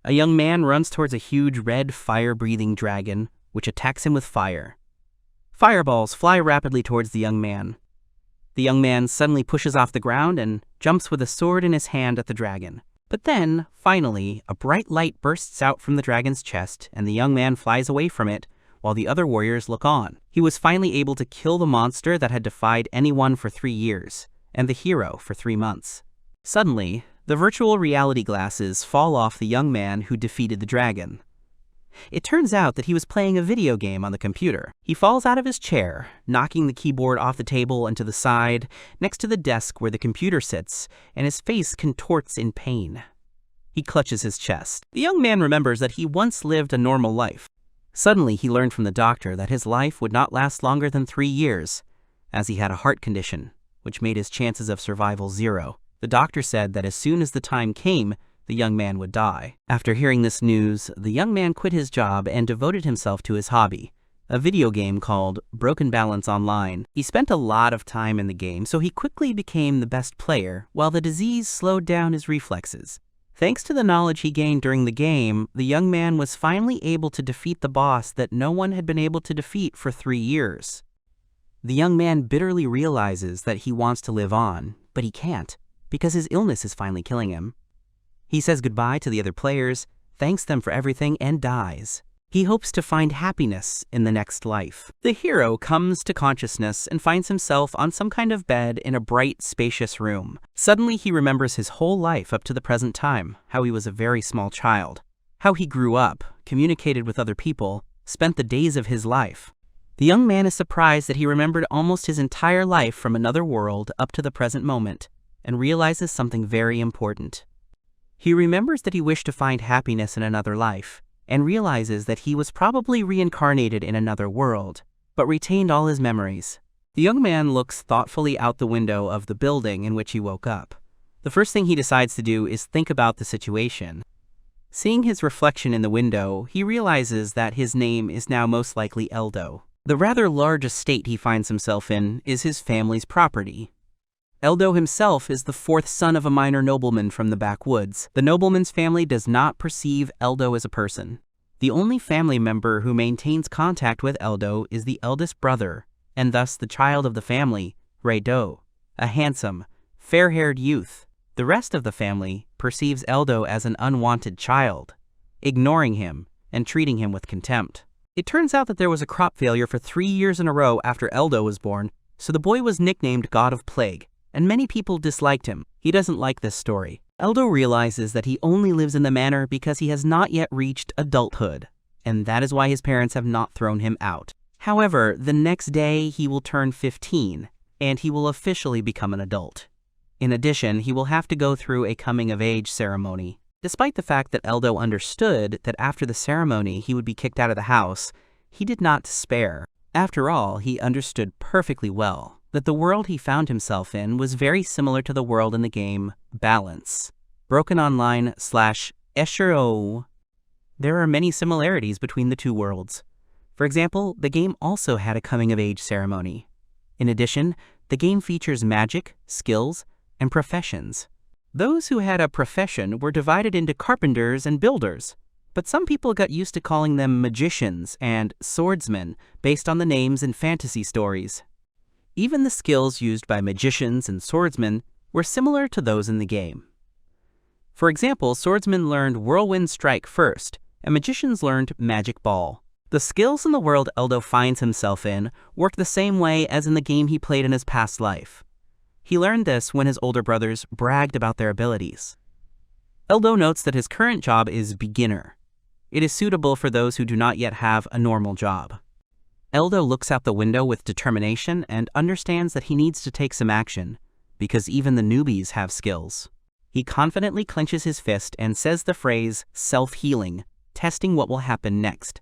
A young man runs towards a huge red fire-breathing dragon, which attacks him with fire. Fireballs fly rapidly towards the young man. The young man suddenly pushes off the ground and jumps with a sword in his hand at the dragon. But then, finally, a bright light bursts out from the dragon's chest and the young man flies away from it while the other warriors look on. He was finally able to kill the monster that had defied anyone for 3 years, and the hero for 3 months. Suddenly, the virtual reality glasses fall off the young man who defeated the dragon. It turns out that he was playing a video game on the computer. He falls out of his chair, knocking the keyboard off the table and to the side, next to the desk where the computer sits, and his face contorts in pain. He clutches his chest. The young man remembers that he once lived a normal life. Suddenly, he learned from the doctor that his life would not last longer than 3 years, as he had a heart condition, which made his chances of survival 0. The doctor said that as soon as the time came, the young man would die. After hearing this news, the young man quit his job and devoted himself to his hobby, a video game called Broken Balance Online. He spent a lot of time in the game, so he quickly became the best player, while the disease slowed down his reflexes. Thanks to the knowledge he gained during the game, the young man was finally able to defeat the boss that no one had been able to defeat for 3 years. The young man bitterly realizes that he wants to live on, but he can't, because his illness is finally killing him. He says goodbye to the other players, thanks them for everything, and dies. He hopes to find happiness in the next life. The hero comes to consciousness and finds himself on some kind of bed in a bright, spacious room. Suddenly he remembers his whole life up to the present time, how he was a very small child, how he grew up, communicated with other people, spent the days of his life. The young man is surprised that he remembered almost his entire life from another world up to the present moment, and realizes something very important. He remembers that he wished to find happiness in another life, and realizes that he was probably reincarnated in another world, but retained all his memories. The young man looks thoughtfully out the window of the building in which he woke up. The first thing he decides to do is think about the situation. Seeing his reflection in the window, he realizes that his name is now most likely Eldo. The rather large estate he finds himself in is his family's property. Eldo himself is the 4th son of a minor nobleman from the backwoods. The nobleman's family does not perceive Eldo as a person. The only family member who maintains contact with Eldo is the eldest brother, and thus the child of the family, Reido, a handsome, fair-haired youth. The rest of the family perceives Eldo as an unwanted child, ignoring him and treating him with contempt. It turns out that there was a crop failure for 3 years in a row after Eldo was born, so the boy was nicknamed God of Plague, and many people disliked him. He doesn't like this story. Eldo realizes that he only lives in the manor because he has not yet reached adulthood, and that is why his parents have not thrown him out. However, the next day he will turn 15, and he will officially become an adult. In addition, he will have to go through a coming-of-age ceremony. Despite the fact that Eldo understood that after the ceremony he would be kicked out of the house, he did not despair. After all, he understood perfectly well that the world he found himself in was very similar to the world in the game Balance. Broken Online /SRO. There are many similarities between the two worlds. For example, the game also had a coming-of-age ceremony. In addition, the game features magic, skills, and professions. Those who had a profession were divided into carpenters and builders, but some people got used to calling them magicians and swordsmen based on the names in fantasy stories. Even the skills used by magicians and swordsmen were similar to those in the game. For example, swordsmen learned Whirlwind Strike first, and magicians learned Magic Ball. The skills in the world Eldo finds himself in work the same way as in the game he played in his past life. He learned this when his older brothers bragged about their abilities. Eldo notes that his current job is beginner. It is suitable for those who do not yet have a normal job. Eldo looks out the window with determination and understands that he needs to take some action, because even the newbies have skills. He confidently clenches his fist and says the phrase, self-healing, testing what will happen next.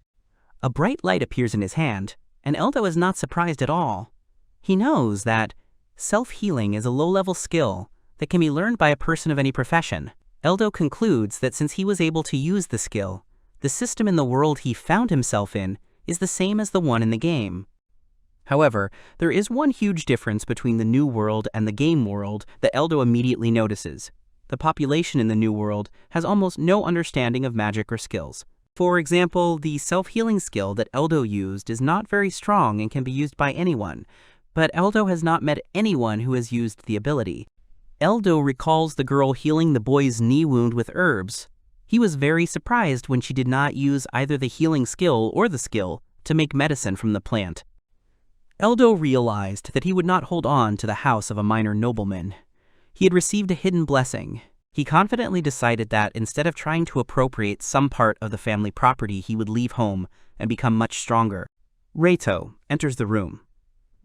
A bright light appears in his hand, and Eldo is not surprised at all. He knows that self-healing is a low-level skill that can be learned by a person of any profession. Eldo concludes that since he was able to use the skill, the system in the world he found himself in is the same as the one in the game. However, there is one huge difference between the new world and the game world that Eldo immediately notices. the population in the New World has almost no understanding of magic or skills. For example, the self-healing skill that Eldo used is not very strong and can be used by anyone, but Eldo has not met anyone who has used the ability. Eldo recalls the girl healing the boy's knee wound with herbs. He was very surprised when she did not use either the healing skill or the skill to make medicine from the plant. Eldo realized that he would not hold on to the house of a minor nobleman. He had received a hidden blessing. He confidently decided that instead of trying to appropriate some part of the family property, he would leave home and become much stronger. Reito enters the room.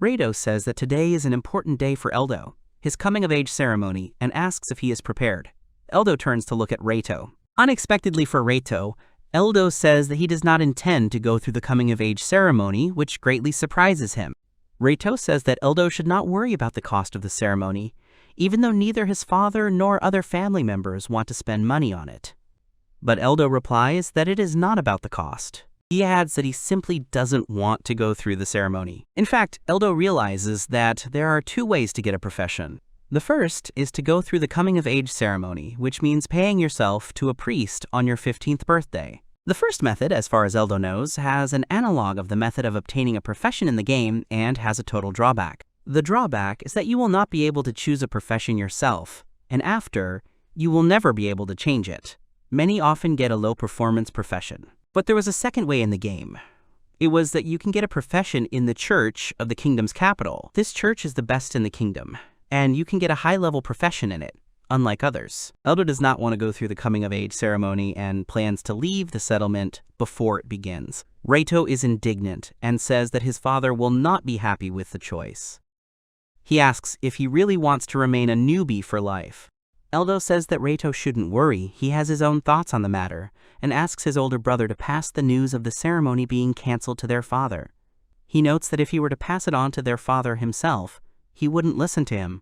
Reito says that today is an important day for Eldo, his coming-of-age ceremony, and asks if he is prepared. Eldo turns to look at Reito. Unexpectedly for Reito, Eldo says that he does not intend to go through the coming-of-age ceremony, which greatly surprises him. Reito says that Eldo should not worry about the cost of the ceremony, even though neither his father nor other family members want to spend money on it. But Eldo replies that it is not about the cost. He adds that he simply doesn't want to go through the ceremony. In fact, Eldo realizes that there are two ways to get a profession. The first is to go through the coming-of-age ceremony, which means paying yourself to a priest on your 15th birthday. The first method, as far as Eldo knows, has an analog of the method of obtaining a profession in the game and has a total drawback. The drawback is that you will not be able to choose a profession yourself, and after, you will never be able to change it. Many often get a low-performance profession. But there was a second way in the game. It was that you can get a profession in the church of the kingdom's capital. This church is the best in the kingdom, and you can get a high-level profession in it, unlike others. Eldo does not want to go through the coming-of-age ceremony and plans to leave the settlement before it begins. Reito is indignant and says that his father will not be happy with the choice. He asks if he really wants to remain a newbie for life. Eldo says that Reito shouldn't worry, he has his own thoughts on the matter, and asks his older brother to pass the news of the ceremony being cancelled to their father. He notes that if he were to pass it on to their father himself, he wouldn't listen to him.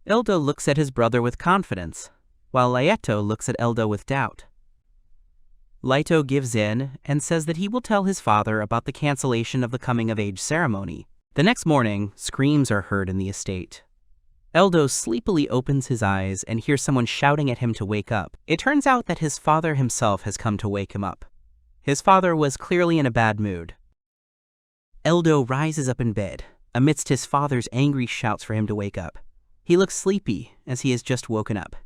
Eldo looks at his brother with confidence, while Laeto looks at Eldo with doubt. Laeto gives in and says that he will tell his father about the cancellation of the coming-of-age ceremony. The next morning, screams are heard in the estate. Eldo sleepily opens his eyes and hears someone shouting at him to wake up. It turns out that his father himself has come to wake him up. His father was clearly in a bad mood. Eldo rises up in bed, amidst his father's angry shouts for him to wake up. He looks sleepy, as he has just woken up.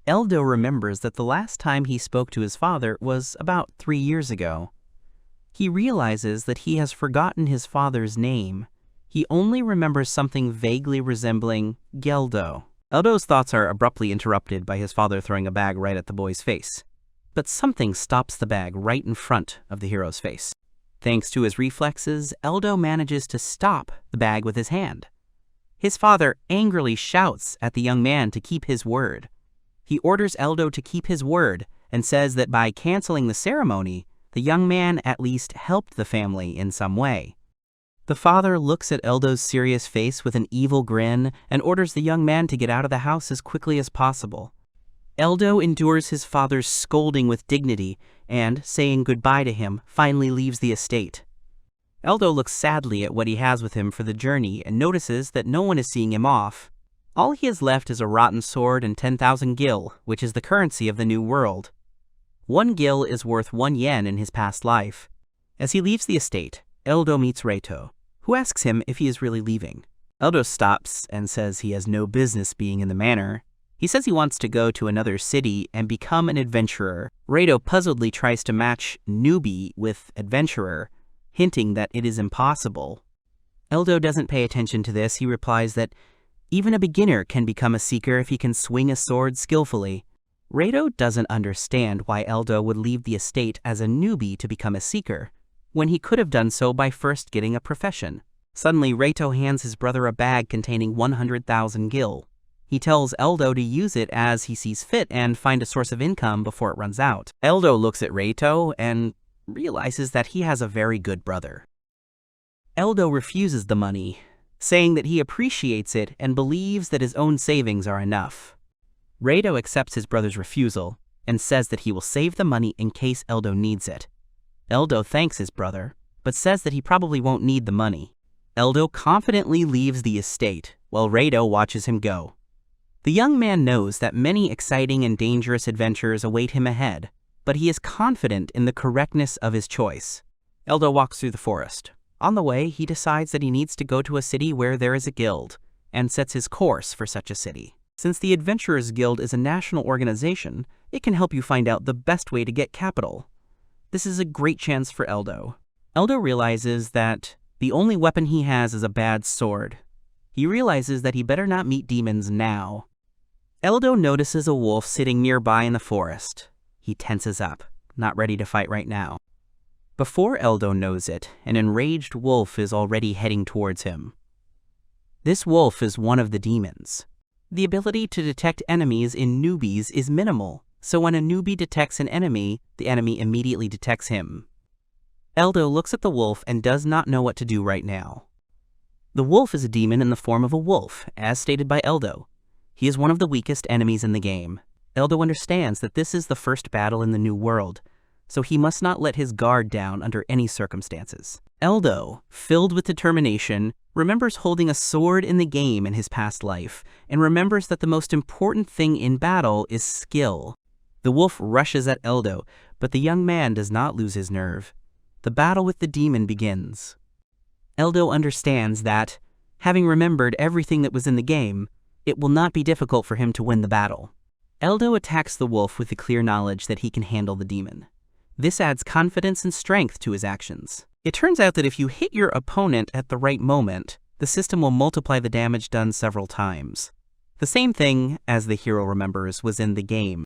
Eldo remembers that the last time he spoke to his father was about 3 years ago. He realizes that he has forgotten his father's name. He only remembers something vaguely resembling Geldo. Eldo's thoughts are abruptly interrupted by his father throwing a bag right at the boy's face. But something stops the bag right in front of the hero's face. Thanks to his reflexes, Eldo manages to stop the bag with his hand. His father angrily shouts at the young man to keep his word. He orders Eldo to keep his word and says that by canceling the ceremony, the young man at least helped the family in some way. The father looks at Eldo's serious face with an evil grin and orders the young man to get out of the house as quickly as possible. Eldo endures his father's scolding with dignity and, saying goodbye to him, finally leaves the estate. Eldo looks sadly at what he has with him for the journey and notices that no one is seeing him off. All he has left is a rotten sword and 10,000 gil, which is the currency of the New World. 1 gil is worth 1 yen in his past life. As he leaves the estate, Eldo meets Reito, who asks him if he is really leaving. Eldo stops and says he has no business being in the manor. He says he wants to go to another city and become an adventurer. Reito puzzledly tries to match newbie with adventurer, hinting that it is impossible. Eldo doesn't pay attention to this. He replies that even a beginner can become a seeker if he can swing a sword skillfully. Reito doesn't understand why Eldo would leave the estate as a newbie to become a seeker, when he could have done so by first getting a profession. Suddenly, Reito hands his brother a bag containing 100,000 gil. He tells Eldo to use it as he sees fit and find a source of income before it runs out. Eldo looks at Reito and realizes that he has a very good brother. Eldo refuses the money, saying that he appreciates it and believes that his own savings are enough. Reito accepts his brother's refusal and says that he will save the money in case Eldo needs it. Eldo thanks his brother, but says that he probably won't need the money. Eldo confidently leaves the estate, while Reito watches him go. The young man knows that many exciting and dangerous adventures await him ahead, but he is confident in the correctness of his choice. Eldo walks through the forest. On the way, he decides that he needs to go to a city where there is a guild, and sets his course for such a city. Since the Adventurers Guild is a national organization, it can help you find out the best way to get capital. This is a great chance for Eldo. Eldo realizes that the only weapon he has is a bad sword. He realizes that he better not meet demons now. Eldo notices a wolf sitting nearby in the forest. He tenses up, not ready to fight right now. Before Eldo knows it, an enraged wolf is already heading towards him. This wolf is one of the demons. The ability to detect enemies in newbies is minimal, so when a newbie detects an enemy, the enemy immediately detects him. Eldo looks at the wolf and does not know what to do right now. The wolf is a demon in the form of a wolf, as stated by Eldo. He is one of the weakest enemies in the game. Eldo understands that this is the first battle in the new world, so he must not let his guard down under any circumstances. Eldo, filled with determination, remembers holding a sword in the game in his past life, and remembers that the most important thing in battle is skill. The wolf rushes at Eldo, but the young man does not lose his nerve. The battle with the demon begins. Eldo understands that, having remembered everything that was in the game, it will not be difficult for him to win the battle. Eldo attacks the wolf with the clear knowledge that he can handle the demon. This adds confidence and strength to his actions. It turns out that if you hit your opponent at the right moment, the system will multiply the damage done several times. The same thing, as the hero remembers, was in the game.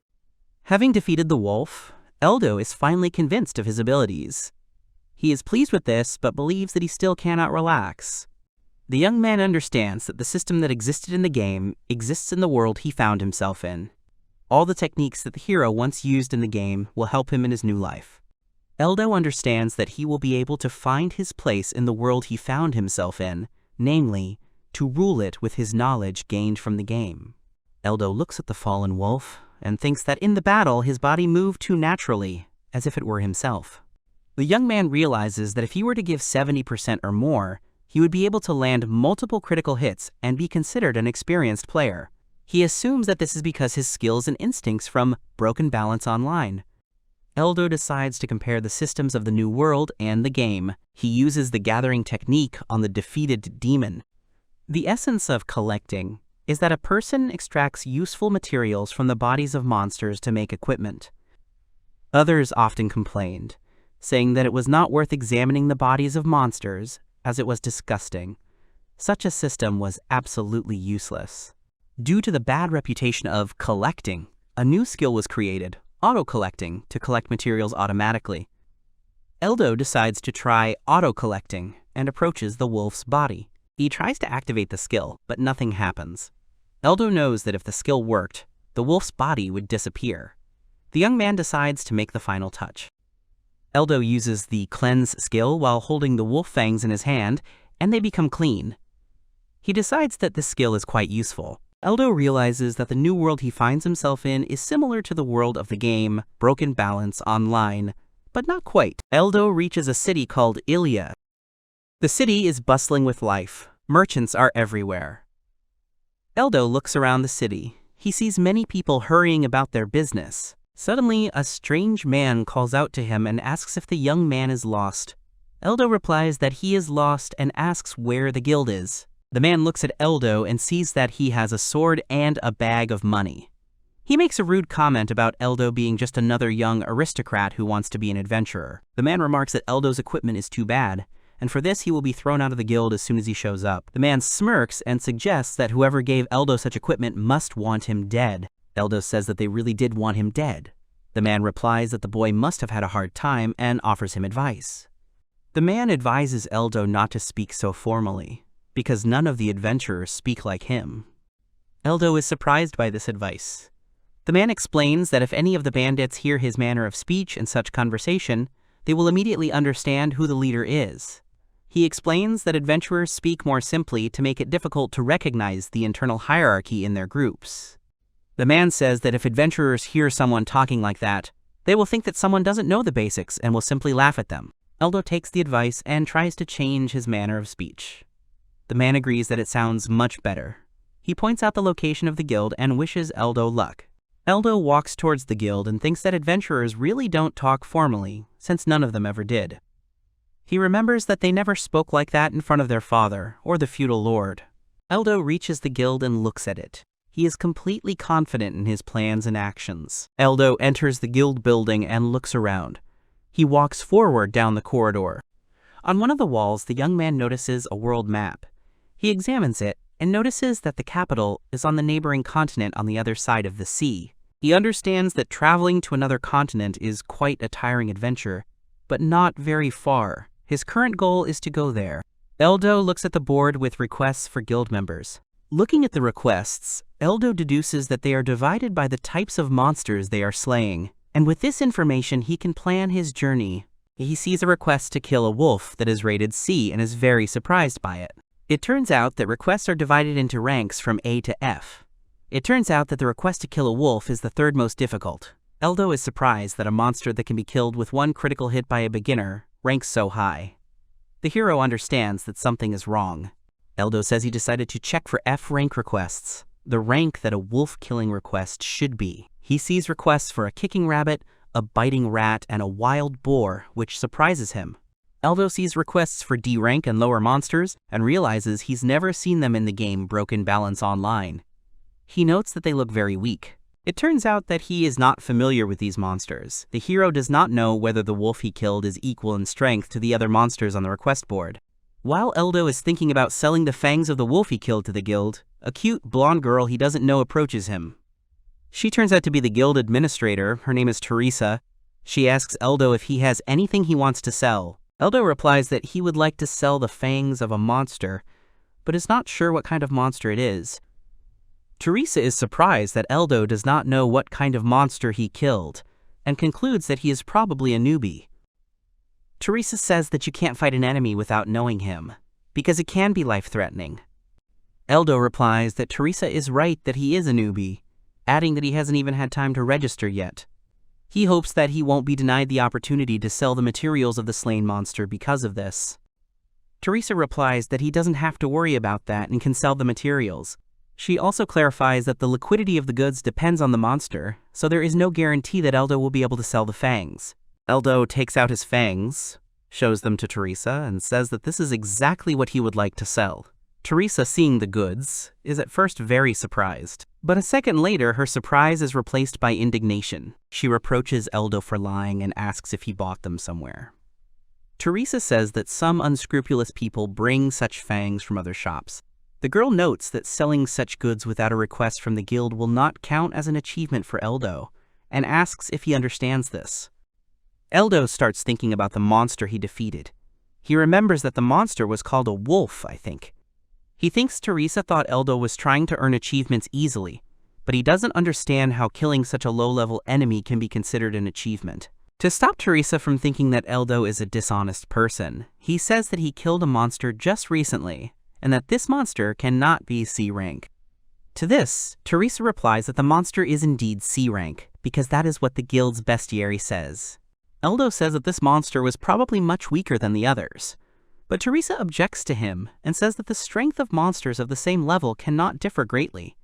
Having defeated the wolf, Eldo is finally convinced of his abilities. He is pleased with this, but believes that he still cannot relax. The young man understands that the system that existed in the game exists in the world he found himself in. All the techniques that the hero once used in the game will help him in his new life. Eldo understands that he will be able to find his place in the world he found himself in, namely, to rule it with his knowledge gained from the game. Eldo looks at the fallen wolf and thinks that in the battle his body moved too naturally, as if it were himself. The young man realizes that if he were to give 70% or more, he would be able to land multiple critical hits and be considered an experienced player. He assumes that this is because his skills and instincts from Broken Balance Online. Eldo decides to compare the systems of the new world and the game. He uses the gathering technique on the defeated demon. The essence of collecting is that a person extracts useful materials from the bodies of monsters to make equipment. Others often complained, saying that it was not worth examining the bodies of monsters, as it was disgusting. Such a system was absolutely useless. Due to the bad reputation of collecting, a new skill was created, auto-collecting, to collect materials automatically. Eldo decides to try auto-collecting and approaches the wolf's body. He tries to activate the skill, but nothing happens. Eldo knows that if the skill worked, the wolf's body would disappear. The young man decides to make the final touch. Eldo uses the cleanse skill while holding the wolf fangs in his hand, and they become clean. He decides that this skill is quite useful. Eldo realizes that the new world he finds himself in is similar to the world of the game Broken Balance Online, but not quite. Eldo reaches a city called Ilia. The city is bustling with life. Merchants are everywhere. Eldo looks around the city. He sees many people hurrying about their business. Suddenly, a strange man calls out to him and asks if the young man is lost. Eldo replies that he is lost and asks where the guild is. The man looks at Eldo and sees that he has a sword and a bag of money. He makes a rude comment about Eldo being just another young aristocrat who wants to be an adventurer. The man remarks that Eldo's equipment is too bad, and for this he will be thrown out of the guild as soon as he shows up. The man smirks and suggests that whoever gave Eldo such equipment must want him dead. Eldo says that they really did want him dead. The man replies that the boy must have had a hard time and offers him advice. The man advises Eldo not to speak so formally, because none of the adventurers speak like him. Eldo is surprised by this advice. The man explains that if any of the bandits hear his manner of speech in such conversation, they will immediately understand who the leader is. He explains that adventurers speak more simply to make it difficult to recognize the internal hierarchy in their groups. The man says that if adventurers hear someone talking like that, they will think that someone doesn't know the basics and will simply laugh at them. Eldo takes the advice and tries to change his manner of speech. The man agrees that it sounds much better. He points out the location of the guild and wishes Eldo luck. Eldo walks towards the guild and thinks that adventurers really don't talk formally, since none of them ever did. He remembers that they never spoke like that in front of their father, or the feudal lord. Eldo reaches the guild and looks at it. He is completely confident in his plans and actions. Eldo enters the guild building and looks around. He walks forward down the corridor. On one of the walls, the young man notices a world map. He examines it and notices that the capital is on the neighboring continent on the other side of the sea. He understands that traveling to another continent is quite a tiring adventure, but not very far. His current goal is to go there. Eldo looks at the board with requests for guild members. Looking at the requests, Eldo deduces that they are divided by the types of monsters they are slaying, and with this information he can plan his journey. He sees a request to kill a wolf that is rated C and is very surprised by it. It turns out that requests are divided into ranks from A to F. It turns out that the request to kill a wolf is the third most difficult. Eldo is surprised that a monster that can be killed with one critical hit by a beginner ranks so high. The hero understands that something is wrong. Eldo says he decided to check for F rank requests, the rank that a wolf-killing request should be. He sees requests for a kicking rabbit, a biting rat, and a wild boar, which surprises him. Eldo sees requests for D rank and lower monsters, and realizes he's never seen them in the game Broken Balance Online. He notes that they look very weak. It turns out that he is not familiar with these monsters. The hero does not know whether the wolf he killed is equal in strength to the other monsters on the request board. While Eldo is thinking about selling the fangs of the wolf he killed to the guild, a cute blonde girl he doesn't know approaches him. She turns out to be the guild administrator. Her name is Teresa. She asks Eldo if he has anything he wants to sell. Eldo replies that he would like to sell the fangs of a monster, but is not sure what kind of monster it is. Teresa is surprised that Eldo does not know what kind of monster he killed, and concludes that he is probably a newbie. Teresa says that you can't fight an enemy without knowing him, because it can be life-threatening. Eldo replies that Teresa is right that he is a newbie, adding that he hasn't even had time to register yet. He hopes that he won't be denied the opportunity to sell the materials of the slain monster because of this. Teresa replies that he doesn't have to worry about that and can sell the materials. She also clarifies that the liquidity of the goods depends on the monster, so there is no guarantee that Eldo will be able to sell the fangs. Eldo takes out his fangs, shows them to Teresa, and says that this is exactly what he would like to sell. Teresa, seeing the goods, is at first very surprised. But a second later, her surprise is replaced by indignation. She reproaches Eldo for lying and asks if he bought them somewhere. Teresa says that some unscrupulous people bring such fangs from other shops. The girl notes that selling such goods without a request from the guild will not count as an achievement for Eldo, and asks if he understands this. Eldo starts thinking about the monster he defeated. He remembers that the monster was called a wolf, I think. He thinks Teresa thought Eldo was trying to earn achievements easily, but he doesn't understand how killing such a low-level enemy can be considered an achievement. To stop Teresa from thinking that Eldo is a dishonest person, he says that he killed a monster just recently, and that this monster cannot be C rank. To this, Teresa replies that the monster is indeed C rank, because that is what the guild's bestiary says. Eldo says that this monster was probably much weaker than the others, but Teresa objects to him and says that the strength of monsters of the same level cannot differ greatly.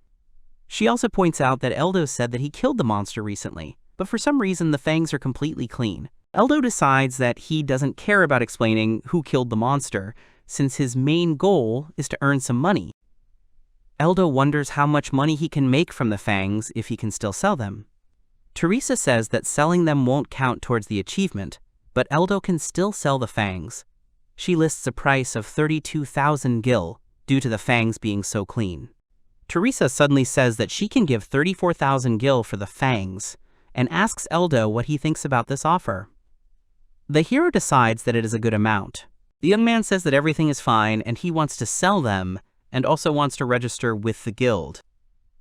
She also points out that Eldo said that he killed the monster recently, but for some reason the fangs are completely clean. Eldo decides that he doesn't care about explaining who killed the monster, since his main goal is to earn some money. Eldo wonders how much money he can make from the fangs if he can still sell them. Teresa says that selling them won't count towards the achievement, but Eldo can still sell the fangs. She lists a price of 32,000 gil due to the fangs being so clean. Teresa suddenly says that she can give 34,000 gil for the fangs, and asks Eldo what he thinks about this offer. The hero decides that it is a good amount. The young man says that everything is fine and he wants to sell them, and also wants to register with the guild.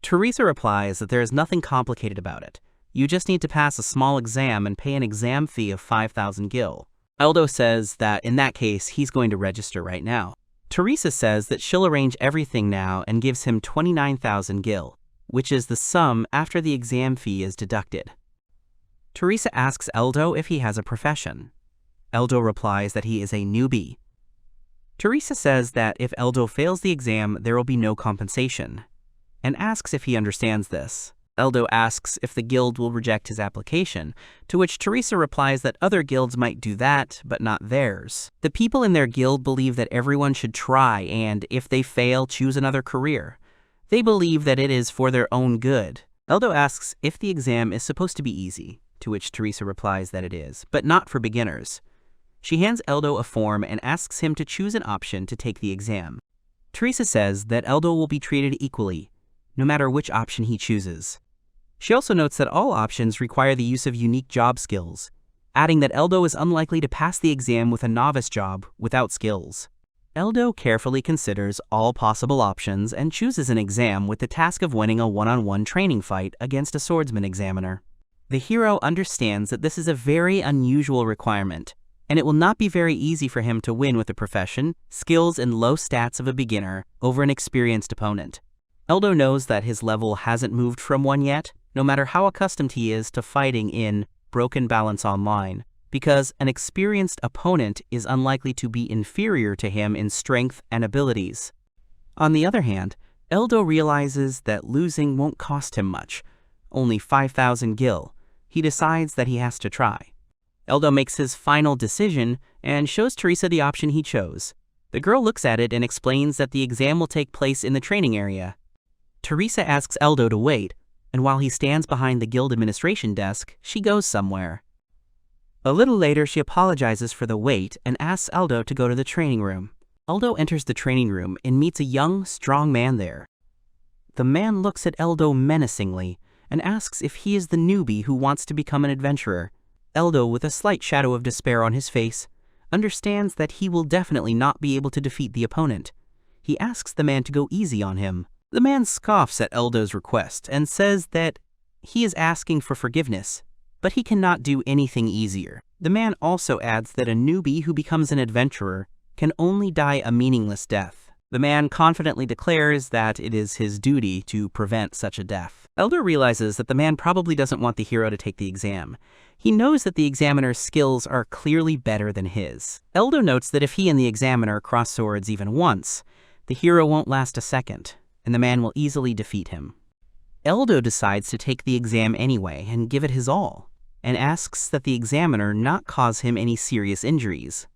Teresa replies that there is nothing complicated about it. You just need to pass a small exam and pay an exam fee of 5,000 gil. Eldo says that in that case, he's going to register right now. Teresa says that she'll arrange everything now and gives him 29,000 gil, which is the sum after the exam fee is deducted. Teresa asks Eldo if he has a profession. Eldo replies that he is a newbie. Teresa says that if Eldo fails the exam, there will be no compensation. and asks if he understands this. Eldo asks if the guild will reject his application, to which Teresa replies that other guilds might do that, but not theirs. The people in their guild believe that everyone should try and, if they fail, choose another career. They believe that it is for their own good. Eldo asks if the exam is supposed to be easy, to which Teresa replies that it is, but not for beginners. She hands Eldo a form and asks him to choose an option to take the exam. Teresa says that Eldo will be treated equally, no matter which option he chooses. She also notes that all options require the use of unique job skills, adding that Eldo is unlikely to pass the exam with a novice job without skills. Eldo carefully considers all possible options and chooses an exam with the task of winning a one-on-one training fight against a swordsman examiner. The hero understands that this is a very unusual requirement, and it will not be very easy for him to win with the profession, skills, and low stats of a beginner over an experienced opponent. Eldo knows that his level hasn't moved from 1 yet, no matter how accustomed he is to fighting in Broken Balance Online, because an experienced opponent is unlikely to be inferior to him in strength and abilities. On the other hand, Eldo realizes that losing won't cost him much, only 5,000 gil. He decides that he has to try. Eldo makes his final decision and shows Teresa the option he chose. The girl looks at it and explains that the exam will take place in the training area. Teresa asks Eldo to wait, and while he stands behind the guild administration desk, she goes somewhere. A little later, she apologizes for the wait and asks Eldo to go to the training room. Eldo enters the training room and meets a young, strong man there. The man looks at Eldo menacingly and asks if he is the newbie who wants to become an adventurer. Eldo, with a slight shadow of despair on his face, understands that he will definitely not be able to defeat the opponent. He asks the man to go easy on him. The man scoffs at Eldo's request and says that he is asking for forgiveness, but he cannot do anything easier. The man also adds that a newbie who becomes an adventurer can only die a meaningless death. The man confidently declares that it is his duty to prevent such a death. Eldo realizes that the man probably doesn't want the hero to take the exam. He knows that the examiner's skills are clearly better than his. Eldo notes that if he and the examiner cross swords even once, the hero won't last a second, and the man will easily defeat him. Eldo decides to take the exam anyway and give it his all, and asks that the examiner not cause him any serious injuries.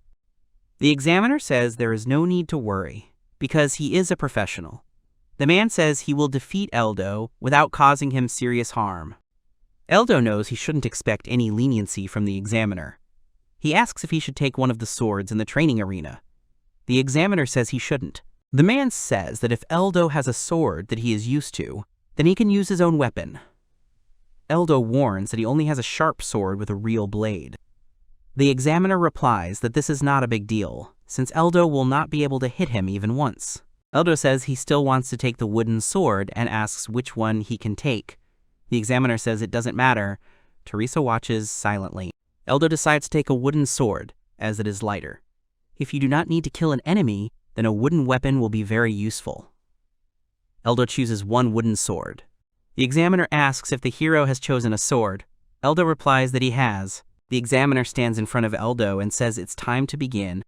The examiner says there is no need to worry, because he is a professional. The man says he will defeat Eldo without causing him serious harm. Eldo knows he shouldn't expect any leniency from the examiner. He asks if he should take one of the swords in the training arena. The examiner says he shouldn't. The man says that if Eldo has a sword that he is used to, then he can use his own weapon. Eldo warns that he only has a sharp sword with a real blade. The examiner replies that this is not a big deal, since Eldo will not be able to hit him even once. Eldo says he still wants to take the wooden sword and asks which one he can take. The examiner says it doesn't matter. Teresa watches silently. Eldo decides to take a wooden sword, as it is lighter. If you do not need to kill an enemy, then a wooden weapon will be very useful. Eldo chooses one wooden sword. The examiner asks if the hero has chosen a sword. Eldo replies that he has. The examiner stands in front of Eldo and says it's time to begin.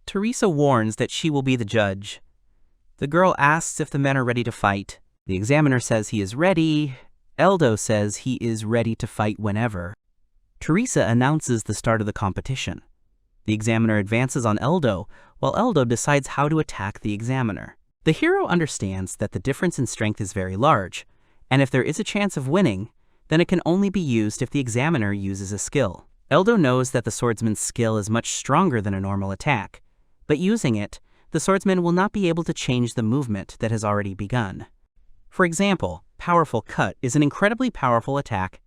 Teresa warns that she will be the judge. The girl asks if the men are ready to fight. The examiner says he is ready. Eldo says he is ready to fight whenever. Teresa announces the start of the competition. The examiner advances on Eldo, while Eldo decides how to attack the examiner. The hero understands that the difference in strength is very large, and if there is a chance of winning, then it can only be used if the examiner uses a skill. Eldo knows that the swordsman's skill is much stronger than a normal attack, but using it, the swordsman will not be able to change the movement that has already begun. For example, Powerful Cut is an incredibly powerful attack,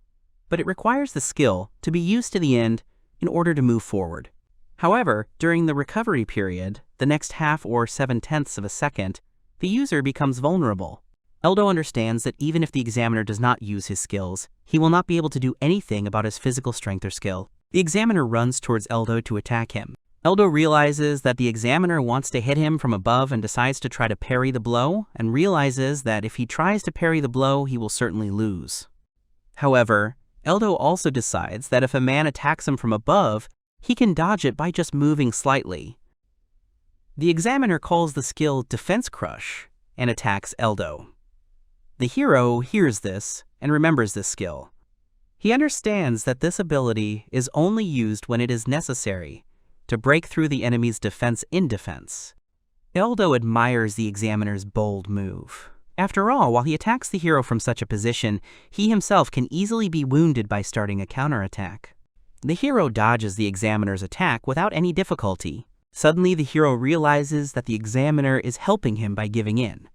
but it requires the skill to be used to the end in order to move forward. However, during the recovery period, the next half or 7/10 of a second, the user becomes vulnerable. Eldo understands that even if the examiner does not use his skills, he will not be able to do anything about his physical strength or skill. The examiner runs towards Eldo to attack him. Eldo realizes that the examiner wants to hit him from above and decides to try to parry the blow, and realizes that if he tries to parry the blow, he will certainly lose. However, Eldo also decides that if a man attacks him from above, he can dodge it by just moving slightly. The examiner calls the skill Defense Crush and attacks Eldo. The hero hears this and remembers this skill. He understands that this ability is only used when it is necessary to break through the enemy's defense in defense. Eldo admires the examiner's bold move. After all, while he attacks the hero from such a position, he himself can easily be wounded by starting a counterattack. The hero dodges the examiner's attack without any difficulty. Suddenly, the hero realizes that the examiner is helping him by giving in.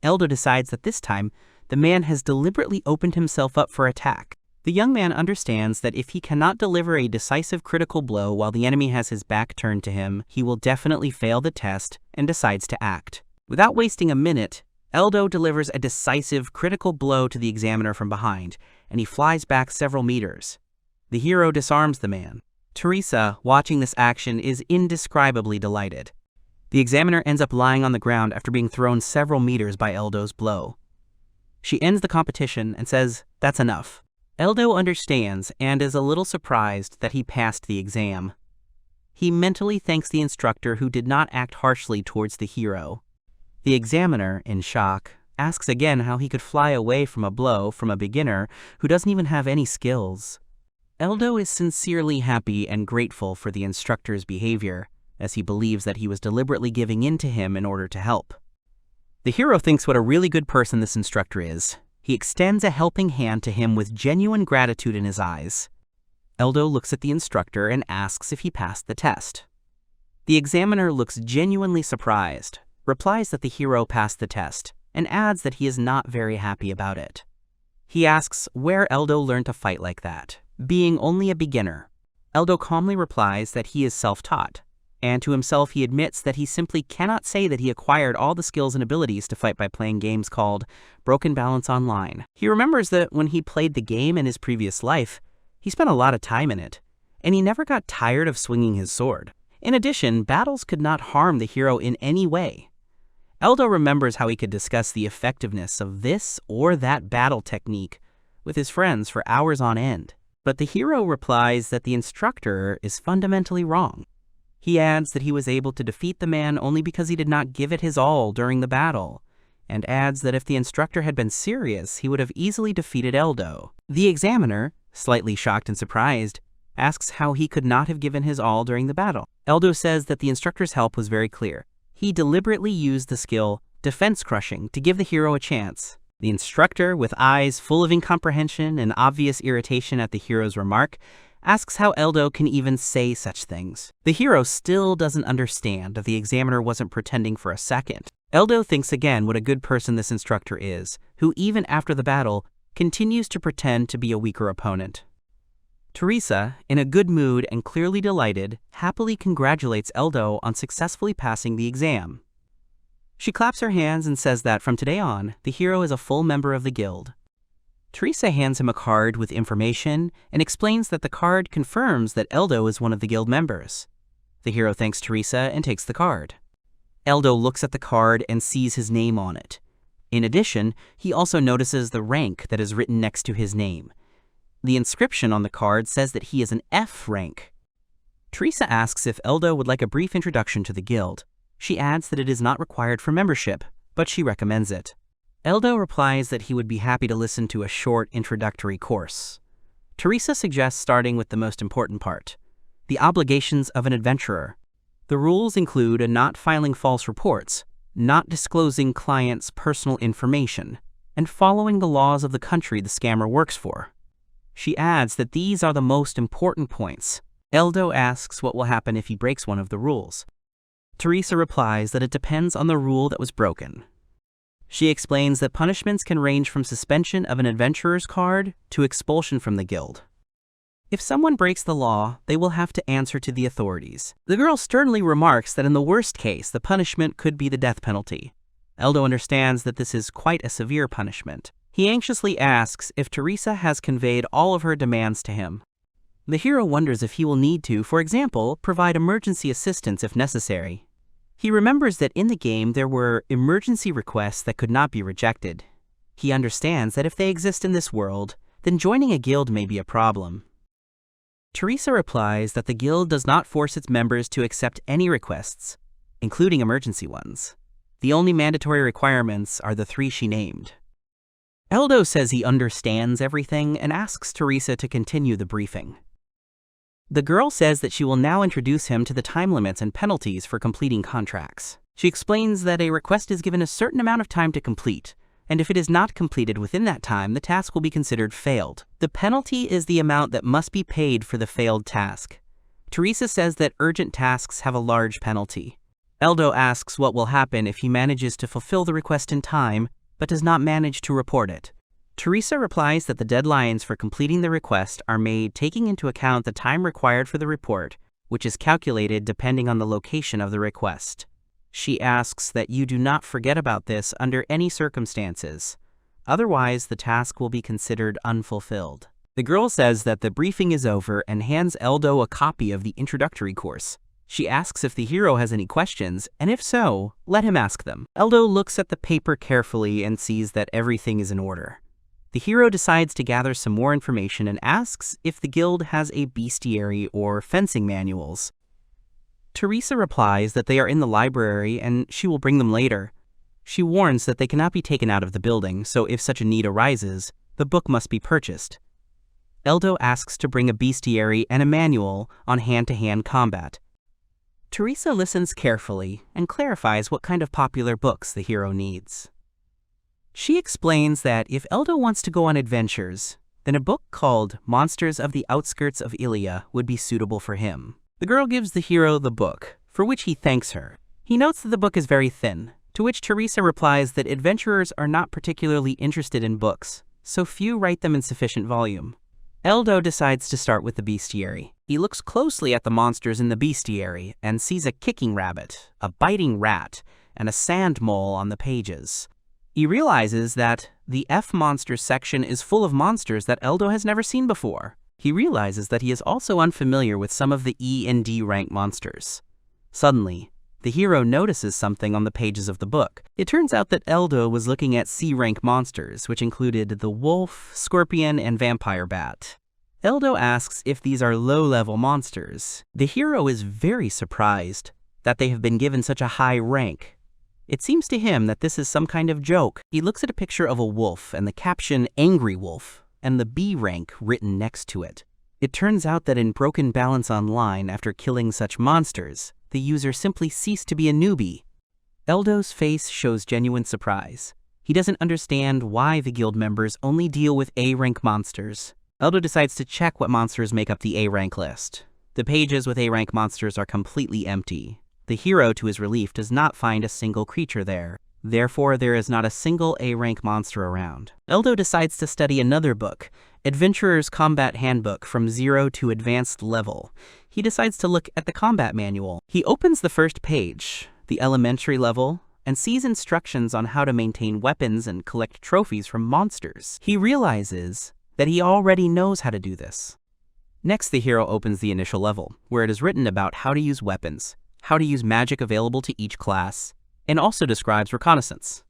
Eldo decides that this time, the man has deliberately opened himself up for attack. The young man understands that if he cannot deliver a decisive critical blow while the enemy has his back turned to him, he will definitely fail the test and decides to act. Without wasting a minute, Eldo delivers a decisive critical blow to the examiner from behind, and he flies back several meters. The hero disarms the man. Teresa, watching this action, is indescribably delighted. The examiner ends up lying on the ground after being thrown several meters by Eldo's blow. She ends the competition and says, "That's enough." Eldo understands and is a little surprised that he passed the exam. He mentally thanks the instructor who did not act harshly towards the hero. The examiner, in shock, asks again how he could fly away from a blow from a beginner who doesn't even have any skills. Eldo is sincerely happy and grateful for the instructor's behavior, as he believes that he was deliberately giving in to him in order to help. The hero thinks what a really good person this instructor is. He extends a helping hand to him with genuine gratitude in his eyes. Eldo looks at the instructor and asks if he passed the test. The examiner looks genuinely surprised, replies that the hero passed the test, and adds that he is not very happy about it. He asks where Eldo learned to fight like that, being only a beginner. Eldo calmly replies that he is self-taught, and to himself he admits that he simply cannot say that he acquired all the skills and abilities to fight by playing games called Broken Balance Online. He remembers that when he played the game in his previous life, he spent a lot of time in it, and he never got tired of swinging his sword. In addition, battles could not harm the hero in any way. Eldo remembers how he could discuss the effectiveness of this or that battle technique with his friends for hours on end. But the hero replies that the instructor is fundamentally wrong. He adds that he was able to defeat the man only because he did not give it his all during the battle, and adds that if the instructor had been serious, he would have easily defeated Eldo. The examiner, slightly shocked and surprised, asks how he could not have given his all during the battle. Eldo says that the instructor's help was very clear. He deliberately used the skill defense crushing to give the hero a chance. The instructor, with eyes full of incomprehension and obvious irritation at the hero's remark, asks how Eldo can even say such things. The hero still doesn't understand that the examiner wasn't pretending for a second. Eldo thinks again what a good person this instructor is, who even after the battle, continues to pretend to be a weaker opponent. Teresa, in a good mood and clearly delighted, happily congratulates Eldo on successfully passing the exam. She claps her hands and says that from today on, the hero is a full member of the guild. Teresa hands him a card with information and explains that the card confirms that Eldo is one of the guild members. The hero thanks Teresa and takes the card. Eldo looks at the card and sees his name on it. In addition, he also notices the rank that is written next to his name. The inscription on the card says that he is an F rank. Teresa asks if Eldo would like a brief introduction to the guild. She adds that it is not required for membership, but she recommends it. Eldo replies that he would be happy to listen to a short introductory course. Teresa suggests starting with the most important part, the obligations of an adventurer. The rules include not filing false reports, not disclosing clients' personal information, and following the laws of the country the scammer works for. She adds that these are the most important points. Eldo asks what will happen if he breaks one of the rules. Teresa replies that it depends on the rule that was broken. She explains that punishments can range from suspension of an adventurer's card to expulsion from the guild. If someone breaks the law, they will have to answer to the authorities. The girl sternly remarks that in the worst case, the punishment could be the death penalty. Eldo understands that this is quite a severe punishment. He anxiously asks if Teresa has conveyed all of her demands to him. The hero wonders if he will need to, for example, provide emergency assistance if necessary. He remembers that in the game there were emergency requests that could not be rejected. He understands that if they exist in this world, then joining a guild may be a problem. Teresa replies that the guild does not force its members to accept any requests, including emergency ones. The only mandatory requirements are the 3 she named. Eldo says he understands everything and asks Teresa to continue the briefing. The girl says that she will now introduce him to the time limits and penalties for completing contracts. She explains that a request is given a certain amount of time to complete, and if it is not completed within that time, the task will be considered failed. The penalty is the amount that must be paid for the failed task. Teresa says that urgent tasks have a large penalty. Eldo asks what will happen if he manages to fulfill the request in time, but does not manage to report it. Teresa replies that the deadlines for completing the request are made taking into account the time required for the report, which is calculated depending on the location of the request. She asks that you do not forget about this under any circumstances. Otherwise, the task will be considered unfulfilled. The girl says that the briefing is over and hands Eldo a copy of the introductory course. She asks if the hero has any questions, and if so, let him ask them. Eldo looks at the paper carefully and sees that everything is in order. The hero decides to gather some more information and asks if the guild has a bestiary or fencing manuals. Teresa replies that they are in the library and she will bring them later. She warns that they cannot be taken out of the building, so if such a need arises, the book must be purchased. Eldo asks to bring a bestiary and a manual on hand-to-hand combat. Teresa listens carefully and clarifies what kind of popular books the hero needs. She explains that if Eldo wants to go on adventures, then a book called Monsters of the Outskirts of Ilia would be suitable for him. The girl gives the hero the book, for which he thanks her. He notes that the book is very thin, to which Teresa replies that adventurers are not particularly interested in books, so few write them in sufficient volume. Eldo decides to start with the bestiary. He looks closely at the monsters in the bestiary and sees a kicking rabbit, a biting rat, and a sand mole on the pages. He realizes that the F monsters section is full of monsters that Eldo has never seen before. He realizes that he is also unfamiliar with some of the E and D rank monsters. Suddenly, the hero notices something on the pages of the book. It turns out that Eldo was looking at C rank monsters, which included the wolf, scorpion, and vampire bat. Eldo asks if these are low-level monsters. The hero is very surprised that they have been given such a high rank. It seems to him that this is some kind of joke. He looks at a picture of a wolf and the caption Angry Wolf and the B rank written next to it. It turns out that in Broken Balance Online, after killing such monsters, the user simply ceased to be a newbie. Eldo's face shows genuine surprise. He doesn't understand why the guild members only deal with A rank monsters. Eldo decides to check what monsters make up the A rank list. The pages with A rank monsters are completely empty. The hero, to his relief, does not find a single creature there. Therefore, there is not a single A-rank monster around. Eldo decides to study another book, Adventurer's Combat Handbook from 0 to Advanced Level. He decides to look at the combat manual. He opens the first page, the elementary level, and sees instructions on how to maintain weapons and collect trophies from monsters. He realizes that he already knows how to do this. Next, the hero opens the initial level, where it is written about how to use weapons, how to use magic available to each class, and also describes reconnaissance.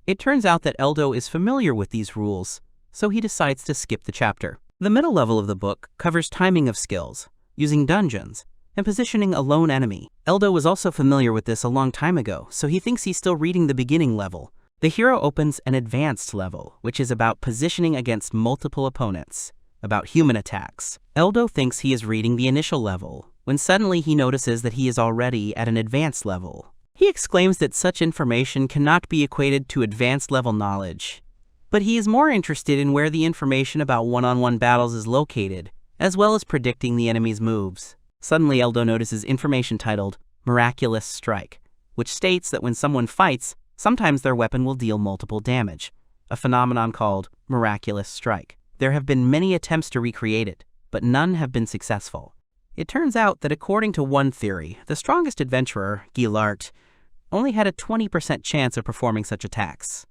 It turns out that Eldo is familiar with these rules, so he decides to skip the chapter. The middle level of the book covers timing of skills, using dungeons, and positioning a lone enemy. Eldo was also familiar with this a long time ago, so he thinks he's still reading the beginning level. The hero opens an advanced level, which is about positioning against multiple opponents, about human attacks. Eldo thinks he is reading the initial level, when suddenly he notices that he is already at an advanced level. He exclaims that such information cannot be equated to advanced level knowledge, but he is more interested in where the information about one-on-one battles is located, as well as predicting the enemy's moves. Suddenly, Eldo notices information titled Miraculous Strike, which states that when someone fights, sometimes their weapon will deal multiple damage, a phenomenon called Miraculous Strike. There have been many attempts to recreate it, but none have been successful. It turns out that according to one theory, the strongest adventurer, Gilart, only had a 20% chance of performing such attacks.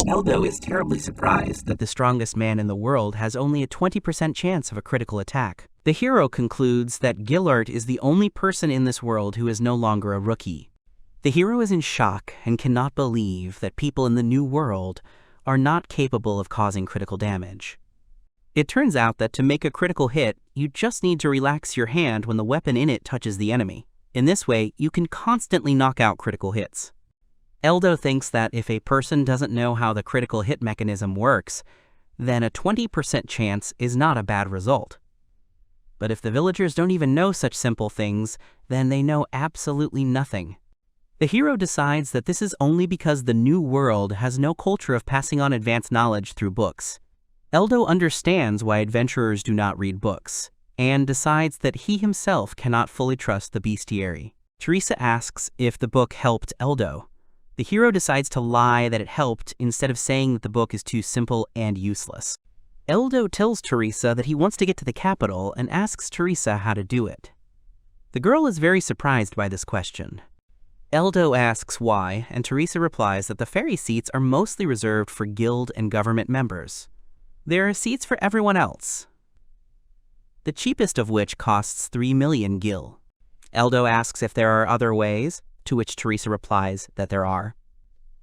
Eldo is terribly surprised that the strongest man in the world has only a 20% chance of a critical attack. The hero concludes that Gilart is the only person in this world who is no longer a rookie. The hero is in shock and cannot believe that people in the new world are not capable of causing critical damage. It turns out that to make a critical hit, you just need to relax your hand when the weapon in it touches the enemy. In this way, you can constantly knock out critical hits. Eldo thinks that if a person doesn't know how the critical hit mechanism works, then a 20% chance is not a bad result. But if the villagers don't even know such simple things, then they know absolutely nothing. The hero decides that this is only because the new world has no culture of passing on advanced knowledge through books. Eldo understands why adventurers do not read books, and decides that he himself cannot fully trust the bestiary. Teresa asks if the book helped Eldo. The hero decides to lie that it helped instead of saying that the book is too simple and useless. Eldo tells Teresa that he wants to get to the capital and asks Teresa how to do it. The girl is very surprised by this question. Eldo asks why, and Teresa replies that the ferry seats are mostly reserved for guild and government members. There are seats for everyone else, the cheapest of which costs 3 million gil. Eldo asks if there are other ways, to which Teresa replies that there are.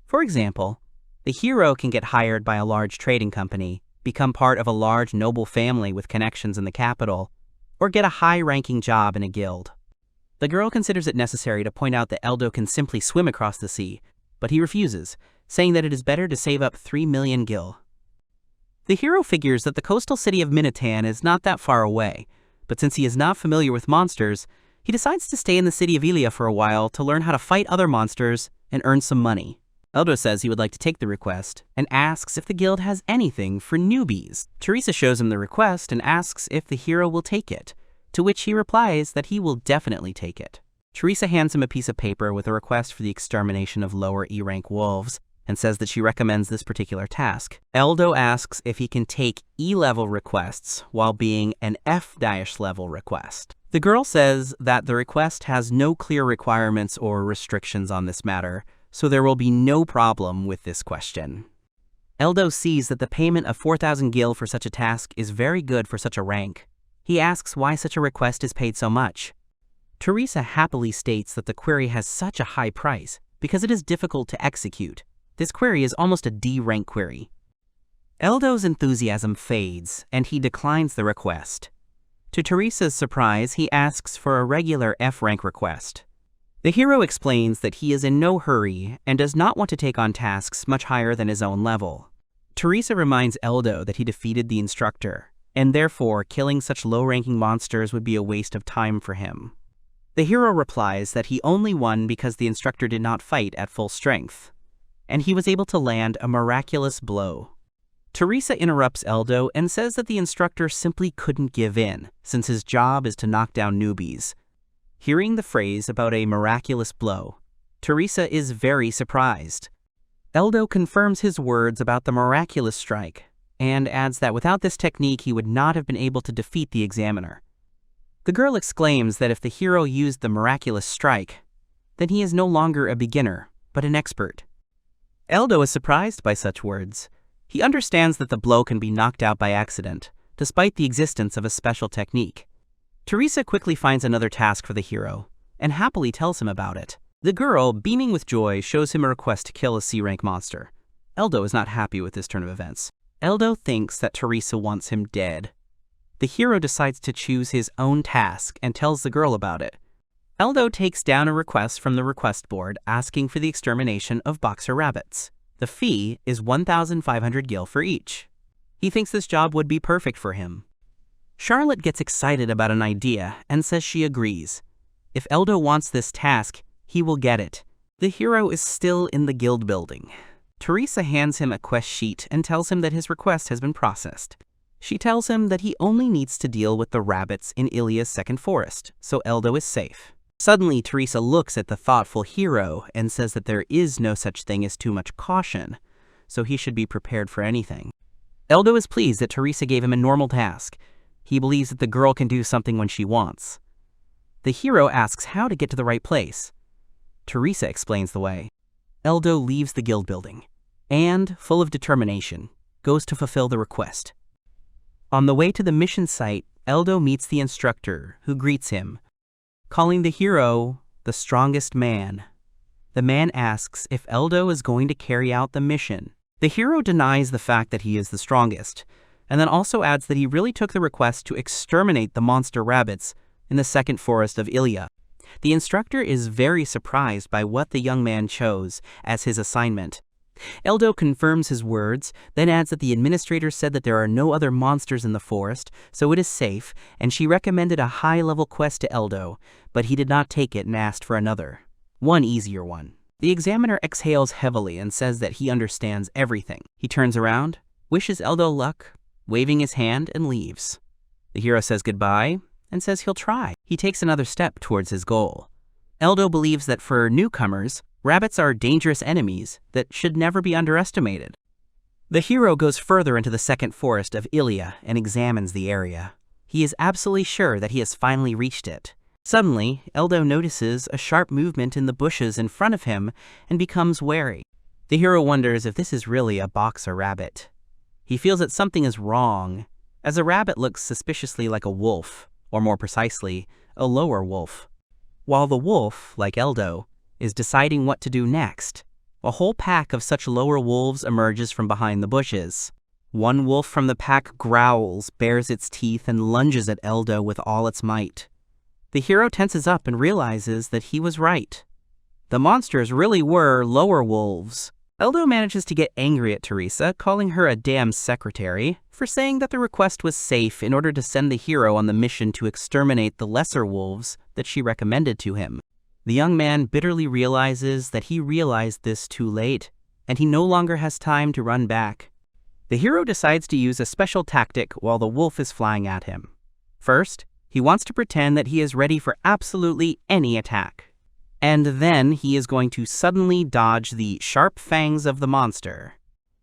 For example, the hero can get hired by a large trading company, become part of a large noble family with connections in the capital, or get a high-ranking job in a guild. The girl considers it necessary to point out that Eldo can simply swim across the sea, but he refuses, saying that it is better to save up 3 million gil. The hero figures that the coastal city of Minatan is not that far away, but since he is not familiar with monsters, he decides to stay in the city of Ilia for a while to learn how to fight other monsters and earn some money. Eldo says he would like to take the request and asks if the guild has anything for newbies. Teresa shows him the request and asks if the hero will take it, to which he replies that he will definitely take it. Teresa hands him a piece of paper with a request for the extermination of lower E-rank wolves and says that she recommends this particular task. Eldo asks if he can take E-level requests while being an F-level request. The girl says that the request has no clear requirements or restrictions on this matter, so there will be no problem with this question. Eldo sees that the payment of 4,000 gil for such a task is very good for such a rank. He asks why such a request is paid so much. Teresa happily states that the query has such a high price because it is difficult to execute. This query is almost a D-rank query. Eldo's enthusiasm fades, and he declines the request. To Teresa's surprise, he asks for a regular F-rank request. The hero explains that he is in no hurry and does not want to take on tasks much higher than his own level. Teresa reminds Eldo that he defeated the instructor, and therefore killing such low-ranking monsters would be a waste of time for him. The hero replies that he only won because the instructor did not fight at full strength, and he was able to land a miraculous blow. Teresa interrupts Eldo and says that the instructor simply couldn't give in, since his job is to knock down newbies. Hearing the phrase about a miraculous blow, Teresa is very surprised. Eldo confirms his words about the miraculous strike, and adds that without this technique he would not have been able to defeat the examiner. The girl exclaims that if the hero used the miraculous strike, then he is no longer a beginner, but an expert. Eldo is surprised by such words. He understands that the blow can be knocked out by accident, despite the existence of a special technique. Teresa quickly finds another task for the hero, and happily tells him about it. The girl, beaming with joy, shows him a request to kill a C-rank monster. Eldo is not happy with this turn of events. Eldo thinks that Teresa wants him dead. The hero decides to choose his own task and tells the girl about it. Eldo takes down a request from the request board asking for the extermination of boxer rabbits. The fee is 1,500 gil for each. He thinks this job would be perfect for him. Charlotte gets excited about an idea and says she agrees. If Eldo wants this task, he will get it. The hero is still in the guild building. Teresa hands him a quest sheet and tells him that his request has been processed. She tells him that he only needs to deal with the rabbits in Ilia's second forest, so Eldo is safe. Suddenly, Teresa looks at the thoughtful hero and says that there is no such thing as too much caution, so he should be prepared for anything. Eldo is pleased that Teresa gave him a normal task. He believes that the girl can do something when she wants. The hero asks how to get to the right place. Teresa explains the way. Eldo leaves the guild building, and, full of determination, goes to fulfill the request. On the way to the mission site, Eldo meets the instructor, who greets him, calling the hero the strongest man. The man asks if Eldo is going to carry out the mission. The hero denies the fact that he is the strongest, and then also adds that he really took the request to exterminate the monster rabbits in the second forest of Ilia. The instructor is very surprised by what the young man chose as his assignment. Eldo confirms his words, then adds that the administrator said that there are no other monsters in the forest, so it is safe, and she recommended a high-level quest to Eldo, but he did not take it and asked for another. One easier one. The examiner exhales heavily and says that he understands everything. He turns around, wishes Eldo luck, waving his hand, and leaves. The hero says goodbye and says he'll try. He takes another step towards his goal. Eldo believes that for newcomers, rabbits are dangerous enemies that should never be underestimated. The hero goes further into the second forest of Ilia and examines the area. He is absolutely sure that he has finally reached it. Suddenly, Eldo notices a sharp movement in the bushes in front of him and becomes wary. The hero wonders if this is really a boxer rabbit. He feels that something is wrong, as a rabbit looks suspiciously like a wolf, or more precisely, a lower wolf. While the wolf, like Eldo, is deciding what to do next, a whole pack of such lower wolves emerges from behind the bushes. One wolf from the pack growls, bares its teeth, and lunges at Eldo with all its might. The hero tenses up and realizes that he was right. The monsters really were lower wolves. Eldo manages to get angry at Teresa, calling her a damn secretary, for saying that the request was safe in order to send the hero on the mission to exterminate the lesser wolves that she recommended to him. The young man bitterly realizes that he realized this too late, and he no longer has time to run back. The hero decides to use a special tactic while the wolf is flying at him. First, he wants to pretend that he is ready for absolutely any attack. And then he is going to suddenly dodge the sharp fangs of the monster.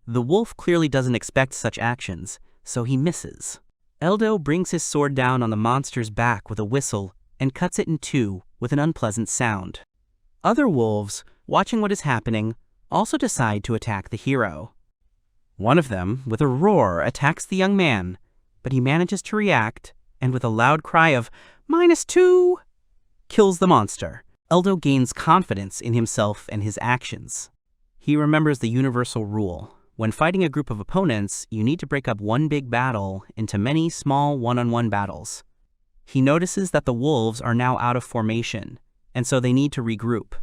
The wolf clearly doesn't expect such actions, so he misses. Eldo brings his sword down on the monster's back with a whistle and cuts it in two with an unpleasant sound. Other wolves, watching what is happening, also decide to attack the hero. One of them, with a roar, attacks the young man, but he manages to react, and with a loud cry of -2, kills the monster. Eldo gains confidence in himself and his actions. He remembers the universal rule. When fighting a group of opponents, you need to break up one big battle into many small one-on-one battles. He notices that the wolves are now out of formation, and so they need to regroup.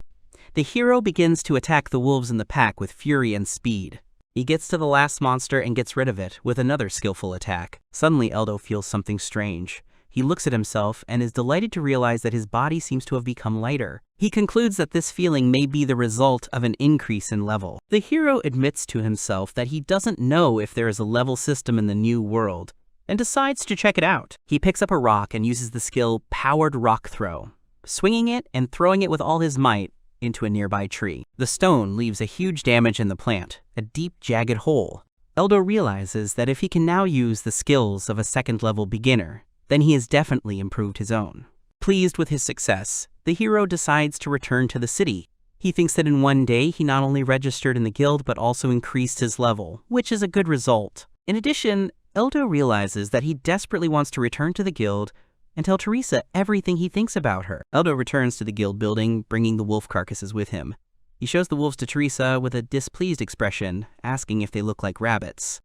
The hero begins to attack the wolves in the pack with fury and speed. He gets to the last monster and gets rid of it with another skillful attack. Suddenly, Eldo feels something strange. He looks at himself and is delighted to realize that his body seems to have become lighter. He concludes that this feeling may be the result of an increase in level. The hero admits to himself that he doesn't know if there is a level system in the new world, and decides to check it out. He picks up a rock and uses the skill Powered Rock Throw, swinging it and throwing it with all his might into a nearby tree. The stone leaves a huge damage in the plant, a deep, jagged hole. Eldo realizes that if he can now use the skills of a second-level beginner, then he has definitely improved his own. Pleased with his success, the hero decides to return to the city. He thinks that in one day he not only registered in the guild but also increased his level, which is a good result. In addition, Eldo realizes that he desperately wants to return to the guild and tell Teresa everything he thinks about her. Eldo returns to the guild building, bringing the wolf carcasses with him. He shows the wolves to Teresa with a displeased expression, asking if they look like rabbits.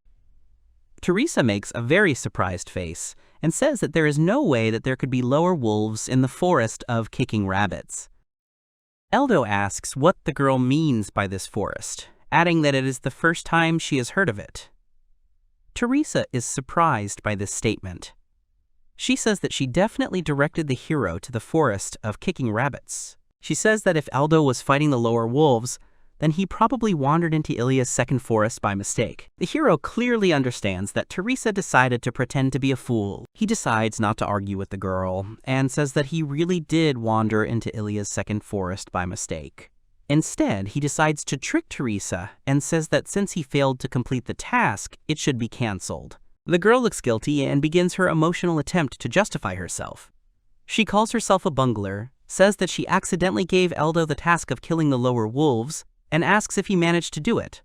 Teresa makes a very surprised face and says that there is no way that there could be lower wolves in the forest of kicking rabbits. Eldo asks what the girl means by this forest, adding that it is the first time she has heard of it. Teresa is surprised by this statement. She says that she definitely directed the hero to the forest of kicking rabbits. She says that if Eldo was fighting the lower wolves, then he probably wandered into Ilia's second forest by mistake. The hero clearly understands that Teresa decided to pretend to be a fool. He decides not to argue with the girl, and says that he really did wander into Ilia's second forest by mistake. Instead, he decides to trick Teresa and says that since he failed to complete the task, it should be cancelled. The girl looks guilty and begins her emotional attempt to justify herself. She calls herself a bungler, says that she accidentally gave Eldo the task of killing the lower wolves, and asks if he managed to do it.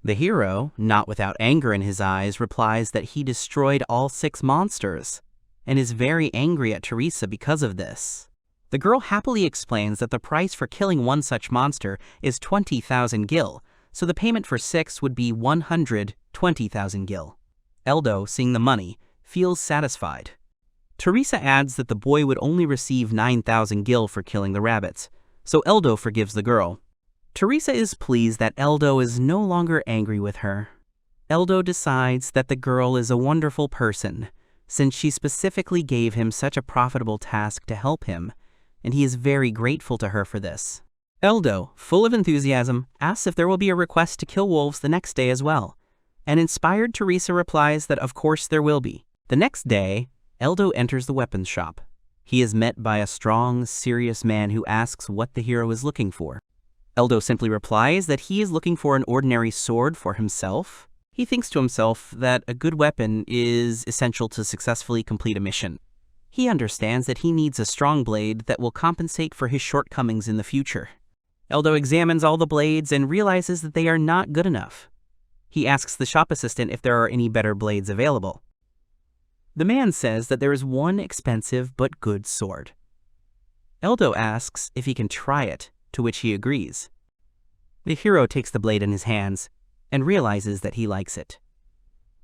The hero, not without anger in his eyes, replies that he destroyed all 6 monsters, and is very angry at Teresa because of this. The girl happily explains that the price for killing one such monster is 20,000 gil, so the payment for 6 would be 120,000 gil. Eldo, seeing the money, feels satisfied. Teresa adds that the boy would only receive 9,000 gil for killing the rabbits, so Eldo forgives the girl. Teresa is pleased that Eldo is no longer angry with her. Eldo decides that the girl is a wonderful person, since she specifically gave him such a profitable task to help him, and he is very grateful to her for this. Eldo, full of enthusiasm, asks if there will be a request to kill wolves the next day as well, and inspired Teresa replies that of course there will be. The next day, Eldo enters the weapons shop. He is met by a strong, serious man who asks what the hero is looking for. Eldo simply replies that he is looking for an ordinary sword for himself. He thinks to himself that a good weapon is essential to successfully complete a mission. He understands that he needs a strong blade that will compensate for his shortcomings in the future. Eldo examines all the blades and realizes that they are not good enough. He asks the shop assistant if there are any better blades available. The man says that there is one expensive but good sword. Eldo asks if he can try it, to which he agrees. The hero takes the blade in his hands and realizes that he likes it.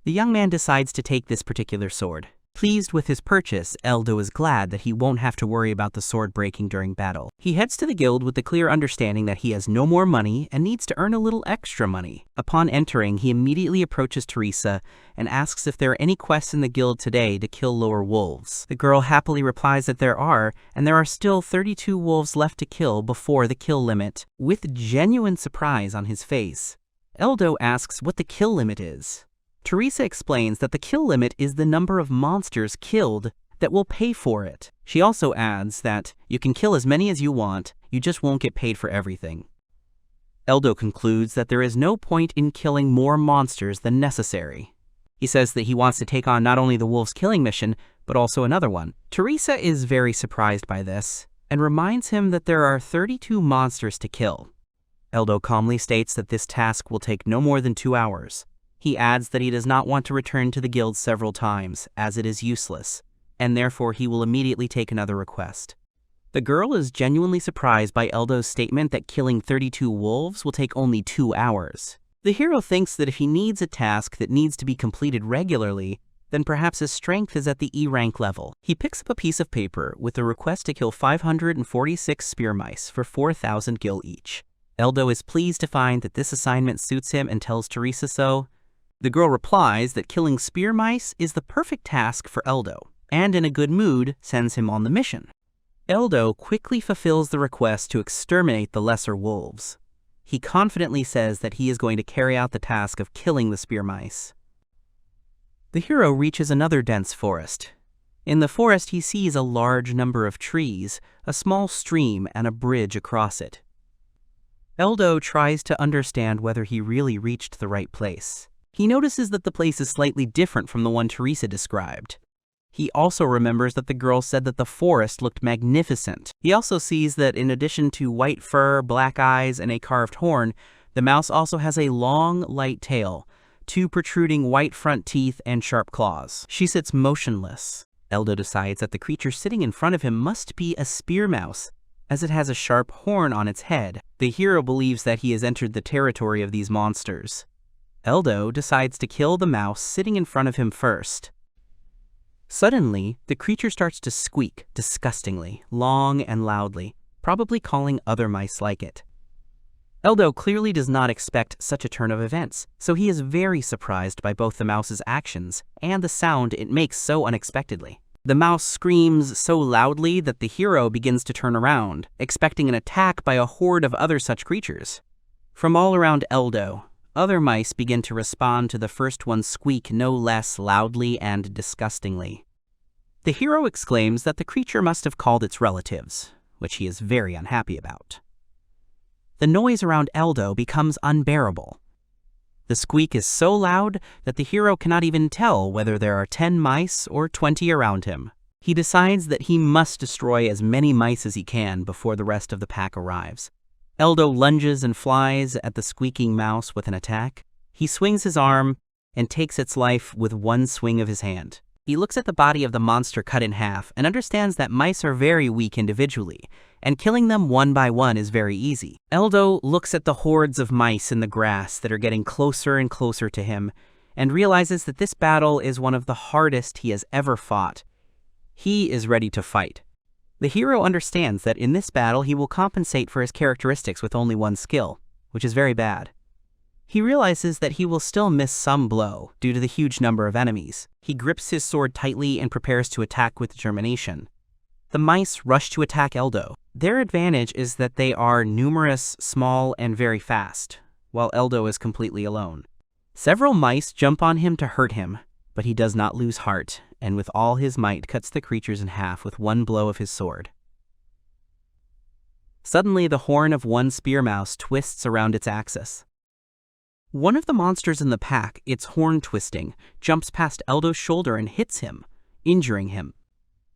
The young man decides to take this particular sword. Pleased with his purchase, Eldo is glad that he won't have to worry about the sword breaking during battle. He heads to the guild with the clear understanding that he has no more money and needs to earn a little extra money. Upon entering, he immediately approaches Teresa and asks if there are any quests in the guild today to kill lower wolves. The girl happily replies that there are, and there are still 32 wolves left to kill before the kill limit. With genuine surprise on his face, Eldo asks what the kill limit is. Teresa explains that the kill limit is the number of monsters killed that will pay for it. She also adds that you can kill as many as you want, you just won't get paid for everything. Eldo concludes that there is no point in killing more monsters than necessary. He says that he wants to take on not only the wolves killing mission, but also another one. Teresa is very surprised by this, and reminds him that there are 32 monsters to kill. Eldo calmly states that this task will take no more than 2 hours. He adds that he does not want to return to the guild several times, as it is useless, and therefore he will immediately take another request. The girl is genuinely surprised by Eldo's statement that killing 32 wolves will take only 2 hours. The hero thinks that if he needs a task that needs to be completed regularly, then perhaps his strength is at the E rank level. He picks up a piece of paper with a request to kill 546 spear mice for 4,000 gil each. Eldo is pleased to find that this assignment suits him and tells Teresa so. The girl replies that killing spear mice is the perfect task for Eldo, and in a good mood sends him on the mission. Eldo quickly fulfills the request to exterminate the lesser wolves. He confidently says that he is going to carry out the task of killing the spear mice. The hero reaches another dense forest. In the forest he sees a large number of trees, a small stream, and a bridge across it. Eldo tries to understand whether he really reached the right place. He notices that the place is slightly different from the one Teresa described. He also remembers that the girl said that the forest looked magnificent. He also sees that in addition to white fur, black eyes, and a carved horn, the mouse also has a long, light tail, 2 protruding white front teeth, and sharp claws. She sits motionless. Eldo decides that the creature sitting in front of him must be a spear mouse, as it has a sharp horn on its head. The hero believes that he has entered the territory of these monsters. Eldo decides to kill the mouse sitting in front of him first. Suddenly, the creature starts to squeak disgustingly, long and loudly, probably calling other mice like it. Eldo clearly does not expect such a turn of events, so he is very surprised by both the mouse's actions and the sound it makes so unexpectedly. The mouse screams so loudly that the hero begins to turn around, expecting an attack by a horde of other such creatures. From all around Eldo, other mice begin to respond to the first one's squeak no less loudly and disgustingly. The hero exclaims that the creature must have called its relatives, which he is very unhappy about. The noise around Eldo becomes unbearable. The squeak is so loud that the hero cannot even tell whether there are 10 mice or 20 around him. He decides that he must destroy as many mice as he can before the rest of the pack arrives. Eldo lunges and flies at the squeaking mouse with an attack. He swings his arm and takes its life with one swing of his hand. He looks at the body of the monster cut in half and understands that mice are very weak individually, and killing them one by one is very easy. Eldo looks at the hordes of mice in the grass that are getting closer and closer to him, and realizes that this battle is one of the hardest he has ever fought. He is ready to fight. The hero understands that in this battle he will compensate for his characteristics with only one skill, which is very bad. He realizes that he will still miss some blow due to the huge number of enemies. He grips his sword tightly and prepares to attack with determination. The mice rush to attack Eldo. Their advantage is that they are numerous, small, and very fast, while Eldo is completely alone. Several mice jump on him to hurt him, but he does not lose heart, and with all his might cuts the creatures in half with one blow of his sword. Suddenly, the horn of one spear mouse twists around its axis. One of the monsters in the pack, its horn twisting, jumps past Eldo's shoulder and hits him, injuring him.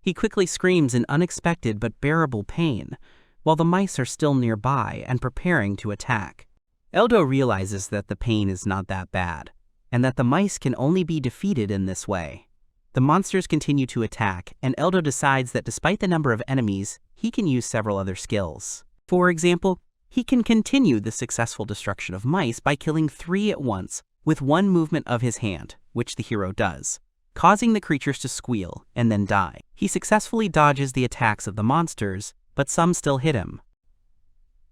He quickly screams in unexpected but bearable pain, while the mice are still nearby and preparing to attack. Eldo realizes that the pain is not that bad, and that the mice can only be defeated in this way. The monsters continue to attack, and Eldo decides that despite the number of enemies, he can use several other skills. For example, he can continue the successful destruction of mice by killing 3 at once with one movement of his hand, which the hero does, causing the creatures to squeal and then die. He successfully dodges the attacks of the monsters, but some still hit him.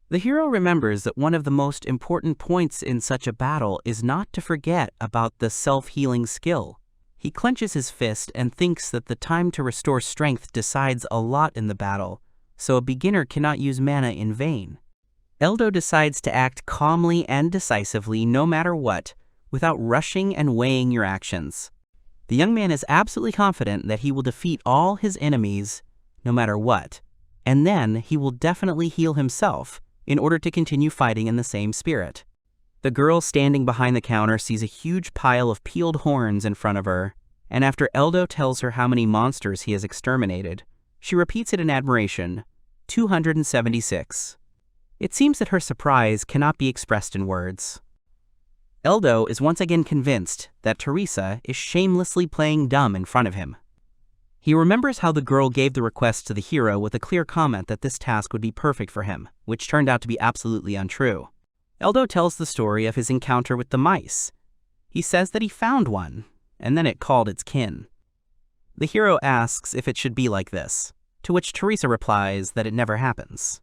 The hero remembers that one of the most important points in such a battle is not to forget about the self-healing skill. He clenches his fist and thinks that the time to restore strength decides a lot in the battle, so a beginner cannot use mana in vain. Eldo decides to act calmly and decisively no matter what, without rushing and weighing your actions. The young man is absolutely confident that he will defeat all his enemies no matter what, and then he will definitely heal himself in order to continue fighting in the same spirit. The girl standing behind the counter sees a huge pile of peeled horns in front of her, and after Eldo tells her how many monsters he has exterminated, she repeats it in admiration, 276. It seems that her surprise cannot be expressed in words. Eldo is once again convinced that Teresa is shamelessly playing dumb in front of him. He remembers how the girl gave the request to the hero with a clear comment that this task would be perfect for him, which turned out to be absolutely untrue. Eldo tells the story of his encounter with the mice. He says that he found one, and then it called its kin. The hero asks if it should be like this, to which Teresa replies that it never happens.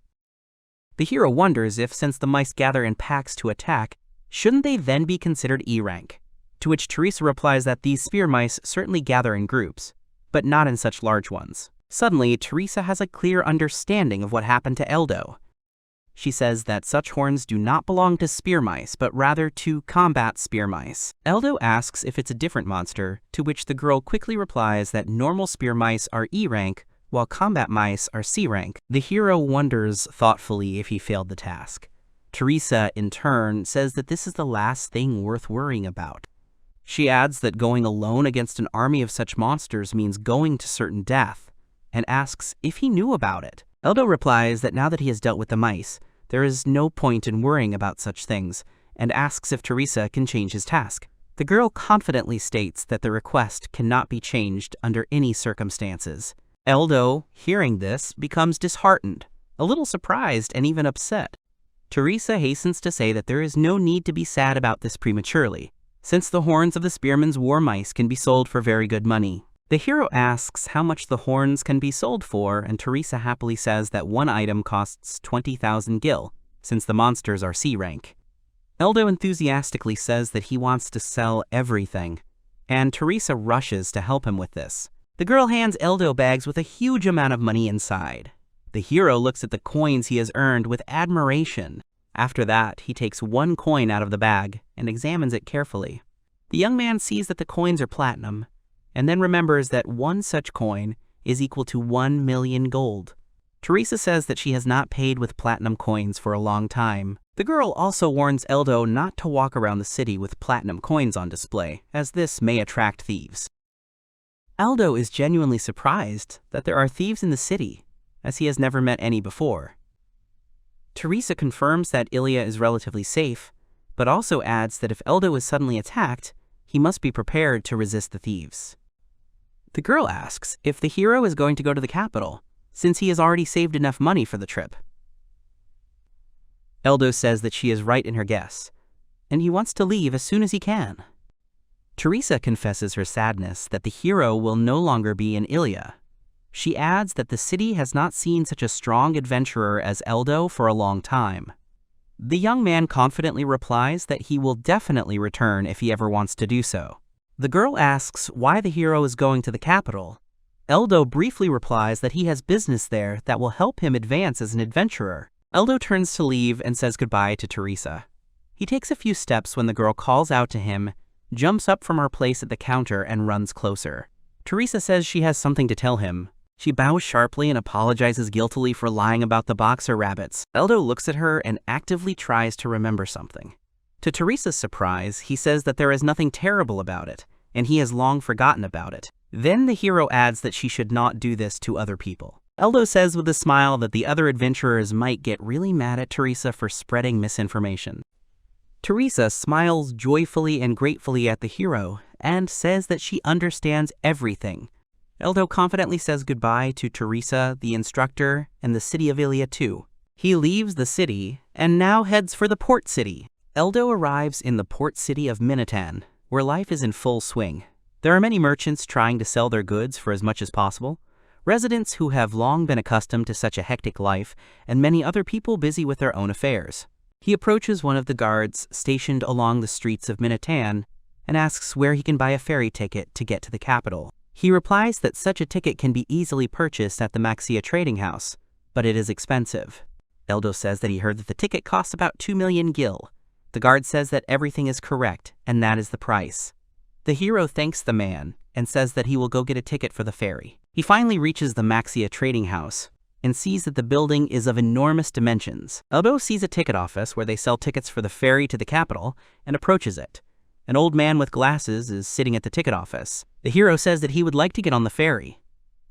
The hero wonders if, since the mice gather in packs to attack, shouldn't they then be considered E rank? To which Teresa replies that these spear mice certainly gather in groups, but not in such large ones. Suddenly, Teresa has a clear understanding of what happened to Eldo. She says that such horns do not belong to spear mice, but rather to combat spear mice. Eldo asks if it's a different monster, to which the girl quickly replies that normal spear mice are E rank, while combat mice are C rank. The hero wonders thoughtfully if he failed the task. Teresa, in turn, says that this is the last thing worth worrying about. She adds that going alone against an army of such monsters means going to certain death, and asks if he knew about it. Eldo replies that now that he has dealt with the mice, there is no point in worrying about such things, and asks if Teresa can change his task. The girl confidently states that the request cannot be changed under any circumstances. Eldo, hearing this, becomes disheartened, a little surprised and even upset. Teresa hastens to say that there is no need to be sad about this prematurely, since the horns of the spearman's war mice can be sold for very good money. The hero asks how much the horns can be sold for, and Teresa happily says that one item costs 20,000 gil, since the monsters are C rank. Eldo enthusiastically says that he wants to sell everything, and Teresa rushes to help him with this. The girl hands Eldo bags with a huge amount of money inside. The hero looks at the coins he has earned with admiration. After that, he takes one coin out of the bag and examines it carefully. The young man sees that the coins are platinum, and then remembers that one such coin is equal to 1 million gold. Teresa says that she has not paid with platinum coins for a long time. The girl also warns Eldo not to walk around the city with platinum coins on display, as this may attract thieves. Eldo is genuinely surprised that there are thieves in the city, as he has never met any before. Teresa confirms that Ilia is relatively safe, but also adds that if Eldo is suddenly attacked, he must be prepared to resist the thieves. The girl asks if the hero is going to go to the capital, since he has already saved enough money for the trip. Eldo says that she is right in her guess, and he wants to leave as soon as he can. Teresa confesses her sadness that the hero will no longer be in Ilia, She adds that the city has not seen such a strong adventurer as Eldo for a long time. The young man confidently replies that he will definitely return if he ever wants to do so. The girl asks why the hero is going to the capital. Eldo briefly replies that he has business there that will help him advance as an adventurer. Eldo turns to leave and says goodbye to Teresa. He takes a few steps when the girl calls out to him, jumps up from her place at the counter, and runs closer. Teresa says she has something to tell him. She bows sharply and apologizes guiltily for lying about the boxer rabbits. Eldo looks at her and actively tries to remember something. To Teresa's surprise, he says that there is nothing terrible about it, and he has long forgotten about it. Then the hero adds that she should not do this to other people. Eldo says with a smile that the other adventurers might get really mad at Teresa for spreading misinformation. Teresa smiles joyfully and gratefully at the hero and says that she understands everything. Eldo confidently says goodbye to Teresa, the instructor, and the city of Ilia too. He leaves the city and now heads for the port city. Eldo arrives in the port city of Minatan, where life is in full swing. There are many merchants trying to sell their goods for as much as possible, residents who have long been accustomed to such a hectic life, and many other people busy with their own affairs. He approaches one of the guards stationed along the streets of Minatan and asks where he can buy a ferry ticket to get to the capital. He replies that such a ticket can be easily purchased at the Maxia trading house, but it is expensive. Eldo says that he heard that the ticket costs about 2 million gil. The guard says that everything is correct, and that is the price. The hero thanks the man and says that he will go get a ticket for the ferry. He finally reaches the Maxia trading house and sees that the building is of enormous dimensions. Eldo sees a ticket office where they sell tickets for the ferry to the capital and approaches it. An old man with glasses is sitting at the ticket office. The hero says that he would like to get on the ferry.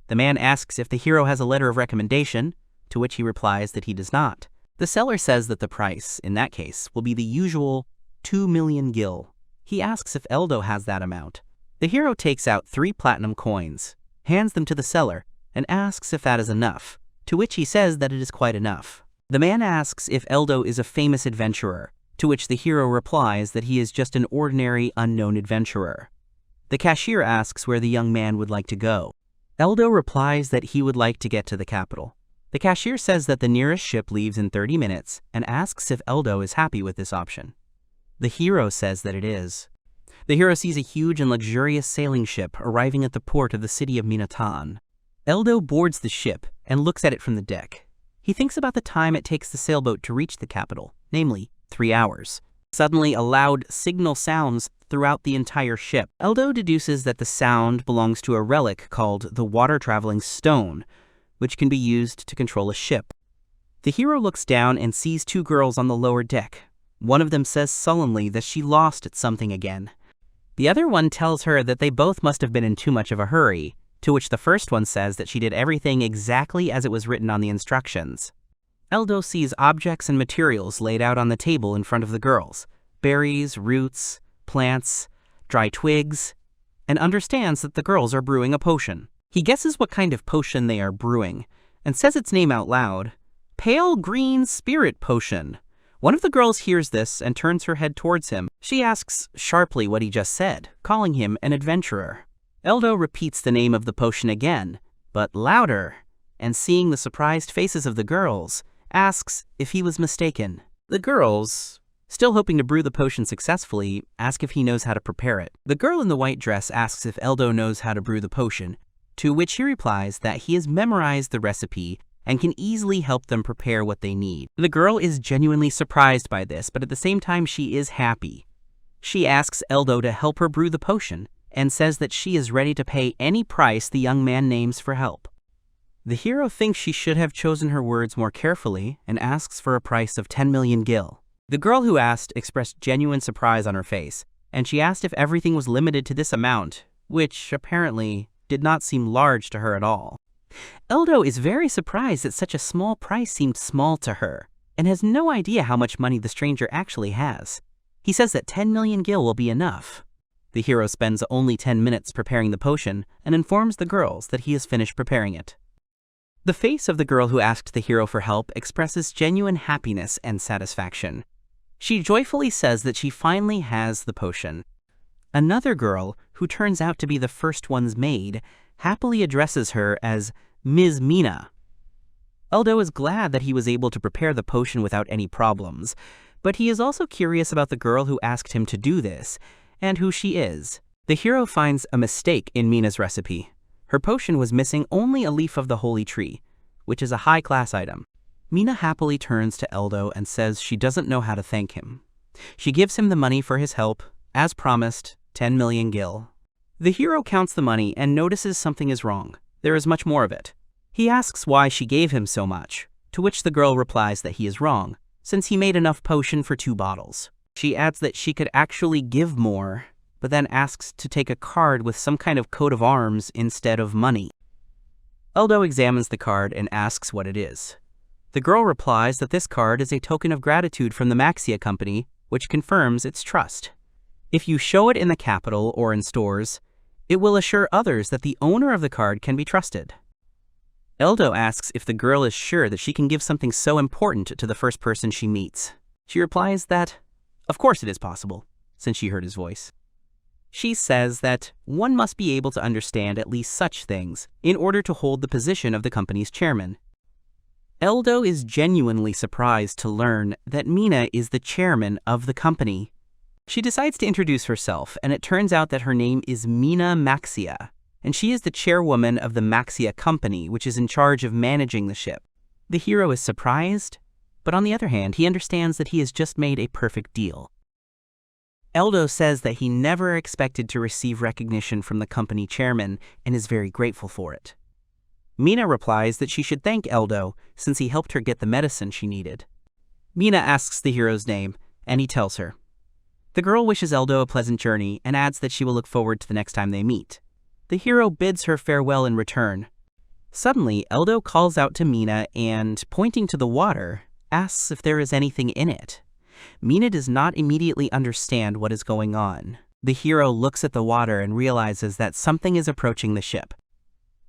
The man asks if the hero has a letter of recommendation, to which he replies that he does not. The seller says that the price, in that case, will be the usual 2 million gil. He asks if Eldo has that amount. The hero takes out 3 platinum coins, hands them to the seller, and asks if that is enough, to which he says that it is quite enough. The man asks if Eldo is a famous adventurer, to which the hero replies that he is just an ordinary, unknown adventurer. The cashier asks where the young man would like to go. Eldo replies that he would like to get to the capital. The cashier says that the nearest ship leaves in 30 minutes and asks if Eldo is happy with this option. The hero says that it is. The hero sees a huge and luxurious sailing ship arriving at the port of the city of Minatan. Eldo boards the ship and looks at it from the deck. He thinks about the time it takes the sailboat to reach the capital, namely 3 hours. Suddenly, a loud signal sounds throughout the entire ship. Eldo deduces that the sound belongs to a relic called the water-traveling stone, which can be used to control a ship. The hero looks down and sees 2 girls on the lower deck. One of them says sullenly that she lost at something again. The other one tells her that they both must have been in too much of a hurry, to which the first one says that she did everything exactly as it was written on the instructions. Eldo sees objects and materials laid out on the table in front of the girls, berries, roots, plants, dry twigs, and understands that the girls are brewing a potion. He guesses what kind of potion they are brewing, and says its name out loud, Pale Green Spirit Potion. One of the girls hears this and turns her head towards him. She asks sharply what he just said, calling him an adventurer. Eldo repeats the name of the potion again, but louder, and seeing the surprised faces of the girls, asks if he was mistaken. The girls, still hoping to brew the potion successfully, ask if he knows how to prepare it. The girl in the white dress asks if Eldo knows how to brew the potion, to which he replies that he has memorized the recipe and can easily help them prepare what they need. The girl is genuinely surprised by this, but at the same time she is happy. She asks Eldo to help her brew the potion, and says that she is ready to pay any price the young man names for help. The hero thinks she should have chosen her words more carefully and asks for a price of 10 million gil. The girl who asked expressed genuine surprise on her face, and she asked if everything was limited to this amount, which apparently did not seem large to her at all. Eldo is very surprised that such a small price seemed small to her, and has no idea how much money the stranger actually has. He says that 10 million gil will be enough. The hero spends only 10 minutes preparing the potion and informs the girls that he has finished preparing it. The face of the girl who asked the hero for help expresses genuine happiness and satisfaction. She joyfully says that she finally has the potion. Another girl, who turns out to be the first one's maid, happily addresses her as Ms. Mina. Eldo is glad that he was able to prepare the potion without any problems, but he is also curious about the girl who asked him to do this, and who she is. The hero finds a mistake in Mina's recipe. Her potion was missing only a leaf of the holy tree, which is a high-class item. Mina happily turns to Eldo and says she doesn't know how to thank him. She gives him the money for his help, as promised, 10 million gil. The hero counts the money and notices something is wrong. There is much more of it. He asks why she gave him so much, to which the girl replies that he is wrong, since he made enough potion for 2 bottles. She adds that she could actually give more, but then asks to take a card with some kind of coat of arms instead of money. Eldo examines the card and asks what it is. The girl replies that this card is a token of gratitude from the Maxia company, which confirms its trust. If you show it in the capital or in stores, it will assure others that the owner of the card can be trusted. Eldo asks if the girl is sure that she can give something so important to the first person she meets. She replies that, of course it is possible, since she heard his voice. She says that one must be able to understand at least such things in order to hold the position of the company's chairman. Eldo is genuinely surprised to learn that Mina is the chairman of the company. She decides to introduce herself, and it turns out that her name is Mina Maxia, and she is the chairwoman of the Maxia company, which is in charge of managing the ship. The hero is surprised, but on the other hand, he understands that he has just made a perfect deal. Eldo says that he never expected to receive recognition from the company chairman and is very grateful for it. Mina replies that she should thank Eldo since he helped her get the medicine she needed. Mina asks the hero's name, and he tells her. The girl wishes Eldo a pleasant journey and adds that she will look forward to the next time they meet. The hero bids her farewell in return. Suddenly, Eldo calls out to Mina and, pointing to the water, asks if there is anything in it. Mina does not immediately understand what is going on. The hero looks at the water and realizes that something is approaching the ship.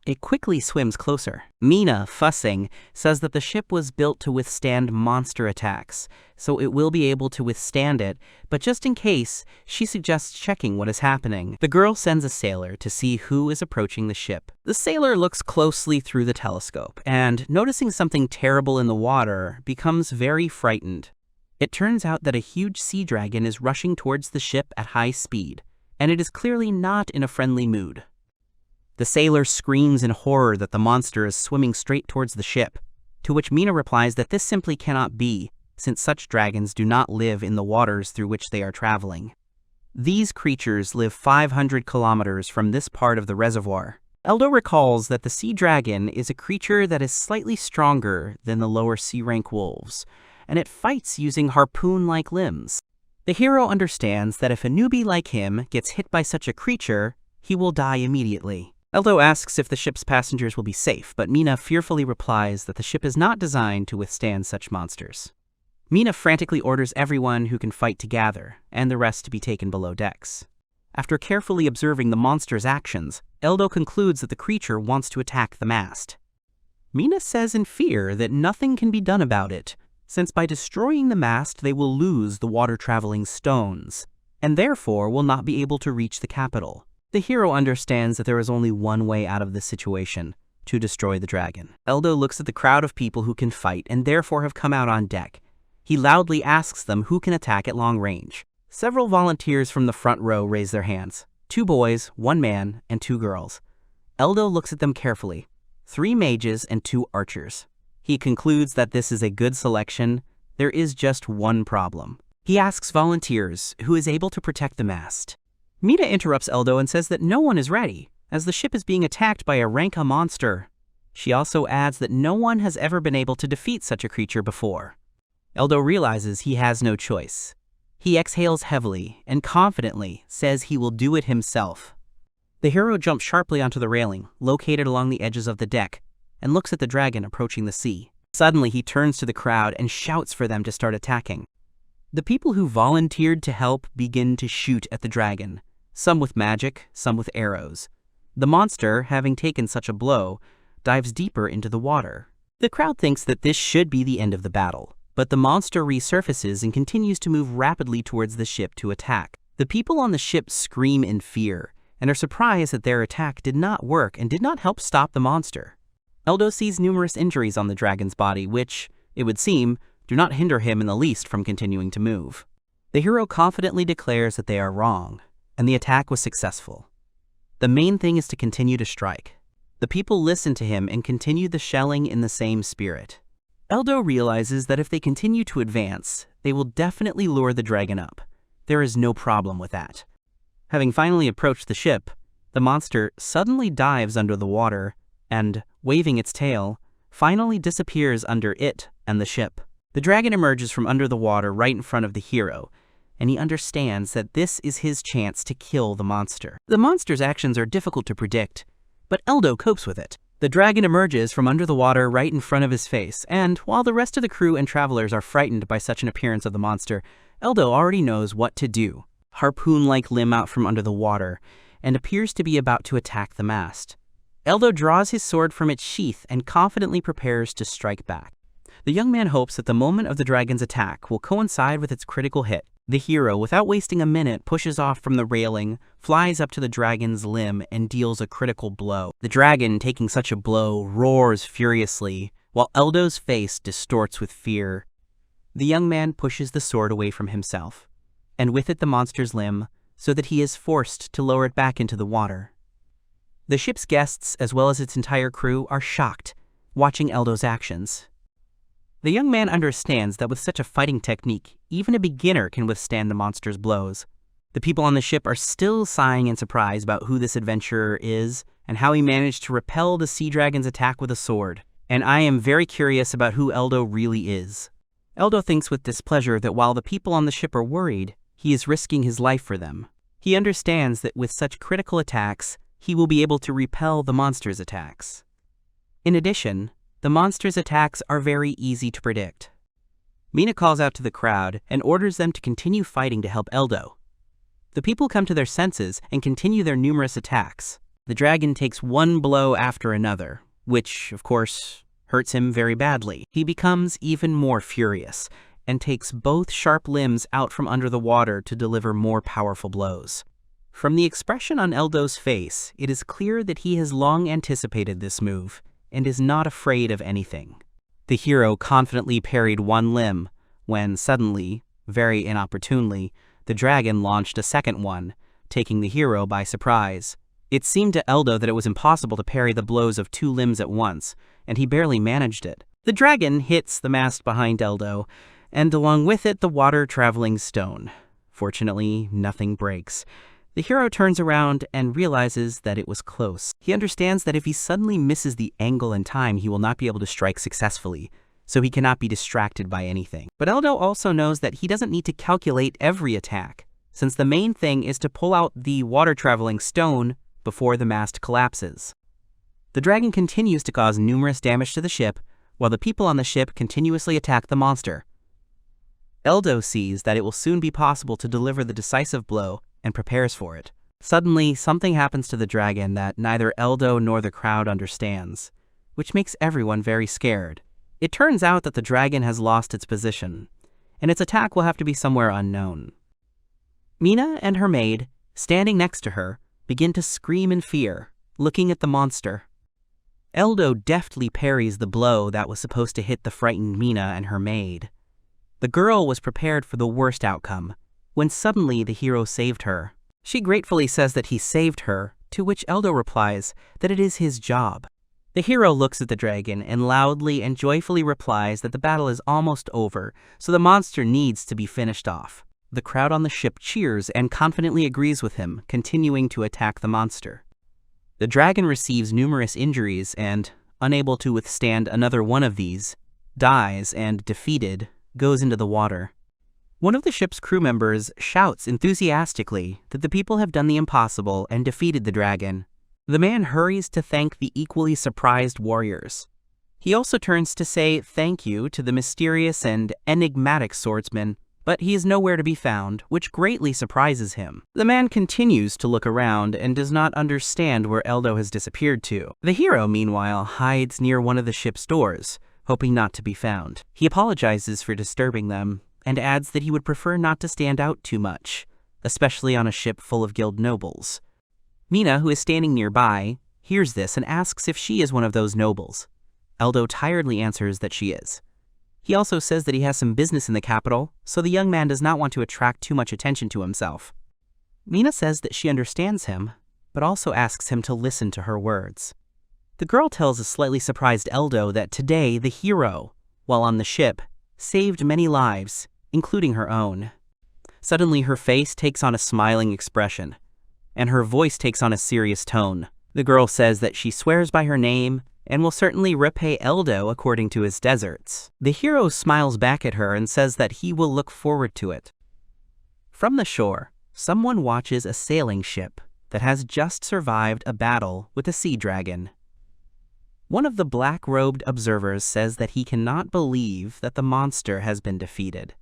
It quickly swims closer. Mina, fussing, says that the ship was built to withstand monster attacks, so it will be able to withstand it, but just in case, she suggests checking what is happening. The girl sends a sailor to see who is approaching the ship. The sailor looks closely through the telescope, and, noticing something terrible in the water, becomes very frightened. It turns out that a huge sea dragon is rushing towards the ship at high speed, and it is clearly not in a friendly mood. The sailor screams in horror that the monster is swimming straight towards the ship, to which Mina replies that this simply cannot be, since such dragons do not live in the waters through which they are traveling. These creatures live 500 kilometers from this part of the reservoir. Eldo recalls that the sea dragon is a creature that is slightly stronger than the lower sea rank wolves, and it fights using harpoon-like limbs. The hero understands that if a newbie like him gets hit by such a creature, he will die immediately. Eldo asks if the ship's passengers will be safe, but Mina fearfully replies that the ship is not designed to withstand such monsters. Mina frantically orders everyone who can fight to gather, and the rest to be taken below decks. After carefully observing the monster's actions, Eldo concludes that the creature wants to attack the mast. Mina says in fear that nothing can be done about it, since by destroying the mast they will lose the water-traveling stones, and therefore will not be able to reach the capital. The hero understands that there is only one way out of this situation, to destroy the dragon. Eldo looks at the crowd of people who can fight and therefore have come out on deck. He loudly asks them who can attack at long range. Several volunteers from the front row raise their hands. 2 boys, 1 man, and 2 girls. Eldo looks at them carefully. 3 mages and 2 archers. He concludes that this is a good selection. There is just one problem. He asks volunteers who is able to protect the mast. Mina interrupts Eldo and says that no one is ready, as the ship is being attacked by a Ranka monster. She also adds that no one has ever been able to defeat such a creature before. Eldo realizes he has no choice. He exhales heavily and confidently says he will do it himself. The hero jumps sharply onto the railing, located along the edges of the deck, and looks at the dragon approaching the sea. Suddenly he turns to the crowd and shouts for them to start attacking. The people who volunteered to help begin to shoot at the dragon, some with magic, some with arrows. The monster, having taken such a blow, dives deeper into the water. The crowd thinks that this should be the end of the battle, but the monster resurfaces and continues to move rapidly towards the ship to attack. The people on the ship scream in fear, and are surprised that their attack did not work and did not help stop the monster. Eldo sees numerous injuries on the dragon's body, which, it would seem, do not hinder him in the least from continuing to move. The hero confidently declares that they are wrong, and the attack was successful. The main thing is to continue to strike. The people listen to him and continue the shelling in the same spirit. Eldo realizes that if they continue to advance, they will definitely lure the dragon up. There is no problem with that. Having finally approached the ship, the monster suddenly dives under the water and, waving its tail, finally disappears under it and the ship. The dragon emerges from under the water right in front of the hero, and he understands that this is his chance to kill the monster. The monster's actions are difficult to predict, but Eldo copes with it. The dragon emerges from under the water right in front of his face, and while the rest of the crew and travelers are frightened by such an appearance of the monster, Eldo already knows what to do. Harpoon-like limb out from under the water, and appears to be about to attack the mast. Eldo draws his sword from its sheath and confidently prepares to strike back. The young man hopes that the moment of the dragon's attack will coincide with its critical hit. The hero, without wasting a minute, pushes off from the railing, flies up to the dragon's limb, and deals a critical blow. The dragon, taking such a blow, roars furiously, while Eldo's face distorts with fear. The young man pushes the sword away from himself, and with it the monster's limb, so that he is forced to lower it back into the water. The ship's guests, as well as its entire crew, are shocked, watching Eldo's actions. The young man understands that with such a fighting technique, even a beginner can withstand the monster's blows. The people on the ship are still sighing in surprise about who this adventurer is and how he managed to repel the sea dragon's attack with a sword. And I am very curious about who Eldo really is. Eldo thinks with displeasure that while the people on the ship are worried, he is risking his life for them. He understands that with such critical attacks, he will be able to repel the monster's attacks. In addition, the monster's attacks are very easy to predict. Mina calls out to the crowd and orders them to continue fighting to help Eldo. The people come to their senses and continue their numerous attacks. The dragon takes one blow after another, which, of course, hurts him very badly. He becomes even more furious and takes both sharp limbs out from under the water to deliver more powerful blows. From the expression on Eldo's face, it is clear that he has long anticipated this move and is not afraid of anything. The hero confidently parried one limb when suddenly, very inopportunely, the dragon launched a second one, taking the hero by surprise. It seemed to Eldo that it was impossible to parry the blows of two limbs at once, and he barely managed it. The dragon hits the mast behind Eldo, and along with it the water-traveling stone. Fortunately, nothing breaks. The hero turns around and realizes that it was close. He understands that if he suddenly misses the angle and time, he will not be able to strike successfully, so he cannot be distracted by anything. But Eldo also knows that he doesn't need to calculate every attack, since the main thing is to pull out the water-traveling stone before the mast collapses. The dragon continues to cause numerous damage to the ship, while the people on the ship continuously attack the monster. Eldo sees that it will soon be possible to deliver the decisive blow and prepares for it. Suddenly, something happens to the dragon that neither Eldo nor the crowd understands, which makes everyone very scared. It turns out that the dragon has lost its position, and its attack will have to be somewhere unknown. Mina and her maid, standing next to her, begin to scream in fear, looking at the monster. Eldo deftly parries the blow that was supposed to hit the frightened Mina and her maid. The girl was prepared for the worst outcome, when suddenly the hero saved her. She gratefully says that he saved her, to which Eldo replies that it is his job. The hero looks at the dragon and loudly and joyfully replies that the battle is almost over, so the monster needs to be finished off. The crowd on the ship cheers and confidently agrees with him, continuing to attack the monster. The dragon receives numerous injuries and, unable to withstand another one of these, dies and, defeated, goes into the water. One of the ship's crew members shouts enthusiastically that the people have done the impossible and defeated the dragon. The man hurries to thank the equally surprised warriors. He also turns to say thank you to the mysterious and enigmatic swordsman, but he is nowhere to be found, which greatly surprises him. The man continues to look around and does not understand where Eldo has disappeared to. The hero, meanwhile, hides near one of the ship's doors, hoping not to be found. He apologizes for disturbing them, and adds that he would prefer not to stand out too much, especially on a ship full of guild nobles. Mina, who is standing nearby, hears this and asks if she is one of those nobles. Eldo tiredly answers that she is. He also says that he has some business in the capital, so the young man does not want to attract too much attention to himself. Mina says that she understands him, but also asks him to listen to her words. The girl tells a slightly surprised Eldo that today the hero, while on the ship, saved many lives, including her own. Suddenly her face takes on a smiling expression, and her voice takes on a serious tone. The girl says that she swears by her name and will certainly repay Eldo according to his deserts. The hero smiles back at her and says that he will look forward to it. From the shore, someone watches a sailing ship that has just survived a battle with a sea dragon. One of the black-robed observers says that he cannot believe that the monster has been defeated.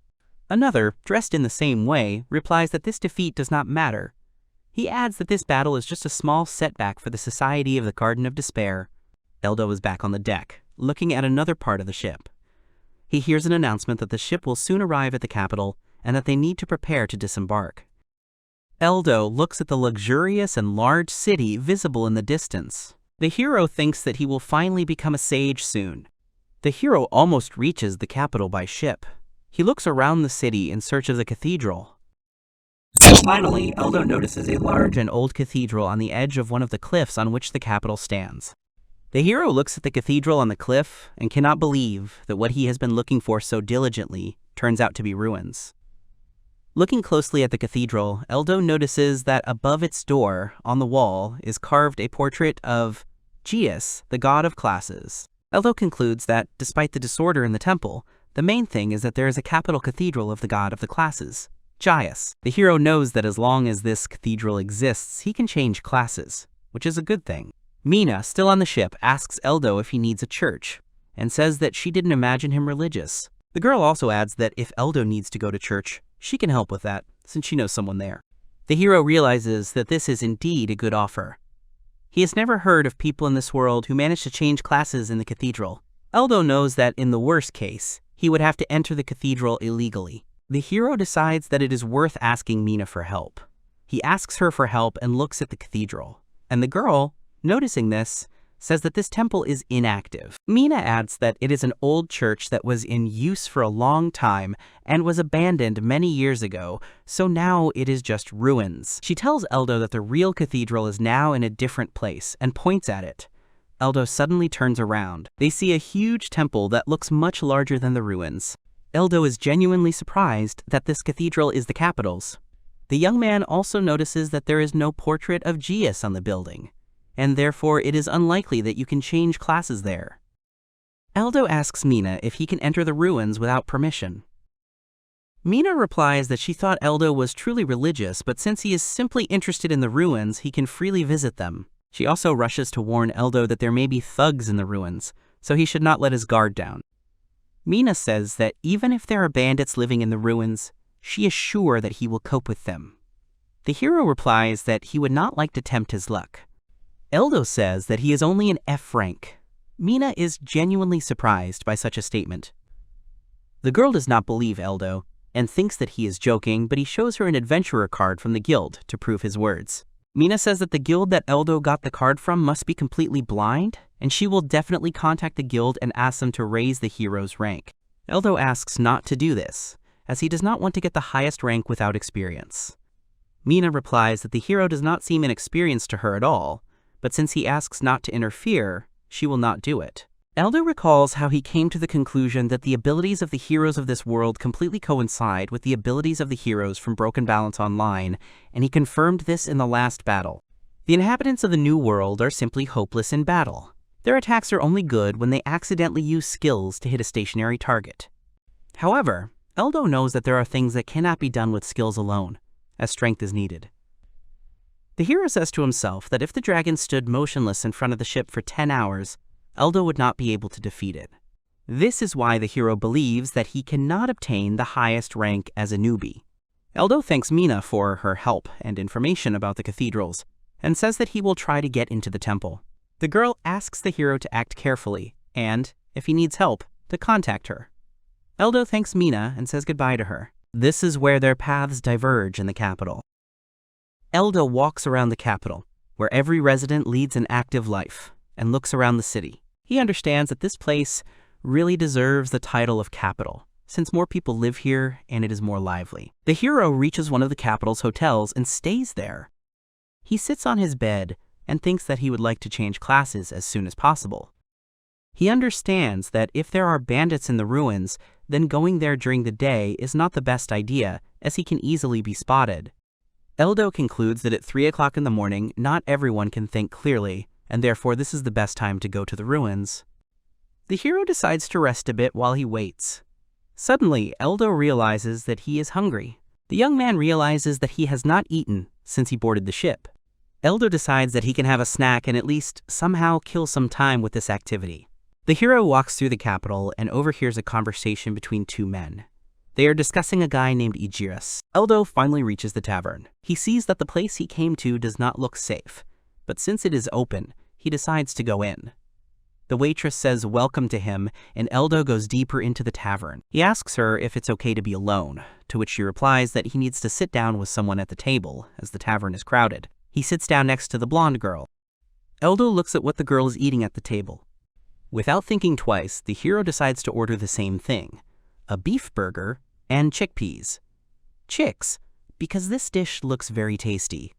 Another, dressed in the same way, replies that this defeat does not matter. He adds that this battle is just a small setback for the Society of the Garden of Despair. Eldo is back on the deck, looking at another part of the ship. He hears an announcement that the ship will soon arrive at the capital and that they need to prepare to disembark. Eldo looks at the luxurious and large city visible in the distance. The hero thinks that he will finally become a sage soon. The hero almost reaches the capital by ship. He looks around the city in search of the cathedral. Finally, Eldo notices a large and old cathedral on the edge of one of the cliffs on which the capital stands. The hero looks at the cathedral on the cliff and cannot believe that what he has been looking for so diligently turns out to be ruins. Looking closely at the cathedral, Eldo notices that above its door, on the wall, is carved a portrait of Geus, the god of classes. Eldo concludes that, despite the disorder in the temple, the main thing is that there is a capital cathedral of the god of the classes, Geus. The hero knows that as long as this cathedral exists, he can change classes, which is a good thing. Mina, still on the ship, asks Eldo if he needs a church, and says that she didn't imagine him religious. The girl also adds that if Eldo needs to go to church, she can help with that, since she knows someone there. The hero realizes that this is indeed a good offer. He has never heard of people in this world who manage to change classes in the cathedral. Eldo knows that in the worst case, he would have to enter the cathedral illegally. The hero decides that it is worth asking Mina for help. He asks her for help and looks at the cathedral, and the girl, noticing this, says that this temple is inactive. Mina adds that it is an old church that was in use for a long time and was abandoned many years ago, so now it is just ruins. She tells Eldo that the real cathedral is now in a different place and points at it. Eldo suddenly turns around. They see a huge temple that looks much larger than the ruins. Eldo is genuinely surprised that this cathedral is the capital's. The young man also notices that there is no portrait of Geus on the building, and therefore it is unlikely that you can change classes there. Eldo asks Mina if he can enter the ruins without permission. Mina replies that she thought Eldo was truly religious, but since he is simply interested in the ruins, he can freely visit them. She also rushes to warn Eldo that there may be thugs in the ruins, so he should not let his guard down. Mina says that even if there are bandits living in the ruins, she is sure that he will cope with them. The hero replies that he would not like to tempt his luck. Eldo says that he is only an F rank. Mina is genuinely surprised by such a statement. The girl does not believe Eldo and thinks that he is joking, but he shows her an adventurer card from the guild to prove his words. Mina says that the guild that Eldo got the card from must be completely blind, and she will definitely contact the guild and ask them to raise the hero's rank. Eldo asks not to do this, as he does not want to get the highest rank without experience. Mina replies that the hero does not seem inexperienced to her at all, but since he asks not to interfere, she will not do it. Eldo recalls how he came to the conclusion that the abilities of the heroes of this world completely coincide with the abilities of the heroes from Broken Balance Online, and he confirmed this in the last battle. The inhabitants of the New World are simply hopeless in battle. Their attacks are only good when they accidentally use skills to hit a stationary target. However, Eldo knows that there are things that cannot be done with skills alone, as strength is needed. The hero says to himself that if the dragon stood motionless in front of the ship for 10 hours, Eldo would not be able to defeat it. This is why the hero believes that he cannot obtain the highest rank as a newbie. Eldo thanks Mina for her help and information about the cathedrals, and says that he will try to get into the temple. The girl asks the hero to act carefully, and, if he needs help, to contact her. Eldo thanks Mina and says goodbye to her. This is where their paths diverge in the capital. Eldo walks around the capital, where every resident leads an active life, and looks around the city. He understands that this place really deserves the title of capital, since more people live here and it is more lively. The hero reaches one of the capital's hotels and stays there. He sits on his bed and thinks that he would like to change classes as soon as possible. He understands that if there are bandits in the ruins, then going there during the day is not the best idea, as he can easily be spotted. Eldo concludes that at 3 o'clock in the morning, not everyone can think clearly, and therefore this is the best time to go to the ruins. The hero decides to rest a bit while he waits. Suddenly, Eldo realizes that he is hungry. The young man realizes that he has not eaten since he boarded the ship. Eldo decides that he can have a snack and at least somehow kill some time with this activity. The hero walks through the capital and overhears a conversation between two men. They are discussing a guy named Ijiris. Eldo finally reaches the tavern. He sees that the place he came to does not look safe, but since it is open, he decides to go in. The waitress says welcome to him, and Eldo goes deeper into the tavern. He asks her if it's okay to be alone, to which she replies that he needs to sit down with someone at the table, as the tavern is crowded. He sits down next to the blonde girl. Eldo looks at what the girl is eating at the table. Without thinking twice, the hero decides to order the same thing, a beef burger and chickpeas. Chicks, because this dish looks very tasty.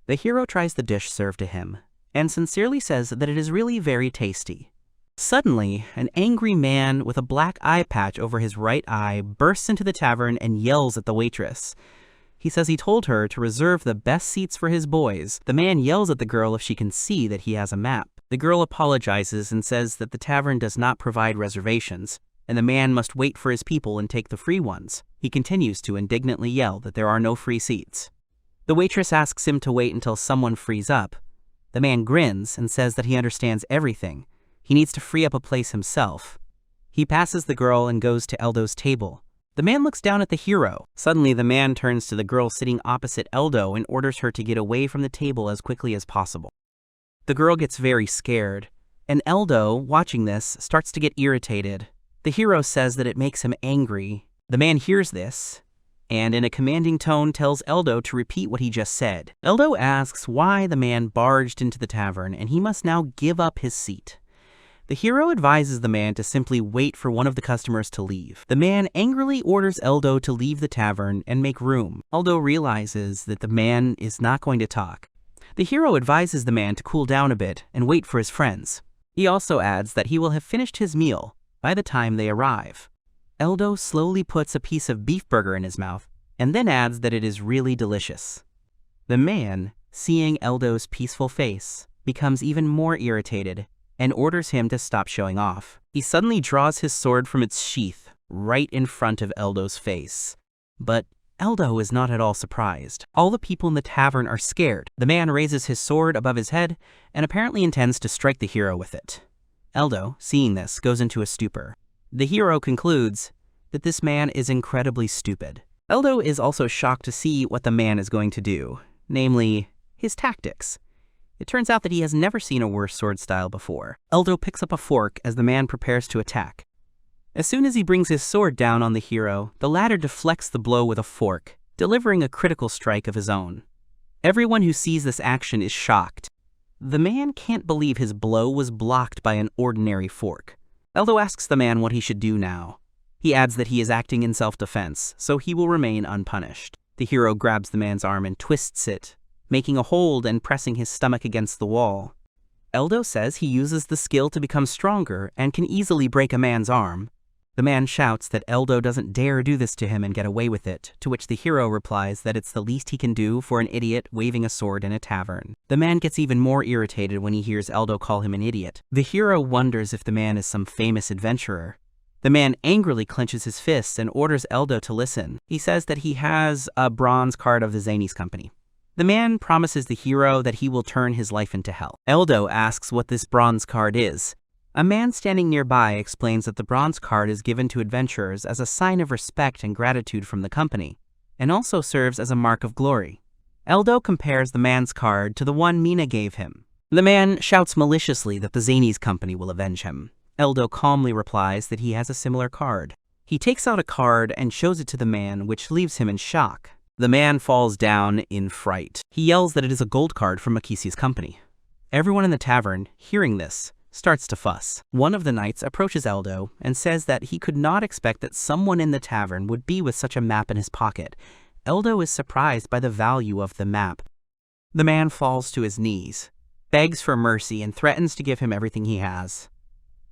The hero tries the dish served to him, and sincerely says that it is really very tasty. Suddenly, an angry man with a black eye patch over his right eye bursts into the tavern and yells at the waitress. He says he told her to reserve the best seats for his boys. The man yells at the girl if she can see that he has a map. The girl apologizes and says that the tavern does not provide reservations, and the man must wait for his people and take the free ones. He continues to indignantly yell that there are no free seats. The waitress asks him to wait until someone frees up. The man grins and says that he understands everything. He needs to free up a place himself. He passes the girl and goes to Eldo's table. The man looks down at the hero. Suddenly, the man turns to the girl sitting opposite Eldo and orders her to get away from the table as quickly as possible. The girl gets very scared, and Eldo, watching this, starts to get irritated. The hero says that it makes him angry. The man hears this, and in a commanding tone tells Eldo to repeat what he just said. Eldo asks why the man barged into the tavern, and he must now give up his seat. The hero advises the man to simply wait for one of the customers to leave. The man angrily orders Eldo to leave the tavern and make room. Eldo realizes that the man is not going to talk. The hero advises the man to cool down a bit and wait for his friends. He also adds that he will have finished his meal by the time they arrive. Eldo slowly puts a piece of beef burger in his mouth and then adds that it is really delicious. The man, seeing Eldo's peaceful face, becomes even more irritated and orders him to stop showing off. He suddenly draws his sword from its sheath right in front of Eldo's face. But Eldo is not at all surprised. All the people in the tavern are scared. The man raises his sword above his head and apparently intends to strike the hero with it. Eldo, seeing this, goes into a stupor. The hero concludes that this man is incredibly stupid. Eldo is also shocked to see what the man is going to do, namely, his tactics. It turns out that he has never seen a worse sword style before. Eldo picks up a fork as the man prepares to attack. As soon as he brings his sword down on the hero, the latter deflects the blow with a fork, delivering a critical strike of his own. Everyone who sees this action is shocked. The man can't believe his blow was blocked by an ordinary fork. Eldo asks the man what he should do now. He adds that he is acting in self-defense, so he will remain unpunished. The hero grabs the man's arm and twists it, making a hold and pressing his stomach against the wall. Eldo says he uses the skill to become stronger and can easily break a man's arm. The man shouts that Eldo doesn't dare do this to him and get away with it, to which the hero replies that it's the least he can do for an idiot waving a sword in a tavern. The man gets even more irritated when he hears Eldo call him an idiot. The hero wonders if the man is some famous adventurer. The man angrily clenches his fists and orders Eldo to listen. He says that he has a bronze card of the Zanies company. The man promises the hero that he will turn his life into hell. Eldo asks what this bronze card is. A man standing nearby explains that the bronze card is given to adventurers as a sign of respect and gratitude from the company, and also serves as a mark of glory. Eldo compares the man's card to the one Mina gave him. The man shouts maliciously that the Zanies company will avenge him. Eldo calmly replies that he has a similar card. He takes out a card and shows it to the man, which leaves him in shock. The man falls down in fright. He yells that it is a gold card from Makisi's company. Everyone in the tavern, hearing this, starts to fuss. One of the knights approaches Eldo and says that he could not expect that someone in the tavern would be with such a map in his pocket. Eldo is surprised by the value of the map. The man falls to his knees, begs for mercy, and threatens to give him everything he has.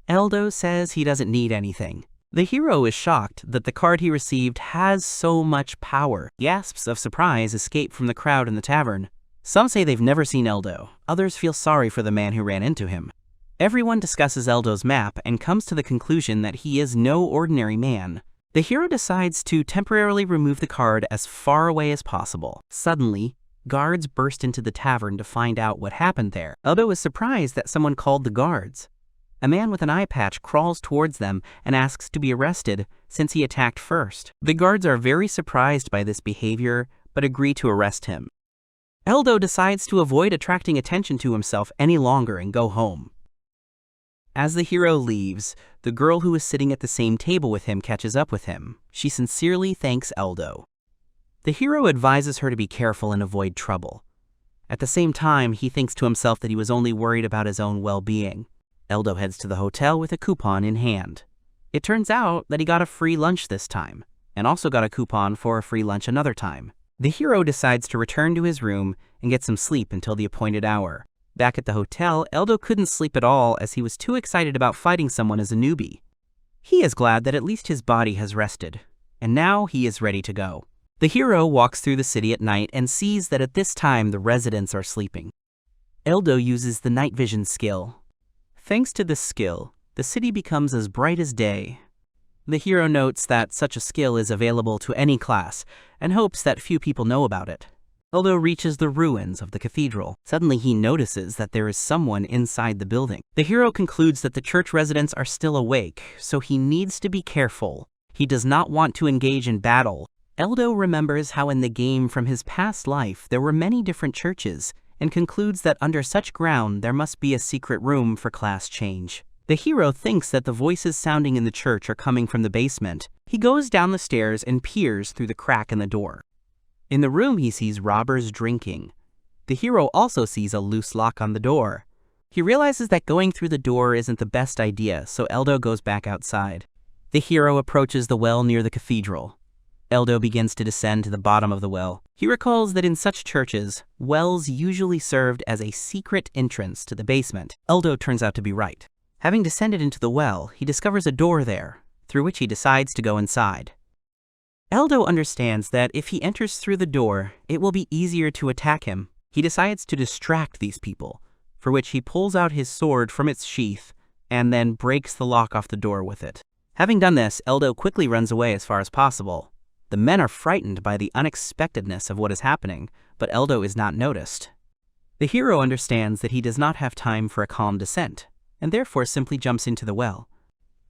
Eldo says he doesn't need anything. The hero is shocked that the card he received has so much power. Gasps of surprise escape from the crowd in the tavern. Some say they've never seen Eldo. Others feel sorry for the man who ran into him. Everyone discusses Eldo's map and comes to the conclusion that he is no ordinary man. The hero decides to temporarily remove the card as far away as possible. Suddenly, guards burst into the tavern to find out what happened there. Eldo is surprised that someone called the guards. A man with an eye patch crawls towards them and asks to be arrested since he attacked first. The guards are very surprised by this behavior, but agree to arrest him. Eldo decides to avoid attracting attention to himself any longer and go home. As the hero leaves, the girl who is sitting at the same table with him catches up with him. She sincerely thanks Eldo. The hero advises her to be careful and avoid trouble. At the same time, he thinks to himself that he was only worried about his own well-being. Eldo heads to the hotel with a coupon in hand. It turns out that he got a free lunch this time, and also got a coupon for a free lunch another time. The hero decides to return to his room and get some sleep until the appointed hour. Back at the hotel, Eldo couldn't sleep at all as he was too excited about fighting someone as a newbie. He is glad that at least his body has rested, and now he is ready to go. The hero walks through the city at night and sees that at this time the residents are sleeping. Eldo uses the night vision skill. Thanks to this skill, the city becomes as bright as day. The hero notes that such a skill is available to any class and hopes that few people know about it. Eldo reaches the ruins of the cathedral. Suddenly he notices that there is someone inside the building. The hero concludes that the church residents are still awake, so he needs to be careful. He does not want to engage in battle. Eldo remembers how in the game from his past life there were many different churches, and concludes that under such ground there must be a secret room for class change. The hero thinks that the voices sounding in the church are coming from the basement. He goes down the stairs and peers through the crack in the door. In the room he sees robbers drinking. The hero also sees a loose lock on the door. He realizes that going through the door isn't the best idea, so Eldo goes back outside. The hero approaches the well near the cathedral. Eldo begins to descend to the bottom of the well. He recalls that in such churches, wells usually served as a secret entrance to the basement. Eldo turns out to be right. Having descended into the well, he discovers a door there, through which he decides to go inside. Eldo understands that if he enters through the door, it will be easier to attack him. He decides to distract these people, for which he pulls out his sword from its sheath and then breaks the lock off the door with it. Having done this, Eldo quickly runs away as far as possible. The men are frightened by the unexpectedness of what is happening, but Eldo is not noticed. The hero understands that he does not have time for a calm descent, and therefore simply jumps into the well.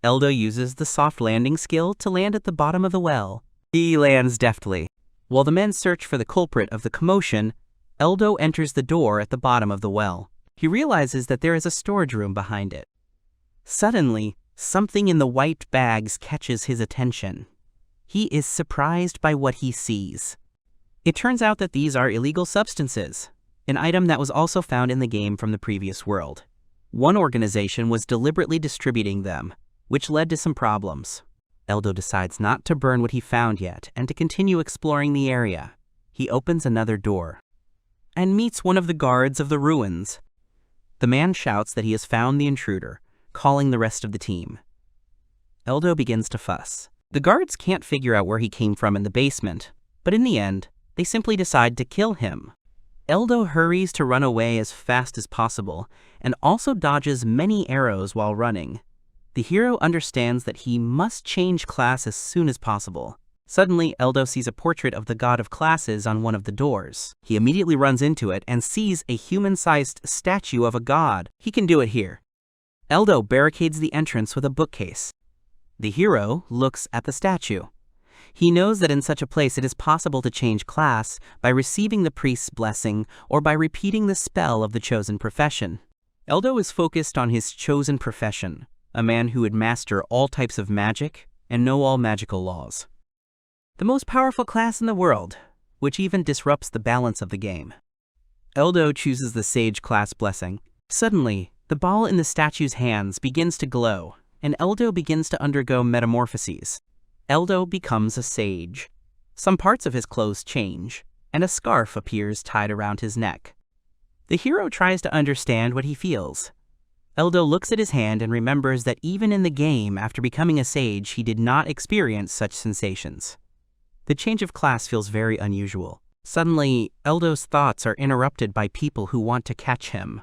Eldo uses the soft landing skill to land at the bottom of the well. He lands deftly. While the men search for the culprit of the commotion, Eldo enters the door at the bottom of the well. He realizes that there is a storage room behind it. Suddenly, something in the white bags catches his attention. He is surprised by what he sees. It turns out that these are illegal substances, an item that was also found in the game from the previous world. One organization was deliberately distributing them, which led to some problems. Eldo decides not to burn what he found yet and to continue exploring the area. He opens another door and meets one of the guards of the ruins. The man shouts that he has found the intruder, calling the rest of the team. Eldo begins to fuss. The guards can't figure out where he came from in the basement, but in the end, they simply decide to kill him. Eldo hurries to run away as fast as possible, and also dodges many arrows while running. The hero understands that he must change class as soon as possible. Suddenly, Eldo sees a portrait of the god of classes on one of the doors. He immediately runs into it and sees a human-sized statue of a god. He can do it here. Eldo barricades the entrance with a bookcase. The hero looks at the statue. He knows that in such a place it is possible to change class by receiving the priest's blessing or by repeating the spell of the chosen profession. Eldo is focused on his chosen profession, a man who would master all types of magic and know all magical laws. The most powerful class in the world, which even disrupts the balance of the game. Eldo chooses the Sage class blessing. Suddenly, The ball in the statue's hands begins to glow, and Eldo begins to undergo metamorphoses. Eldo becomes a sage. Some parts of his clothes change, and a scarf appears tied around his neck. The hero tries to understand what he feels. Eldo looks at his hand and remembers that even in the game, after becoming a sage, he did not experience such sensations. The change of class feels very unusual. Suddenly, Eldo's thoughts are interrupted by people who want to catch him.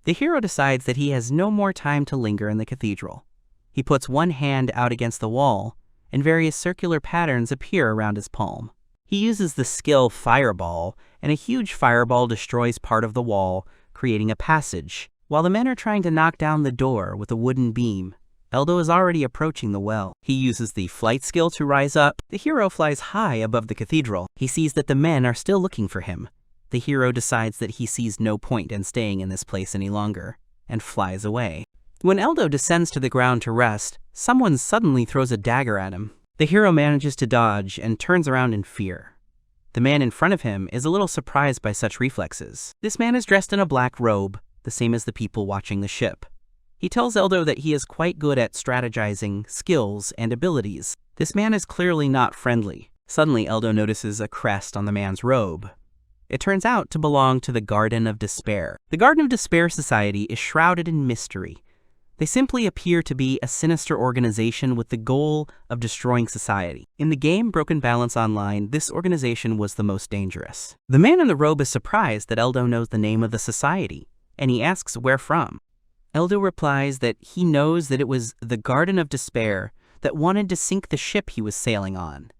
The hero decides that he has no more time to linger in the cathedral. He puts one hand out against the wall, and various circular patterns appear around his palm. He uses the skill Fireball, and a huge fireball destroys part of the wall, creating a passage. While the men are trying to knock down the door with a wooden beam, Eldo is already approaching the well. He uses the flight skill to rise up. The hero flies high above the cathedral. He sees that the men are still looking for him. The hero decides that he sees no point in staying in this place any longer, and flies away. When Eldo descends to the ground to rest, someone suddenly throws a dagger at him. The hero manages to dodge and turns around in fear. The man in front of him is a little surprised by such reflexes. This man is dressed in a black robe, the same as the people watching the ship. He tells Eldo that he is quite good at strategizing, skills, and abilities. This man is clearly not friendly. Suddenly, Eldo notices a crest on the man's robe. It turns out to belong to the Garden of Despair. The Garden of Despair Society is shrouded in mystery. They simply appear to be a sinister organization with the goal of destroying society. In the game Broken Balance Online, this organization was the most dangerous. The man in the robe is surprised that Eldo knows the name of the society, and he asks where from. Eldo replies that he knows that it was the Garden of Despair that wanted to sink the ship he was sailing on.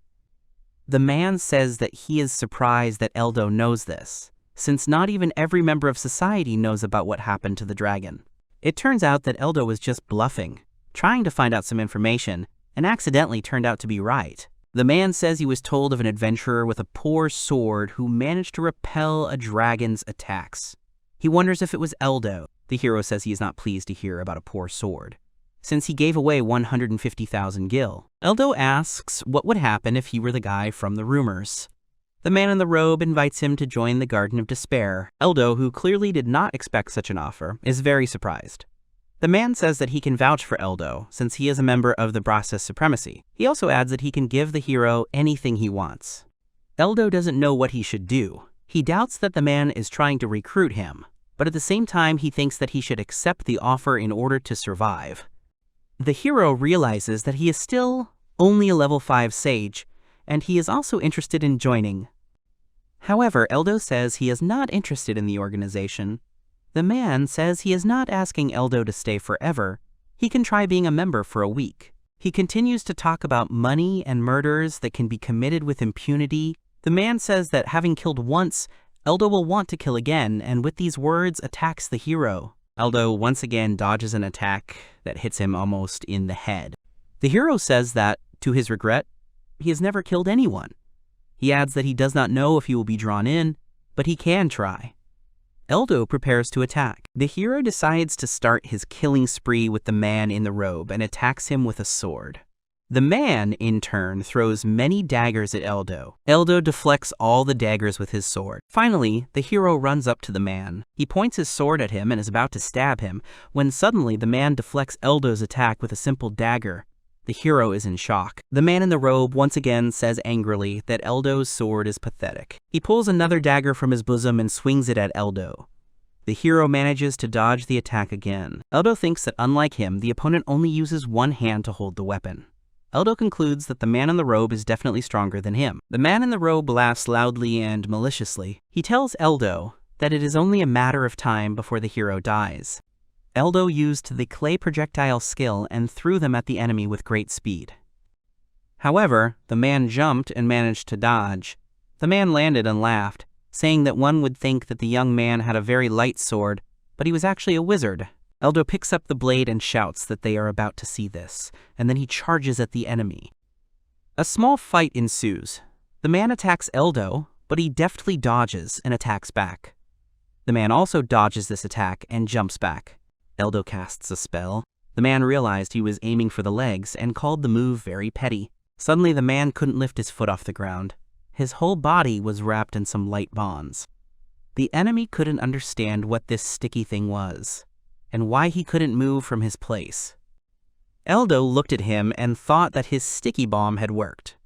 The man says that he is surprised that Eldo knows this, since not even every member of society knows about what happened to the dragon. It turns out that Eldo was just bluffing, trying to find out some information, and accidentally turned out to be right. The man says he was told of an adventurer with a poor sword who managed to repel a dragon's attacks. He wonders if it was Eldo. The hero says he is not pleased to hear about a poor sword, since he gave away 150,000 gil. Eldo asks what would happen if he were the guy from the rumors. The man in the robe invites him to join the Garden of Despair. Eldo, who clearly did not expect such an offer, is very surprised. The man says that he can vouch for Eldo, since he is a member of the Brassus Supremacy. He also adds that he can give the hero anything he wants. Eldo doesn't know what he should do. He doubts that the man is trying to recruit him, but at the same time he thinks that he should accept the offer in order to survive. The hero realizes that he is still only a level 5 sage, and he is also interested in joining. However, Eldo says he is not interested in the organization. The man says he is not asking Eldo to stay forever. He can try being a member for a week. He continues to talk about money and murders that can be committed with impunity. The man says that having killed once, Eldo will want to kill again, and with these words attacks the hero. Eldo once again dodges an attack that hits him almost in the head. The hero says that, to his regret, he has never killed anyone. He adds that he does not know if he will be drawn in, but he can try. Eldo prepares to attack. The hero decides to start his killing spree with the man in the robe and attacks him with a sword. The man, in turn, throws many daggers at Eldo. Eldo deflects all the daggers with his sword. Finally, the hero runs up to the man. He points his sword at him and is about to stab him, when suddenly the man deflects Eldo's attack with a simple dagger. The hero is in shock. The man in the robe once again says angrily that Eldo's sword is pathetic. He pulls another dagger from his bosom and swings it at Eldo. The hero manages to dodge the attack again. Eldo thinks that unlike him, the opponent only uses one hand to hold the weapon. Eldo concludes that the man in the robe is definitely stronger than him. The man in the robe laughs loudly and maliciously. He tells Eldo that it is only a matter of time before the hero dies. Eldo used the clay projectile skill and threw them at the enemy with great speed. However, the man jumped and managed to dodge. The man landed and laughed, saying that one would think that the young man had a very light sword, but he was actually a wizard. Eldo picks up the blade and shouts that they are about to see this, and then he charges at the enemy. A small fight ensues. The man attacks Eldo, but he deftly dodges and attacks back. The man also dodges this attack and jumps back. Eldo casts a spell. The man realized he was aiming for the legs and called the move very petty. Suddenly the man couldn't lift his foot off the ground. His whole body was wrapped in some light bonds. The enemy couldn't understand what this sticky thing was. and why he couldn't move from his place. Eldo looked at him and thought that his sticky bomb had worked.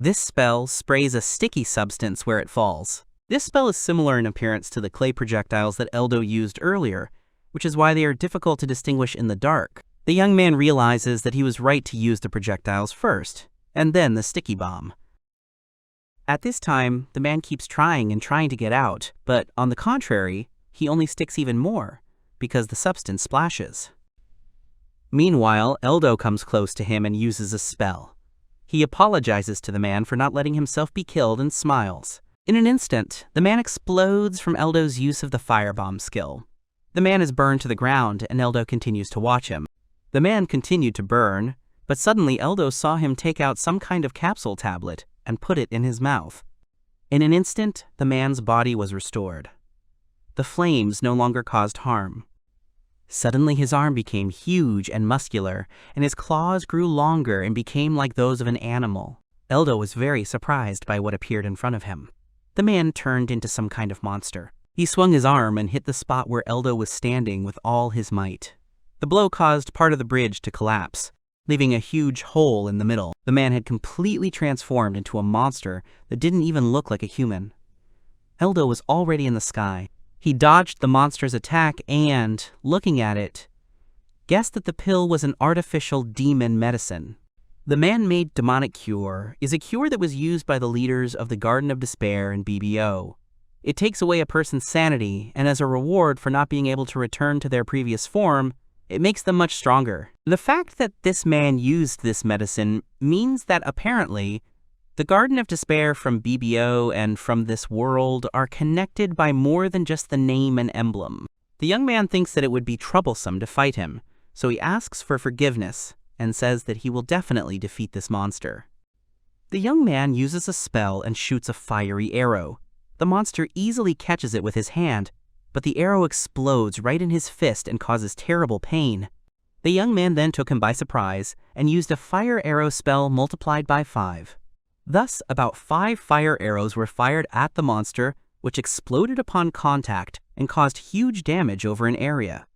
This spell sprays a sticky substance where it falls. This spell is similar in appearance to the clay projectiles that Eldo used earlier, which is why they are difficult to distinguish in the dark. The young man realizes that he was right to use the projectiles first, and then the sticky bomb. At this time, the man keeps trying and trying to get out, but on the contrary, he only sticks even more, because the substance splashes. Meanwhile, Eldo comes close to him and uses a spell. He apologizes to the man for not letting himself be killed and smiles. In an instant, the man explodes from Eldo's use of the firebomb skill. The man is burned to the ground, and Eldo continues to watch him. The man continued to burn, but suddenly Eldo saw him take out some kind of capsule tablet and put it in his mouth. In an instant, the man's body was restored. The flames no longer caused harm. Suddenly his arm became huge and muscular, and his claws grew longer and became like those of an animal. Eldo was very surprised by what appeared in front of him. The man turned into some kind of monster. He swung his arm and hit the spot where Eldo was standing with all his might. The blow caused part of the bridge to collapse, leaving a huge hole in the middle. The man had completely transformed into a monster that didn't even look like a human. Eldo was already in the sky. He dodged the monster's attack and, looking at it, guessed that the pill was an artificial demon medicine. The man-made demonic cure is a cure that was used by the leaders of the Garden of Despair in BBO. It takes away a person's sanity, and as a reward for not being able to return to their previous form, it makes them much stronger. The fact that this man used this medicine means that apparently, the Garden of Despair from BBO and from this world are connected by more than just the name and emblem. The young man thinks that it would be troublesome to fight him, so he asks for forgiveness and says that he will definitely defeat this monster. The young man uses a spell and shoots a fiery arrow. The monster easily catches it with his hand, but the arrow explodes right in his fist and causes terrible pain. The young man then took him by surprise and used a fire arrow spell multiplied by 5. Thus, about 5 fire arrows were fired at the monster, which exploded upon contact and caused huge damage over an area.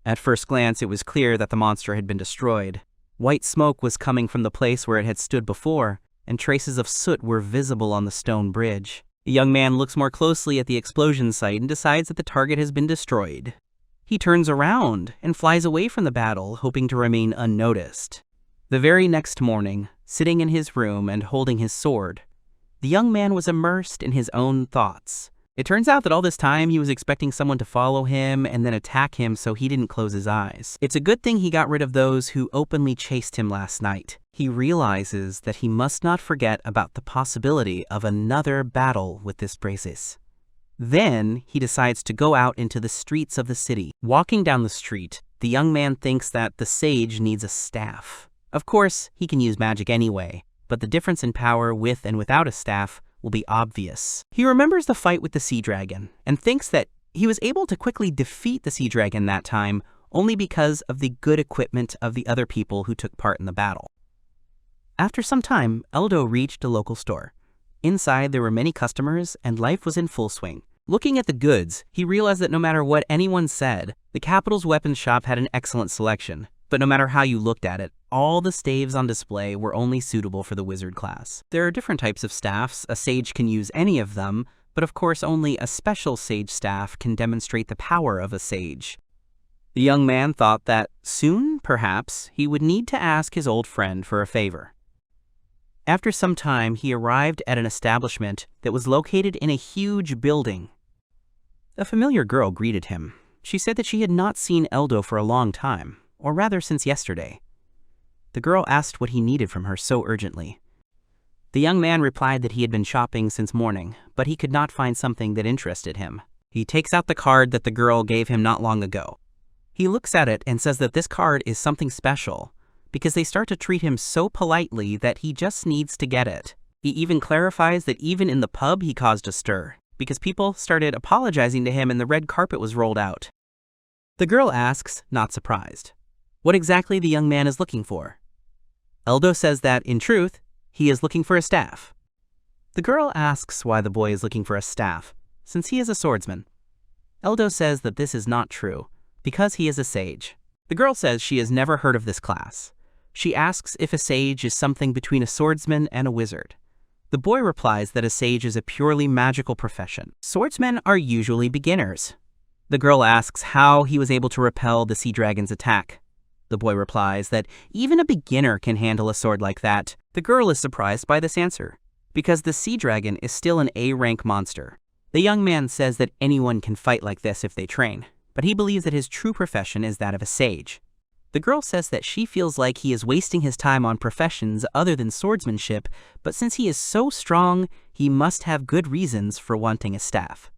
At first glance, it was clear that the monster had been destroyed. White smoke was coming from the place where it had stood before, and traces of soot were visible on the stone bridge. The young man looks more closely at the explosion site and decides that the target has been destroyed. He turns around and flies away from the battle, hoping to remain unnoticed. The very next morning, sitting in his room and holding his sword, the young man was immersed in his own thoughts. It turns out that all this time he was expecting someone to follow him and then attack him so he didn't close his eyes. It's a good thing he got rid of those who openly chased him last night. He realizes that he must not forget about the possibility of another battle with this braces. Then he decides to go out into the streets of the city. Walking down the street, the young man thinks that the sage needs a staff. Of course, he can use magic anyway, but the difference in power with and without a staff will be obvious. He remembers the fight with the sea dragon and thinks that he was able to quickly defeat the sea dragon that time only because of the good equipment of the other people who took part in the battle. After some time, Eldo reached a local store. Inside, there were many customers and life was in full swing. Looking at the goods, he realized that no matter what anyone said, the capital's weapons shop had an excellent selection. But no matter how you looked at it, all the staves on display were only suitable for the wizard class. There are different types of staffs. A sage can use any of them, but of course only a special sage staff can demonstrate the power of a sage. The young man thought that soon, perhaps, he would need to ask his old friend for a favor. After some time, he arrived at an establishment that was located in a huge building. A familiar girl greeted him. She said that she had not seen Eldo for a long time, or rather since yesterday. The girl asked what he needed from her so urgently. The young man replied that he had been shopping since morning, but he could not find something that interested him. He takes out the card that the girl gave him not long ago. He looks at it and says that this card is something special, because they start to treat him so politely that he just needs to get it. He even clarifies that even in the pub he caused a stir, because people started apologizing to him and the red carpet was rolled out. The girl asks, not surprised, what exactly the young man is looking for. Eldo says that, in truth, he is looking for a staff. The girl asks why the boy is looking for a staff, since he is a swordsman. Eldo says that this is not true, because he is a sage. The girl says she has never heard of this class. She asks if a sage is something between a swordsman and a wizard. The boy replies that a sage is a purely magical profession. Swordsmen are usually beginners. The girl asks how he was able to repel the sea dragon's attack. The boy replies that even a beginner can handle a sword like that. The girl is surprised by this answer, because the sea dragon is still an A-rank monster. The young man says that anyone can fight like this if they train, but he believes that his true profession is that of a sage. The girl says that she feels like he is wasting his time on professions other than swordsmanship, but since he is so strong, he must have good reasons for wanting a staff.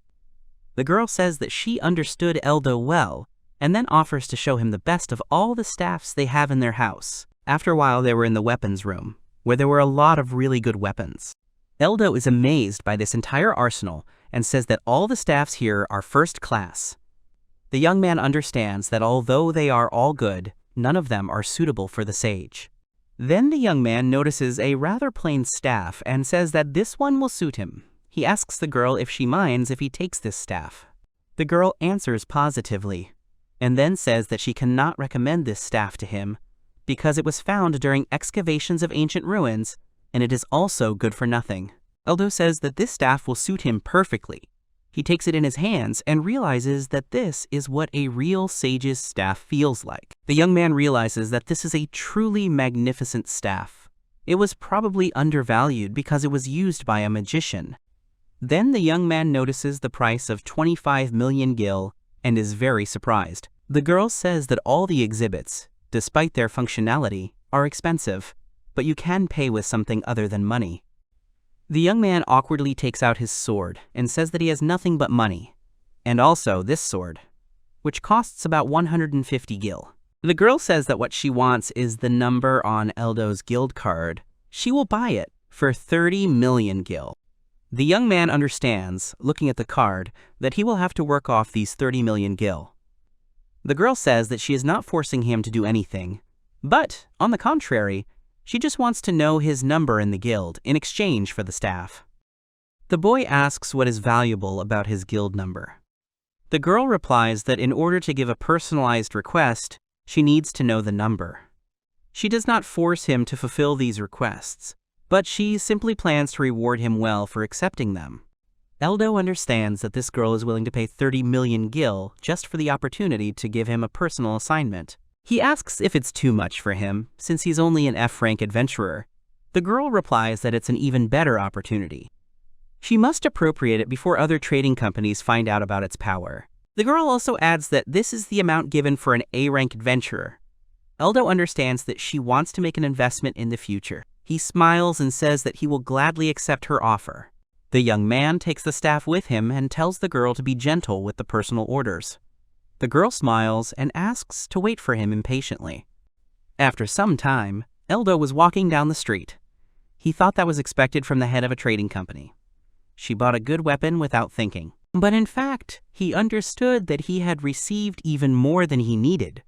The girl says that she understood Eldo well, and then offers to show him the best of all the staffs they have in their house. After a while, they were in the weapons room, where there were a lot of really good weapons. Eldo is amazed by this entire arsenal and says that all the staffs here are first class. The young man understands that although they are all good, none of them are suitable for the sage. Then the young man notices a rather plain staff and says that this one will suit him. He asks the girl if she minds if he takes this staff. The girl answers positively, and then says that she cannot recommend this staff to him because it was found during excavations of ancient ruins, and it is also good for nothing. Eldo says that this staff will suit him perfectly. He takes it in his hands and realizes that this is what a real sage's staff feels like. The young man realizes that this is a truly magnificent staff. It was probably undervalued because it was used by a magician. Then the young man notices the price of 25 million gil and is very surprised. The girl says that all the exhibits, despite their functionality, are expensive, but you can pay with something other than money. The young man awkwardly takes out his sword and says that he has nothing but money, and also this sword, which costs about 150 gil. The girl says that what she wants is the number on Eldo's guild card. She will buy it for 30 million gil. The young man understands, looking at the card, that he will have to work off these 30 million gil. The girl says that she is not forcing him to do anything, but, on the contrary, she just wants to know his number in the guild in exchange for the staff. The boy asks what is valuable about his guild number. The girl replies that in order to give a personalized request, she needs to know the number. She does not force him to fulfill these requests, but she simply plans to reward him well for accepting them. Eldo understands that this girl is willing to pay 30 million gil just for the opportunity to give him a personal assignment. He asks if it's too much for him, since he's only an F-rank adventurer. The girl replies that it's an even better opportunity. She must appropriate it before other trading companies find out about its power. The girl also adds that this is the amount given for an A-rank adventurer. Eldo understands that she wants to make an investment in the future. He smiles and says that he will gladly accept her offer. The young man takes the staff with him and tells the girl to be gentle with the personal orders. The girl smiles and asks to wait for him impatiently. After some time, Eldo was walking down the street. He thought that was expected from the head of a trading company. She bought a good weapon without thinking. But in fact, he understood that he had received even more than he needed.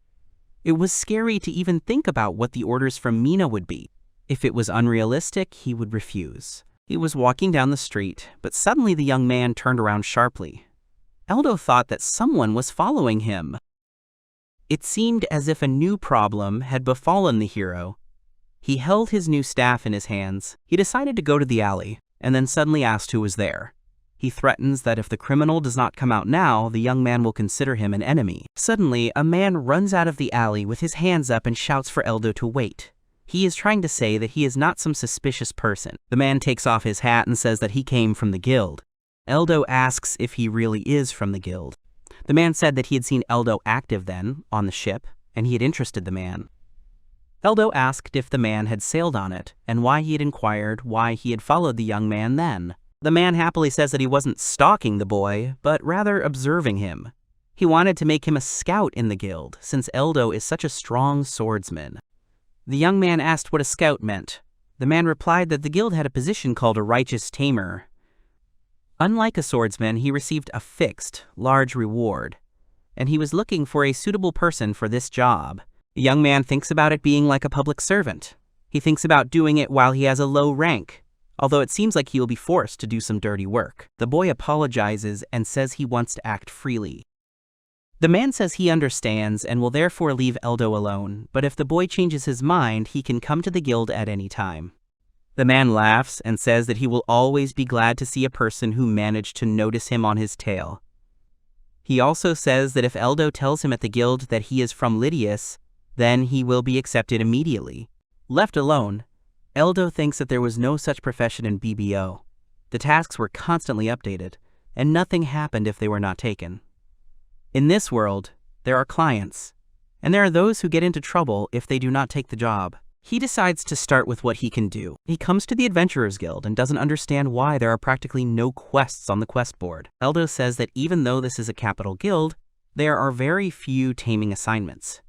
It was scary to even think about what the orders from Mina would be. If it was unrealistic, he would refuse. He was walking down the street, but suddenly the young man turned around sharply. Eldo thought that someone was following him. It seemed as if a new problem had befallen the hero. He held his new staff in his hands. He decided to go to the alley, and then suddenly asked who was there. He threatens that if the criminal does not come out now, the young man will consider him an enemy. Suddenly, a man runs out of the alley with his hands up and shouts for Eldo to wait. He is trying to say that he is not some suspicious person. The man takes off his hat and says that he came from the guild. Eldo asks if he really is from the guild. The man said that he had seen Eldo active then, on the ship, and he had interested the man. Eldo asked if the man had sailed on it, and why he had inquired why he had followed the young man then. The man happily says that he wasn't stalking the boy, but rather observing him. He wanted to make him a scout in the guild, since Eldo is such a strong swordsman. The young man asked what a scout meant. The man replied that the guild had a position called a righteous tamer. Unlike a swordsman, he received a fixed, large reward, and he was looking for a suitable person for this job. The young man thinks about it being like a public servant. He thinks about doing it while he has a low rank, although it seems like he will be forced to do some dirty work. The boy apologizes and says he wants to act freely. The man says he understands and will therefore leave Eldo alone, but if the boy changes his mind, he can come to the guild at any time. The man laughs and says that he will always be glad to see a person who managed to notice him on his tail. He also says that if Eldo tells him at the guild that he is from Lydius, then he will be accepted immediately. Left alone, Eldo thinks that there was no such profession in BBO. The tasks were constantly updated, and nothing happened if they were not taken. In this world, there are clients, and there are those who get into trouble if they do not take the job. He decides to start with what he can do. He comes to the Adventurers Guild and doesn't understand why there are practically no quests on the quest board. Eldo says that even though this is a capital guild, there are very few taming assignments.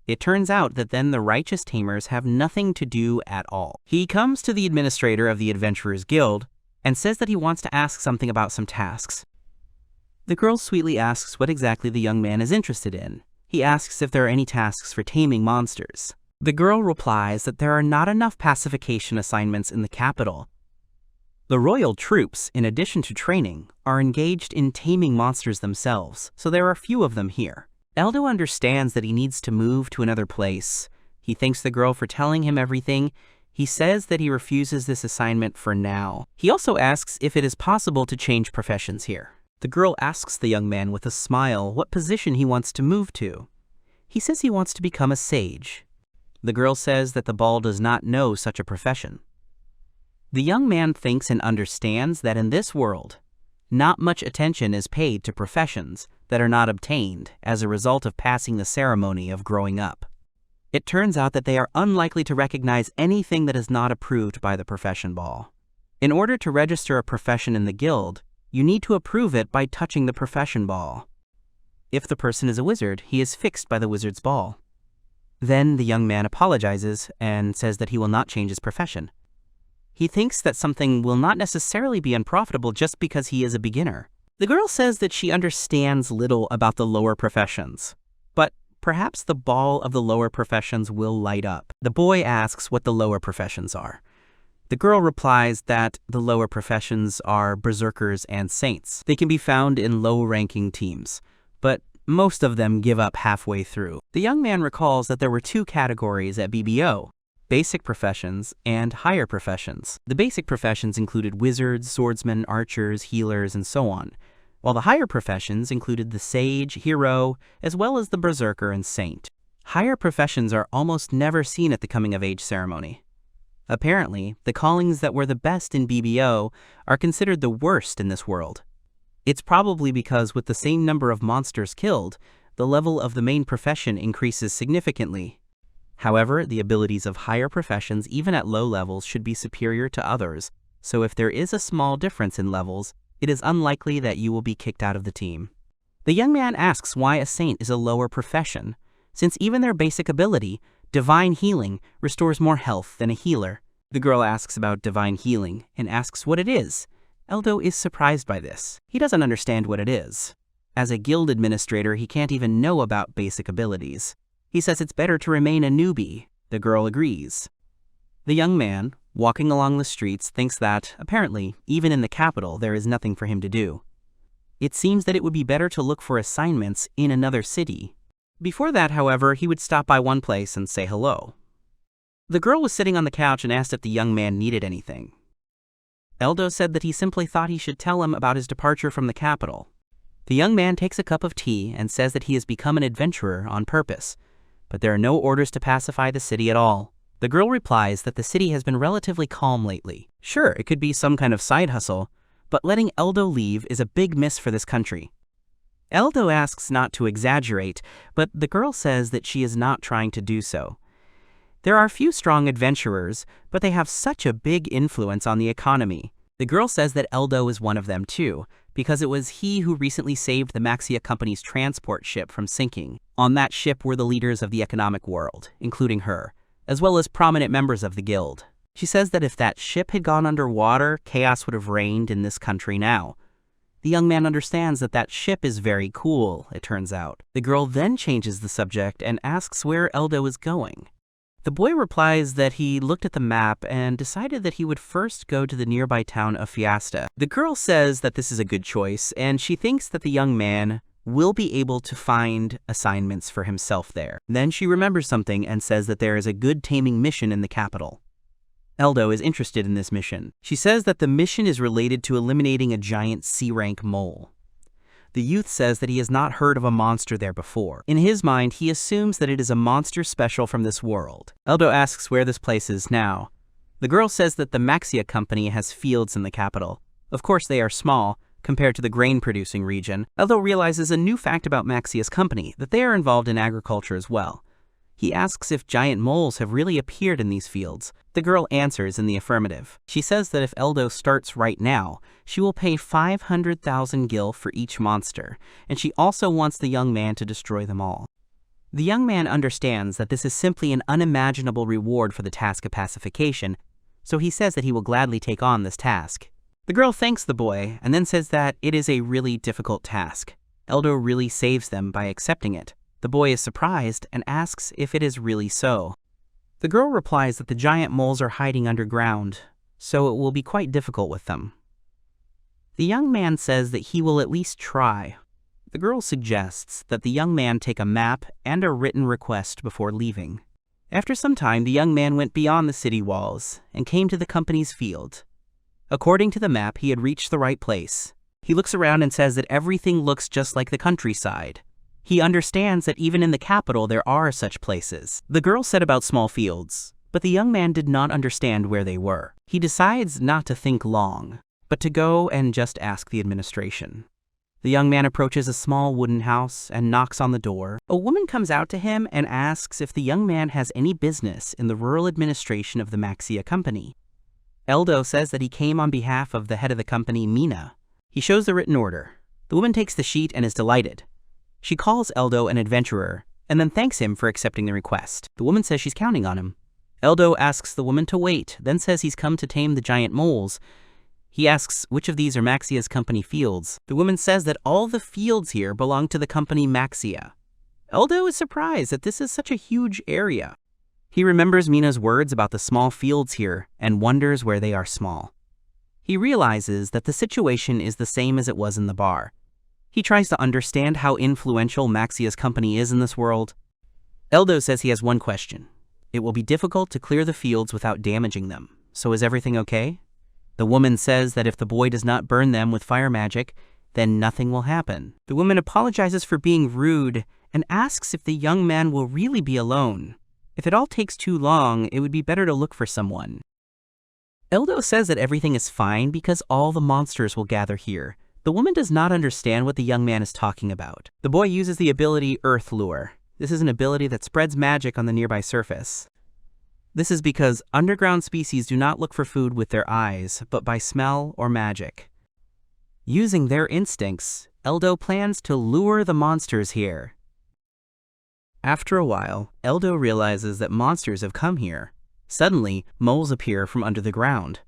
It turns out that then the righteous tamers have nothing to do at all. He comes to the administrator of the Adventurers Guild and says that he wants to ask something about some tasks. The girl sweetly asks what exactly the young man is interested in. He asks if there are any tasks for taming monsters. The girl replies that there are not enough pacification assignments in the capital. The royal troops, in addition to training, are engaged in taming monsters themselves, so there are few of them here. Eldo understands that he needs to move to another place. He thanks the girl for telling him everything. He says that he refuses this assignment for now. He also asks if it is possible to change professions here. The girl asks the young man with a smile what position he wants to move to. He says he wants to become a sage. The girl says that the ball does not know such a profession. The young man thinks and understands that in this world, not much attention is paid to professions that are not obtained as a result of passing the ceremony of growing up. It turns out that they are unlikely to recognize anything that is not approved by the profession ball. In order to register a profession in the guild, you need to approve it by touching the profession ball. If the person is a wizard, he is fixed by the wizard's ball. Then the young man apologizes and says that he will not change his profession. He thinks that something will not necessarily be unprofitable just because he is a beginner. The girl says that she understands little about the lower professions, but perhaps the ball of the lower professions will light up. The boy asks what the lower professions are. The girl replies that the lower professions are berserkers and saints. They can be found in low-ranking teams, but most of them give up halfway through. The young man recalls that there were two categories at BBO, basic professions and higher professions. The basic professions included wizards, swordsmen, archers, healers, and so on, while the higher professions included the sage, hero, as well as the berserker and saint. Higher professions are almost never seen at the coming-of-age ceremony. Apparently, the callings that were the best in BBO are considered the worst in this world. It's probably because with the same number of monsters killed, the level of the main profession increases significantly. However, the abilities of higher professions, even at low levels, should be superior to others, so if there is a small difference in levels, it is unlikely that you will be kicked out of the team. The young man asks why a saint is a lower profession, since even their basic ability, divine healing, restores more health than a healer. The girl asks about divine healing and asks what it is. Eldo is surprised by this. He doesn't understand what it is. As a guild administrator, he can't even know about basic abilities. He says it's better to remain a newbie. The girl agrees. The young man, walking along the streets, thinks that, apparently, even in the capital, there is nothing for him to do. It seems that it would be better to look for assignments in another city. Before that, however, he would stop by one place and say hello. The girl was sitting on the couch and asked if the young man needed anything. Eldo said that he simply thought he should tell him about his departure from the capital. The young man takes a cup of tea and says that he has become an adventurer on purpose, but there are no orders to pacify the city at all. The girl replies that the city has been relatively calm lately. Sure, it could be some kind of side hustle, but letting Eldo leave is a big miss for this country. Eldo asks not to exaggerate, but the girl says that she is not trying to do so. There are few strong adventurers, but they have such a big influence on the economy. The girl says that Eldo is one of them too, because it was he who recently saved the Maxia Company's transport ship from sinking. On that ship were the leaders of the economic world, including her, as well as prominent members of the guild. She says that if that ship had gone underwater, chaos would have reigned in this country now. The young man understands that that ship is very cool, it turns out. The girl then changes the subject and asks where Eldo is going. The boy replies that he looked at the map and decided that he would first go to the nearby town of Fiesta. The girl says that this is a good choice, and she thinks that the young man will be able to find assignments for himself there. Then she remembers something and says that there is a good taming mission in the capital. Eldo is interested in this mission. She says that the mission is related to eliminating a giant C-rank mole. The youth says that he has not heard of a monster there before. In his mind, he assumes that it is a monster special from this world. Eldo asks where this place is now. The girl says that the Maxia company has fields in the capital. Of course, they are small compared to the grain-producing region. Eldo realizes a new fact about Maxia's company, that they are involved in agriculture as well. He asks if giant moles have really appeared in these fields. The girl answers in the affirmative. She says that if Eldo starts right now, she will pay 500,000 gil for each monster, and she also wants the young man to destroy them all. The young man understands that this is simply an unimaginable reward for the task of pacification, so he says that he will gladly take on this task. The girl thanks the boy and then says that it is a really difficult task. Eldo really saves them by accepting it. The boy is surprised and asks if it is really so. The girl replies that the giant moles are hiding underground, so it will be quite difficult with them. The young man says that he will at least try. The girl suggests that the young man take a map and a written request before leaving. After some time, the young man went beyond the city walls and came to the company's field. According to the map, he had reached the right place. He looks around and says that everything looks just like the countryside. He understands that even in the capital there are such places. The girl said about small fields, but the young man did not understand where they were. He decides not to think long, but to go and just ask the administration. The young man approaches a small wooden house and knocks on the door. A woman comes out to him and asks if the young man has any business in the rural administration of the Maxia company. Eldo says that he came on behalf of the head of the company, Mina. He shows the written order. The woman takes the sheet and is delighted. She calls Eldo an adventurer, and then thanks him for accepting the request. The woman says she's counting on him. Eldo asks the woman to wait, then says he's come to tame the giant moles. He asks which of these are Maxia's company fields. The woman says that all the fields here belong to the company Maxia. Eldo is surprised that this is such a huge area. He remembers Mina's words about the small fields here and wonders where they are small. He realizes that the situation is the same as it was in the bar. He tries to understand how influential Maxia's company is in this world. Eldo says he has one question. It will be difficult to clear the fields without damaging them, so is everything okay? The woman says that if the boy does not burn them with fire magic, then nothing will happen. The woman apologizes for being rude and asks if the young man will really be alone. If it all takes too long, it would be better to look for someone. Eldo says that everything is fine because all the monsters will gather here. The woman does not understand what the young man is talking about. The boy uses the ability Earth Lure. This is an ability that spreads magic on the nearby surface. This is because underground species do not look for food with their eyes, but by smell or magic. Using their instincts, Eldo plans to lure the monsters here. After a while, Eldo realizes that monsters have come here. Suddenly, moles appear from under the ground.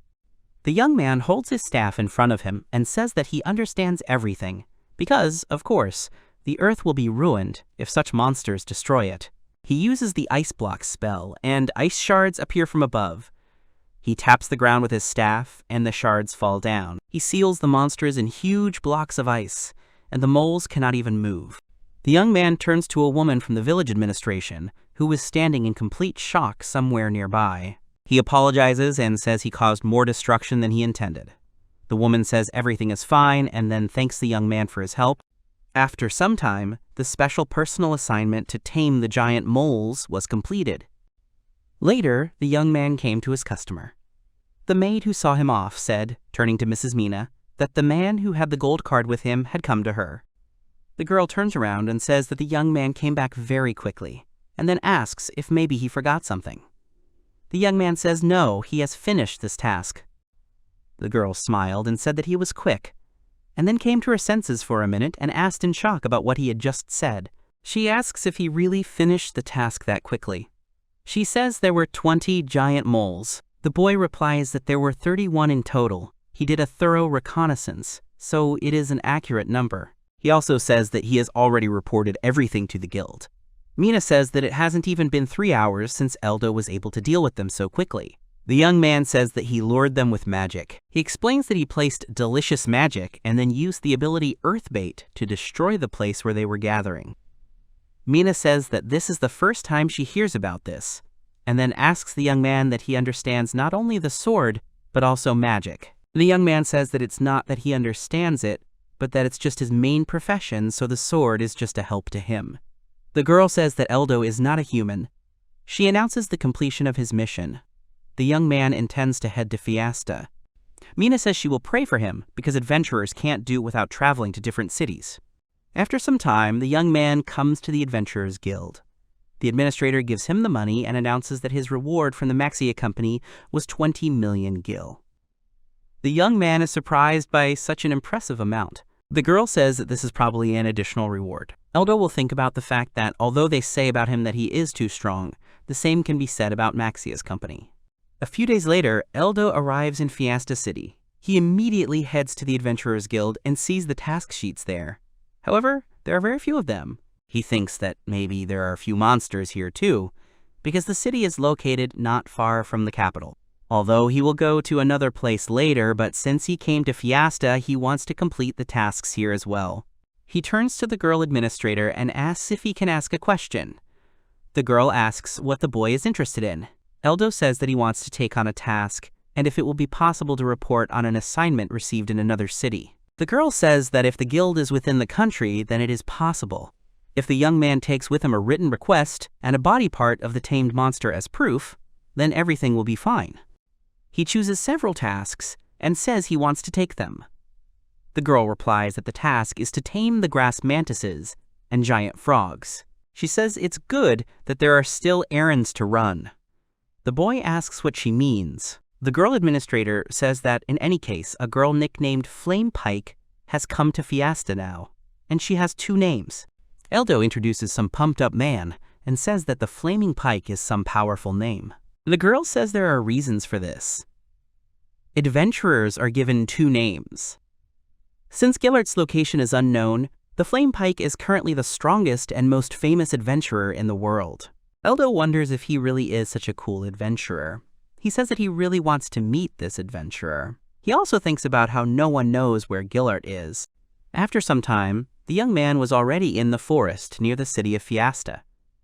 The young man holds his staff in front of him and says that he understands everything, because, of course, the earth will be ruined if such monsters destroy it. He uses the ice block spell, and ice shards appear from above. He taps the ground with his staff, and the shards fall down. He seals the monsters in huge blocks of ice, and the moles cannot even move. The young man turns to a woman from the village administration, who is standing in complete shock somewhere nearby. He apologizes and says he caused more destruction than he intended. The woman says everything is fine and then thanks the young man for his help. After some time, the special personal assignment to tame the giant moles was completed. Later, the young man came to his customer. The maid who saw him off said, turning to Mrs. Mina, that the man who had the gold card with him had come to her. The girl turns around and says that the young man came back very quickly, and then asks if maybe he forgot something. The young man says no, he has finished this task. The girl smiled and said that he was quick, and then came to her senses for a minute and asked in shock about what he had just said. She asks if he really finished the task that quickly. She says there were 20 giant moles. The boy replies that there were 31 in total. He did a thorough reconnaissance, so it is an accurate number. He also says that he has already reported everything to the guild. Mina says that it hasn't even been 3 hours since Eldo was able to deal with them so quickly. The young man says that he lured them with magic. He explains that he placed delicious magic and then used the ability Earthbait to destroy the place where they were gathering. Mina says that this is the first time she hears about this, and then asks the young man that he understands not only the sword, but also magic. The young man says that it's not that he understands it, but that it's just his main profession, so the sword is just a help to him. The girl says that Eldo is not a human. She announces the completion of his mission. The young man intends to head to Fiesta. Mina says she will pray for him because adventurers can't do without traveling to different cities. After some time, the young man comes to the Adventurers Guild. The administrator gives him the money and announces that his reward from the Maxia company was 20 million gil. The young man is surprised by such an impressive amount. The girl says that this is probably an additional reward. Eldo will think about the fact that although they say about him that he is too strong, the same can be said about Maxia's company. A few days later, Eldo arrives in Fiesta City. He immediately heads to the Adventurers Guild and sees the task sheets there. However, there are very few of them. He thinks that maybe there are a few monsters here too, because the city is located not far from the capital. Although he will go to another place later, but since he came to Fiesta, he wants to complete the tasks here as well. He turns to the girl administrator and asks if he can ask a question. The girl asks what the boy is interested in. Eldo says that he wants to take on a task, and if it will be possible to report on an assignment received in another city. The girl says that if the guild is within the country, then it is possible. If the young man takes with him a written request and a body part of the tamed monster as proof, then everything will be fine. He chooses several tasks and says he wants to take them. The girl replies that the task is to tame the grass mantises and giant frogs. She says it's good that there are still errands to run. The boy asks what she means. The girl administrator says that in any case, a girl nicknamed Flame Pike has come to Fiesta now, and she has 2 names. Eldo introduces some pumped-up man and says that the Flaming Pike is some powerful name. The girl says there are reasons for this. Adventurers are given 2 names. Since Gillart's location is unknown, the Flame Pike is currently the strongest and most famous adventurer in the world. Eldo wonders if he really is such a cool adventurer. He says that he really wants to meet this adventurer. He also thinks about how no one knows where Gillart is. After some time, the young man was already in the forest near the city of Fiesta.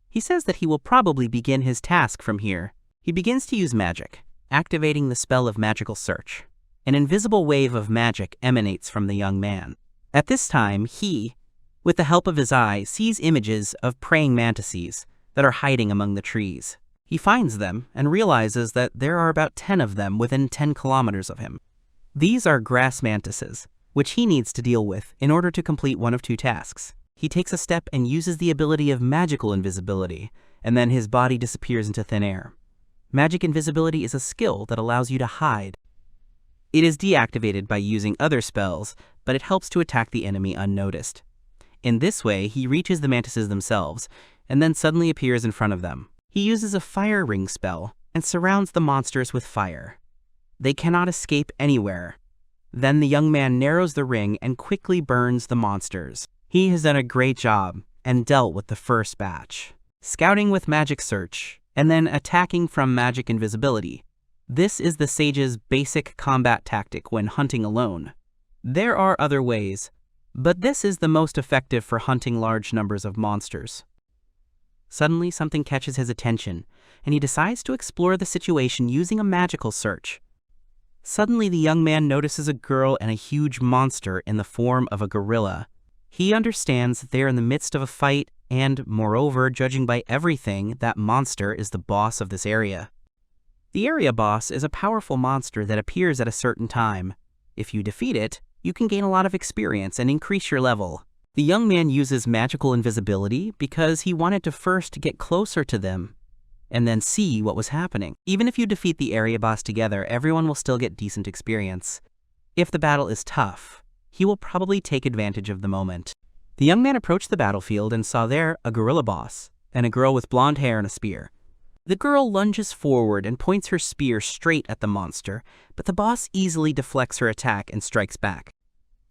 He says that he will probably begin his task from here. He begins to use magic, activating the spell of magical search. An invisible wave of magic emanates from the young man. At this time, he, with the help of his eye, sees images of praying mantises that are hiding among the trees. He finds them and realizes that there are about 10 of them within 10 kilometers of him. These are grass mantises, which he needs to deal with in order to complete one of 2 tasks. He takes a step and uses the ability of magical invisibility, and then his body disappears into thin air. Magic invisibility is a skill that allows you to hide. It is deactivated by using other spells, but it helps to attack the enemy unnoticed. In this way, he reaches the mantises themselves, and then suddenly appears in front of them. He uses a fire ring spell and surrounds the monsters with fire. They cannot escape anywhere. Then the young man narrows the ring and quickly burns the monsters. He has done a great job and dealt with the first batch. Scouting with magic search, and then attacking from magic invisibility. This is the sage's basic combat tactic when hunting alone. There are other ways, but this is the most effective for hunting large numbers of monsters. Suddenly, something catches his attention, and he decides to explore the situation using a magical search. Suddenly, the young man notices a girl and a huge monster in the form of a gorilla. He understands that they are in the midst of a fight, and, moreover, judging by everything, that monster is the boss of this area. The area boss is a powerful monster that appears at a certain time. If you defeat it, you can gain a lot of experience and increase your level. The young man uses magical invisibility because he wanted to first get closer to them and then see what was happening. Even if you defeat the area boss together, everyone will still get decent experience. If the battle is tough, he will probably take advantage of the moment. The young man approached the battlefield and saw there a gorilla boss and a girl with blonde hair and a spear. The girl lunges forward and points her spear straight at the monster, but the boss easily deflects her attack and strikes back.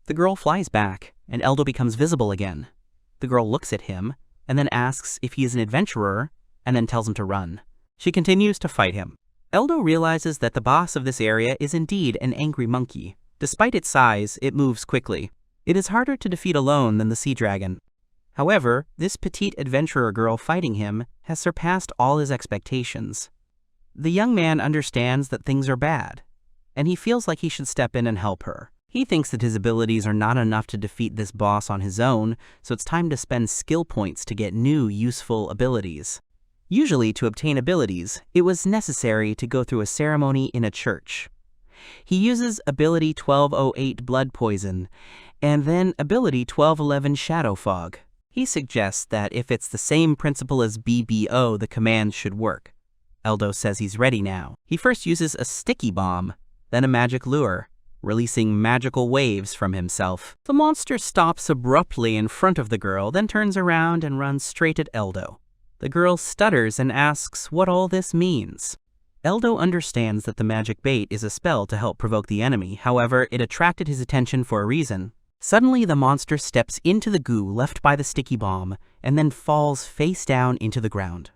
The girl flies back, and Eldo becomes visible again. The girl looks at him, and then asks if he is an adventurer, and then tells him to run. She continues to fight him. Eldo realizes that the boss of this area is indeed an angry monkey. Despite its size, it moves quickly. It is harder to defeat alone than the sea dragon. However, this petite adventurer girl fighting him has surpassed all his expectations. The young man understands that things are bad, and he feels like he should step in and help her. He thinks that his abilities are not enough to defeat this boss on his own, so it's time to spend skill points to get new, useful abilities. Usually, to obtain abilities, it was necessary to go through a ceremony in a church. He uses ability 1208 Blood Poison, and then ability 1211 Shadow Fog. He suggests that if it's the same principle as BBO, the command should work. Eldo says he's ready now. He first uses a sticky bomb, then a magic lure, releasing magical waves from himself. The monster stops abruptly in front of the girl, then turns around and runs straight at Eldo. The girl stutters and asks what all this means. Eldo understands that the magic bait is a spell to help provoke the enemy, however, it attracted his attention for a reason. Suddenly, the monster steps into the goo left by the sticky bomb, and then falls face down into the ground.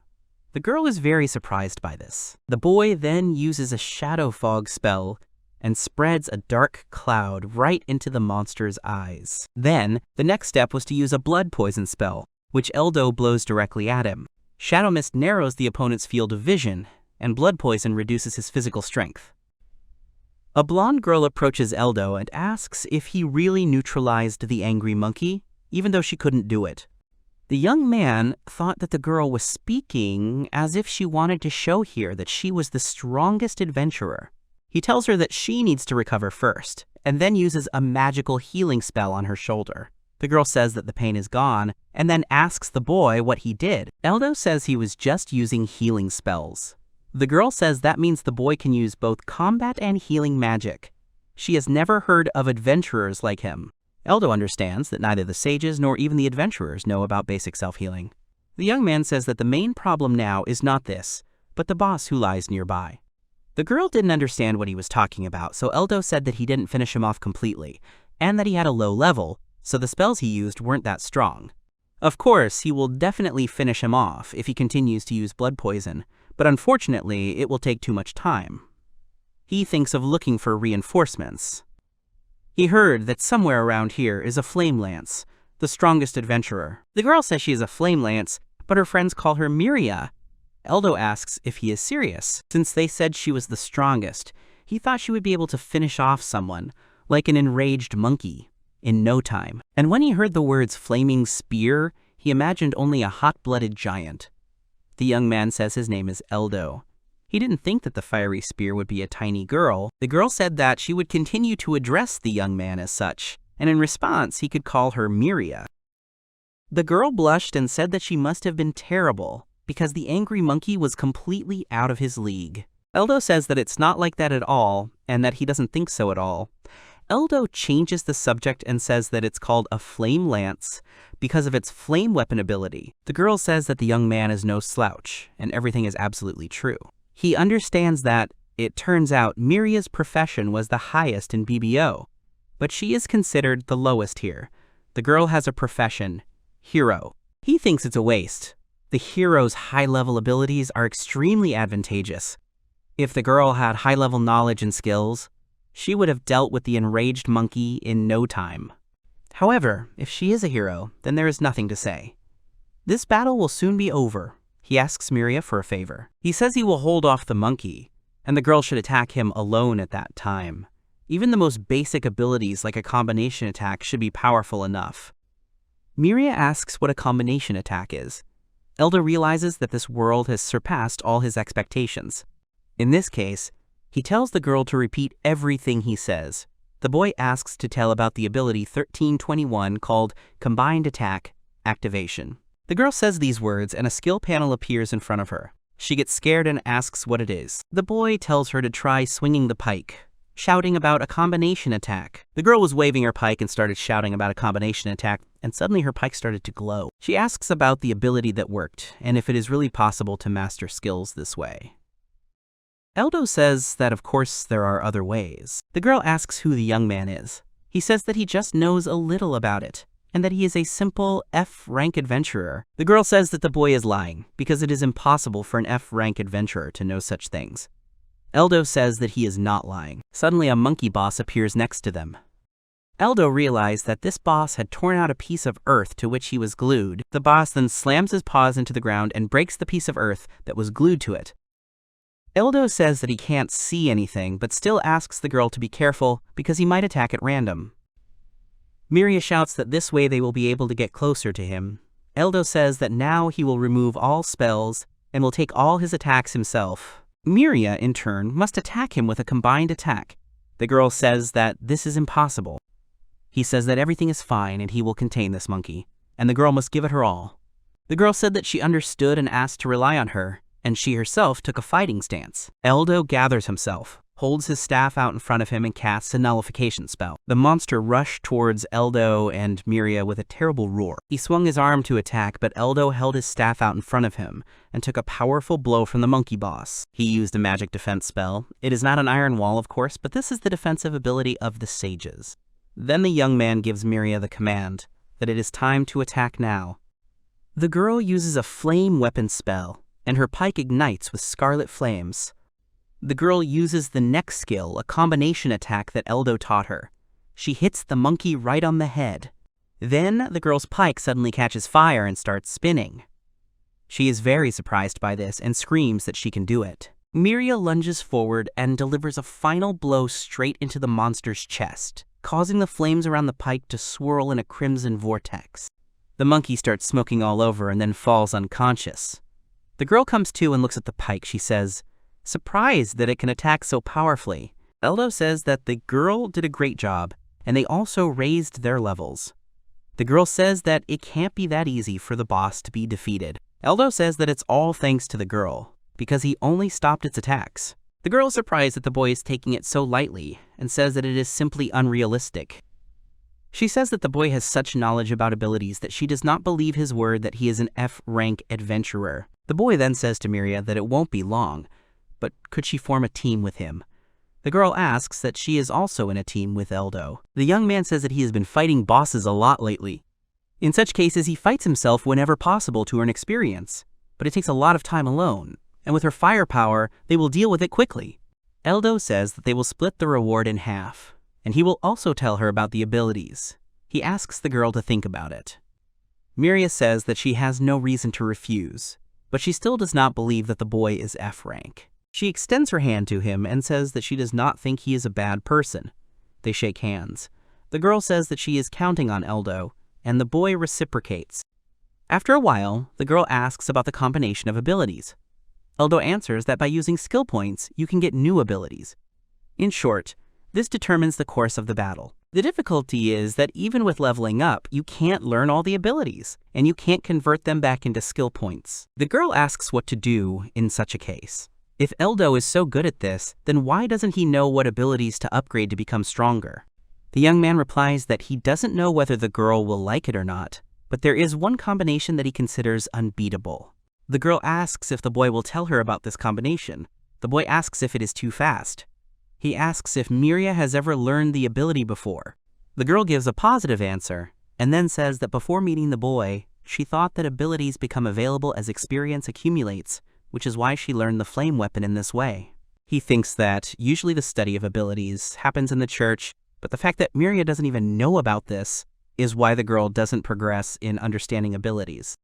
The girl is very surprised by this. The boy then uses a shadow fog spell and spreads a dark cloud right into the monster's eyes. Then, the next step was to use a blood poison spell, which Eldo blows directly at him. Shadow Mist narrows the opponent's field of vision, and blood poison reduces his physical strength. A blonde girl approaches Eldo and asks if he really neutralized the angry monkey, even though she couldn't do it. The young man thought that the girl was speaking as if she wanted to show here that she was the strongest adventurer. He tells her that she needs to recover first, and then uses a magical healing spell on her shoulder. The girl says that the pain is gone, and then asks the boy what he did. Eldo says he was just using healing spells. The girl says that means the boy can use both combat and healing magic. She has never heard of adventurers like him. Eldo understands that neither the sages nor even the adventurers know about basic self-healing. The young man says that the main problem now is not this, but the boss who lies nearby. The girl didn't understand what he was talking about, so Eldo said that he didn't finish him off completely, and that he had a low level, so the spells he used weren't that strong. Of course, he will definitely finish him off if he continues to use blood poison, but unfortunately, it will take too much time. He thinks of looking for reinforcements. He heard that somewhere around here is a flame lance, the strongest adventurer. The girl says she is a flame lance, but her friends call her Miria. Eldo asks if he is serious. Since they said she was the strongest, he thought she would be able to finish off someone, like an enraged monkey, in no time. And when he heard the words flaming spear, he imagined only a hot-blooded giant. The young man says his name is Eldo. He didn't think that the fiery spear would be a tiny girl. The girl said that she would continue to address the young man as such, and in response he could call her Miria. The girl blushed and said that she must have been terrible, because the angry monkey was completely out of his league. Eldo says that it's not like that at all, and that he doesn't think so at all. Eldo changes the subject and says that it's called a flame lance because of its flame weapon ability. The girl says that the young man is no slouch, and everything is absolutely true. He understands that, it turns out, Miria's profession was the highest in BBO, but she is considered the lowest here. The girl has a profession, hero. He thinks it's a waste. The hero's high-level abilities are extremely advantageous. If the girl had high-level knowledge and skills, she would have dealt with the enraged monkey in no time. However, if she is a hero, then there is nothing to say. This battle will soon be over. He asks Miria for a favor. He says he will hold off the monkey, and the girl should attack him alone at that time. Even the most basic abilities like a combination attack should be powerful enough. Miria asks what a combination attack is. Eldo realizes that this world has surpassed all his expectations. In this case, he tells the girl to repeat everything he says. The boy asks to tell about the ability 1321 called Combined Attack Activation. The girl says these words and a skill panel appears in front of her. She gets scared and asks what it is. The boy tells her to try swinging the pike, shouting about a combination attack. The girl was waving her pike and started shouting about a combination attack, and suddenly her pike started to glow. She asks about the ability that worked, and if it is really possible to master skills this way. Eldo says that of course there are other ways. The girl asks who the young man is. He says that he just knows a little about it, and that he is a simple F-rank adventurer. The girl says that the boy is lying, because it is impossible for an F-rank adventurer to know such things. Eldo says that he is not lying. Suddenly a monkey boss appears next to them. Eldo realized that this boss had torn out a piece of earth to which he was glued. The boss then slams his paws into the ground and breaks the piece of earth that was glued to it. Eldo says that he can't see anything, but still asks the girl to be careful because he might attack at random. Miria shouts that this way they will be able to get closer to him. Eldo says that now he will remove all spells and will take all his attacks himself. Miria, in turn, must attack him with a combined attack. The girl says that this is impossible. He says that everything is fine and he will contain this monkey, and the girl must give it her all. The girl said that she understood and asked to rely on her, and she herself took a fighting stance. Eldo gathers himself, holds his staff out in front of him and casts a nullification spell. The monster rushed towards Eldo and Miria with a terrible roar. He swung his arm to attack, but Eldo held his staff out in front of him and took a powerful blow from the monkey boss. He used a magic defense spell. It is not an iron wall, of course, but this is the defensive ability of the sages. Then the young man gives Miria the command that it is time to attack now. The girl uses a flame weapon spell, and her pike ignites with scarlet flames. The girl uses the next skill, a combination attack that Eldo taught her. She hits the monkey right on the head. Then the girl's pike suddenly catches fire and starts spinning. She is very surprised by this and screams that she can do it. Miria lunges forward and delivers a final blow straight into the monster's chest, causing the flames around the pike to swirl in a crimson vortex. The monkey starts smoking all over and then falls unconscious. The girl comes to and looks at the pike. She says, surprised that it can attack so powerfully. Eldo says that the girl did a great job, and they also raised their levels. The girl says that it can't be that easy for the boss to be defeated. Eldo says that it's all thanks to the girl, because he only stopped its attacks. The girl is surprised that the boy is taking it so lightly, and says that it is simply unrealistic. She says that the boy has such knowledge about abilities that she does not believe his word that he is an F-rank adventurer. The boy then says to Miria that it won't be long, but could she form a team with him? The girl asks that she is also in a team with Eldo. The young man says that he has been fighting bosses a lot lately. In such cases, he fights himself whenever possible to earn experience, but it takes a lot of time alone, and with her firepower, they will deal with it quickly. Eldo says that they will split the reward in half, and he will also tell her about the abilities. He asks the girl to think about it. Miria says that she has no reason to refuse, but she still does not believe that the boy is F-rank. She extends her hand to him and says that she does not think he is a bad person. They shake hands. The girl says that she is counting on Eldo, and the boy reciprocates. After a while, the girl asks about the combination of abilities. Eldo answers that by using skill points, you can get new abilities. In short, this determines the course of the battle. The difficulty is that even with leveling up, you can't learn all the abilities, and you can't convert them back into skill points. The girl asks what to do in such a case. If Eldo is so good at this, then why doesn't he know what abilities to upgrade to become stronger? The young man replies that he doesn't know whether the girl will like it or not, but there is one combination that he considers unbeatable. The girl asks if the boy will tell her about this combination. The boy asks if it is too fast. He asks if Miria has ever learned the ability before. The girl gives a positive answer, and then says that before meeting the boy, she thought that abilities become available as experience accumulates, which is why she learned the flame weapon in this way. He thinks that usually the study of abilities happens in the church, but the fact that Miria doesn't even know about this is why the girl doesn't progress in understanding abilities.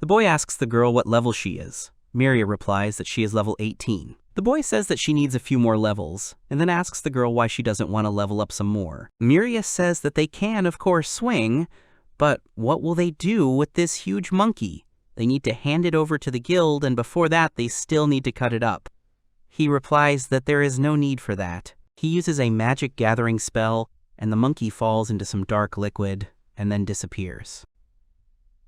The boy asks the girl what level she is. Miria replies that she is level 18. The boy says that she needs a few more levels, and then asks the girl why she doesn't want to level up some more. Miria says that they can, of course, swing, but what will they do with this huge monkey? They need to hand it over to the guild, and before that, they still need to cut it up. He replies that there is no need for that. He uses a magic gathering spell, and the monkey falls into some dark liquid, and then disappears.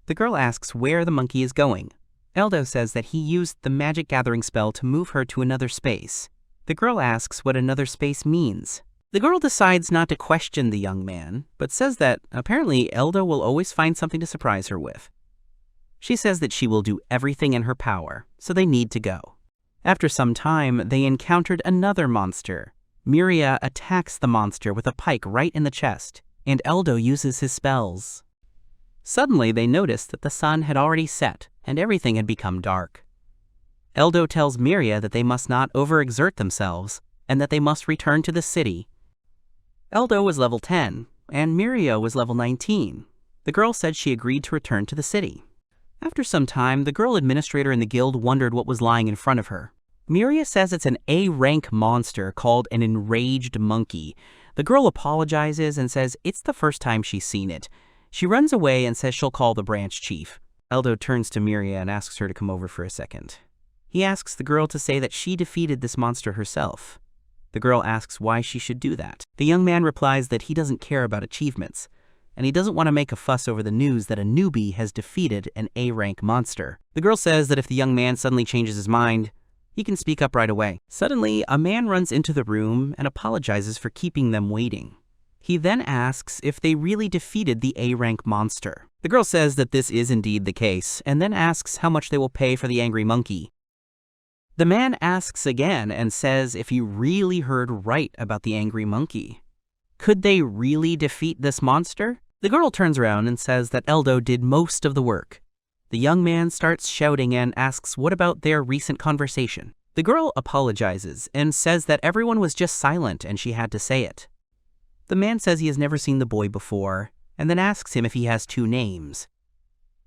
The girl asks where the monkey is going. Eldo says that he used the magic gathering spell to move her to another space. The girl asks what another space means. The girl decides not to question the young man, but says that apparently Eldo will always find something to surprise her with. She says that she will do everything in her power, so they need to go. After some time, they encountered another monster. Miria attacks the monster with a pike right in the chest, and Eldo uses his spells. Suddenly, they noticed that the sun had already set, and everything had become dark. Eldo tells Miria that they must not overexert themselves and that they must return to the city. Eldo was level 10, and Miria was level 19. The girl said she agreed to return to the city. After some time, the girl administrator in the guild wondered what was lying in front of her. Miria says it's an A-rank monster called an enraged monkey. The girl apologizes and says it's the first time she's seen it. She runs away and says she'll call the branch chief. Eldo turns to Miria and asks her to come over for a second. He asks the girl to say that she defeated this monster herself. The girl asks why she should do that. The young man replies that he doesn't care about achievements, and he doesn't want to make a fuss over the news that a newbie has defeated an A-rank monster. The girl says that if the young man suddenly changes his mind, he can speak up right away. Suddenly, a man runs into the room and apologizes for keeping them waiting. He then asks if they really defeated the A-rank monster. The girl says that this is indeed the case, and then asks how much they will pay for the angry monkey. The man asks again and says if he really heard right about the angry monkey. Could they really defeat this monster? The girl turns around and says that Eldo did most of the work. The young man starts shouting and asks what about their recent conversation. The girl apologizes and says that everyone was just silent and she had to say it. The man says he has never seen the boy before, and then asks him if he has 2 names.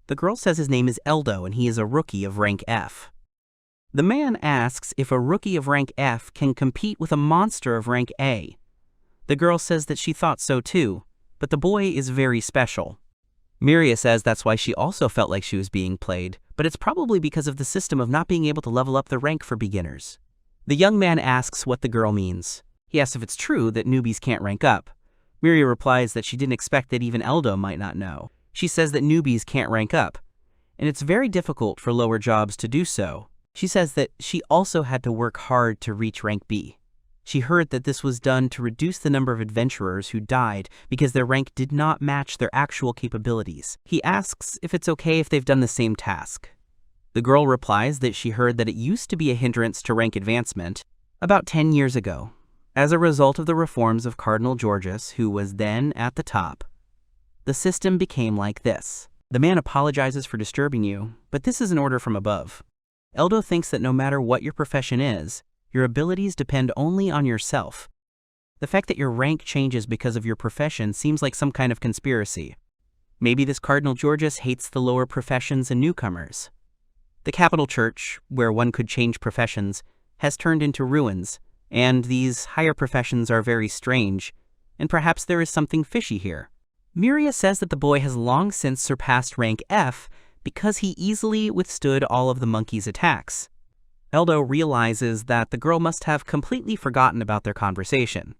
The girl says his name is Eldo and he is a rookie of rank F. The man asks if a rookie of rank F can compete with a monster of rank A. The girl says that she thought so too, but the boy is very special. Miria says that's why she also felt like she was being played, but it's probably because of the system of not being able to level up the rank for beginners. The young man asks what the girl means. He asks if it's true that newbies can't rank up. Miria replies that she didn't expect that even Eldo might not know. She says that newbies can't rank up, and it's very difficult for lower jobs to do so. She says that she also had to work hard to reach rank B. She heard that this was done to reduce the number of adventurers who died because their rank did not match their actual capabilities. He asks if it's okay if they've done the same task. The girl replies that she heard that it used to be a hindrance to rank advancement about 10 years ago, as a result of the reforms of Cardinal Georgius, who was then at the top. The system became like this. The man apologizes for disturbing you, but this is an order from above. Eldo thinks that no matter what your profession is, your abilities depend only on yourself. The fact that your rank changes because of your profession seems like some kind of conspiracy. Maybe this Cardinal Georgius hates the lower professions and newcomers. The capital church, where one could change professions, has turned into ruins, and these higher professions are very strange, and perhaps there is something fishy here. Miria says that the boy has long since surpassed rank F because he easily withstood all of the monkey's attacks. Eldo realizes that the girl must have completely forgotten about their conversation.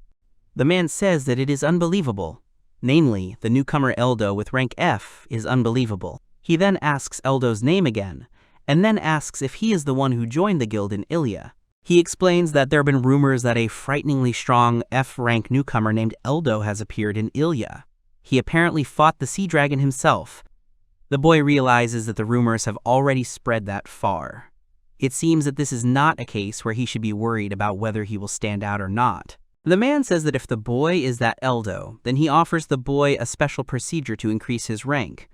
The man says that it is unbelievable. Namely, the newcomer Eldo with rank F is unbelievable. He then asks Eldo's name again, and then asks if he is the one who joined the guild in Ilia. He explains that there have been rumors that a frighteningly strong F-rank newcomer named Eldo has appeared in Ilia. He apparently fought the sea dragon himself. The boy realizes that the rumors have already spread that far. It seems that this is not a case where he should be worried about whether he will stand out or not. The man says that if the boy is that Eldo, then he offers the boy a special procedure to increase his rank.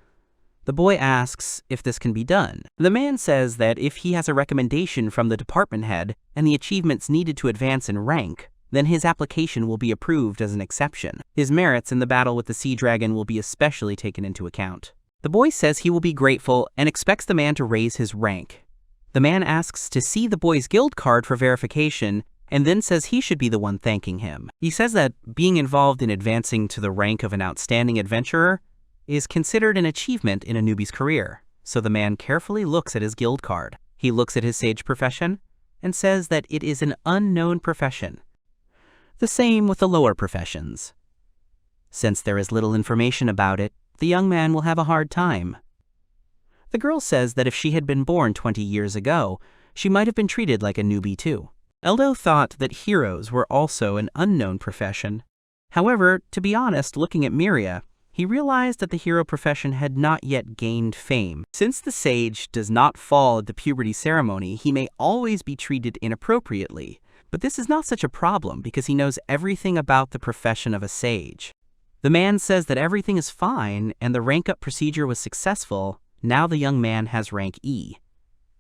The boy asks if this can be done. The man says that if he has a recommendation from the department head and the achievements needed to advance in rank, then his application will be approved as an exception. His merits in the battle with the sea dragon will be especially taken into account. The boy says he will be grateful and expects the man to raise his rank. The man asks to see the boy's guild card for verification and then says he should be the one thanking him. He says that being involved in advancing to the rank of an outstanding adventurer is considered an achievement in a newbie's career, so the man carefully looks at his guild card. He looks at his sage profession and says that it is an unknown profession. The same with the lower professions. Since there is little information about it, the young man will have a hard time. The girl says that if she had been born 20 years ago, she might have been treated like a newbie too. Eldo thought that heroes were also an unknown profession. However, to be honest, looking at Miria, he realized that the hero profession had not yet gained fame. Since the sage does not fall at the puberty ceremony, he may always be treated inappropriately. But this is not such a problem because he knows everything about the profession of a sage. The man says that everything is fine and the rank-up procedure was successful. Now the young man has rank E.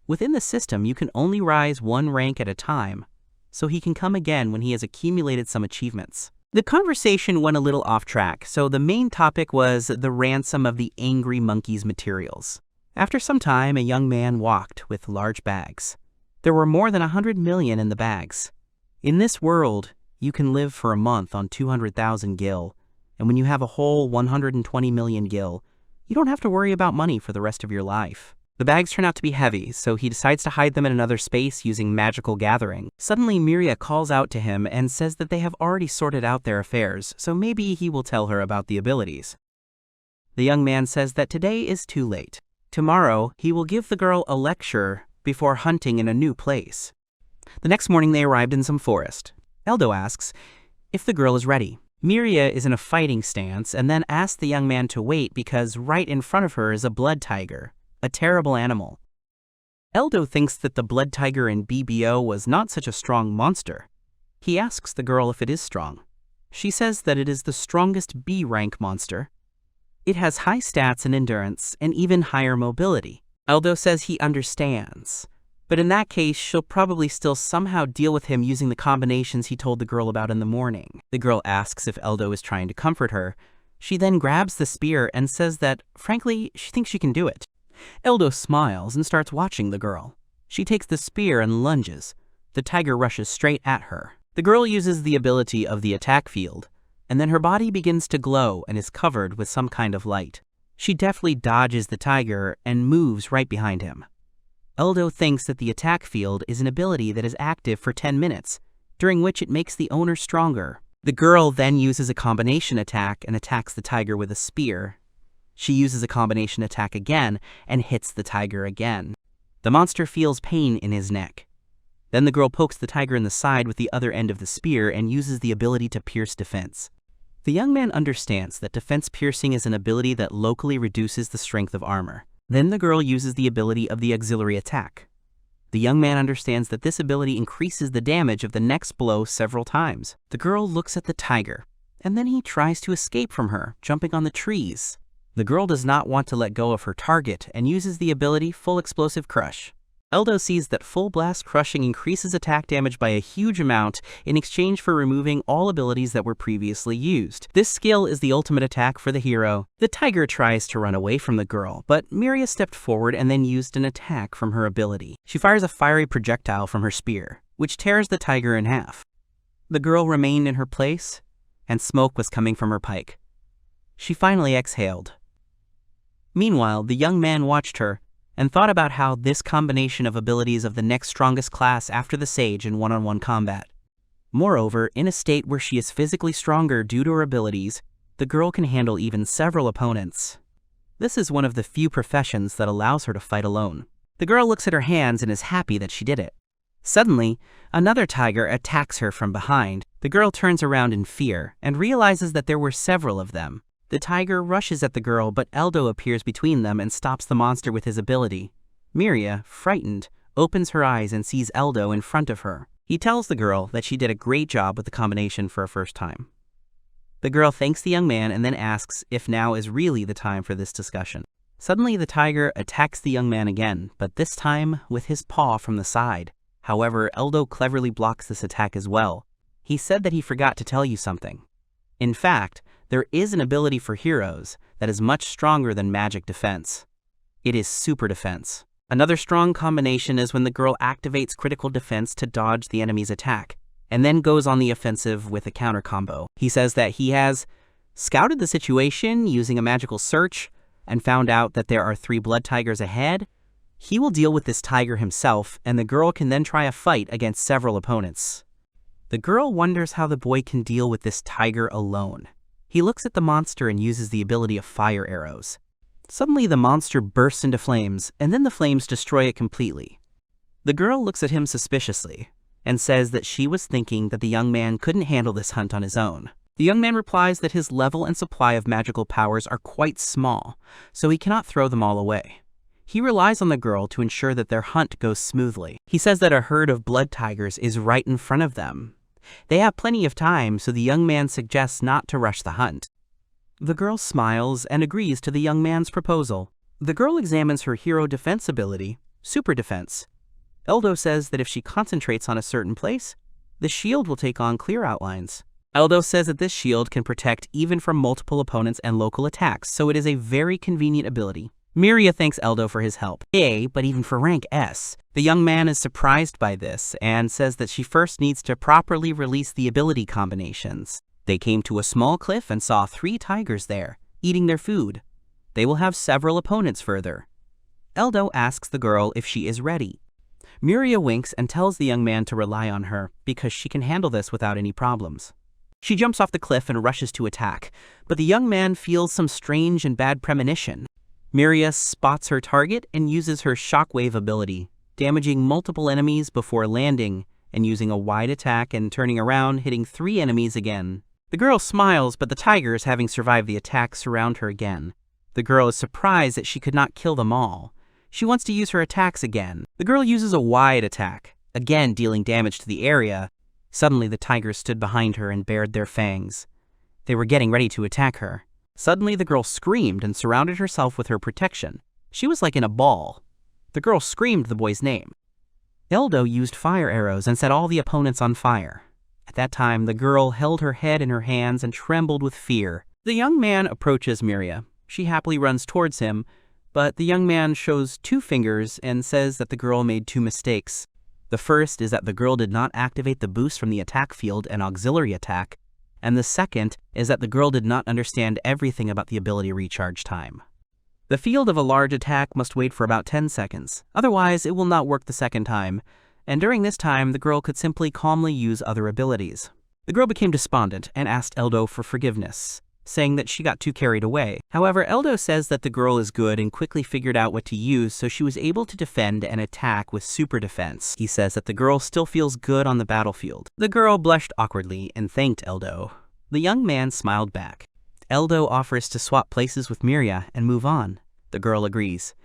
Within the system, you can only rise one rank at a time, so he can come again when he has accumulated some achievements. The conversation went a little off track, so the main topic was the ransom of the angry monkey's materials. After some time, a young man walked with large bags. There were more than 100 million in the bags. In this world, you can live for a month on 200,000 gil, and when you have a whole 120 million gil, you don't have to worry about money for the rest of your life. The bags turn out to be heavy, so he decides to hide them in another space using magical gathering. Suddenly, Miria calls out to him and says that they have already sorted out their affairs, so maybe he will tell her about the abilities. The young man says that today is too late. Tomorrow, he will give the girl a lecture before hunting in a new place. The next morning, they arrived in some forest. Eldo asks if the girl is ready. Miria is in a fighting stance and then asks the young man to wait because right in front of her is a blood tiger, a terrible animal. Eldo thinks that the blood tiger in BBO was not such a strong monster. He asks the girl if it is strong. She says that it is the strongest B rank monster. It has high stats and endurance and even higher mobility. Eldo says he understands, but in that case she'll probably still somehow deal with him using the combinations he told the girl about in the morning. The girl asks if Eldo is trying to comfort her. She then grabs the spear and says that, frankly, she thinks she can do it. Eldo smiles and starts watching the girl. She takes the spear and lunges. The tiger rushes straight at her. The girl uses the ability of the attack field, and then her body begins to glow and is covered with some kind of light. She deftly dodges the tiger and moves right behind him. Eldo thinks that the attack field is an ability that is active for 10 minutes, during which it makes the owner stronger. The girl then uses a combination attack and attacks the tiger with a spear. She uses a combination attack again and hits the tiger again. The monster feels pain in his neck. Then the girl pokes the tiger in the side with the other end of the spear and uses the ability to pierce defense. The young man understands that defense piercing is an ability that locally reduces the strength of armor. Then the girl uses the ability of the auxiliary attack. The young man understands that this ability increases the damage of the next blow several times. The girl looks at the tiger, and then he tries to escape from her, jumping on the trees. The girl does not want to let go of her target and uses the ability Full Explosive Crush. Eldo sees that Full Blast Crushing increases attack damage by a huge amount in exchange for removing all abilities that were previously used. This skill is the ultimate attack for the hero. The tiger tries to run away from the girl, but Miria stepped forward and then used an attack from her ability. She fires a fiery projectile from her spear, which tears the tiger in half. The girl remained in her place, and smoke was coming from her pike. She finally exhaled. Meanwhile, the young man watched her and thought about how this combination of abilities of the next strongest class after the sage in one-on-one combat. Moreover, in a state where she is physically stronger due to her abilities, the girl can handle even several opponents. This is one of the few professions that allows her to fight alone. The girl looks at her hands and is happy that she did it. Suddenly, another tiger attacks her from behind. The girl turns around in fear and realizes that there were several of them. The tiger rushes at the girl, but Eldo appears between them and stops the monster with his ability. Miria, frightened, opens her eyes and sees Eldo in front of her. He tells the girl that she did a great job with the combination for a first time. The girl thanks the young man and then asks if now is really the time for this discussion. Suddenly, the tiger attacks the young man again, but this time with his paw from the side. However, Eldo cleverly blocks this attack as well. He said that he forgot to tell you something. In fact, there is an ability for heroes that is much stronger than magic defense. It is super defense. Another strong combination is when the girl activates critical defense to dodge the enemy's attack, and then goes on the offensive with a counter combo. He says that he has scouted the situation using a magical search and found out that there are 3 blood tigers ahead. He will deal with this tiger himself, and the girl can then try a fight against several opponents. The girl wonders how the boy can deal with this tiger alone. He looks at the monster and uses the ability of fire arrows. Suddenly, the monster bursts into flames, and then the flames destroy it completely. The girl looks at him suspiciously and says that she was thinking that the young man couldn't handle this hunt on his own. The young man replies that his level and supply of magical powers are quite small, so he cannot throw them all away. He relies on the girl to ensure that their hunt goes smoothly. He says that a herd of blood tigers is right in front of them. They have plenty of time, so the young man suggests not to rush the hunt. The girl smiles and agrees to the young man's proposal. The girl examines her hero defense ability, super defense. Eldo says that if she concentrates on a certain place, the shield will take on clear outlines. Eldo says that this shield can protect even from multiple opponents and local attacks, so it is a very convenient ability. Miria thanks Eldo for his help. But even for rank S. The young man is surprised by this and says that she first needs to properly release the ability combinations. They came to a small cliff and saw 3 tigers there, eating their food. They will have several opponents further. Eldo asks the girl if she is ready. Miria winks and tells the young man to rely on her because she can handle this without any problems. She jumps off the cliff and rushes to attack, but the young man feels some strange and bad premonition. Miria spots her target and uses her shockwave ability, damaging multiple enemies before landing and using a wide attack and turning around, hitting 3 enemies again. The girl smiles, but the tigers, having survived the attack, surround her again. The girl is surprised that she could not kill them all. She wants to use her attacks again. The girl uses a wide attack, again dealing damage to the area. Suddenly the tigers stood behind her and bared their fangs. They were getting ready to attack her. Suddenly the girl screamed and surrounded herself with her protection. She was like in a ball. The girl screamed the boy's name. Eldo used fire arrows and set all the opponents on fire. At that time, the girl held her head in her hands and trembled with fear. The young man approaches Miria. She happily runs towards him, but the young man shows 2 fingers and says that the girl made 2 mistakes. The first is that the girl did not activate the boost from the attack field and auxiliary attack, and the second is that the girl did not understand everything about the ability recharge time. The field of a large attack must wait for about 10 seconds, otherwise it will not work the second time, and during this time the girl could simply calmly use other abilities. The girl became despondent and asked Eldo for forgiveness, saying that she got too carried away. However, Eldo says that the girl is good and quickly figured out what to use, so she was able to defend and attack with super defense. He says that the girl still feels good on the battlefield. The girl blushed awkwardly and thanked Eldo. The young man smiled back. Eldo offers to swap places with Miria and move on. The girl agrees.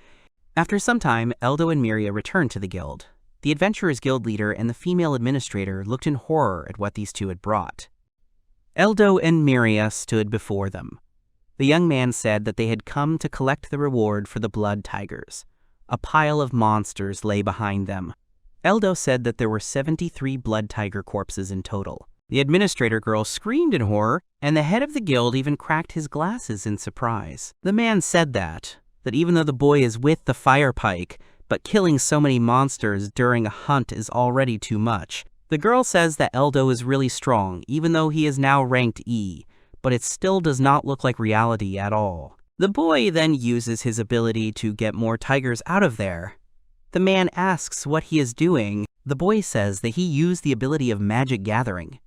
After some time, Eldo and Miria return to the guild. The adventurer's guild leader and the female administrator looked in horror at what these two had brought. Eldo and Miria stood before them. The young man said that they had come to collect the reward for the blood tigers. A pile of monsters lay behind them. Eldo said that there were 73 blood tiger corpses in total. The administrator girl screamed in horror, and the head of the guild even cracked his glasses in surprise. The man said that even though the boy is with the fire pike, but killing so many monsters during a hunt is already too much. The girl says that Eldo is really strong, even though he is now ranked E, but it still does not look like reality at all. The boy then uses his ability to get more tigers out of there. The man asks what he is doing. The boy says that he used the ability of magic gathering.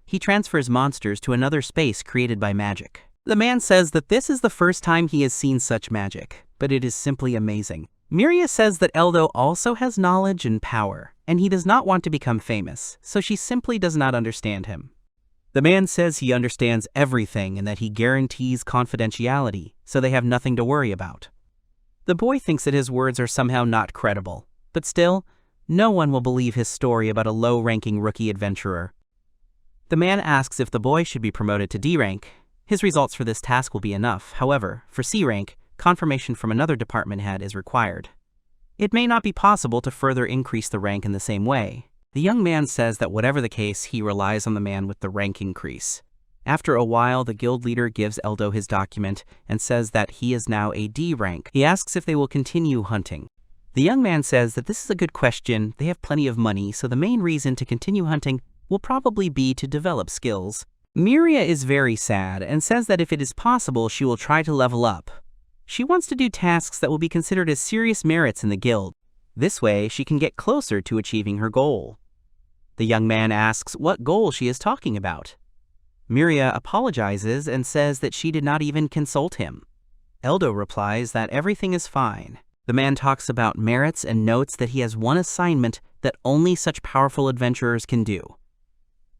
He transfers monsters to another space created by magic. The man says that this is the first time he has seen such magic, but it is simply amazing. Miria says that Eldo also has knowledge and power, and he does not want to become famous, so she simply does not understand him. The man says he understands everything and that he guarantees confidentiality, so they have nothing to worry about. The boy thinks that his words are somehow not credible, but still, no one will believe his story about a low-ranking rookie adventurer. The man asks if the boy should be promoted to D rank. His results for this task will be enough. However, for C rank, confirmation from another department head is required. It may not be possible to further increase the rank in the same way. The young man says that whatever the case, he relies on the man with the rank increase. After a while, the guild leader gives Eldo his document and says that he is now a D rank. He asks if they will continue hunting. The young man says that this is a good question, they have plenty of money, so the main reason to continue hunting will probably be to develop skills. Miria is very sad and says that if it is possible, she will try to level up. She wants to do tasks that will be considered as serious merits in the guild. This way, she can get closer to achieving her goal. The young man asks what goal she is talking about. Miria apologizes and says that she did not even consult him. Eldo replies that everything is fine. The man talks about merits and notes that he has one assignment that only such powerful adventurers can do.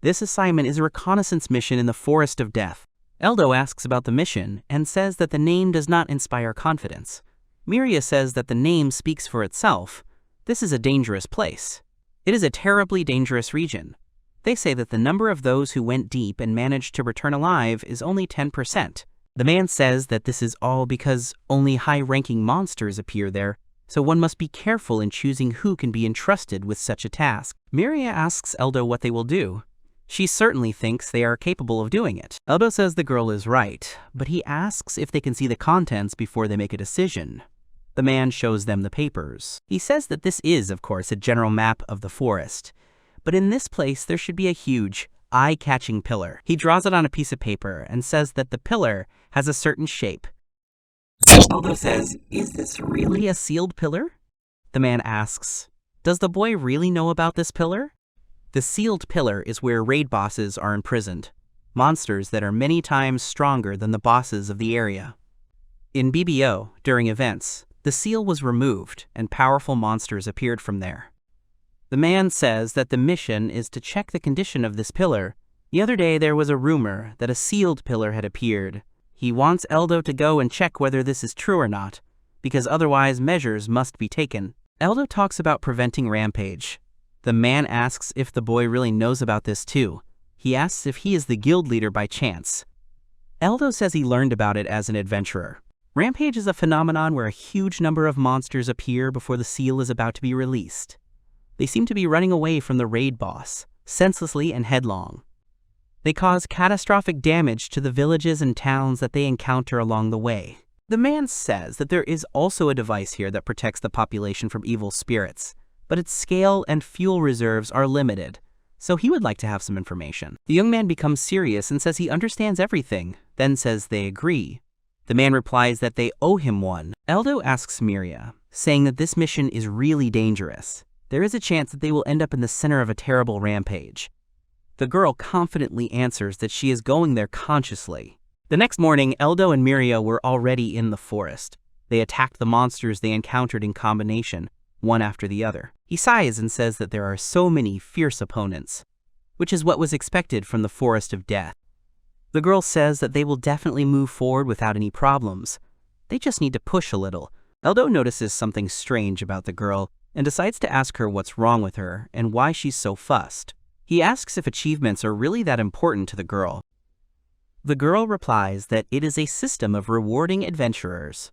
This assignment is a reconnaissance mission in the Forest of Death. Eldo asks about the mission and says that the name does not inspire confidence. Miria says that the name speaks for itself. This is a dangerous place. It is a terribly dangerous region. They say that the number of those who went deep and managed to return alive is only 10%. The man says that this is all because only high-ranking monsters appear there, so one must be careful in choosing who can be entrusted with such a task. Miria asks Eldo what they will do. She certainly thinks they are capable of doing it. Eldo says the girl is right, but he asks if they can see the contents before they make a decision. The man shows them the papers. He says that this is, of course, a general map of the forest, but in this place there should be a huge, eye-catching pillar. He draws it on a piece of paper and says that the pillar has a certain shape. Eldo says, "Is this really a sealed pillar?" The man asks, "Does the boy really know about this pillar?" The sealed pillar is where raid bosses are imprisoned, monsters that are many times stronger than the bosses of the area. In BBO, during events, the seal was removed and powerful monsters appeared from there. The man says that the mission is to check the condition of this pillar. The other day there was a rumor that a sealed pillar had appeared. He wants Eldo to go and check whether this is true or not, because otherwise measures must be taken. Eldo talks about preventing rampage. The man asks if the boy really knows about this too. He asks if he is the guild leader by chance. Eldo says he learned about it as an adventurer. Rampage is a phenomenon where a huge number of monsters appear before the seal is about to be released. They seem to be running away from the raid boss, senselessly and headlong. They cause catastrophic damage to the villages and towns that they encounter along the way. The man says that there is also a device here that protects the population from evil spirits, but its scale and fuel reserves are limited, so he would like to have some information. The young man becomes serious and says he understands everything, then says they agree. The man replies that they owe him one. Eldo asks Miria, saying that this mission is really dangerous. There is a chance that they will end up in the center of a terrible rampage. The girl confidently answers that she is going there consciously. The next morning, Eldo and Miria were already in the forest. They attacked the monsters they encountered in combination, one after the other. He sighs and says that there are so many fierce opponents, which is what was expected from the Forest of Death. The girl says that they will definitely move forward without any problems. They just need to push a little. Eldo notices something strange about the girl and decides to ask her what's wrong with her and why she's so fussed. He asks if achievements are really that important to the girl. The girl replies that it is a system of rewarding adventurers.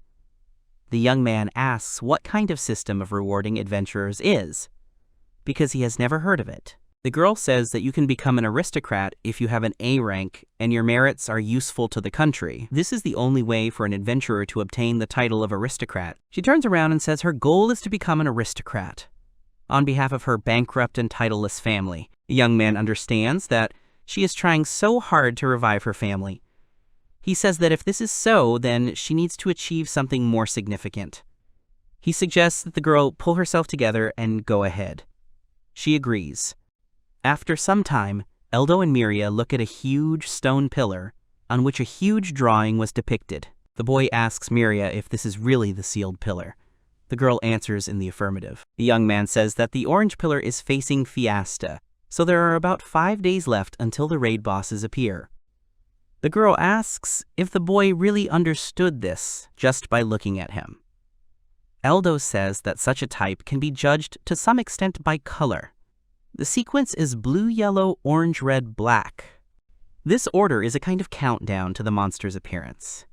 The young man asks what kind of system of rewarding adventurers is, because he has never heard of it. The girl says that you can become an aristocrat if you have an A rank and your merits are useful to the country. This is the only way for an adventurer to obtain the title of aristocrat. She turns around and says her goal is to become an aristocrat on behalf of her bankrupt and titleless family. The young man understands that she is trying so hard to revive her family. He says that if this is so, then she needs to achieve something more significant. He suggests that the girl pull herself together and go ahead. She agrees. After some time, Eldo and Miria look at a huge stone pillar on which a huge drawing was depicted. The boy asks Miria if this is really the sealed pillar. The girl answers in the affirmative. The young man says that the orange pillar is facing Fiesta, so there are about 5 days left until the raid bosses appear. The girl asks if the boy really understood this just by looking at him. Eldo says that such a type can be judged to some extent by color. The sequence is blue, yellow, orange, red, black. This order is a kind of countdown to the monster's appearance.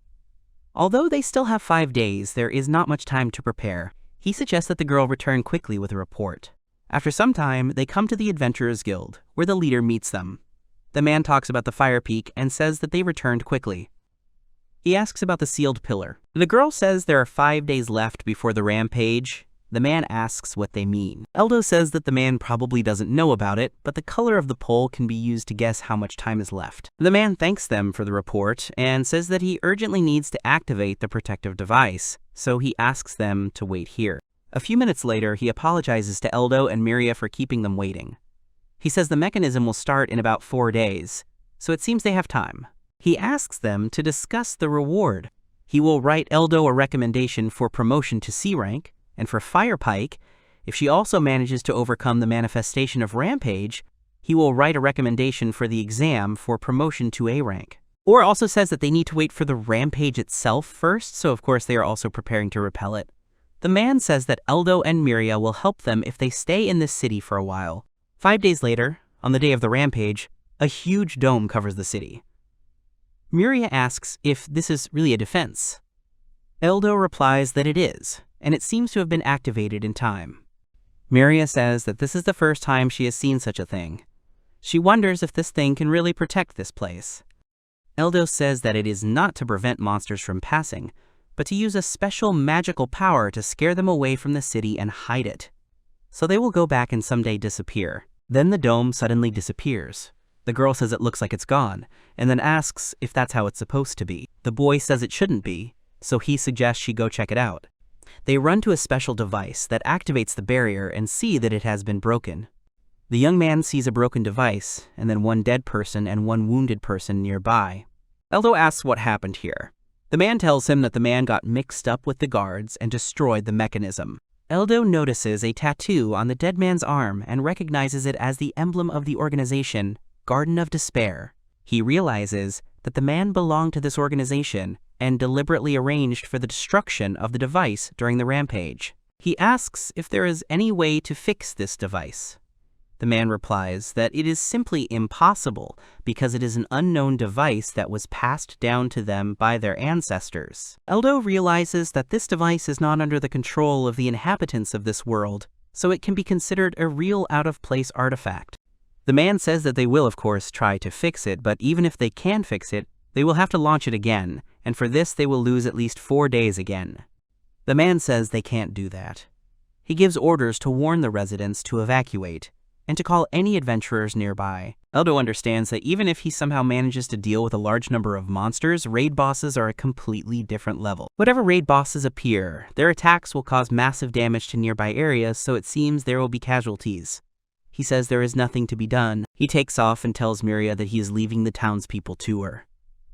Although they still have 5 days, there is not much time to prepare. He suggests that the girl return quickly with a report. After some time, they come to the Adventurers Guild, where the leader meets them. The man talks about the fire peak and says that they returned quickly. He asks about the sealed pillar. The girl says there are 5 days left before the rampage. The man asks what they mean. Eldo says that the man probably doesn't know about it, but the color of the pole can be used to guess how much time is left. The man thanks them for the report and says that he urgently needs to activate the protective device, so he asks them to wait here. A few minutes later, he apologizes to Eldo and Miria for keeping them waiting. He says the mechanism will start in about 4 days, so it seems they have time. He asks them to discuss the reward. He will write Eldo a recommendation for promotion to C rank, and for Firepike, if she also manages to overcome the manifestation of Rampage, he will write a recommendation for the exam for promotion to A rank. Or also says that they need to wait for the Rampage itself first, so of course they are also preparing to repel it. The man says that Eldo and Miria will help them if they stay in this city for a while. 5 days later, on the day of the Rampage, a huge dome covers the city. Miria asks if this is really a defense. Eldo replies that it is, and it seems to have been activated in time. Miria says that this is the first time she has seen such a thing. She wonders if this thing can really protect this place. Eldo says that it is not to prevent monsters from passing, but to use a special magical power to scare them away from the city and hide it. So they will go back and someday disappear. Then the dome suddenly disappears. The girl says it looks like it's gone, and then asks if that's how it's supposed to be. The boy says it shouldn't be, so he suggests she go check it out. They run to a special device that activates the barrier and see that it has been broken. The young man sees a broken device, and then one dead person and one wounded person nearby. Eldo asks what happened here. The man tells him that the man got mixed up with the guards and destroyed the mechanism. Eldo notices a tattoo on the dead man's arm and recognizes it as the emblem of the organization, Garden of Despair. He realizes that the man belonged to this organization and deliberately arranged for the destruction of the device during the rampage. He asks if there is any way to fix this device. The man replies that it is simply impossible because it is an unknown device that was passed down to them by their ancestors. Eldo realizes that this device is not under the control of the inhabitants of this world, so it can be considered a real out-of-place artifact. The man says that they will, of course, try to fix it, but even if they can fix it, they will have to launch it again, and for this they will lose at least 4 days again. The man says they can't do that. He gives orders to warn the residents to evacuate, and to call any adventurers nearby. Eldo understands that even if he somehow manages to deal with a large number of monsters, raid bosses are a completely different level. Whatever raid bosses appear, their attacks will cause massive damage to nearby areas, so it seems there will be casualties. He says there is nothing to be done. He takes off and tells Miria that he is leaving the townspeople to her.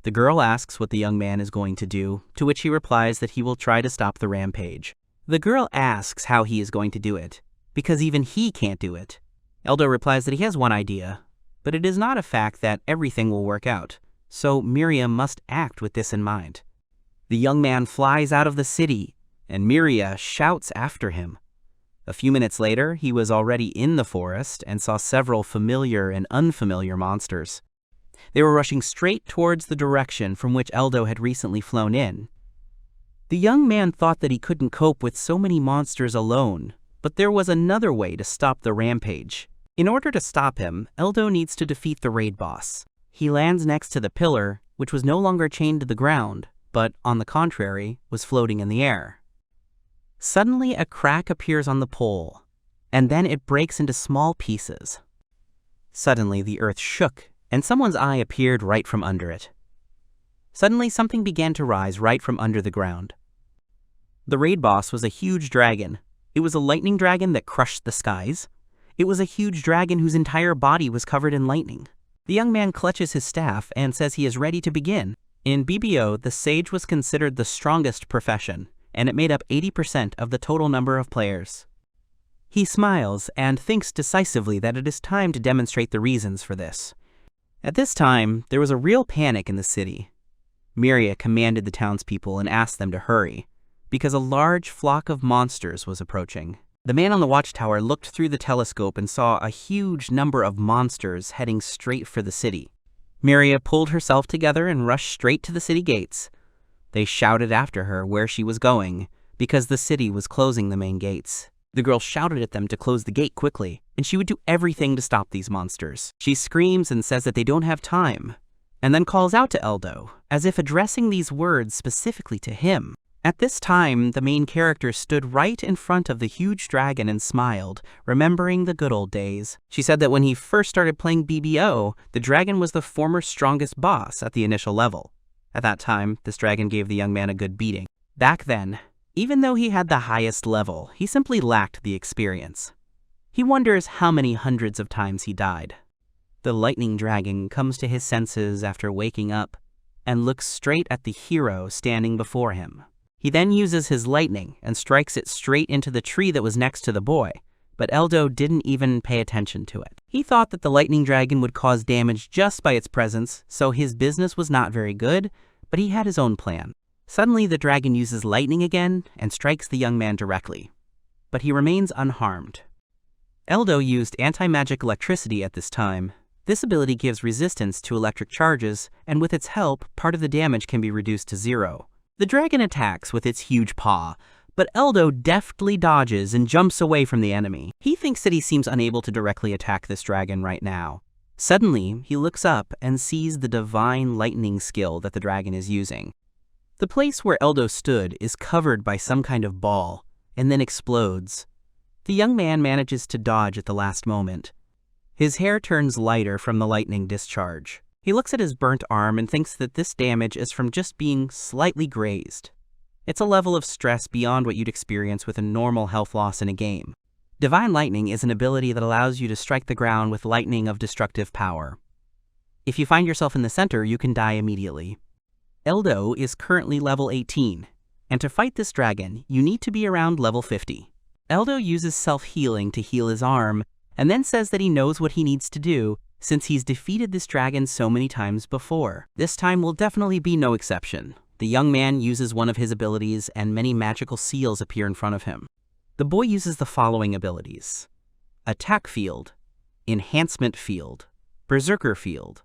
The girl asks what the young man is going to do, to which he replies that he will try to stop the rampage. The girl asks how he is going to do it, because even he can't do it. Eldo replies that he has one idea, but it is not a fact that everything will work out, so Miria must act with this in mind. The young man flies out of the city, and Miria shouts after him. A few minutes later, he was already in the forest and saw several familiar and unfamiliar monsters. They were rushing straight towards the direction from which Eldo had recently flown in. The young man thought that he couldn't cope with so many monsters alone, but there was another way to stop the rampage. In order to stop him, Eldo needs to defeat the raid boss. He lands next to the pillar, which was no longer chained to the ground, but, on the contrary, was floating in the air. Suddenly, a crack appears on the pole, and then it breaks into small pieces. Suddenly, the earth shook, and someone's eye appeared right from under it. Suddenly, something began to rise right from under the ground. The raid boss was a huge dragon. It was a lightning dragon that crushed the skies. It was a huge dragon whose entire body was covered in lightning. The young man clutches his staff and says he is ready to begin. In BBO, the sage was considered the strongest profession, and it made up 80% of the total number of players. He smiles and thinks decisively that it is time to demonstrate the reasons for this. At this time, there was a real panic in the city. Miria commanded the townspeople and asked them to hurry, because a large flock of monsters was approaching. The man on the watchtower looked through the telescope and saw a huge number of monsters heading straight for the city. Miria pulled herself together and rushed straight to the city gates. They shouted after her where she was going, because the city was closing the main gates. The girl shouted at them to close the gate quickly, and she would do everything to stop these monsters. She screams and says that they don't have time, and then calls out to Eldo, as if addressing these words specifically to him. At this time, the main character stood right in front of the huge dragon and smiled, remembering the good old days. She said that when he first started playing BBO, the dragon was the former strongest boss at the initial level. At that time, this dragon gave the young man a good beating. Back then, even though he had the highest level, he simply lacked the experience. He wonders how many hundreds of times he died. The lightning dragon comes to his senses after waking up and looks straight at the hero standing before him. He then uses his lightning and strikes it straight into the tree that was next to the boy, but Eldo didn't even pay attention to it. He thought that the lightning dragon would cause damage just by its presence, so his business was not very good, but he had his own plan. Suddenly, the dragon uses lightning again and strikes the young man directly, but he remains unharmed. Eldo used anti-magic electricity at this time. This ability gives resistance to electric charges, and with its help, part of the damage can be reduced to 0. The dragon attacks with its huge paw, but Eldo deftly dodges and jumps away from the enemy. He thinks that he seems unable to directly attack this dragon right now. Suddenly, he looks up and sees the divine lightning skill that the dragon is using. The place where Eldo stood is covered by some kind of ball, and then explodes. The young man manages to dodge at the last moment. His hair turns lighter from the lightning discharge. He looks at his burnt arm and thinks that this damage is from just being slightly grazed. It's a level of stress beyond what you'd experience with a normal health loss in a game. Divine Lightning is an ability that allows you to strike the ground with lightning of destructive power. If you find yourself in the center, you can die immediately. Eldo is currently level 18, and to fight this dragon, you need to be around level 50. Eldo uses self-healing to heal his arm, and then says that he knows what he needs to do since he's defeated this dragon so many times before. This time will definitely be no exception. The young man uses one of his abilities and many magical seals appear in front of him. The boy uses the following abilities: Attack Field, Enhancement Field, Berserker Field,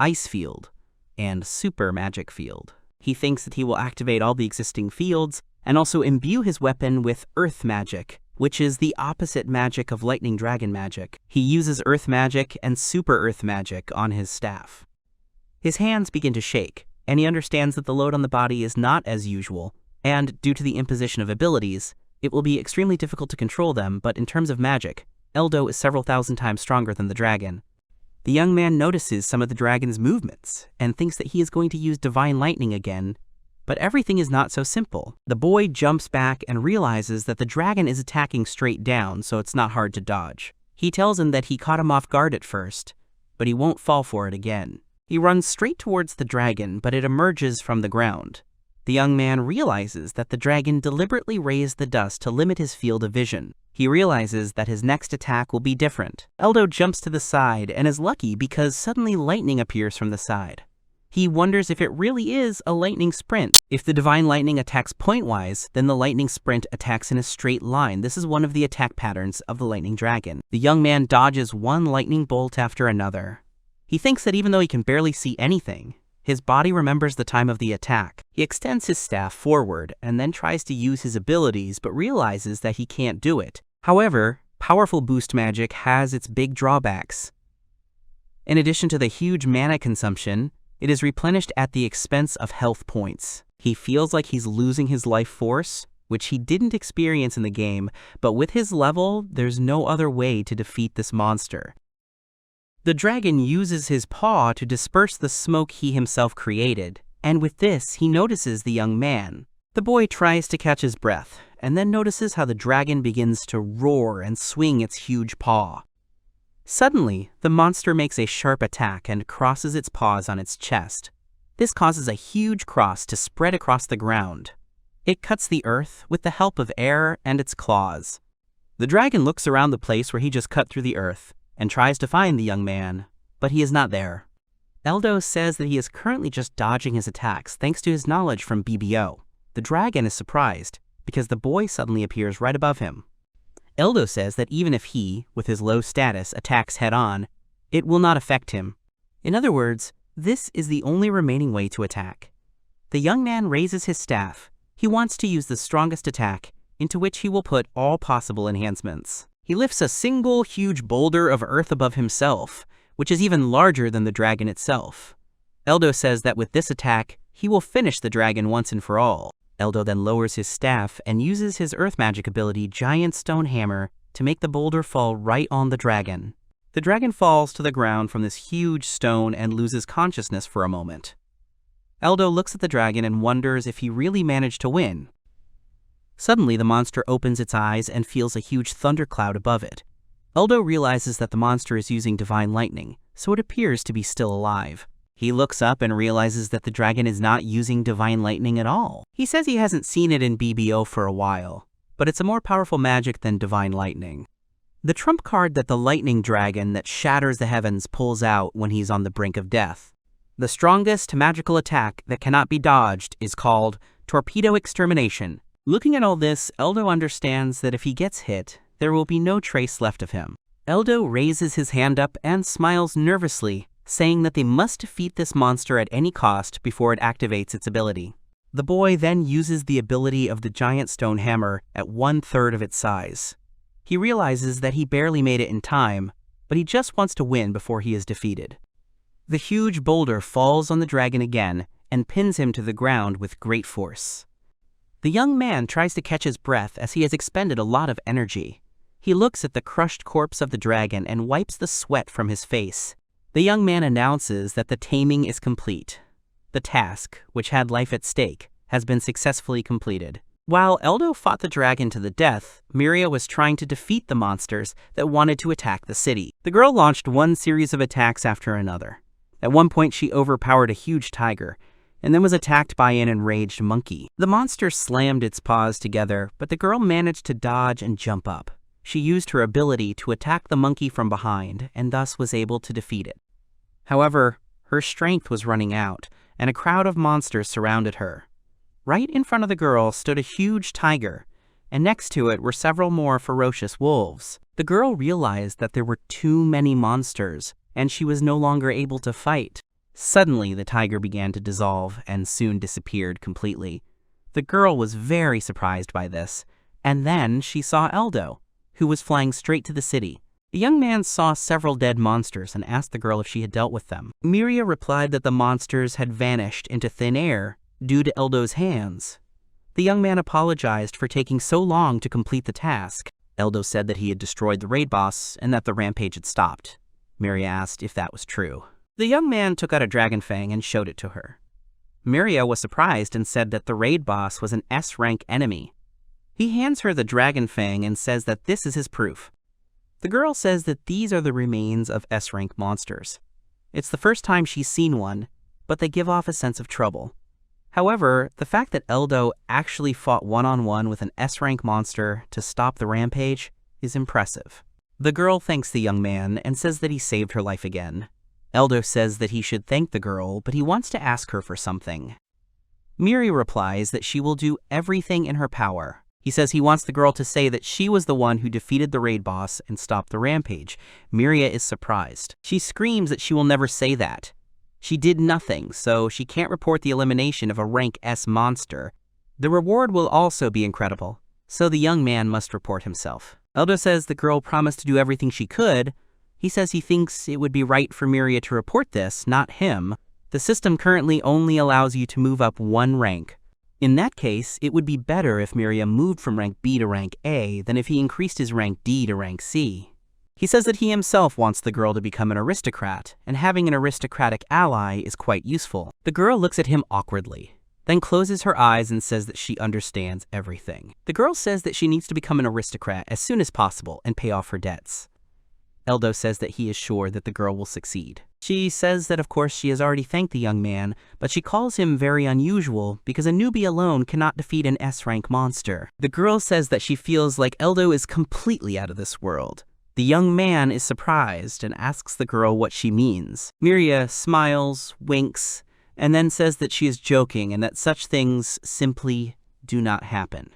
Ice Field, and Super Magic Field. He thinks that he will activate all the existing fields and also imbue his weapon with Earth Magic, which is the opposite magic of Lightning Dragon magic. He uses Earth Magic and Super Earth Magic on his staff. His hands begin to shake, and he understands that the load on the body is not as usual, and due to the imposition of abilities, it will be extremely difficult to control them, but in terms of magic, Eldo is several thousand times stronger than the dragon. The young man notices some of the dragon's movements, and thinks that he is going to use Divine Lightning again, but everything is not so simple. The boy jumps back and realizes that the dragon is attacking straight down, so it's not hard to dodge. He tells him that he caught him off guard at first, but he won't fall for it again. He runs straight towards the dragon, but it emerges from the ground. The young man realizes that the dragon deliberately raised the dust to limit his field of vision. He realizes that his next attack will be different. Eldo jumps to the side and is lucky because suddenly lightning appears from the side. He wonders if it really is a lightning sprint. If the Divine Lightning attacks pointwise, then the lightning sprint attacks in a straight line. This is one of the attack patterns of the lightning dragon. The young man dodges one lightning bolt after another. He thinks that even though he can barely see anything, his body remembers the time of the attack. He extends his staff forward and then tries to use his abilities but realizes that he can't do it. However, powerful boost magic has its big drawbacks. In addition to the huge mana consumption, it is replenished at the expense of health points. He feels like he's losing his life force, which he didn't experience in the game, but with his level, there's no other way to defeat this monster. The dragon uses his paw to disperse the smoke he himself created, and with this, he notices the young man. The boy tries to catch his breath, and then notices how the dragon begins to roar and swing its huge paw. Suddenly, the monster makes a sharp attack and crosses its paws on its chest. This causes a huge cross to spread across the ground. It cuts the earth with the help of air and its claws. The dragon looks around the place where he just cut through the earth, and tries to find the young man, but he is not there. Eldo says that he is currently just dodging his attacks thanks to his knowledge from BBO. The dragon is surprised because the boy suddenly appears right above him. Eldo says that even if he, with his low status, attacks head-on, it will not affect him. In other words, this is the only remaining way to attack. The young man raises his staff. He wants to use the strongest attack, into which he will put all possible enhancements. He lifts a single huge boulder of earth above himself, which is even larger than the dragon itself. Eldo says that with this attack, he will finish the dragon once and for all. Eldo then lowers his staff and uses his earth magic ability Giant Stone Hammer to make the boulder fall right on the dragon. The dragon falls to the ground from this huge stone and loses consciousness for a moment. Eldo looks at the dragon and wonders if he really managed to win. Suddenly, the monster opens its eyes and feels a huge thundercloud above it. Eldo realizes that the monster is using Divine Lightning, so it appears to be still alive. He looks up and realizes that the dragon is not using Divine Lightning at all. He says he hasn't seen it in BBO for a while, but it's a more powerful magic than Divine Lightning. The trump card that the lightning dragon that shatters the heavens pulls out when he's on the brink of death. The strongest magical attack that cannot be dodged is called Torpedo Extermination. Looking at all this, Eldo understands that if he gets hit, there will be no trace left of him. Eldo raises his hand up and smiles nervously, saying that they must defeat this monster at any cost before it activates its ability. The boy then uses the ability of the giant stone hammer at 1/3 of its size. He realizes that he barely made it in time, but he just wants to win before he is defeated. The huge boulder falls on the dragon again and pins him to the ground with great force. The young man tries to catch his breath as he has expended a lot of energy. He looks at the crushed corpse of the dragon and wipes the sweat from his face. The young man announces that the taming is complete. The task, which had life at stake, has been successfully completed. While Eldo fought the dragon to the death, Miria was trying to defeat the monsters that wanted to attack the city. The girl launched one series of attacks after another. At one point she overpowered a huge tiger, and then was attacked by an enraged monkey. The monster slammed its paws together, but the girl managed to dodge and jump up. She used her ability to attack the monkey from behind, and thus was able to defeat it. However, her strength was running out, and a crowd of monsters surrounded her. Right in front of the girl stood a huge tiger, and next to it were several more ferocious wolves. The girl realized that there were too many monsters, and she was no longer able to fight. Suddenly, the tiger began to dissolve and soon disappeared completely. The girl was very surprised by this, and then she saw Eldo, who was flying straight to the city. The young man saw several dead monsters and asked the girl if she had dealt with them. Miria replied that the monsters had vanished into thin air due to Eldo's hands. The young man apologized for taking so long to complete the task. Eldo said that he had destroyed the raid boss and that the rampage had stopped. Miria asked if that was true. The young man took out a dragon fang and showed it to her. Miria was surprised and said that the raid boss was an S-rank enemy. He hands her the dragon fang and says that this is his proof. The girl says that these are the remains of S-rank monsters. It's the first time she's seen one, but they give off a sense of trouble. However, the fact that Eldo actually fought one-on-one with an S-rank monster to stop the rampage is impressive. The girl thanks the young man and says that he saved her life again. Eldo says that he should thank the girl, but he wants to ask her for something. Miri replies that she will do everything in her power. He says he wants the girl to say that she was the one who defeated the raid boss and stopped the rampage. Miria is surprised. She screams that she will never say that. She did nothing, so she can't report the elimination of a rank S monster. The reward will also be incredible, so the young man must report himself. Eldo says the girl promised to do everything she could. He says he thinks it would be right for Miria to report this, not him. The system currently only allows you to move up one rank. In that case, it would be better if Miria moved from rank B to rank A than if he increased his rank D to rank C. He says that he himself wants the girl to become an aristocrat, and having an aristocratic ally is quite useful. The girl looks at him awkwardly, then closes her eyes and says that she understands everything. The girl says that she needs to become an aristocrat as soon as possible and pay off her debts. Eldo says that he is sure that the girl will succeed. She says that of course she has already thanked the young man, but she calls him very unusual because a newbie alone cannot defeat an S-rank monster. The girl says that she feels like Eldo is completely out of this world. The young man is surprised and asks the girl what she means. Miria smiles, winks, and then says that she is joking and that such things simply do not happen.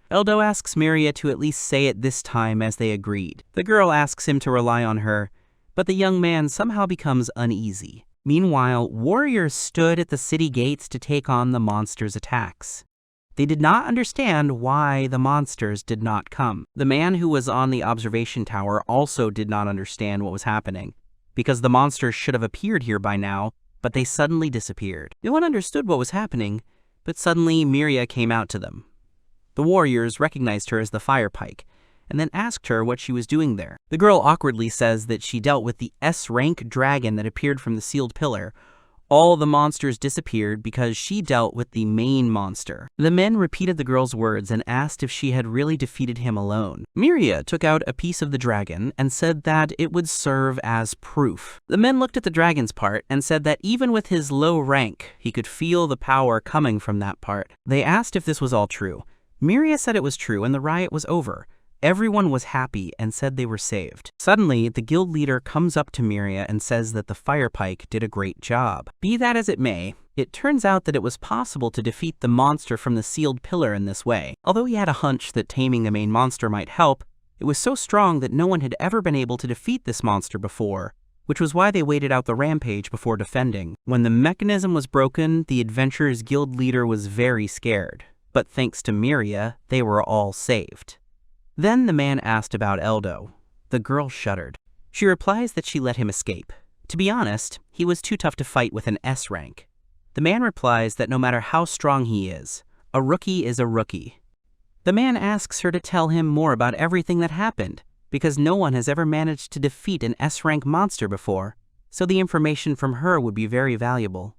Eldo asks Miria to at least say it this time as they agreed. The girl asks him to rely on her, but the young man somehow becomes uneasy. Meanwhile, warriors stood at the city gates to take on the monsters' attacks. They did not understand why the monsters did not come. The man who was on the observation tower also did not understand what was happening, because the monsters should have appeared here by now, but they suddenly disappeared. No one understood what was happening, but suddenly Miria came out to them. The warriors recognized her as the fire pike, and then asked her what she was doing there. The girl awkwardly says that she dealt with the S-rank dragon that appeared from the sealed pillar. All the monsters disappeared because she dealt with the main monster. The men repeated the girl's words and asked if she had really defeated him alone. Miria took out a piece of the dragon and said that it would serve as proof. The men looked at the dragon's part and said that even with his low rank, he could feel the power coming from that part. They asked if this was all true. Miria said it was true and the riot was over. Everyone was happy and said they were saved. Suddenly, the guild leader comes up to Miria and says that the fire pike did a great job. Be that as it may, it turns out that it was possible to defeat the monster from the sealed pillar in this way. Although he had a hunch that taming the main monster might help, it was so strong that no one had ever been able to defeat this monster before, which was why they waited out the rampage before defending. When the mechanism was broken, the adventurers' guild leader was very scared, but thanks to Miria, they were all saved. Then the man asked about Eldo. The girl shuddered. She replies that she let him escape. To be honest, he was too tough to fight with an S rank. The man replies that no matter how strong he is, a rookie is a rookie. The man asks her to tell him more about everything that happened, because no one has ever managed to defeat an S-rank monster before, so the information from her would be very valuable.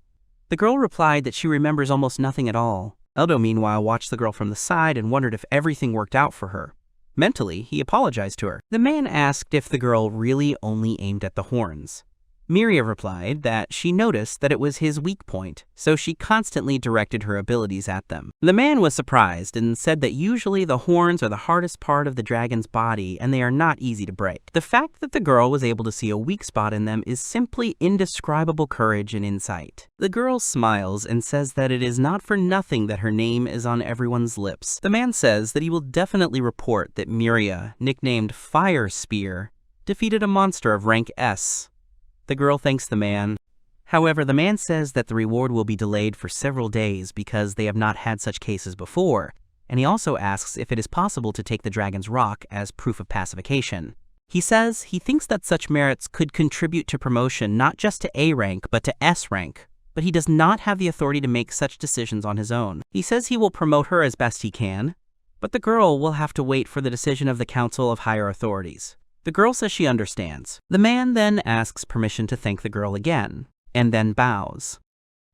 The girl replied that she remembers almost nothing at all. Eldo, meanwhile, watched the girl from the side and wondered if everything worked out for her. Mentally, he apologized to her. The man asked if the girl really only aimed at the horns. Miria replied that she noticed that it was his weak point, so she constantly directed her abilities at them. The man was surprised and said that usually the horns are the hardest part of the dragon's body and they are not easy to break. The fact that the girl was able to see a weak spot in them is simply indescribable courage and insight. The girl smiles and says that it is not for nothing that her name is on everyone's lips. The man says that he will definitely report that Miria, nicknamed Fire Spear, defeated a monster of rank S. The girl thanks the man. However, the man says that the reward will be delayed for several days because they have not had such cases before, and he also asks if it is possible to take the dragon's rock as proof of pacification. He says he thinks that such merits could contribute to promotion not just to A rank but to S rank, but he does not have the authority to make such decisions on his own. He says he will promote her as best he can, but the girl will have to wait for the decision of the Council of Higher Authorities. The girl says she understands. The man then asks permission to thank the girl again, and then bows.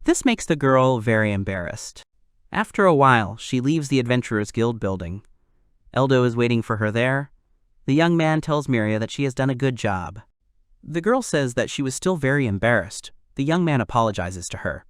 This makes the girl very embarrassed. After a while, she leaves the Adventurers Guild building. Eldo is waiting for her there. The young man tells Miria that she has done a good job. The girl says that she was still very embarrassed. The young man apologizes to her.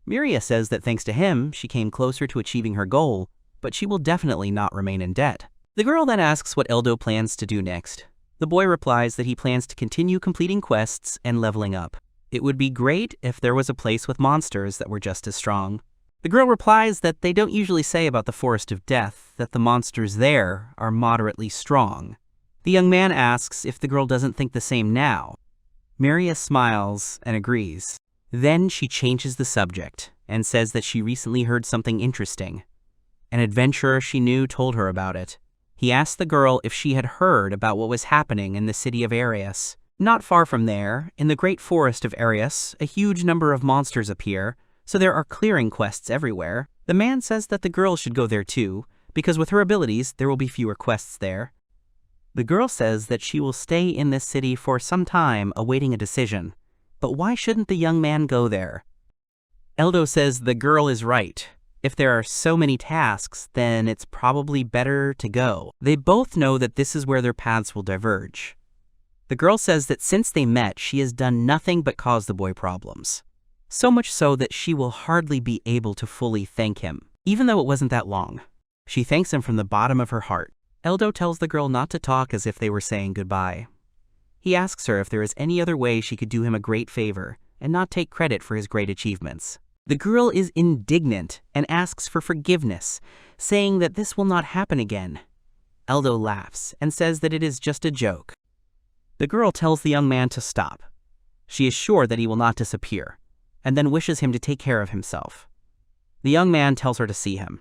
Miria says that thanks to him, she came closer to achieving her goal, but she will definitely not remain in debt. The girl then asks what Eldo plans to do next. The boy replies that he plans to continue completing quests and leveling up. It would be great if there was a place with monsters that were just as strong. The girl replies that they don't usually say about the Forest of Death that the monsters there are moderately strong. The young man asks if the girl doesn't think the same now. Miria smiles and agrees. Then she changes the subject and says that she recently heard something interesting. An adventurer she knew told her about it. He asked the girl if she had heard about what was happening in the city of Arius. Not far from there, in the great forest of Arius, a huge number of monsters appear, so there are clearing quests everywhere. The man says that the girl should go there too, because with her abilities, there will be fewer quests there. The girl says that she will stay in this city for some time awaiting a decision. But why shouldn't the young man go there? Eldo says the girl is right. If there are so many tasks, then it's probably better to go. They both know that this is where their paths will diverge. The girl says that since they met, she has done nothing but cause the boy problems. So much so that she will hardly be able to fully thank him, even though it wasn't that long. She thanks him from the bottom of her heart. Eldo tells the girl not to talk as if they were saying goodbye. He asks her if there is any other way she could do him a great favor and not take credit for his great achievements. The girl is indignant and asks for forgiveness, saying that this will not happen again. Eldo laughs and says that it is just a joke. The girl tells the young man to stop. She is sure that he will not disappear, and then wishes him to take care of himself. The young man tells her to see him.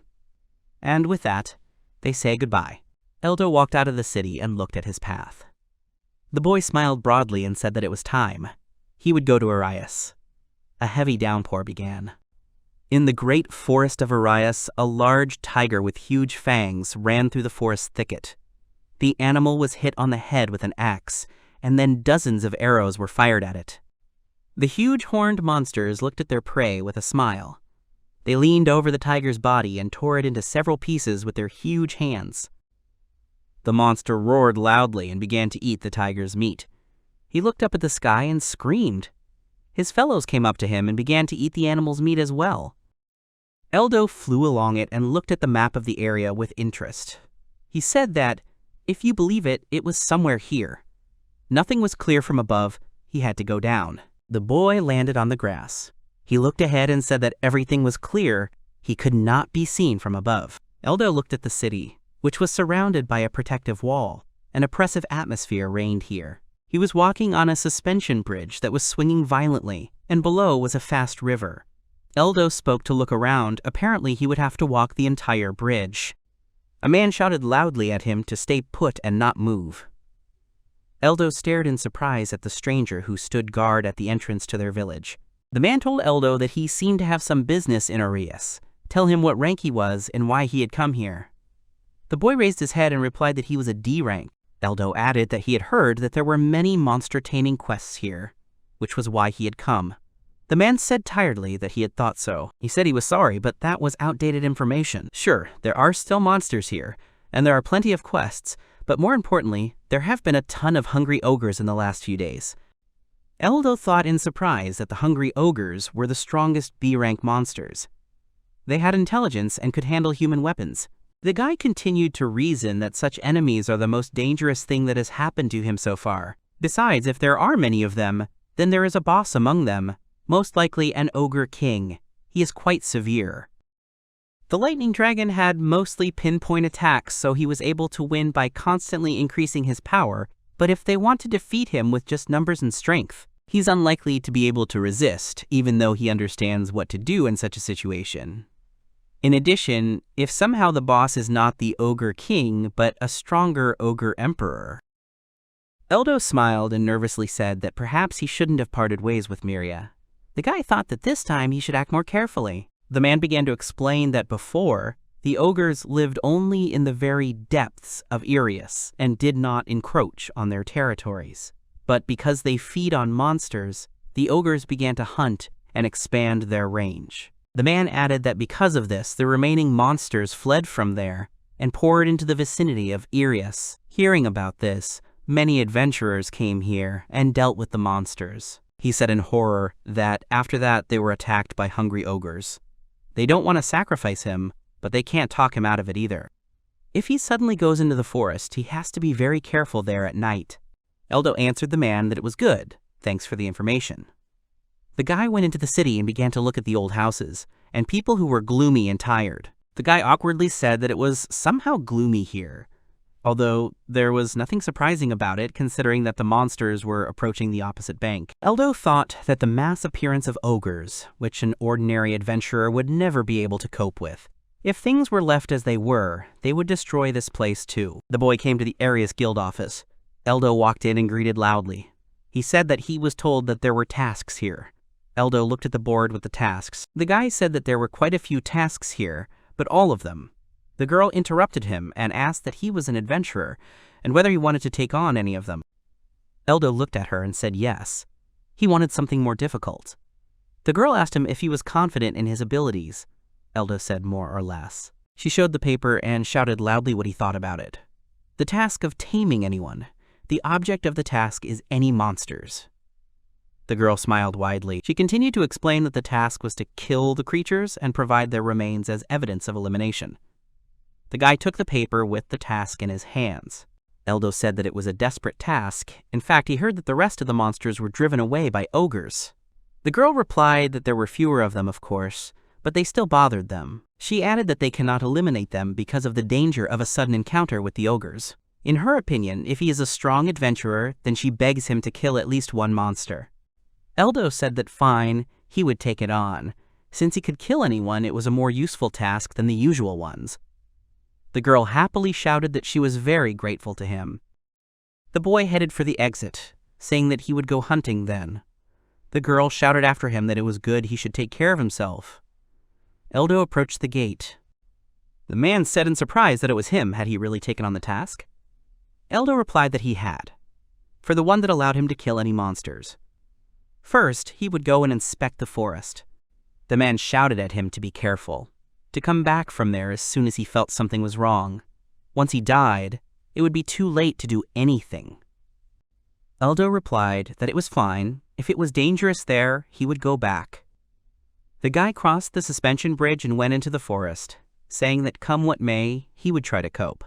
And with that, they say goodbye. Eldo walked out of the city and looked at his path. The boy smiled broadly and said that it was time. He would go to Arius. A heavy downpour began. In the great forest of Arius, a large tiger with huge fangs ran through the forest thicket. The animal was hit on the head with an axe, and then dozens of arrows were fired at it. The huge horned monsters looked at their prey with a smile. They leaned over the tiger's body and tore it into several pieces with their huge hands. The monster roared loudly and began to eat the tiger's meat. He looked up at the sky and screamed. His fellows came up to him and began to eat the animal's meat as well. Eldo flew along it and looked at the map of the area with interest. He said that, if you believe it, it was somewhere here. Nothing was clear from above. He had to go down. The boy landed on the grass. He looked ahead and said that everything was clear. He could not be seen from above. Eldo looked at the city, which was surrounded by a protective wall. An oppressive atmosphere reigned here. He was walking on a suspension bridge that was swinging violently, and below was a fast river. Eldo spoke to look around. Apparently he would have to walk the entire bridge. A man shouted loudly at him to stay put and not move. Eldo stared in surprise at the stranger who stood guard at the entrance to their village. The man told Eldo that he seemed to have some business in Arias, tell him what rank he was and why he had come here. The boy raised his head and replied that he was a D rank. Eldo added that he had heard that there were many monster-taining quests here, which was why he had come. The man said tiredly that he had thought so. He said he was sorry, but that was outdated information. Sure, there are still monsters here, and there are plenty of quests, but more importantly, there have been a ton of hungry ogres in the last few days. Eldo thought in surprise that the hungry ogres were the strongest B-rank monsters. They had intelligence and could handle human weapons. The guy continued to reason that such enemies are the most dangerous thing that has happened to him so far. Besides, if there are many of them, then there is a boss among them, most likely an ogre king. He is quite severe. The lightning dragon had mostly pinpoint attacks, so he was able to win by constantly increasing his power, but if they want to defeat him with just numbers and strength, he's unlikely to be able to resist, even though he understands what to do in such a situation. In addition, if somehow the boss is not the ogre king, but a stronger ogre emperor. Eldo smiled and nervously said that perhaps he shouldn't have parted ways with Miria. The guy thought that this time he should act more carefully. The man began to explain that before, the ogres lived only in the very depths of Irius and did not encroach on their territories. But because they feed on monsters, the ogres began to hunt and expand their range. The man added that because of this, the remaining monsters fled from there and poured into the vicinity of Irius. Hearing about this, many adventurers came here and dealt with the monsters. He said in horror that after that they were attacked by hungry ogres. They don't want to sacrifice him, but they can't talk him out of it either. If he suddenly goes into the forest, he has to be very careful there at night. Eldo answered the man that it was good, thanks for the information. The guy went into the city and began to look at the old houses, and people who were gloomy and tired. The guy awkwardly said that it was somehow gloomy here, although there was nothing surprising about it considering that the monsters were approaching the opposite bank. Eldo thought that the mass appearance of ogres, which an ordinary adventurer would never be able to cope with. If things were left as they were, they would destroy this place too. The boy came to the Arius Guild office. Eldo walked in and greeted loudly. He said that he was told that there were tasks here. Eldo looked at the board with the tasks. The guy said that there were quite a few tasks here, but all of them. The girl interrupted him and asked that he was an adventurer and whether he wanted to take on any of them. Eldo looked at her and said yes. He wanted something more difficult. The girl asked him if he was confident in his abilities. Eldo said more or less. She showed the paper and shouted loudly what he thought about it. The task of taming anyone. The object of the task is any monsters. The girl smiled widely. She continued to explain that the task was to kill the creatures and provide their remains as evidence of elimination. The guy took the paper with the task in his hands. Eldo said that it was a desperate task. In fact, he heard that the rest of the monsters were driven away by ogres. The girl replied that there were fewer of them, of course, but they still bothered them. She added that they cannot eliminate them because of the danger of a sudden encounter with the ogres. In her opinion, if he is a strong adventurer, then she begs him to kill at least one monster. Eldo said that fine, he would take it on. Since he could kill anyone, it was a more useful task than the usual ones. The girl happily shouted that she was very grateful to him. The boy headed for the exit, saying that he would go hunting then. The girl shouted after him that it was good he should take care of himself. Eldo approached the gate. The man said in surprise that it was him. Had he really taken on the task? Eldo replied that he had, for the one that allowed him to kill any monsters. First, he would go and inspect the forest. The man shouted at him to be careful, to come back from there as soon as he felt something was wrong. Once he died, it would be too late to do anything. Eldo replied that it was fine. If it was dangerous there, he would go back. The guy crossed the suspension bridge and went into the forest, saying that come what may, he would try to cope.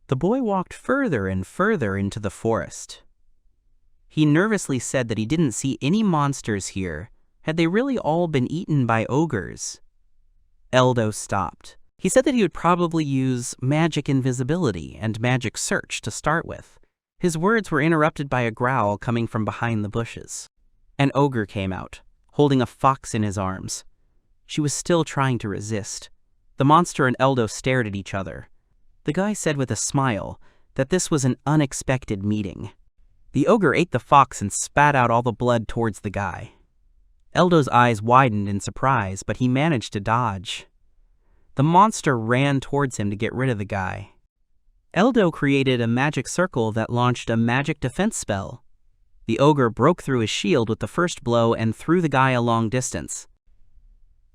The boy walked further and further into the forest. He nervously said that he didn't see any monsters here. Had they really all been eaten by ogres? Eldo stopped. He said that he would probably use magic invisibility and magic search to start with. His words were interrupted by a growl coming from behind the bushes. An ogre came out, holding a fox in his arms. She was still trying to resist. The monster and Eldo stared at each other. The guy said with a smile that this was an unexpected meeting. The ogre ate the fox and spat out all the blood towards the guy. Eldo's eyes widened in surprise, but he managed to dodge. The monster ran towards him to get rid of the guy. Eldo created a magic circle that launched a magic defense spell. The ogre broke through his shield with the first blow and threw the guy a long distance.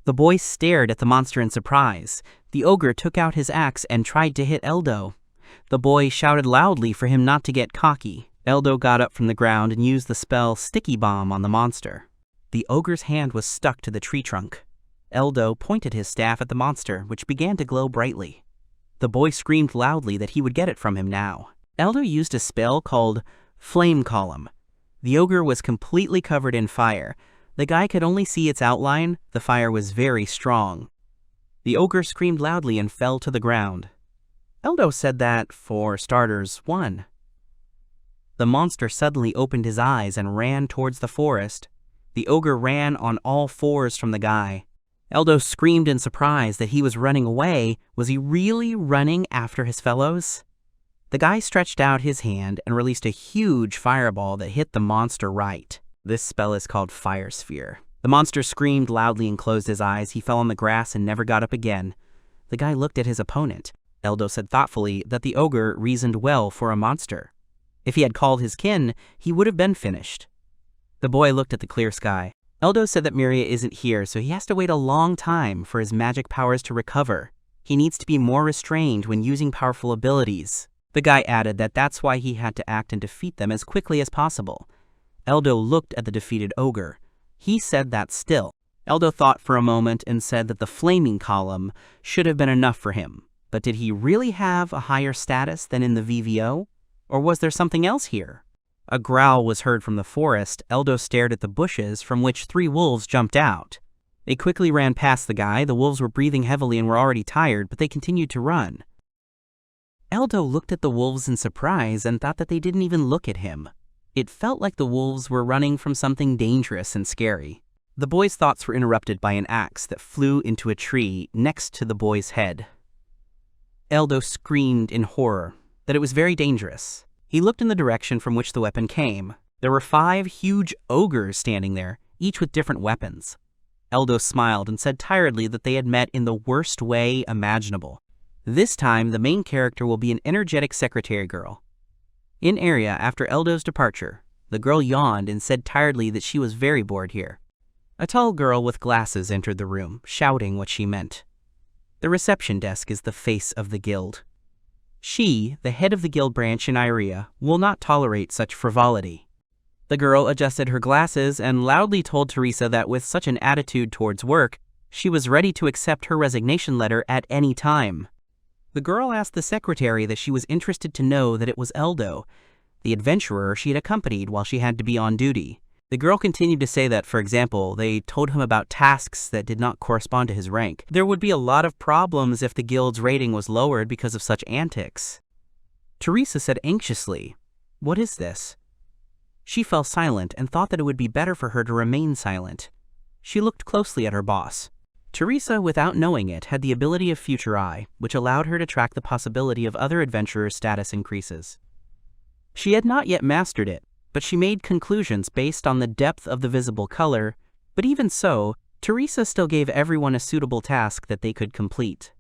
The boy stared at the monster in surprise. The ogre took out his axe and tried to hit Eldo. The boy shouted loudly for him not to get cocky. Eldo got up from the ground and used the spell Sticky Bomb on the monster. The ogre's hand was stuck to the tree trunk. Eldo pointed his staff at the monster, which began to glow brightly. The boy screamed loudly that he would get it from him now. Eldo used a spell called Flame Column. The ogre was completely covered in fire. The guy could only see its outline. The fire was very strong. The ogre screamed loudly and fell to the ground. Eldo said that, for starters, won. The monster suddenly opened his eyes and ran towards the forest. The ogre ran on all fours from the guy. Eldo screamed in surprise that he was running away. Was he really running after his fellows? The guy stretched out his hand and released a huge fireball that hit the monster right. This spell is called Fire Sphere. The monster screamed loudly and closed his eyes. He fell on the grass and never got up again. The guy looked at his opponent. Eldo said thoughtfully that the ogre reasoned well for a monster. If he had called his kin, he would have been finished. The boy looked at the clear sky. Eldo said that Miria isn't here, so he has to wait a long time for his magic powers to recover. He needs to be more restrained when using powerful abilities. The guy added that that's why he had to act and defeat them as quickly as possible. Eldo looked at the defeated ogre. He said that still. Eldo thought for a moment and said that the flaming column should have been enough for him. But did he really have a higher status than in the VVO? Or was there something else here? A growl was heard from the forest. Eldo stared at the bushes, from which 3 wolves jumped out. They quickly ran past the guy. The wolves were breathing heavily and were already tired, but they continued to run. Eldo looked at the wolves in surprise and thought that they didn't even look at him. It felt like the wolves were running from something dangerous and scary. The boy's thoughts were interrupted by an axe that flew into a tree next to the boy's head. Eldo screamed in horror that it was very dangerous. He looked in the direction from which the weapon came. There were 5 huge ogres standing there, each with different weapons. Eldo smiled and said tiredly that they had met in the worst way imaginable. This time, the main character will be an energetic secretary girl. In area, after Eldo's departure, the girl yawned and said tiredly that she was very bored here. A tall girl with glasses entered the room, shouting what she meant. The reception desk is the face of the guild. She, the head of the guild branch in Ilia, will not tolerate such frivolity. The girl adjusted her glasses and loudly told Teresa that with such an attitude towards work, she was ready to accept her resignation letter at any time. The girl asked the secretary that she was interested to know that it was Eldo, the adventurer she had accompanied while she had to be on duty. The girl continued to say that, for example, they told him about tasks that did not correspond to his rank. There would be a lot of problems if the guild's rating was lowered because of such antics. Teresa said anxiously, "What is this?" She fell silent and thought that it would be better for her to remain silent. She looked closely at her boss. Teresa, without knowing it, had the ability of Future Eye, which allowed her to track the possibility of other adventurers' status increases. She had not yet mastered it, but she made conclusions based on the depth of the visible color. But even so, Teresa still gave everyone a suitable task that they could complete.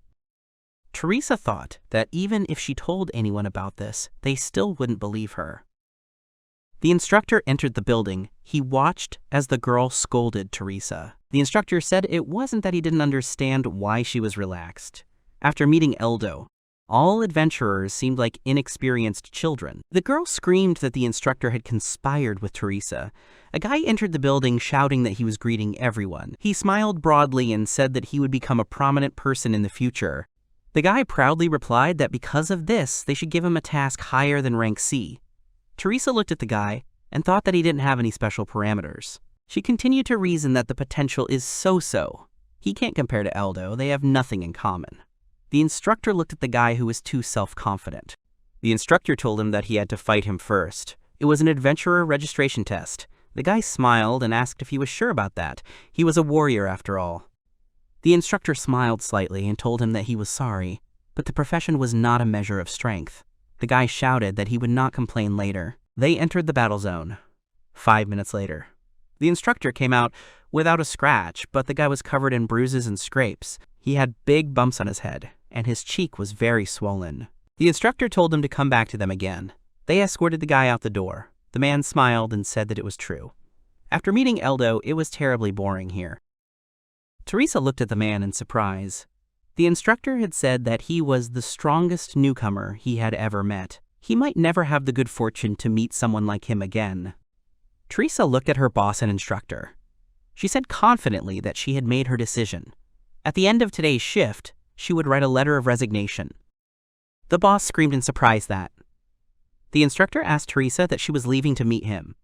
Teresa thought that even if she told anyone about this, they still wouldn't believe her. The instructor entered the building. He watched as the girl scolded Teresa. The instructor said it wasn't that he didn't understand why she was relaxed. After meeting Eldo, all adventurers seemed like inexperienced children. The girl screamed that the instructor had conspired with Teresa. A guy entered the building shouting that he was greeting everyone. He smiled broadly and said that he would become a prominent person in the future. The guy proudly replied that because of this, they should give him a task higher than rank C. Teresa looked at the guy and thought that he didn't have any special parameters. She continued to reason that the potential is so-so. He can't compare to Eldo. They have nothing in common. The instructor looked at the guy who was too self-confident. The instructor told him that he had to fight him first. It was an adventurer registration test. The guy smiled and asked if he was sure about that. He was a warrior after all. The instructor smiled slightly and told him that he was sorry, but the profession was not a measure of strength. The guy shouted that he would not complain later. They entered the battle zone. 5 minutes later. The instructor came out without a scratch, but the guy was covered in bruises and scrapes. He had big bumps on his head, and his cheek was very swollen. The instructor told him to come back to them again. They escorted the guy out the door. The man smiled and said that it was true. After meeting Eldo, it was terribly boring here. Teresa looked at the man in surprise. The instructor had said that he was the strongest newcomer he had ever met. He might never have the good fortune to meet someone like him again. Teresa looked at her boss and instructor. She said confidently that she had made her decision. At the end of today's shift, she would write a letter of resignation. The boss screamed in surprise that. The instructor asked Teresa that she was leaving to meet him.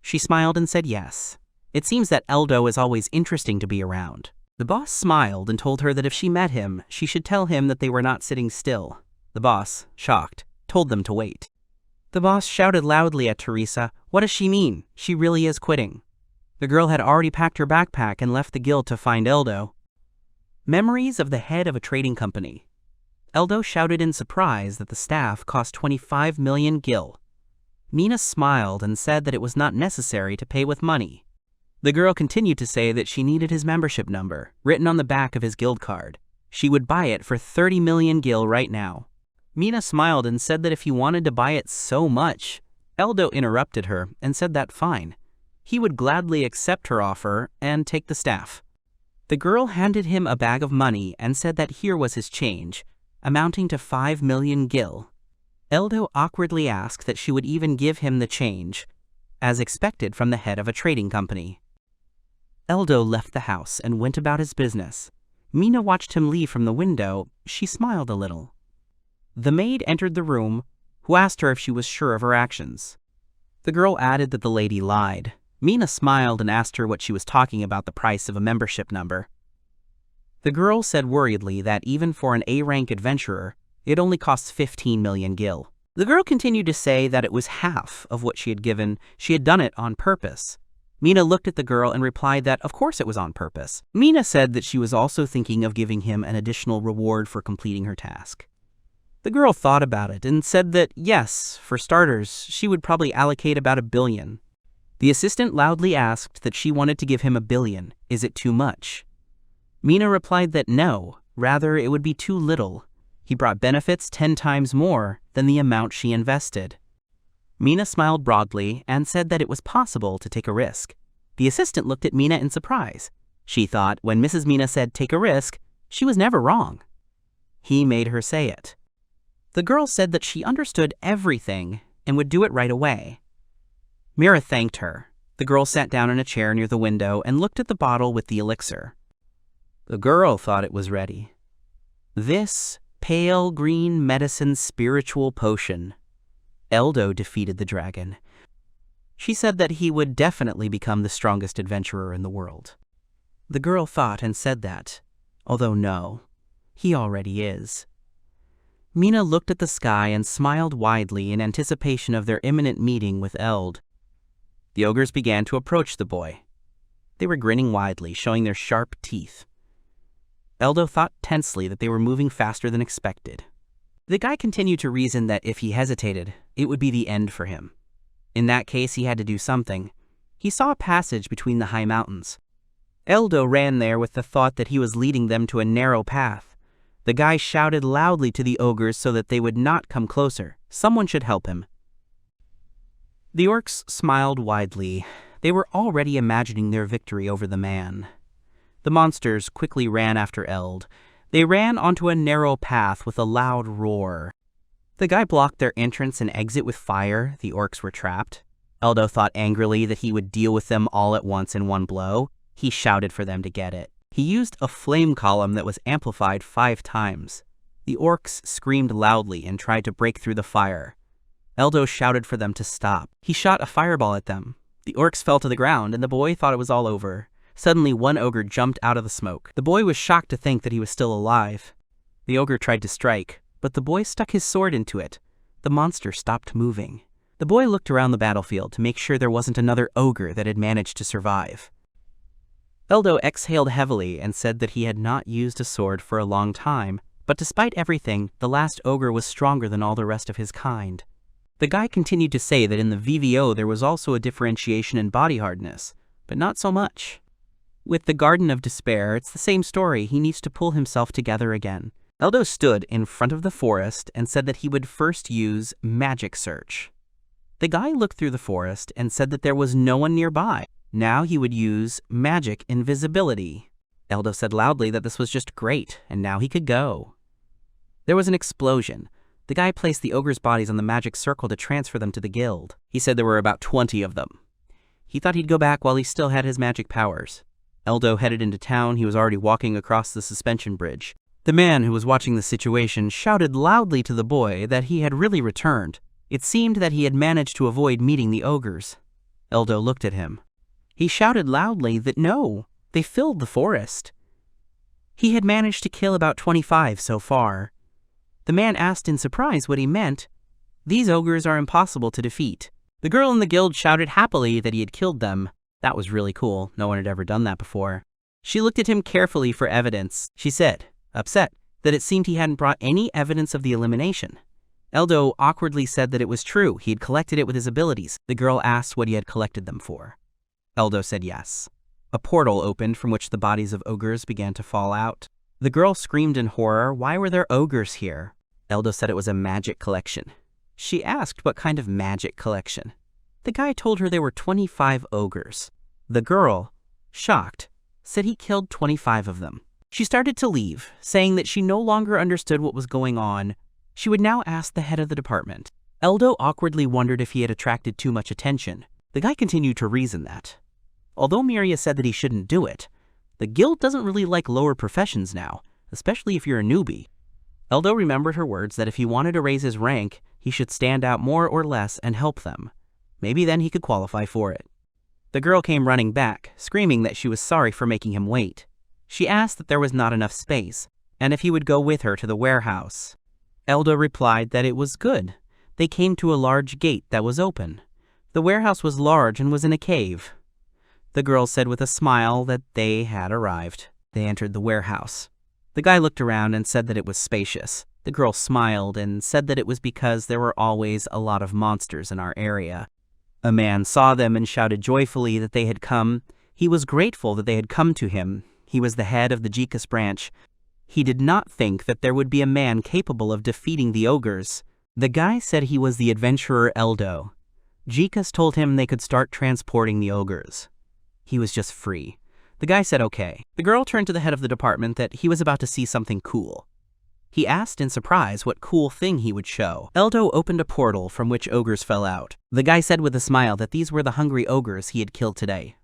She smiled and said yes. It seems that Eldo is always interesting to be around. The boss smiled and told her that if she met him, she should tell him that they were not sitting still. The boss, shocked, told them to wait. The boss shouted loudly at Teresa, "What does she mean? She really is quitting." The girl had already packed her backpack and left the guild to find Eldo. Memories of the head of a trading company. Eldo shouted in surprise that the staff cost 25 million gil. Mina smiled and said that it was not necessary to pay with money. The girl continued to say that she needed his membership number, written on the back of his guild card. She would buy it for 30 million gil right now. Mina smiled and said that if he wanted to buy it so much, Eldo interrupted her and said that fine. He would gladly accept her offer and take the staff. The girl handed him a bag of money and said that here was his change, amounting to 5 million gil. Eldo awkwardly asked that she would even give him the change, as expected from the head of a trading company. Eldo left the house and went about his business. Mina watched him leave from the window. She smiled a little. The maid entered the room, who asked her if she was sure of her actions. The girl added that the lady lied. Mina smiled and asked her what she was talking about the price of a membership number. The girl said worriedly that even for an A-rank adventurer, it only costs 15 million gil. The girl continued to say that it was half of what she had given. She had done it on purpose. Mina looked at the girl and replied that of course it was on purpose. Mina said that she was also thinking of giving him an additional reward for completing her task. The girl thought about it and said that yes, for starters, she would probably allocate about 1 billion. The assistant loudly asked that she wanted to give him 1 billion. Is it too much? Mina replied that no, rather it would be too little. He brought benefits 10 times more than the amount she invested. Mina smiled broadly and said that it was possible to take a risk. The assistant looked at Mina in surprise. She thought when Mrs. Mina said take a risk, she was never wrong. He made her say it. The girl said that she understood everything and would do it right away. Mira thanked her. The girl sat down in a chair near the window and looked at the bottle with the elixir. The girl thought it was ready. This pale green medicine spiritual potion. Eldo defeated the dragon. She said that he would definitely become the strongest adventurer in the world. The girl thought and said that, although no, he already is. Mina looked at the sky and smiled widely in anticipation of their imminent meeting with Eld. The ogres began to approach the boy. They were grinning widely, showing their sharp teeth. Eldo thought tensely that they were moving faster than expected. The guy continued to reason that if he hesitated, it would be the end for him. In that case, he had to do something. He saw a passage between the high mountains. Eldo ran there with the thought that he was leading them to a narrow path. The guy shouted loudly to the ogres so that they would not come closer. Someone should help him. The orcs smiled widely. They were already imagining their victory over the man. The monsters quickly ran after Eld. They ran onto a narrow path with a loud roar. The guy blocked their entrance and exit with fire. The orcs were trapped. Eldo thought angrily that he would deal with them all at once in one blow. He shouted for them to get it. He used a flame column that was amplified 5 times. The orcs screamed loudly and tried to break through the fire. Eldo shouted for them to stop. He shot a fireball at them. The orcs fell to the ground and the boy thought it was all over. Suddenly, one ogre jumped out of the smoke. The boy was shocked to think that he was still alive. The ogre tried to strike, but the boy stuck his sword into it. the monster stopped moving. The boy looked around the battlefield to make sure there wasn't another ogre that had managed to survive. Eldo exhaled heavily and said that he had not used a sword for a long time, but despite everything, the last ogre was stronger than all the rest of his kind. The guy continued to say that in the VVO there was also a differentiation in body hardness, but not so much. With the Garden of Despair, it's the same story. He needs to pull himself together again. Eldo stood in front of the forest and said that he would first use magic search. The guy looked through the forest and said that there was no one nearby. Now he would use magic invisibility. Eldo said loudly that this was just great, and now he could go. There was an explosion. The guy placed the ogre's bodies on the magic circle to transfer them to the guild. He said there were about 20 of them. He thought he'd go back while he still had his magic powers. Eldo headed into town. He was already walking across the suspension bridge. The man who was watching the situation shouted loudly to the boy that he had really returned. It seemed that he had managed to avoid meeting the ogres. Eldo looked at him. He shouted loudly that no, they filled the forest. He had managed to kill about 25 so far. The man asked in surprise what he meant. These ogres are impossible to defeat. The girl in the guild shouted happily that he had killed them. That was really cool. No one had ever done that before. She looked at him carefully for evidence. She said, upset, that it seemed he hadn't brought any evidence of the elimination. Eldo awkwardly said that it was true. He had collected it with his abilities. The girl asked what he had collected them for. Eldo said yes. A portal opened from which the bodies of ogres began to fall out. The girl screamed in horror. Why were there ogres here? Eldo said it was a magic collection. She asked what kind of magic collection. The guy told her there were 25 ogres. The girl, shocked, said he killed 25 of them. She started to leave, saying that she no longer understood what was going on. She would now ask the head of the department. Eldo awkwardly wondered if he had attracted too much attention. The guy continued to reason that, although Miria said that he shouldn't do it, the guild doesn't really like lower professions now, especially if you're a newbie. Eldo remembered her words that if he wanted to raise his rank, he should stand out more or less and help them. Maybe then he could qualify for it. The girl came running back, screaming that she was sorry for making him wait. She asked that there was not enough space, and if he would go with her to the warehouse. Eldo replied that it was good. They came to a large gate that was open. The warehouse was large and was in a cave. The girl said with a smile that they had arrived. They entered the warehouse. The guy looked around and said that it was spacious. The girl smiled and said that it was because there were always a lot of monsters in our area. A man saw them and shouted joyfully that they had come. He was grateful that they had come to him. He was the head of the Jikas branch. He did not think that there would be a man capable of defeating the ogres. The guy said he was the adventurer Eldo. Jikas told him they could start transporting the ogres. He was just free. The guy said okay. The girl turned to the head of the department that he was about to see something cool. He asked in surprise what cool thing he would show. Eldo opened a portal from which ogres fell out. The guy said with a smile that these were the hungry ogres he had killed today.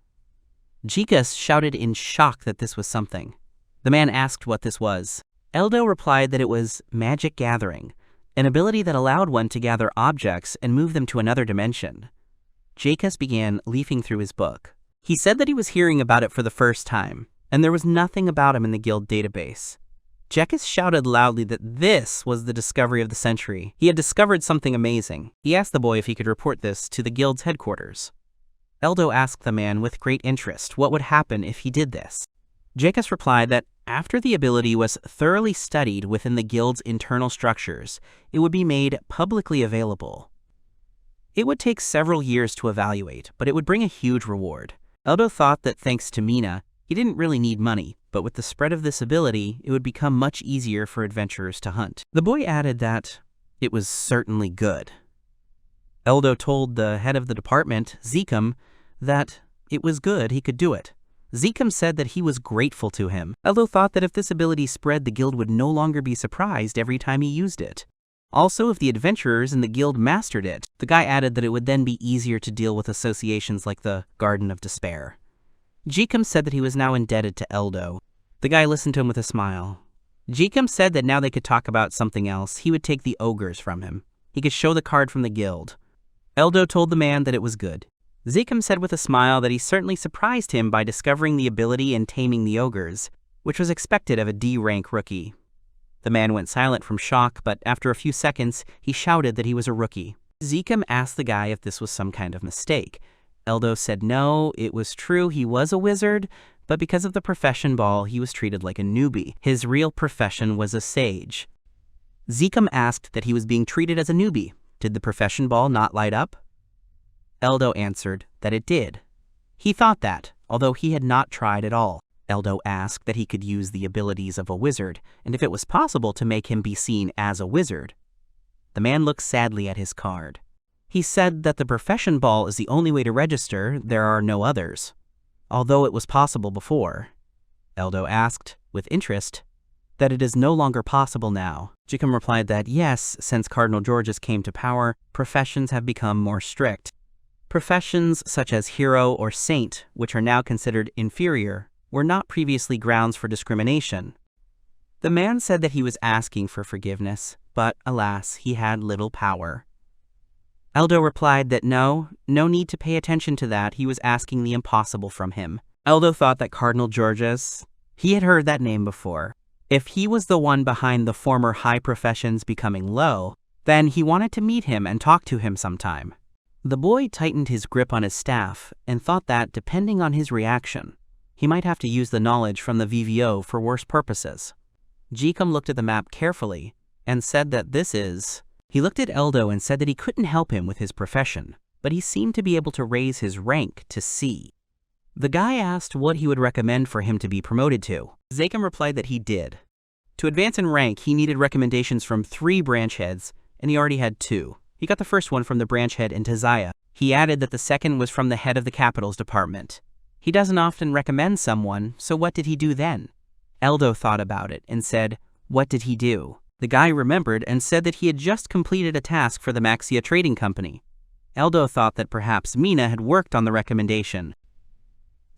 Jikas shouted in shock that this was something. The man asked what this was. Eldo replied that it was magic gathering, an ability that allowed one to gather objects and move them to another dimension. Jikas began leafing through his book. He said that he was hearing about it for the first time, and there was nothing about him in the guild database. Jikas shouted loudly that this was the discovery of the century. He had discovered something amazing. He asked the boy if he could report this to the guild's headquarters. Eldo asked the man with great interest what would happen if he did this. Jikas replied that after the ability was thoroughly studied within the guild's internal structures, it would be made publicly available. It would take several years to evaluate, but it would bring a huge reward. Eldo thought that thanks to Mina, he didn't really need money, but with the spread of this ability, it would become much easier for adventurers to hunt. The boy added that it was certainly good. Eldo told the head of the department, Geemu, that it was good he could do it. Geemu said that he was grateful to him. Eldo thought that if this ability spread, the guild would no longer be surprised every time he used it. Also, if the adventurers in the guild mastered it, the guy added that it would then be easier to deal with associations like the Garden of Despair. Geemu said that he was now indebted to Eldo. The guy listened to him with a smile. Geemu said that now they could talk about something else. He would take the ogres from him. He could show the card from the guild. Eldo told the man that it was good. Geemu said with a smile that he certainly surprised him by discovering the ability in taming the ogres, which was expected of a D-rank rookie. The man went silent from shock, but after a few seconds, he shouted that he was a rookie. Geemu asked the guy if this was some kind of mistake. Eldo said no, it was true he was a wizard, but because of the profession ball, he was treated like a newbie. His real profession was a sage. Geemu asked that he was being treated as a newbie. Did the profession ball not light up? Eldo answered that it did. He thought that, although he had not tried at all. Eldo asked that he could use the abilities of a wizard, and if it was possible to make him be seen as a wizard. The man looked sadly at his card. He said that the profession ball is the only way to register, there are no others. Although it was possible before. Eldo asked, with interest, that it is no longer possible now. Geemu replied that yes, since Cardinal Georges came to power, professions have become more strict. Professions such as hero or saint, which are now considered inferior, were not previously grounds for discrimination. The man said that he was asking for forgiveness, but alas, he had little power. Eldo replied that no need to pay attention to that, he was asking the impossible from him. Eldo thought that Cardinal Georges, he had heard that name before. If he was the one behind the former high professions becoming low, then he wanted to meet him and talk to him sometime. The boy tightened his grip on his staff and thought that, depending on his reaction, he might have to use the knowledge from the VVO for worse purposes. Geemu looked at the map carefully and said that this is... He looked at Eldo and said that he couldn't help him with his profession, but he seemed to be able to raise his rank to C. The guy asked what he would recommend for him to be promoted to. Geemu replied that he did. To advance in rank, he needed recommendations from 3 branch heads, and he already had 2. He got the first one from the branch head in Tazaya. He added that the second was from the head of the capitals department. He doesn't often recommend someone, so what did he do then? Eldo thought about it and said, what did he do? The guy remembered and said that he had just completed a task for the Maxia Trading Company. Eldo thought that perhaps Mina had worked on the recommendation.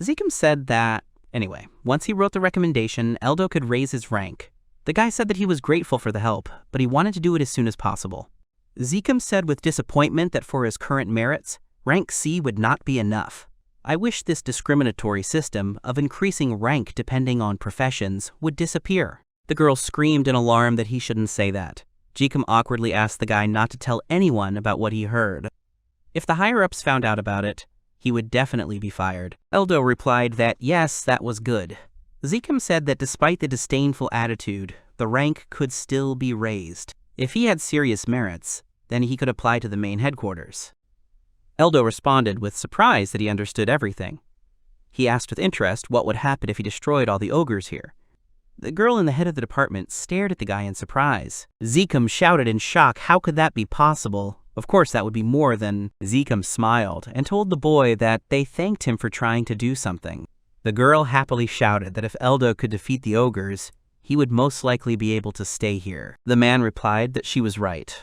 Geemu said that, anyway, once he wrote the recommendation, Eldo could raise his rank. The guy said that he was grateful for the help, but he wanted to do it as soon as possible. Geemu said with disappointment that for his current merits, rank C would not be enough. I wish this discriminatory system of increasing rank depending on professions would disappear. The girl screamed in alarm that he shouldn't say that. Geemu awkwardly asked the guy not to tell anyone about what he heard. If the higher-ups found out about it, he would definitely be fired. Eldo replied that yes, that was good. Geemu said that despite the disdainful attitude, the rank could still be raised. If he had serious merits, then he could apply to the main headquarters. Eldo responded with surprise that he understood everything. He asked with interest what would happen if he destroyed all the ogres here. The girl in the head of the department stared at the guy in surprise. Geemu shouted in shock, how could that be possible? Of course that would be more than... Geemu smiled and told the boy that they thanked him for trying to do something. The girl happily shouted that if Eldo could defeat the ogres, he would most likely be able to stay here. The man replied that she was right.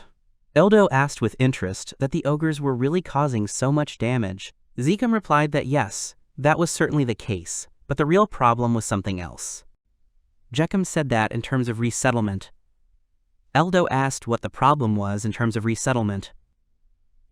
Eldo asked with interest that the ogres were really causing so much damage. Geemu replied that yes, that was certainly the case, but the real problem was something else. Geemu said that in terms of resettlement. Eldo asked what the problem was in terms of resettlement.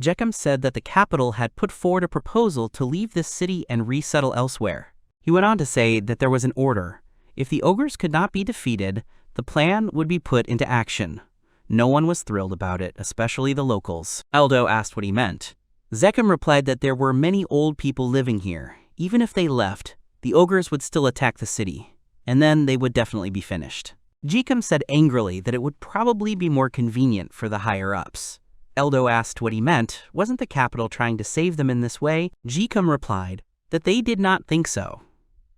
Geemu said that the capital had put forward a proposal to leave this city and resettle elsewhere. He went on to say that there was an order. If the ogres could not be defeated, the plan would be put into action. No one was thrilled about it, especially the locals. Eldo asked what he meant. Geemu replied that there were many old people living here. Even if they left, the ogres would still attack the city, and then they would definitely be finished. Geemu said angrily that it would probably be more convenient for the higher-ups. Eldo asked what he meant. Wasn't the capital trying to save them in this way? Geemu replied that they did not think so.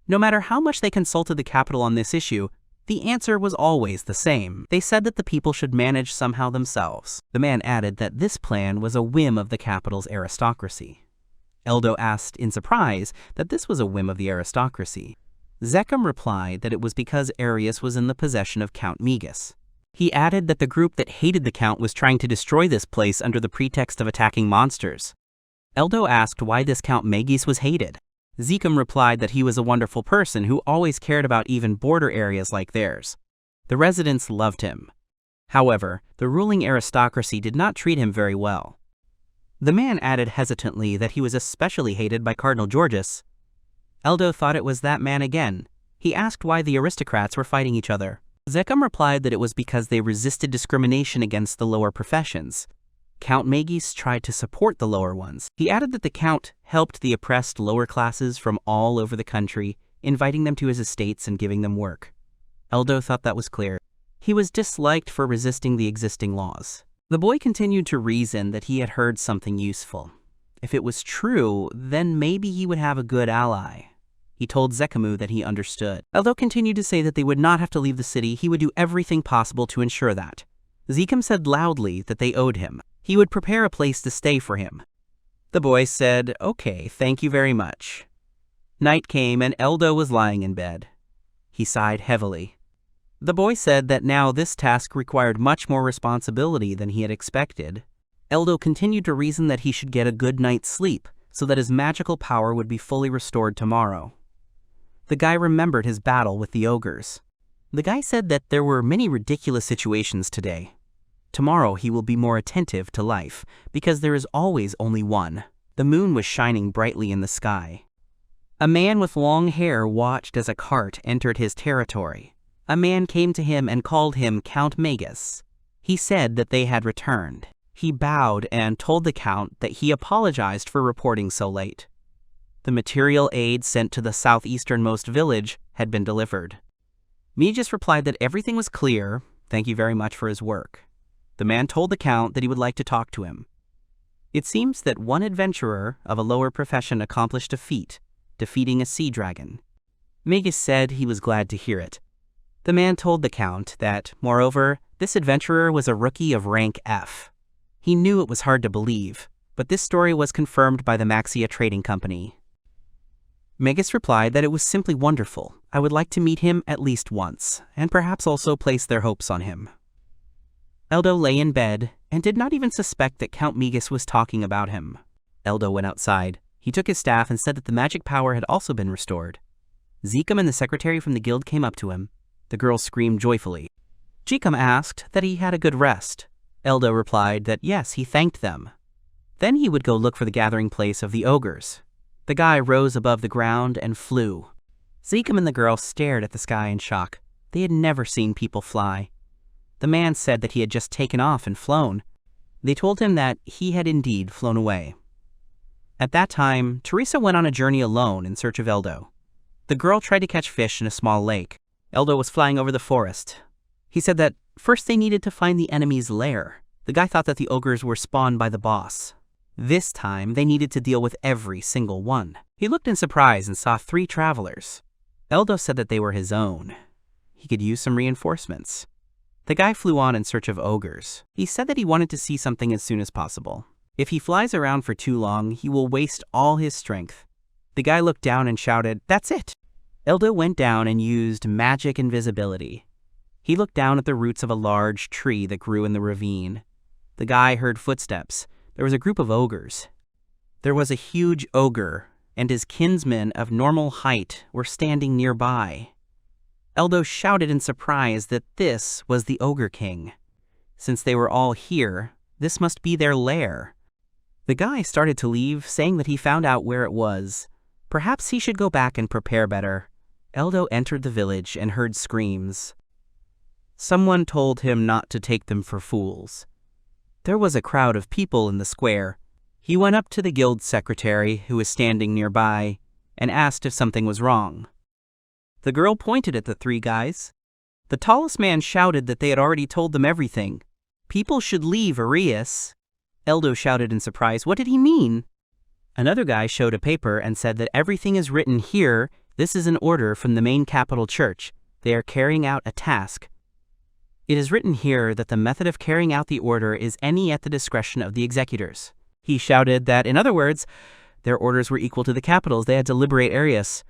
No matter how much they consulted the capital on this issue, the answer was always the same. They said that the people should manage somehow themselves. The man added that this plan was a whim of the capital's aristocracy. Eldo asked in surprise that this was a whim of the aristocracy. Geemu replied that it was because Arius was in the possession of Count Migas. He added that the group that hated the Count was trying to destroy this place under the pretext of attacking monsters. Eldo asked why this Count Magis was hated. Geemu replied that he was a wonderful person who always cared about even border areas like theirs. The residents loved him. However, the ruling aristocracy did not treat him very well. The man added hesitantly that he was especially hated by Cardinal Georges. Eldo thought it was that man again. He asked why the aristocrats were fighting each other. Zekum replied that it was because they resisted discrimination against the lower professions. Count Magis tried to support the lower ones. He added that the Count helped the oppressed lower classes from all over the country, inviting them to his estates and giving them work. Eldo thought that was clear. He was disliked for resisting the existing laws. The boy continued to reason that he had heard something useful. If it was true, then maybe he would have a good ally. He told Zekum that he understood. Eldo continued to say that they would not have to leave the city. He would do everything possible to ensure that. Zekum said loudly that they owed him. He would prepare a place to stay for him. The boy said, "Okay, thank you very much." Night came and Eldo was lying in bed. He sighed heavily. The boy said that now this task required much more responsibility than he had expected. Eldo continued to reason that he should get a good night's sleep so that his magical power would be fully restored tomorrow. The guy remembered his battle with the ogres. The guy said that there were many ridiculous situations today. Tomorrow he will be more attentive to life, because there is always only one. The moon was shining brightly in the sky. A man with long hair watched as a cart entered his territory. A man came to him and called him Count Magus. He said that they had returned. He bowed and told the Count that he apologized for reporting so late. The material aid sent to the southeasternmost village had been delivered. Magus replied that everything was clear, thank you very much for his work. The man told the Count that he would like to talk to him. It seems that one adventurer of a lower profession accomplished a feat, defeating a sea dragon. Magus said he was glad to hear it. The man told the Count that, moreover, this adventurer was a rookie of rank F. He knew it was hard to believe, but this story was confirmed by the Maxia Trading Company. Magus replied that it was simply wonderful. I would like to meet him at least once, and perhaps also place their hopes on him. Eldo lay in bed and did not even suspect that Count Magus was talking about him. Eldo went outside. He took his staff and said that the magic power had also been restored. Zekum and the secretary from the guild came up to him. The girl screamed joyfully. Zekum asked that he had a good rest. Eldo replied that yes, he thanked them. Then he would go look for the gathering place of the ogres. The guy rose above the ground and flew. Zekum and the girl stared at the sky in shock. They had never seen people fly. The man said that he had just taken off and flown. They told him that he had indeed flown away. At that time, Teresa went on a journey alone in search of Eldo. The girl tried to catch fish in a small lake. Eldo was flying over the forest. He said that first they needed to find the enemy's lair. The guy thought that the ogres were spawned by the boss. This time, they needed to deal with every single one. He looked in surprise and saw 3 travelers. Eldo said that they were his own. He could use some reinforcements. The guy flew on in search of ogres. He said that he wanted to see something as soon as possible. If he flies around for too long, he will waste all his strength. The guy looked down and shouted, "That's it!" Eldo went down and used magic invisibility. He looked down at the roots of a large tree that grew in the ravine. The guy heard footsteps. There was a group of ogres. There was a huge ogre, and his kinsmen of normal height were standing nearby. Eldo shouted in surprise that this was the Ogre King. Since they were all here, this must be their lair. The guy started to leave, saying that he found out where it was. Perhaps he should go back and prepare better. Eldo entered the village and heard screams. Someone told him not to take them for fools. There was a crowd of people in the square. He went up to the guild secretary, who was standing nearby, and asked if something was wrong. The girl pointed at the 3 guys. The tallest man shouted that they had already told them everything. People should leave Arias. Eldo shouted in surprise, what did he mean? Another guy showed a paper and said that everything is written here. This is an order from the main capital church. They are carrying out a task. It is written here that the method of carrying out the order is any at the discretion of the executors. He shouted that, in other words, their orders were equal to the capital's. They had to liberate Arias.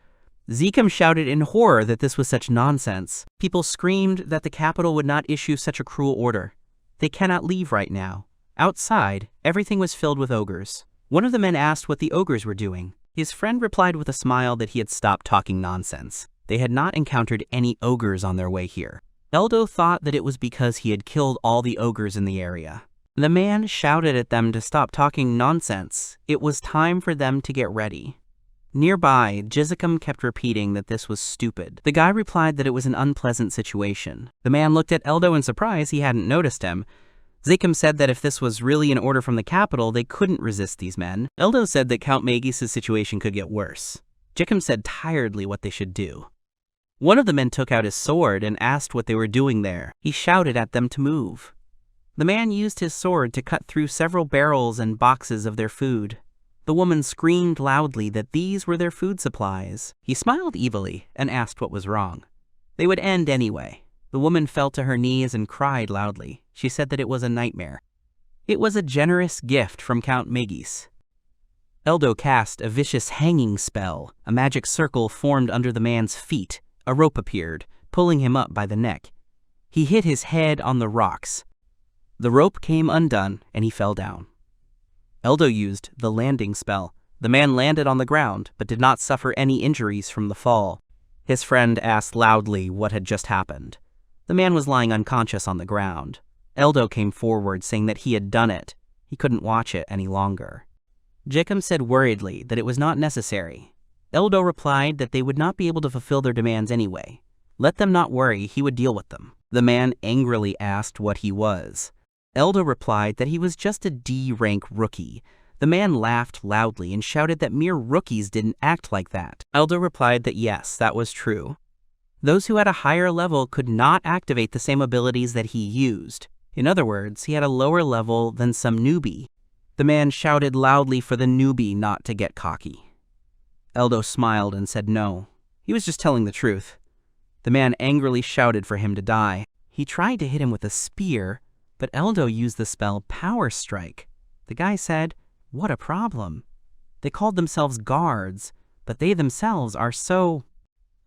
Zekum shouted in horror that this was such nonsense. People screamed that the capital would not issue such a cruel order. They cannot leave right now. Outside, everything was filled with ogres. One of the men asked what the ogres were doing. His friend replied with a smile that he had stopped talking nonsense. They had not encountered any ogres on their way here. Eldo thought that it was because he had killed all the ogres in the area. The man shouted at them to stop talking nonsense. It was time for them to get ready. Nearby, Geemu kept repeating that this was stupid. The guy replied that it was an unpleasant situation. The man looked at Eldo in surprise he hadn't noticed him. Geemu said that if this was really an order from the capital, they couldn't resist these men. Eldo said that Count Magus' situation could get worse. Geemu said tiredly what they should do. One of the men took out his sword and asked what they were doing there. He shouted at them to move. The man used his sword to cut through several barrels and boxes of their food. The woman screamed loudly that these were their food supplies. He smiled evilly and asked what was wrong. They would end anyway. The woman fell to her knees and cried loudly. She said that it was a nightmare. It was a generous gift from Count Magus. Eldo cast a vicious hanging spell. A magic circle formed under the man's feet. A rope appeared, pulling him up by the neck. He hit his head on the rocks. The rope came undone and he fell down. Eldo used the landing spell. The man landed on the ground, but did not suffer any injuries from the fall. His friend asked loudly what had just happened. The man was lying unconscious on the ground. Eldo came forward, saying that he had done it. He couldn't watch it any longer. Geemu said worriedly that it was not necessary. Eldo replied that they would not be able to fulfill their demands anyway. Let them not worry, he would deal with them. The man angrily asked what he was. Eldo replied that he was just a D-rank rookie. The man laughed loudly and shouted that mere rookies didn't act like that. Eldo replied that yes, that was true. Those who had a higher level could not activate the same abilities that he used. In other words, he had a lower level than some newbie. The man shouted loudly for the newbie not to get cocky. Eldo smiled and said no. He was just telling the truth. The man angrily shouted for him to die. He tried to hit him with a spear, but Eldo used the spell Power Strike. The guy said, "What a problem. They called themselves guards, but they themselves are so..."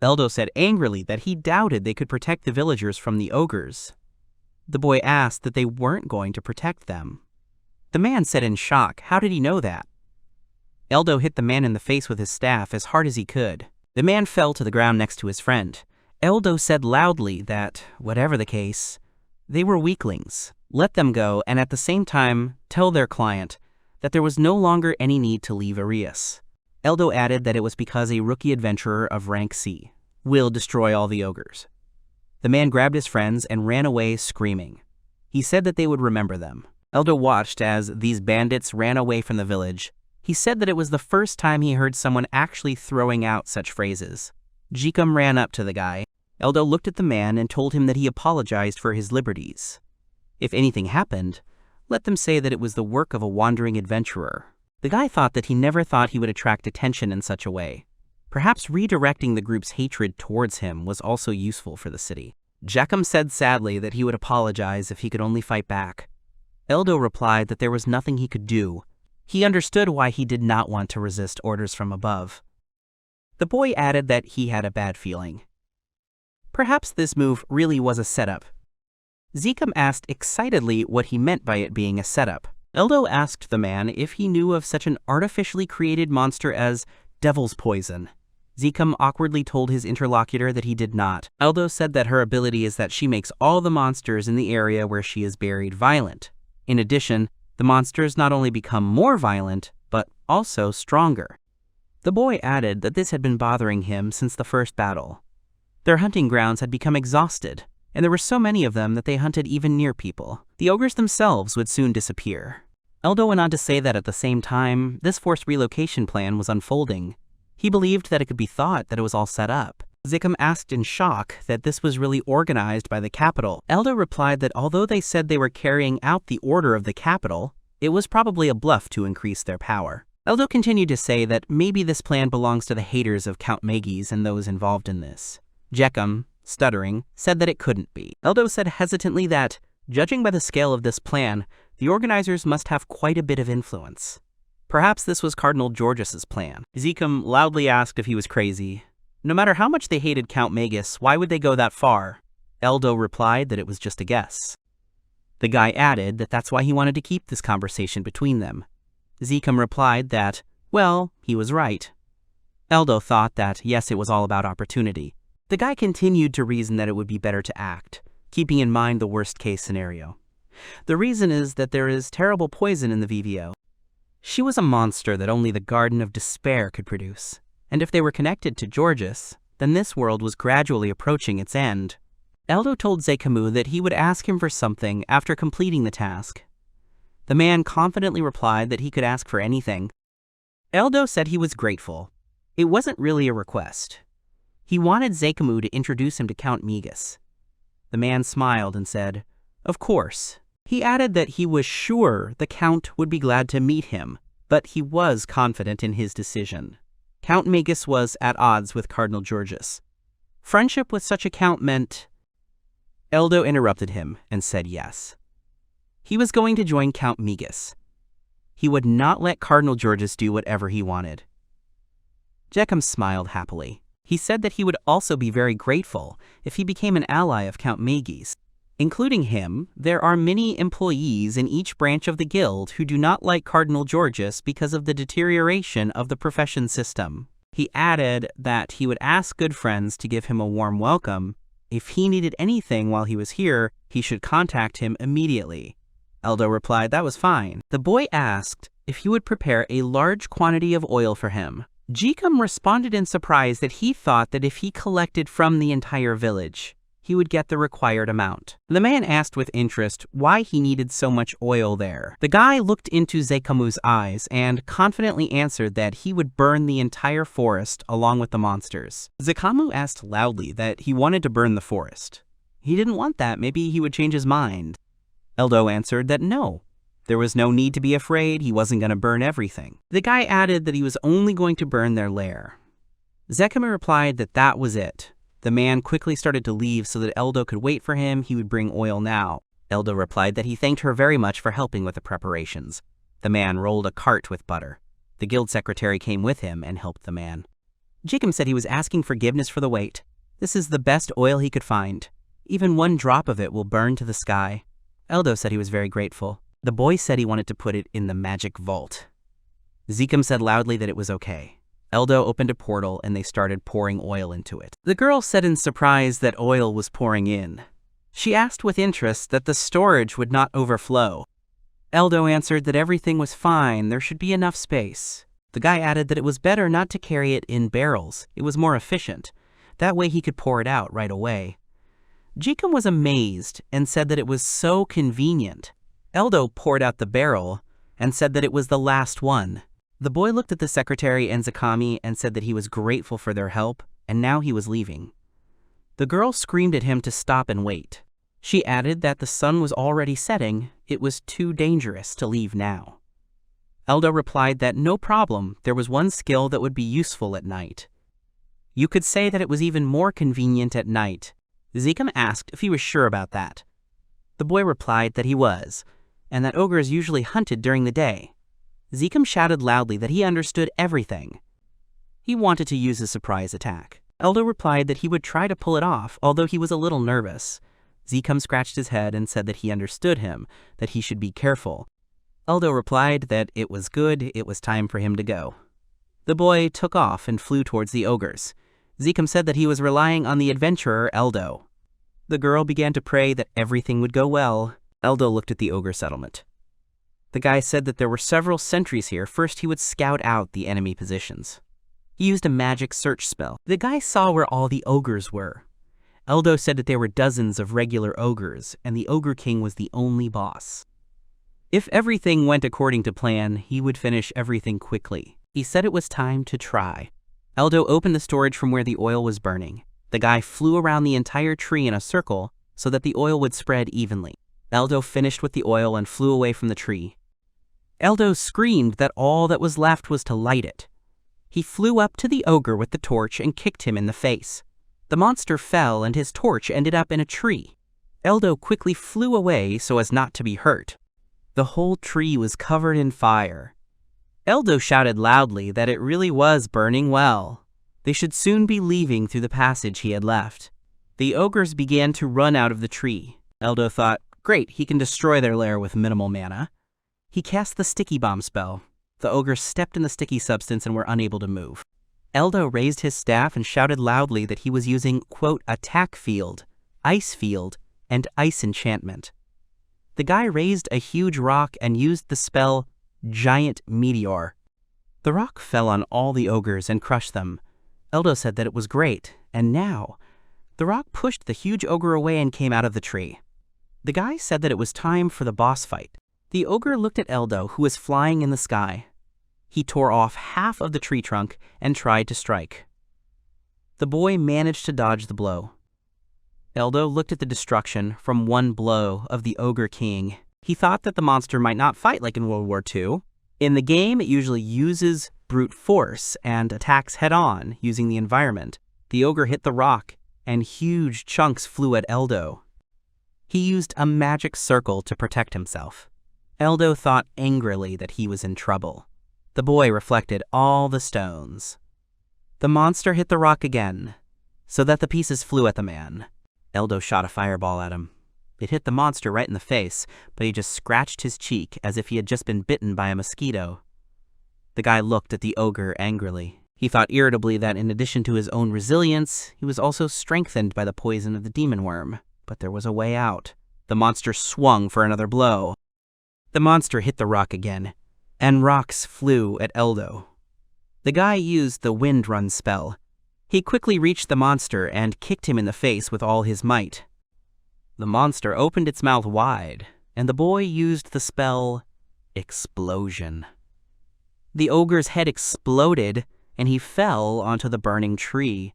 Eldo said angrily that he doubted they could protect the villagers from the ogres. The boy asked that they weren't going to protect them. The man said in shock, how did he know that? Eldo hit the man in the face with his staff as hard as he could. The man fell to the ground next to his friend. Eldo said loudly that, whatever the case, they were weaklings. Let them go, and at the same time, tell their client that there was no longer any need to leave Arias. Eldo added that it was because a rookie adventurer of rank C will destroy all the ogres. The man grabbed his friends and ran away screaming. He said that they would remember them. Eldo watched as these bandits ran away from the village. He said that it was the first time he heard someone actually throwing out such phrases. Geemu ran up to the guy. Eldo looked at the man and told him that he apologized for his liberties. If anything happened, let them say that it was the work of a wandering adventurer. The guy thought that he never thought he would attract attention in such a way. Perhaps redirecting the group's hatred towards him was also useful for the city. Geemu said sadly that he would apologize if he could only fight back. Eldo replied that there was nothing he could do. He understood why he did not want to resist orders from above. The boy added that he had a bad feeling. Perhaps this move really was a setup. Geemu asked excitedly what he meant by it being a setup. Eldo asked the man if he knew of such an artificially created monster as devil's poison. Geemu awkwardly told his interlocutor that he did not. Eldo said that her ability is that she makes all the monsters in the area where she is buried violent. In addition, the monsters not only become more violent, but also stronger. The boy added that this had been bothering him since the first battle. Their hunting grounds had become exhausted, and there were so many of them that they hunted even near people. The ogres themselves would soon disappear. Eldo went on to say that at the same time, this forced relocation plan was unfolding. He believed that it could be thought that it was all set up. Geemu asked in shock that this was really organized by the capital. Eldo replied that although they said they were carrying out the order of the capital, it was probably a bluff to increase their power. Eldo continued to say that maybe this plan belongs to the haters of Count Magus and those involved in this. Geemu, stuttering, said that it couldn't be. Eldo said hesitantly that, judging by the scale of this plan, the organizers must have quite a bit of influence. Perhaps this was Cardinal Georges's plan. Geemu loudly asked if he was crazy. No matter how much they hated Count Magus, why would they go that far? Eldo replied that it was just a guess. The guy added that that's why he wanted to keep this conversation between them. Geemu replied that, well, he was right. Eldo thought that, yes, it was all about opportunity. The guy continued to reason that it would be better to act, keeping in mind the worst-case scenario. The reason is that there is terrible poison in the VVO. She was a monster that only the Garden of Despair could produce. and if they were connected to Georges, then this world was gradually approaching its end. Eldo told Geemu that he would ask him for something after completing the task. The man confidently replied that he could ask for anything. Eldo said he was grateful. It wasn't really a request. He wanted Geemu to introduce him to Count Migas. The man smiled and said, "Of course." He added that he was sure the Count would be glad to meet him, but he was confident in his decision. Count Migas was at odds with Cardinal Georges. Friendship with such a count meant... Eldo interrupted him and said yes. He was going to join Count Migas. He would not let Cardinal Georges do whatever he wanted. Geemu smiled happily. He said that he would also be very grateful if he became an ally of Count Migas. Including him, there are many employees in each branch of the guild who do not like Cardinal Georges because of the deterioration of the profession system. He added that he would ask good friends to give him a warm welcome. If he needed anything while he was here, he should contact him immediately. Eldo replied that was fine. The boy asked if he would prepare a large quantity of oil for him. Geemu responded in surprise that he thought that if he collected from the entire village, he would get the required amount. The man asked with interest why he needed so much oil there. The guy looked into Geemu's eyes and confidently answered that he would burn the entire forest along with the monsters. Geemu asked loudly that he wanted to burn the forest. He didn't want that, maybe he would change his mind. Eldo answered that no, there was no need to be afraid, he wasn't going to burn everything. The guy added that he was only going to burn their lair. Geemu replied that that was it. The man quickly started to leave so that Eldo could wait for him. He would bring oil now. Eldo replied that he thanked her very much for helping with the preparations. The man rolled a cart with butter. The guild secretary came with him and helped the man. Geemu said he was asking forgiveness for the wait. This is the best oil he could find. Even one drop of it will burn to the sky. Eldo said he was very grateful. The boy said he wanted to put it in the magic vault. Geemu said loudly that it was okay. Eldo opened a portal and they started pouring oil into it. The girl said in surprise that oil was pouring in. She asked with interest that the storage would not overflow. Eldo answered that everything was fine, there should be enough space. The guy added that it was better not to carry it in barrels, it was more efficient. That way he could pour it out right away. Geemu was amazed and said that it was so convenient. Eldo poured out the barrel and said that it was the last one. The boy looked at the secretary and Geemu and said that he was grateful for their help, and now he was leaving. The girl screamed at him to stop and wait. She added that the sun was already setting, it was too dangerous to leave now. Eldo replied that no problem, there was one skill that would be useful at night. You could say that it was even more convenient at night. Geemu asked if he was sure about that. The boy replied that he was, and that ogres usually hunted during the day. Geemu shouted loudly that he understood everything. He wanted to use a surprise attack. Eldo replied that he would try to pull it off, although he was a little nervous. Geemu scratched his head and said that he understood him, that he should be careful. Eldo replied that it was good, it was time for him to go. The boy took off and flew towards the ogres. Geemu said that he was relying on the adventurer Eldo. The girl began to pray that everything would go well. Eldo looked at the ogre settlement. The guy said that there were several sentries here. First, he would scout out the enemy positions. He used a magic search spell. The guy saw where all the ogres were. Eldo said that there were dozens of regular ogres, and the Ogre King was the only boss. If everything went according to plan, he would finish everything quickly. He said it was time to try. Eldo opened the storage from where the oil was burning. The guy flew around the entire tree in a circle so that the oil would spread evenly. Eldo finished with the oil and flew away from the tree. Eldo screamed that all that was left was to light it. He flew up to the ogre with the torch and kicked him in the face. The monster fell and his torch ended up in a tree. Eldo quickly flew away so as not to be hurt. The whole tree was covered in fire. Eldo shouted loudly that it really was burning well. They should soon be leaving through the passage he had left. The ogres began to run out of the tree. Eldo thought, great, he can destroy their lair with minimal mana. He cast the sticky bomb spell. The ogres stepped in the sticky substance and were unable to move. Eldo raised his staff and shouted loudly that he was using, quote, attack field, ice field, and ice enchantment. The guy raised a huge rock and used the spell Giant Meteor. The rock fell on all the ogres and crushed them. Eldo said that it was great, and now, the rock pushed the huge ogre away and came out of the tree. The guy said that it was time for the boss fight. The ogre looked at Eldo, who was flying in the sky. He tore off half of the tree trunk and tried to strike. The boy managed to dodge the blow. Eldo looked at the destruction from one blow of the ogre king. He thought that the monster might not fight like in World War II. In the game, it usually uses brute force and attacks head-on using the environment. The ogre hit the rock, and huge chunks flew at Eldo. He used a magic circle to protect himself. Eldo thought angrily that he was in trouble. The boy reflected all the stones. The monster hit the rock again, so that the pieces flew at the man. Eldo shot a fireball at him. It hit the monster right in the face, but he just scratched his cheek as if he had just been bitten by a mosquito. The guy looked at the ogre angrily. He thought irritably that in addition to his own resilience, he was also strengthened by the poison of the demon worm. But there was a way out. The monster swung for another blow. The monster hit the rock again, and rocks flew at Eldo. The guy used the Wind Run spell. He quickly reached the monster and kicked him in the face with all his might. The monster opened its mouth wide, and the boy used the spell Explosion. The ogre's head exploded, and he fell onto the burning tree.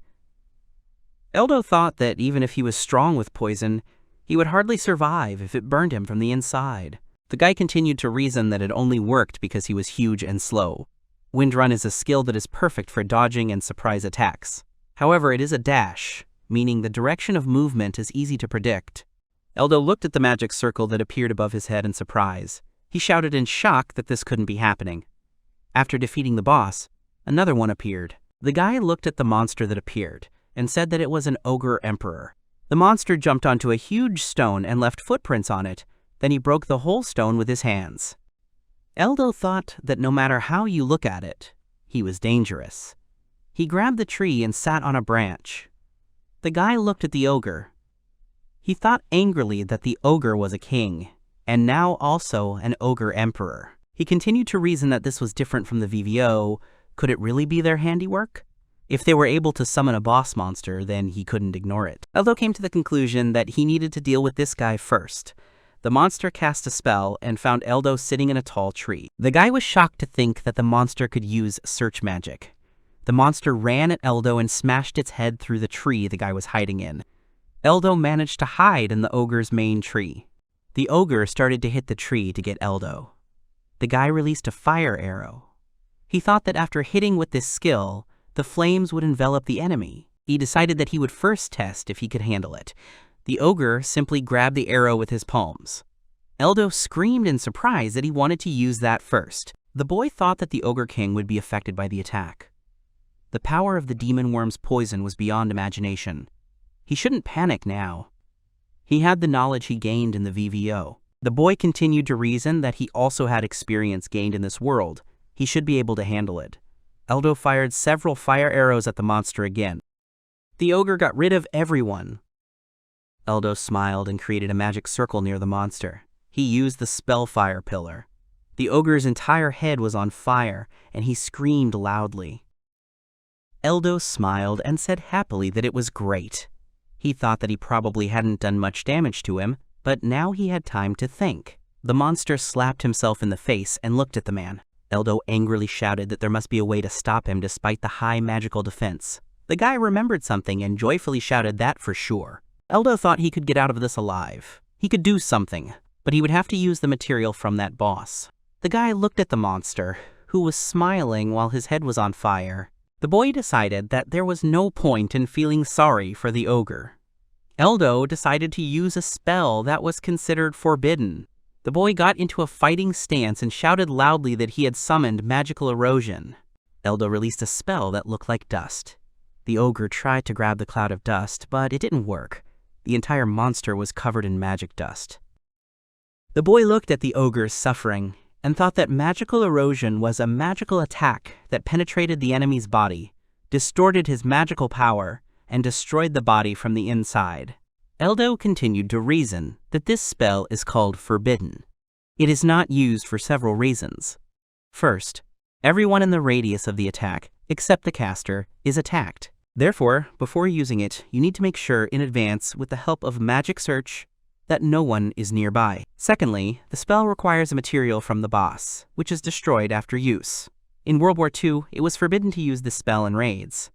Eldo thought that even if he was strong with poison, he would hardly survive if it burned him from the inside. The guy continued to reason that it only worked because he was huge and slow. Wind Run is a skill that is perfect for dodging and surprise attacks. However, it is a dash, meaning the direction of movement is easy to predict. Eldo looked at the magic circle that appeared above his head in surprise. He shouted in shock that this couldn't be happening. After defeating the boss, another one appeared. The guy looked at the monster that appeared and said that it was an ogre emperor. The monster jumped onto a huge stone and left footprints on it. Then he broke the whole stone with his hands. Eldo thought that no matter how you look at it, he was dangerous. He grabbed the tree and sat on a branch. The guy looked at the ogre. He thought angrily that the ogre was a king, and now also an ogre emperor. He continued to reason that this was different from the VVO. Could it really be their handiwork? If they were able to summon a boss monster, then he couldn't ignore it. Eldo came to the conclusion that he needed to deal with this guy first. The monster cast a spell and found Eldo sitting in a tall tree. The guy was shocked to think that the monster could use search magic. The monster ran at Eldo and smashed its head through the tree the guy was hiding in. Eldo managed to hide in the ogre's main tree. The ogre started to hit the tree to get Eldo. The guy released a fire arrow. He thought that after hitting with this skill, the flames would envelop the enemy. He decided that he would first test if he could handle it. The ogre simply grabbed the arrow with his palms. Eldo screamed in surprise that he wanted to use that first. The boy thought that the ogre king would be affected by the attack. The power of the demon worm's poison was beyond imagination. He shouldn't panic now. He had the knowledge he gained in the VVO. The boy continued to reason that he also had experience gained in this world. He should be able to handle it. Eldo fired several fire arrows at the monster again. The ogre got rid of everyone. Eldo smiled and created a magic circle near the monster. He used the Spellfire Pillar. The ogre's entire head was on fire, and he screamed loudly. Eldo smiled and said happily that it was great. He thought that he probably hadn't done much damage to him, but now he had time to think. The monster slapped himself in the face and looked at the man. Eldo angrily shouted that there must be a way to stop him despite the high magical defense. The guy remembered something and joyfully shouted that for sure. Eldo thought he could get out of this alive. He could do something, but he would have to use the material from that boss. The guy looked at the monster, who was smiling while his head was on fire. The boy decided that there was no point in feeling sorry for the ogre. Eldo decided to use a spell that was considered forbidden. The boy got into a fighting stance and shouted loudly that he had summoned magical erosion. Eldo released a spell that looked like dust. The ogre tried to grab the cloud of dust, but it didn't work. The entire monster was covered in magic dust. The boy looked at the ogre's suffering and thought that magical erosion was a magical attack that penetrated the enemy's body, distorted his magical power, and destroyed the body from the inside. Eldo continued to reason that this spell is called forbidden. It is not used for several reasons. First, Everyone in the radius of the attack, except the caster, is attacked. Therefore, before using it, you need to make sure in advance with the help of magic search that no one is nearby. Secondly, the spell requires a material from the boss, which is destroyed after use. In World War II, it was forbidden to use this spell in raids.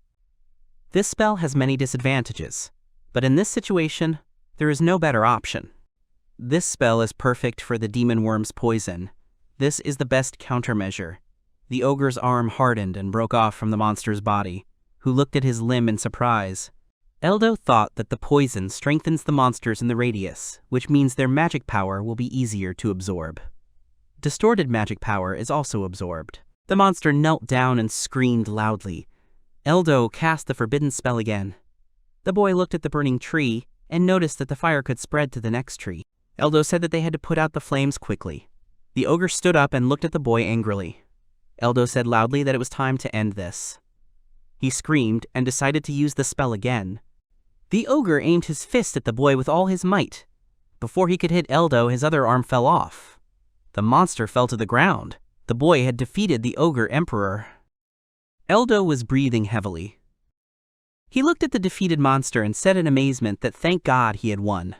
This spell has many disadvantages, but in this situation, there is no better option. This spell is perfect for the demon worm's poison. This is the best countermeasure. The ogre's arm hardened and broke off from the monster's body, who looked at his limb in surprise. Eldo thought that the poison strengthens the monsters in the radius, which means their magic power will be easier to absorb. Distorted magic power is also absorbed. The monster knelt down and screamed loudly. Eldo cast the forbidden spell again. The boy looked at the burning tree and noticed that the fire could spread to the next tree. Eldo said that they had to put out the flames quickly. The ogre stood up and looked at the boy angrily. Eldo said loudly that it was time to end this. He screamed and decided to use the spell again. The ogre aimed his fist at the boy with all his might. Before he could hit Eldo, his other arm fell off. The monster fell to the ground. The boy had defeated the ogre emperor. Eldo was breathing heavily. He looked at the defeated monster and said in amazement that thank God he had won.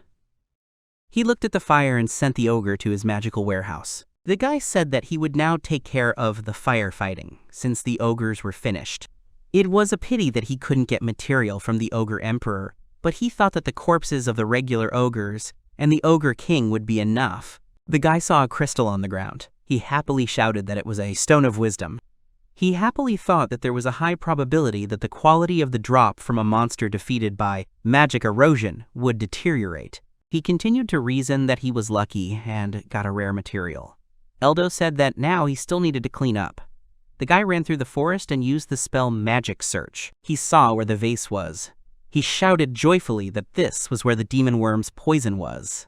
He looked at the fire and sent the ogre to his magical warehouse. The guy said that he would now take care of the firefighting, since the ogres were finished. It was a pity that he couldn't get material from the ogre emperor, but he thought that the corpses of the regular ogres and the ogre king would be enough. The guy saw a crystal on the ground. He happily shouted that it was a stone of wisdom. He happily thought that there was a high probability that the quality of the drop from a monster defeated by magic erosion would deteriorate. He continued to reason that he was lucky and got a rare material. Eldo said that now he still needed to clean up. The guy ran through the forest and used the spell Magic Search. He saw where the vase was. He shouted joyfully that this was where the demon worm's poison was.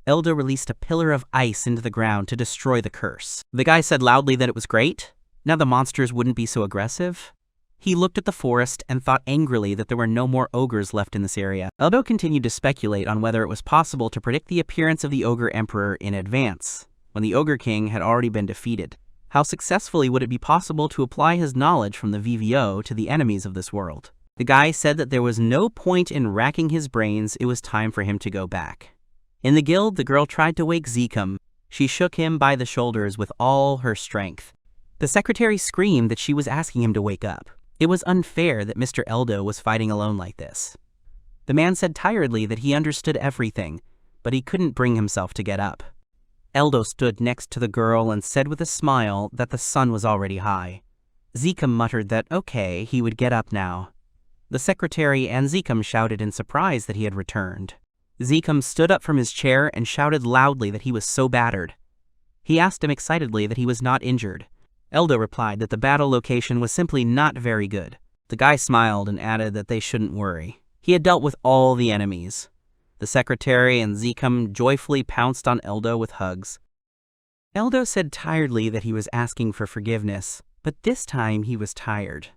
Eldo released a pillar of ice into the ground to destroy the curse. The guy said loudly that it was great. Now the monsters wouldn't be so aggressive. He looked at the forest and thought angrily that there were no more ogres left in this area. Eldo continued to speculate on whether it was possible to predict the appearance of the ogre emperor in advance, when the ogre king had already been defeated. How successfully would it be possible to apply his knowledge from the VVO to the enemies of this world? The guy said that there was no point in racking his brains, it was time for him to go back. In the guild, the girl tried to wake Geemu. She shook him by the shoulders with all her strength. The secretary screamed that she was asking him to wake up. It was unfair that Mr. Eldo was fighting alone like this. The man said tiredly that he understood everything, but he couldn't bring himself to get up. Eldo stood next to the girl and said with a smile that the sun was already high. Geemu muttered that okay, he would get up now. The secretary and Geemu shouted in surprise that he had returned. Geemu stood up from his chair and shouted loudly that he was so battered. He asked him excitedly that he was not injured. Eldo replied that the battle location was simply not very good. The guy smiled and added that they shouldn't worry. He had dealt with all the enemies. The secretary and Geemu joyfully pounced on Eldo with hugs. Eldo said tiredly that he was asking for forgiveness, but this time he was tired.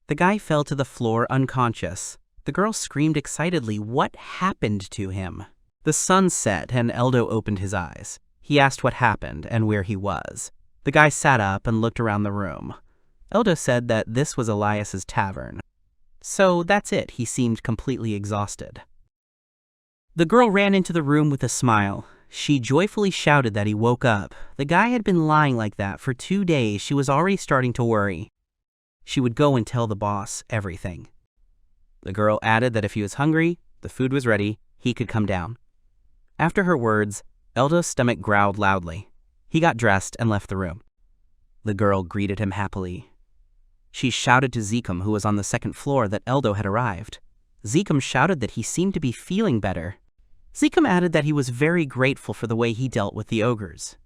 The guy fell to the floor unconscious. The girl screamed excitedly, "What happened to him?" The sun set and Eldo opened his eyes. He asked what happened and where he was. The guy sat up and looked around the room. Eldo said that this was Elias's tavern. So that's it, he seemed completely exhausted. The girl ran into the room with a smile. She joyfully shouted that he woke up. The guy had been lying like that for 2 days. She was already starting to worry. She would go and tell the boss everything. The girl added that if he was hungry, the food was ready, he could come down. After her words, Eldo's stomach growled loudly. He got dressed and left the room. The girl greeted him happily. She shouted to Geemu, who was on the second floor, that Eldo had arrived. Geemu shouted that he seemed to be feeling better. Geemu added that he was very grateful for the way he dealt with the ogres.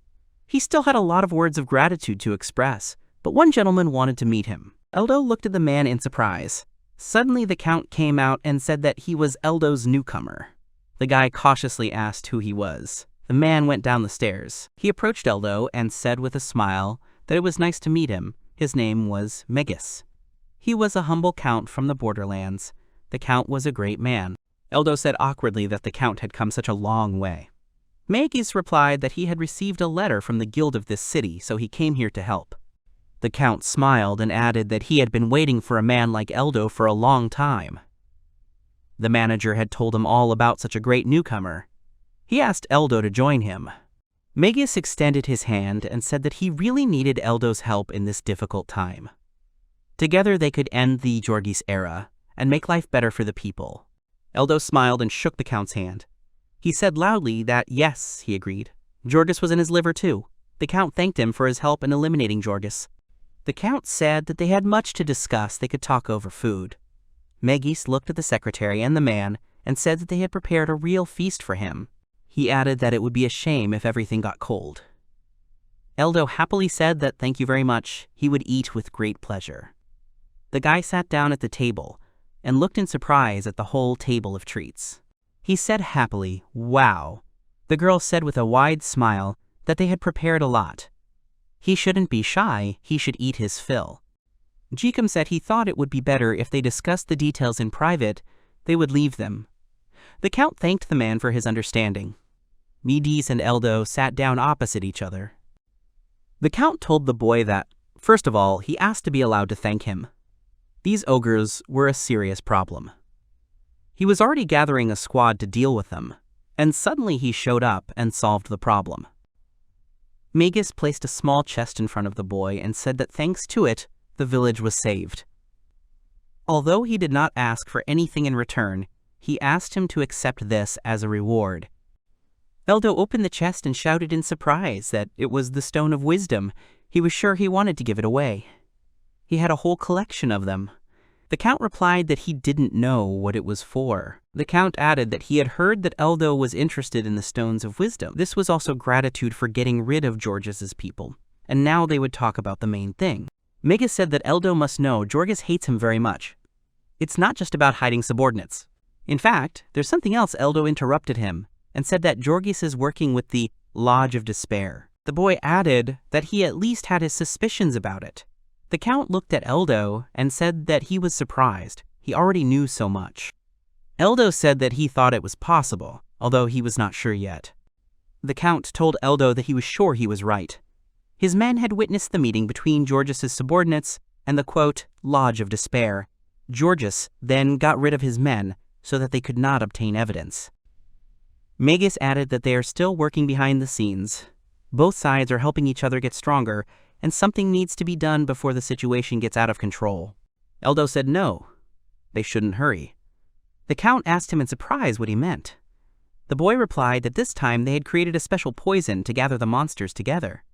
He still had a lot of words of gratitude to express, but one gentleman wanted to meet him. Eldo looked at the man in surprise. Suddenly the count came out and said that he was Eldo's newcomer. The guy cautiously asked who he was. The man went down the stairs. He approached Eldo and said with a smile that it was nice to meet him. His name was Megis. He was a humble count from the borderlands. The count was a great man. Eldo said awkwardly that the count had come such a long way. Megis replied that he had received a letter from the guild of this city, so he came here to help. The Count smiled and added that he had been waiting for a man like Eldo for a long time. The manager had told him all about such a great newcomer. He asked Eldo to join him. Magus extended his hand and said that he really needed Eldo's help in this difficult time. Together they could end the Jorgis era and make life better for the people. Eldo smiled and shook the Count's hand. He said loudly that yes, he agreed. Jorgis was in his liver too. The Count thanked him for his help in eliminating Jorgis. The Count said that they had much to discuss. They could talk over food. Magus looked at the secretary and the man and said that they had prepared a real feast for him. He added that it would be a shame if everything got cold. Eldo happily said that thank you very much, he would eat with great pleasure. The guy sat down at the table and looked in surprise at the whole table of treats. He said happily, wow. The girl said with a wide smile that they had prepared a lot. He shouldn't be shy, he should eat his fill. Geemu said he thought it would be better if they discussed the details in private, they would leave them. The Count thanked the man for his understanding. Midis and Eldo sat down opposite each other. The Count told the boy that, first of all, he asked to be allowed to thank him. These ogres were a serious problem. He was already gathering a squad to deal with them, and suddenly he showed up and solved the problem. Magus placed a small chest in front of the boy and said that thanks to it, the village was saved. Although he did not ask for anything in return, he asked him to accept this as a reward. Eldo opened the chest and shouted in surprise that it was the Stone of Wisdom. He was sure he wanted to give it away. He had a whole collection of them. The Count replied that he didn't know what it was for. The Count added that he had heard that Eldo was interested in the Stones of Wisdom. This was also gratitude for getting rid of Jorgis's people, and now they would talk about the main thing. Magus said that Eldo must know Jorgis hates him very much. It's not just about hiding subordinates. In fact, there's something else. Eldo interrupted him and said that Jorgis is working with the Lodge of Despair. The boy added that he at least had his suspicions about it. The Count looked at Eldo and said that he was surprised. He already knew so much. Eldo said that he thought it was possible, although he was not sure yet. The Count told Eldo that he was sure he was right. His men had witnessed the meeting between Jorgis's subordinates and the, quote, Lodge of Despair. Jorgis then got rid of his men so that they could not obtain evidence. Magus added that they are still working behind the scenes. Both sides are helping each other get stronger, and something needs to be done before the situation gets out of control. Eldo said no, they shouldn't hurry. The Count asked him in surprise what he meant. The boy replied that this time they had created a special poison to gather the monsters together.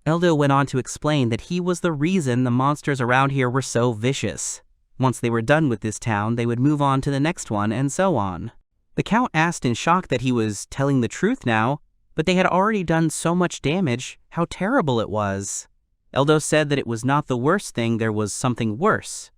Eldo went on to explain that he was the reason the monsters around here were so vicious. Once they were done with this town, they would move on to the next one, and so on. The Count asked in shock that he was telling the truth now, but they had already done so much damage, how terrible it was. Eldo said that it was not the worst thing, there was something worse.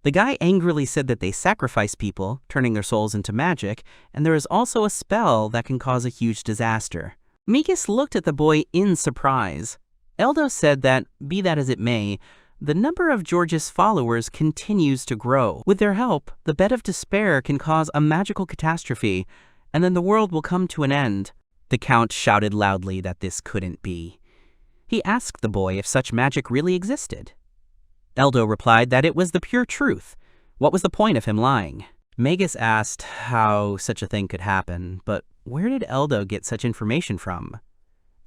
The guy angrily said that they sacrifice people, turning their souls into magic, and there is also a spell that can cause a huge disaster. Magus looked at the boy in surprise. Eldo said that, be that as it may, the number of Jorgis followers continues to grow. With their help, the Bed of Despair can cause a magical catastrophe, and then the world will come to an end. The Count shouted loudly that this couldn't be. He asked the boy if such magic really existed. Eldo replied that it was the pure truth. What was the point of him lying? Magus asked how such a thing could happen, but where did Eldo get such information from?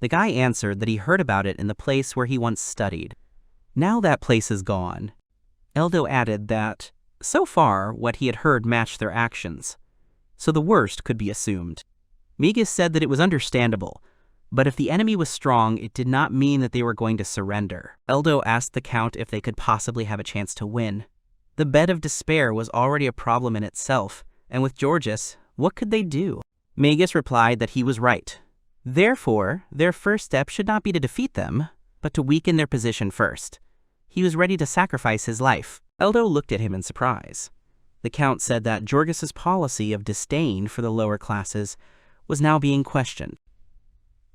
The guy answered that he heard about it in the place where he once studied. Now that place is gone. Eldo added that, so far, what he had heard matched their actions, so the worst could be assumed. Magus said that it was understandable, but if the enemy was strong, it did not mean that they were going to surrender. Eldo asked the Count if they could possibly have a chance to win. The Bed of Despair was already a problem in itself, and with Jorgis, what could they do? Magus replied that he was right. Therefore, their first step should not be to defeat them, but to weaken their position first. He was ready to sacrifice his life. Eldo looked at him in surprise. The Count said that Jorgis's policy of disdain for the lower classes was now being questioned.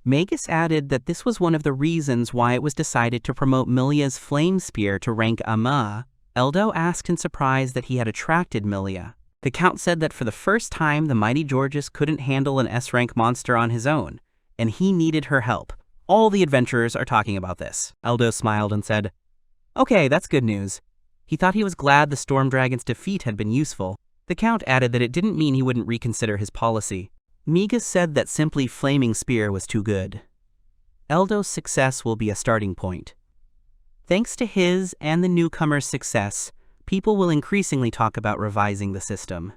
Magus added that this was one of the reasons why it was decided to promote Milia's flame spear to rank Ama. Eldo asked in surprise that he had attracted Milia. The Count said that for the first time the mighty Jorgis couldn't handle an S-rank monster on his own, and he needed her help. All the adventurers are talking about this. Eldo smiled and said, Okay, that's good news. He thought he was glad the Storm Dragon's defeat had been useful. The Count added that it didn't mean he wouldn't reconsider his policy. Miga said that simply Flaming Spear was too good. Eldo's success will be a starting point. Thanks to his and the newcomer's success, people will increasingly talk about revising the system.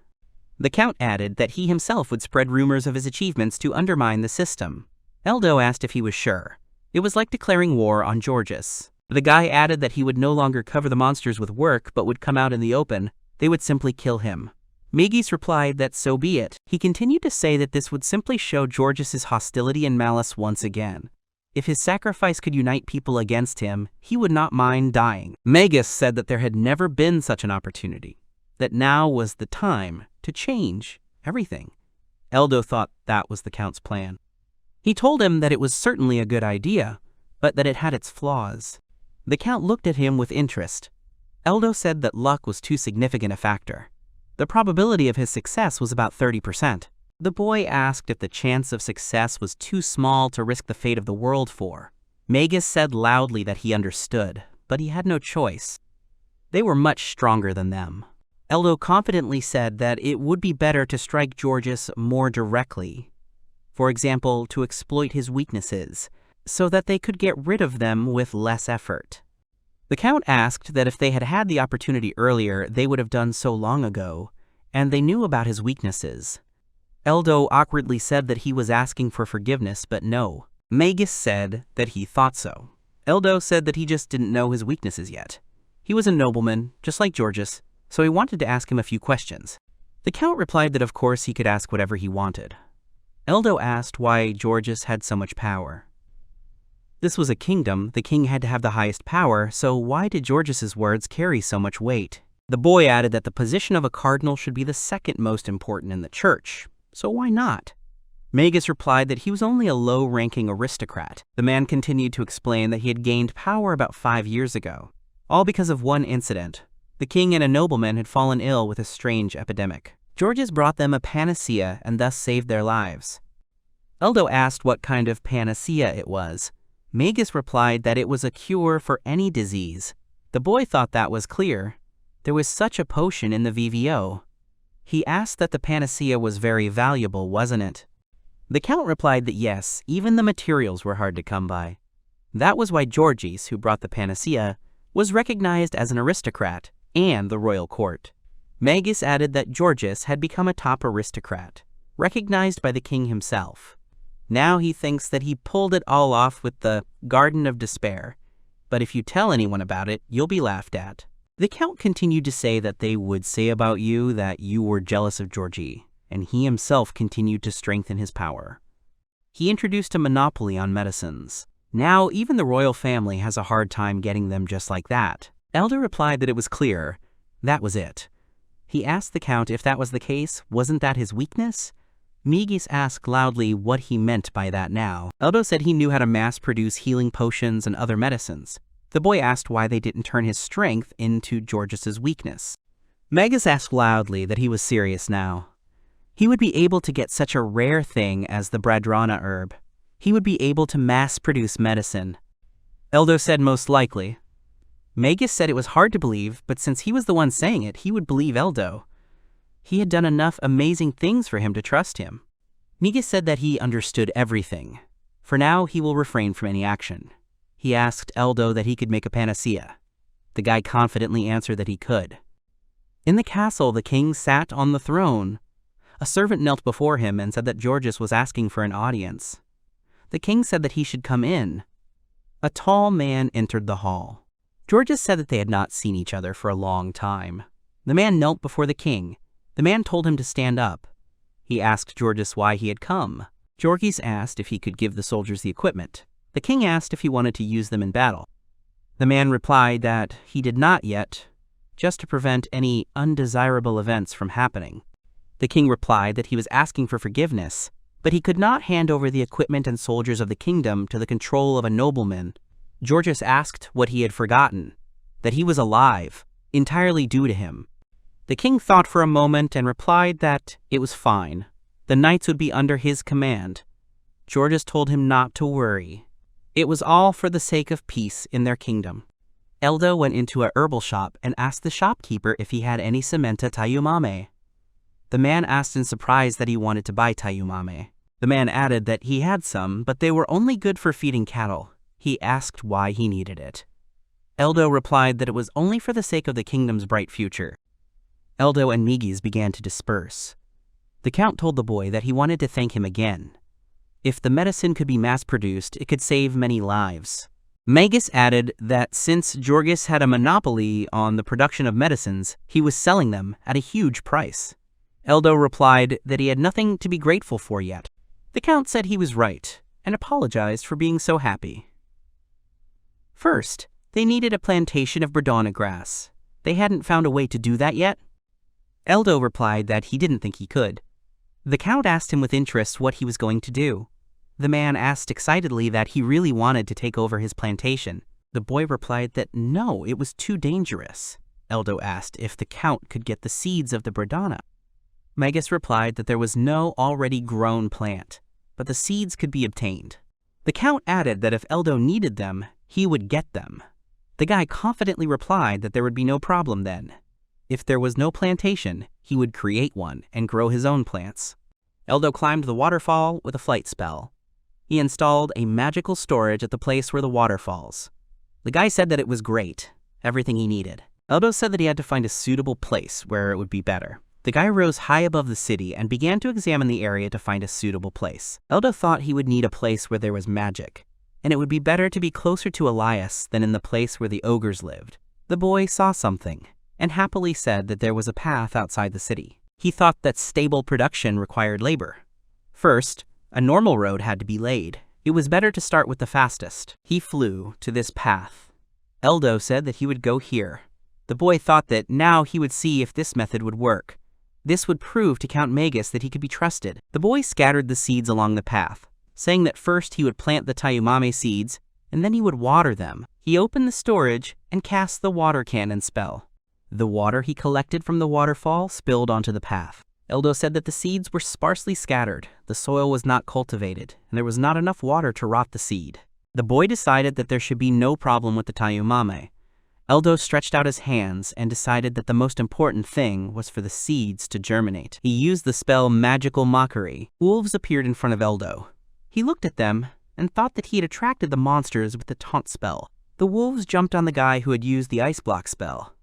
The Count added that he himself would spread rumors of his achievements to undermine the system. Eldo asked if he was sure. It was like declaring war on Georges. The guy added that he would no longer cover the monsters with work but would come out in the open. They would simply kill him. Migis replied that so be it. He continued to say that this would simply show Georges' hostility and malice once again. If his sacrifice could unite people against him, he would not mind dying. Magus said that there had never been such an opportunity, that now was the time to change everything. Eldo thought that was the Count's plan. He told him that it was certainly a good idea, but that it had its flaws. The Count looked at him with interest. Eldo said that luck was too significant a factor. The probability of his success was about 30%. The boy asked if the chance of success was too small to risk the fate of the world for. Magus said loudly that he understood, but he had no choice. They were much stronger than them. Eldo confidently said that it would be better to strike Georges more directly. For example, to exploit his weaknesses, so that they could get rid of them with less effort. The Count asked that if they had had the opportunity earlier, they would have done so long ago, and they knew about his weaknesses. Eldo awkwardly said that he was asking for forgiveness, but no. Magus said that he thought so. Eldo said that he just didn't know his weaknesses yet. He was a nobleman, just like Georges, so he wanted to ask him a few questions. The Count replied that of course he could ask whatever he wanted. Eldo asked why Georges had so much power. This was a kingdom, the king had to have the highest power, so why did Georges' words carry so much weight? The boy added that the position of a cardinal should be the second most important in the church, so why not? Magus replied that he was only a low-ranking aristocrat. The man continued to explain that he had gained power about 5 years ago, all because of one incident. The king and a nobleman had fallen ill with a strange epidemic. Georges brought them a panacea and thus saved their lives. Eldo asked what kind of panacea it was. Magus replied that it was a cure for any disease. The boy thought that was clear. There was such a potion in the VVO. He asked that the panacea was very valuable, wasn't it? The Count replied that yes, even the materials were hard to come by. That was why Georges, who brought the panacea, was recognized as an aristocrat and the royal court. Magus added that Georges had become a top aristocrat, recognized by the king himself. Now he thinks that he pulled it all off with the Garden of Despair, but if you tell anyone about it, you'll be laughed at. The Count continued to say that they would say about you that you were jealous of Georges, and he himself continued to strengthen his power. He introduced a monopoly on medicines. Now even the royal family has a hard time getting them just like that. Eldo replied that it was clear. That was it. He asked the Count if that was the case, wasn't that his weakness? Migis asked loudly what he meant by that now. Eldo said he knew how to mass-produce healing potions and other medicines. The boy asked why they didn't turn his strength into Georges' weakness. Magus asked loudly that he was serious now. He would be able to get such a rare thing as the Bradrana herb. He would be able to mass-produce medicine. Eldo said most likely. Magus said it was hard to believe, but since he was the one saying it, he would believe Eldo. He had done enough amazing things for him to trust him. Migas said that he understood everything. For now, he will refrain from any action. He asked Eldo that he could make a panacea. The guy confidently answered that he could. In the castle, the king sat on the throne. A servant knelt before him and said that Georges was asking for an audience. The king said that he should come in. A tall man entered the hall. Georges said that they had not seen each other for a long time. The man knelt before the king. The man told him to stand up. He asked Georges why he had come. Georges asked if he could give the soldiers the equipment. The king asked if he wanted to use them in battle. The man replied that he did not yet, just to prevent any undesirable events from happening. The king replied that he was asking for forgiveness, but he could not hand over the equipment and soldiers of the kingdom to the control of a nobleman. Georges asked what he had forgotten, that he was alive, entirely due to him. The king thought for a moment and replied that it was fine. The knights would be under his command. Georges told him not to worry. It was all for the sake of peace in their kingdom. Eldo went into a herbal shop and asked the shopkeeper if he had any Samenta Tayumame. The man asked in surprise that he wanted to buy Tayumame. The man added that he had some, but they were only good for feeding cattle. He asked why he needed it. Eldo replied that it was only for the sake of the kingdom's bright future. Eldo and Migis began to disperse. The Count told the boy that he wanted to thank him again. If the medicine could be mass-produced, it could save many lives. Magus added that since Jorgis had a monopoly on the production of medicines, he was selling them at a huge price. Eldo replied that he had nothing to be grateful for yet. The Count said he was right, and apologized for being so happy. First, they needed a plantation of Bredana grass. They hadn't found a way to do that yet. Eldo replied that he didn't think he could. The Count asked him with interest what he was going to do. The man asked excitedly that he really wanted to take over his plantation. The boy replied that no, it was too dangerous. Eldo asked if the Count could get the seeds of the Bredana. Magus replied that there was no already grown plant, but the seeds could be obtained. The Count added that if Eldo needed them, he would get them. The guy confidently replied that there would be no problem then. If there was no plantation, he would create one and grow his own plants. Eldo climbed the waterfall with a flight spell. He installed a magical storage at the place where the water falls. The guy said that it was great, everything he needed. Eldo said that he had to find a suitable place where it would be better. The guy rose high above the city and began to examine the area to find a suitable place. Eldo thought he would need a place where there was magic, and it would be better to be closer to Elias than in the place where the ogres lived. The boy saw something, and happily said that there was a path outside the city. He thought that stable production required labor. First, a normal road had to be laid. It was better to start with the fastest. He flew to this path. Eldo said that he would go here. The boy thought that now he would see if this method would work. This would prove to Count Magus that he could be trusted. The boy scattered the seeds along the path, saying that first he would plant the Tayumame seeds, and then he would water them. He opened the storage and cast the water cannon spell. The water he collected from the waterfall spilled onto the path. Eldo said that the seeds were sparsely scattered, the soil was not cultivated, and there was not enough water to rot the seed. The boy decided that there should be no problem with the Tayumame. Eldo stretched out his hands and decided that the most important thing was for the seeds to germinate. He used the spell Magical Mockery. Wolves appeared in front of Eldo. He looked at them and thought that he had attracted the monsters with the taunt spell. The wolves jumped on the guy who had used the ice block spell.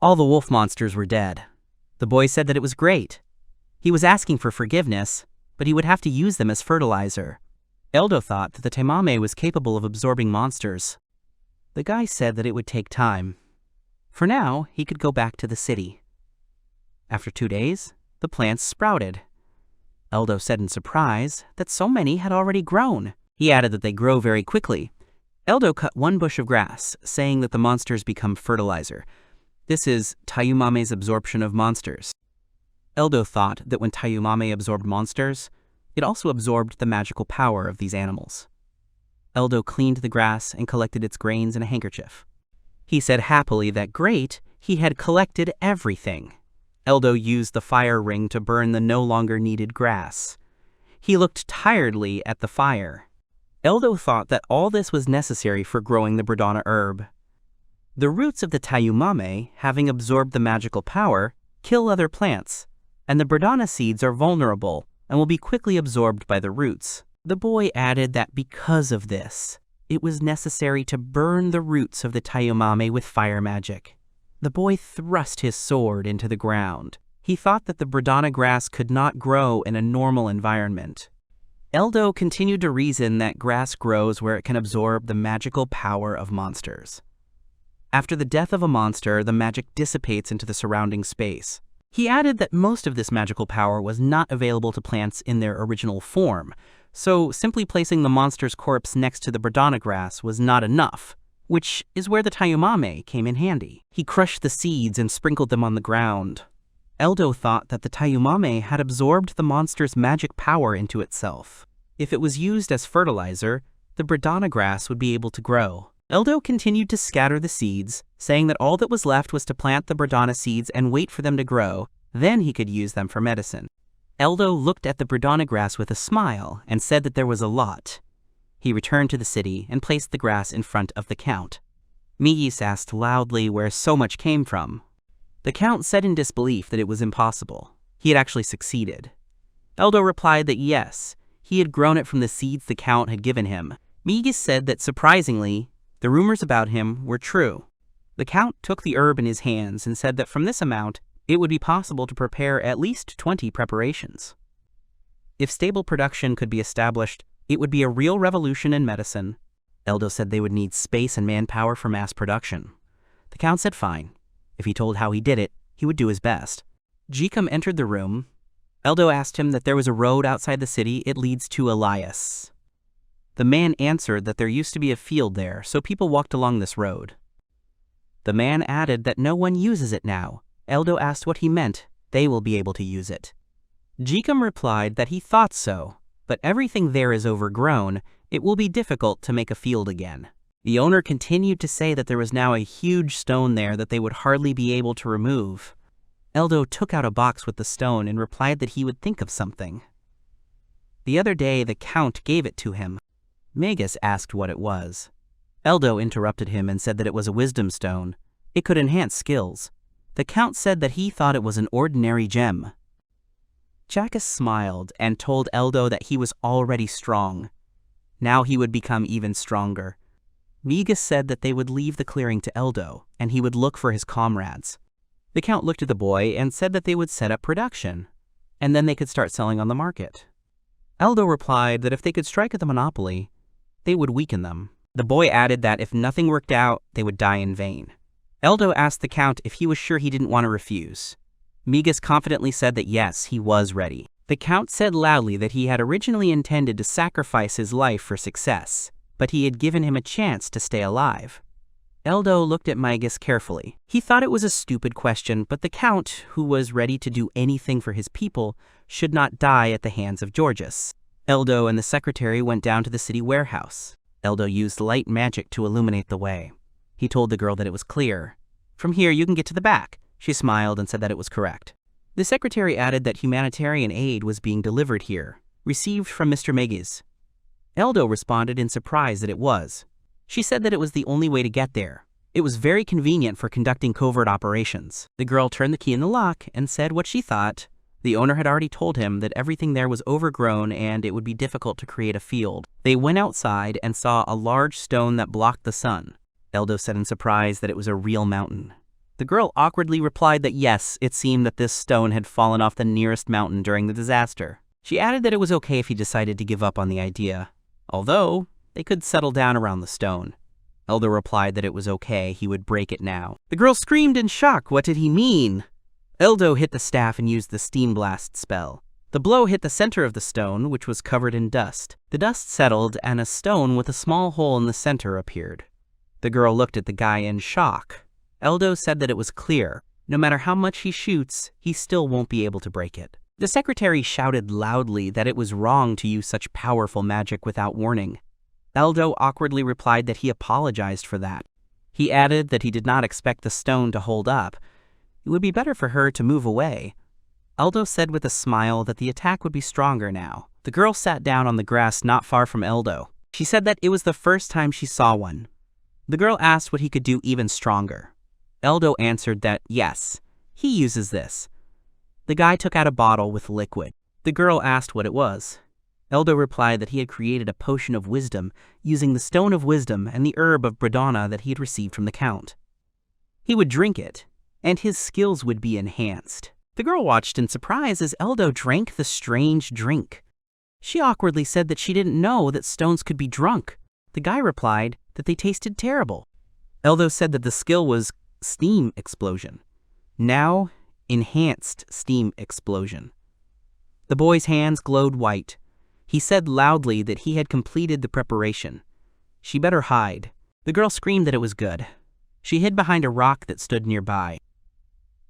All the wolf monsters were dead. The boy said that it was great. He was asking for forgiveness, but he would have to use them as fertilizer. Eldo thought that the Taimame was capable of absorbing monsters. The guy said that it would take time. For now, he could go back to the city. After 2 days, the plants sprouted. Eldo said in surprise that so many had already grown. He added that they grow very quickly. Eldo cut one bush of grass, saying that the monsters become fertilizer. This is Tayumame's absorption of monsters. Eldo thought that when Tayumame absorbed monsters, it also absorbed the magical power of these animals. Eldo cleaned the grass and collected its grains in a handkerchief. He said happily that great, he had collected everything. Eldo used the fire ring to burn the no longer needed grass. He looked tiredly at the fire. Eldo thought that all this was necessary for growing the Bredana herb. The roots of the Tayumame, having absorbed the magical power, kill other plants, and the Bredana seeds are vulnerable and will be quickly absorbed by the roots. The boy added that because of this, it was necessary to burn the roots of the Tayumame with fire magic. The boy thrust his sword into the ground. He thought that the Bredana grass could not grow in a normal environment. Eldo continued to reason that grass grows where it can absorb the magical power of monsters. After the death of a monster, the magic dissipates into the surrounding space. He added that most of this magical power was not available to plants in their original form, so simply placing the monster's corpse next to the Bredana grass was not enough, which is where the Tayumame came in handy. He crushed the seeds and sprinkled them on the ground. Eldo thought that the Tayumame had absorbed the monster's magic power into itself. If it was used as fertilizer, the Bredana grass would be able to grow. Eldo continued to scatter the seeds, saying that all that was left was to plant the Bredana seeds and wait for them to grow, then he could use them for medicine. Eldo looked at the Bredana grass with a smile and said that there was a lot. He returned to the city and placed the grass in front of the Count. Migis asked loudly where so much came from. The Count said in disbelief that it was impossible. He had actually succeeded. Eldo replied that yes, he had grown it from the seeds the Count had given him. Migis said that surprisingly, the rumors about him were true. The Count took the herb in his hands and said that from this amount, it would be possible to prepare at least 20 preparations. If stable production could be established, it would be a real revolution in medicine. Eldo said they would need space and manpower for mass production. The Count said fine. If he told how he did it, he would do his best. Geemu entered the room. Eldo asked him that there was a road outside the city. It leads to Elias. The man answered that there used to be a field there, so people walked along this road. The man added that no one uses it now. Eldo asked what he meant. They will be able to use it. Geemu replied that he thought so, but everything there is overgrown. It will be difficult to make a field again. The owner continued to say that there was now a huge stone there that they would hardly be able to remove. Eldo took out a box with the stone and replied that he would think of something. The other day, the Count gave it to him. Magus asked what it was. Eldo interrupted him and said that it was a wisdom stone. It could enhance skills. The Count said that he thought it was an ordinary gem. Jackus smiled and told Eldo that he was already strong. Now he would become even stronger. Magus said that they would leave the clearing to Eldo, and he would look for his comrades. The Count looked at the boy and said that they would set up production, and then they could start selling on the market. Eldo replied that if they could strike at the monopoly, they would weaken them. The boy added that if nothing worked out, they would die in vain. Eldo asked the Count if he was sure he didn't want to refuse. Magus confidently said that yes, he was ready. The Count said loudly that he had originally intended to sacrifice his life for success, but he had given him a chance to stay alive. Eldo looked at Magus carefully. He thought it was a stupid question, but the Count, who was ready to do anything for his people, should not die at the hands of Georges. Eldo and the secretary went down to the city warehouse. Eldo used light magic to illuminate the way. He told the girl that it was clear. "From here you can get to the back." She smiled and said that it was correct. The secretary added that humanitarian aid was being delivered here, received from Mr. Magus. Eldo responded in surprise that it was. She said that it was the only way to get there. It was very convenient for conducting covert operations. The girl turned the key in the lock and said what she thought. The owner had already told him that everything there was overgrown and it would be difficult to create a field. They went outside and saw a large stone that blocked the sun. Eldo said in surprise that it was a real mountain. The girl awkwardly replied that yes, it seemed that this stone had fallen off the nearest mountain during the disaster. She added that it was okay if he decided to give up on the idea, although they could settle down around the stone. Eldo replied that it was okay, he would break it now. The girl screamed in shock. What did he mean? Eldo hit the staff and used the steam blast spell. The blow hit the center of the stone, which was covered in dust. The dust settled and a stone with a small hole in the center appeared. The girl looked at the guy in shock. Eldo said that it was clear. No matter how much he shoots, he still won't be able to break it. The secretary shouted loudly that it was wrong to use such powerful magic without warning. Eldo awkwardly replied that he apologized for that. He added that he did not expect the stone to hold up. It would be better for her to move away. Eldo said with a smile that the attack would be stronger now. The girl sat down on the grass not far from Eldo. She said that it was the first time she saw one. The girl asked what he could do even stronger. Eldo answered that yes, he uses this. The guy took out a bottle with liquid. The girl asked what it was. Eldo replied that he had created a potion of wisdom using the stone of wisdom and the herb of Bredana that he had received from the Count. He would drink it, and his skills would be enhanced. The girl watched in surprise as Eldo drank the strange drink. She awkwardly said that she didn't know that stones could be drunk. The guy replied that they tasted terrible. Eldo said that the skill was steam explosion. Now, enhanced steam explosion. The boy's hands glowed white. He said loudly that he had completed the preparation. She better hide. The girl screamed that it was good. She hid behind a rock that stood nearby.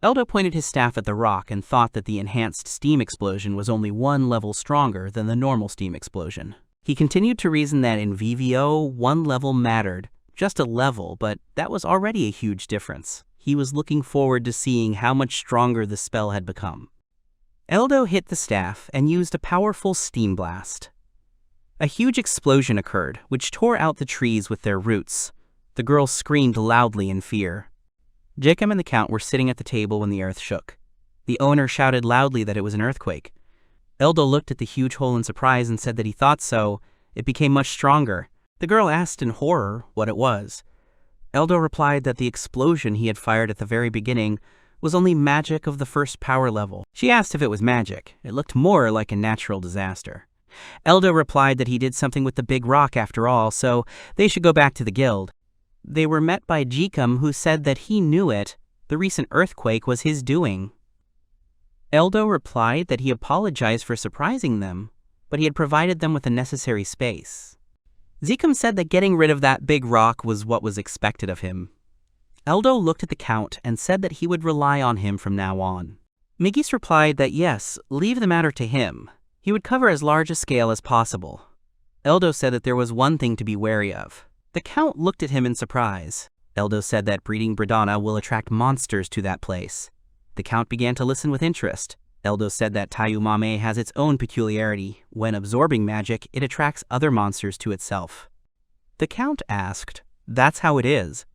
Eldo pointed his staff at the rock and thought that the enhanced steam explosion was only one level stronger than the normal steam explosion. He continued to reason that in VVO, one level mattered. Just a level, but that was already a huge difference. He was looking forward to seeing how much stronger the spell had become. Eldo hit the staff and used a powerful steam blast. A huge explosion occurred, which tore out the trees with their roots. The girl screamed loudly in fear. Geemu and the Count were sitting at the table when the earth shook. The owner shouted loudly that it was an earthquake. Eldo looked at the huge hole in surprise and said that he thought so. It became much stronger. The girl asked in horror what it was. Eldo replied that the explosion he had fired at the very beginning was only magic of the first power level. She asked if it was magic. It looked more like a natural disaster. Eldo replied that he did something with the big rock after all, so they should go back to the guild. They were met by Geemu, who said that he knew it. The recent earthquake was his doing. Eldo replied that he apologized for surprising them, but he had provided them with the necessary space. Geemu said that getting rid of that big rock was what was expected of him. Eldo looked at the Count and said that he would rely on him from now on. Migis replied that yes, leave the matter to him. He would cover as large a scale as possible. Eldo said that there was one thing to be wary of. The Count looked at him in surprise. Eldo said that breeding Bradana will attract monsters to that place. The Count began to listen with interest. Eldo said that Tayumame has its own peculiarity. When absorbing magic, it attracts other monsters to itself. The Count asked, "That's how it is.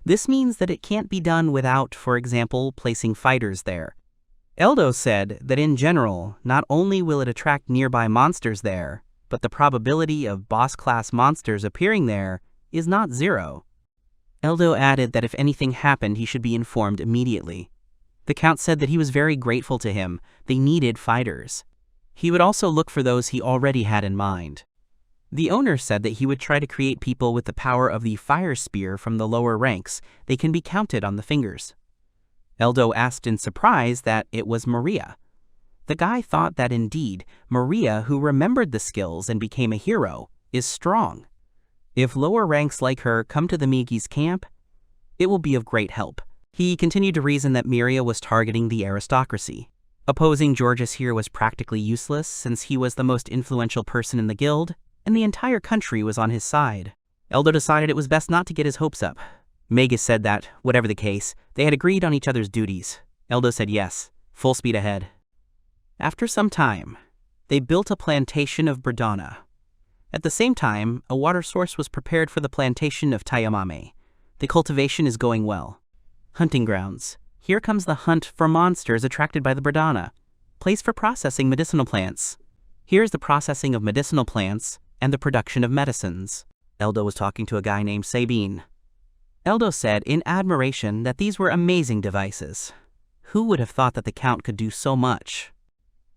This means that it can't be done without, for example, placing fighters there." Eldo said that in general, not only will it attract nearby monsters there, but the probability of boss-class monsters appearing there is not zero. Eldo added that if anything happened, he should be informed immediately. The Count said that he was very grateful to him. They needed fighters. He would also look for those he already had in mind. The owner said that he would try to create people with the power of the fire spear from the lower ranks. They can be counted on the fingers. Eldo asked in surprise that it was Maria. The guy thought that indeed, Maria, who remembered the skills and became a hero, is strong. If lower ranks like her come to the Migis camp, it will be of great help. He continued to reason that Miria was targeting the aristocracy. Opposing Georges here was practically useless since he was the most influential person in the guild, and the entire country was on his side. Eldo decided it was best not to get his hopes up. Magus said that, whatever the case, they had agreed on each other's duties. Eldo said yes, full speed ahead. After some time, they built a plantation of Bradana. At the same time, a water source was prepared for the plantation of Tayamame. The cultivation is going well. Hunting grounds. Here comes the hunt for monsters attracted by the Bradana. Place for processing medicinal plants. Here's the processing of medicinal plants and the production of medicines. Eldo was talking to a guy named Sabine. Eldo said in admiration that these were amazing devices. Who would have thought that the Count could do so much?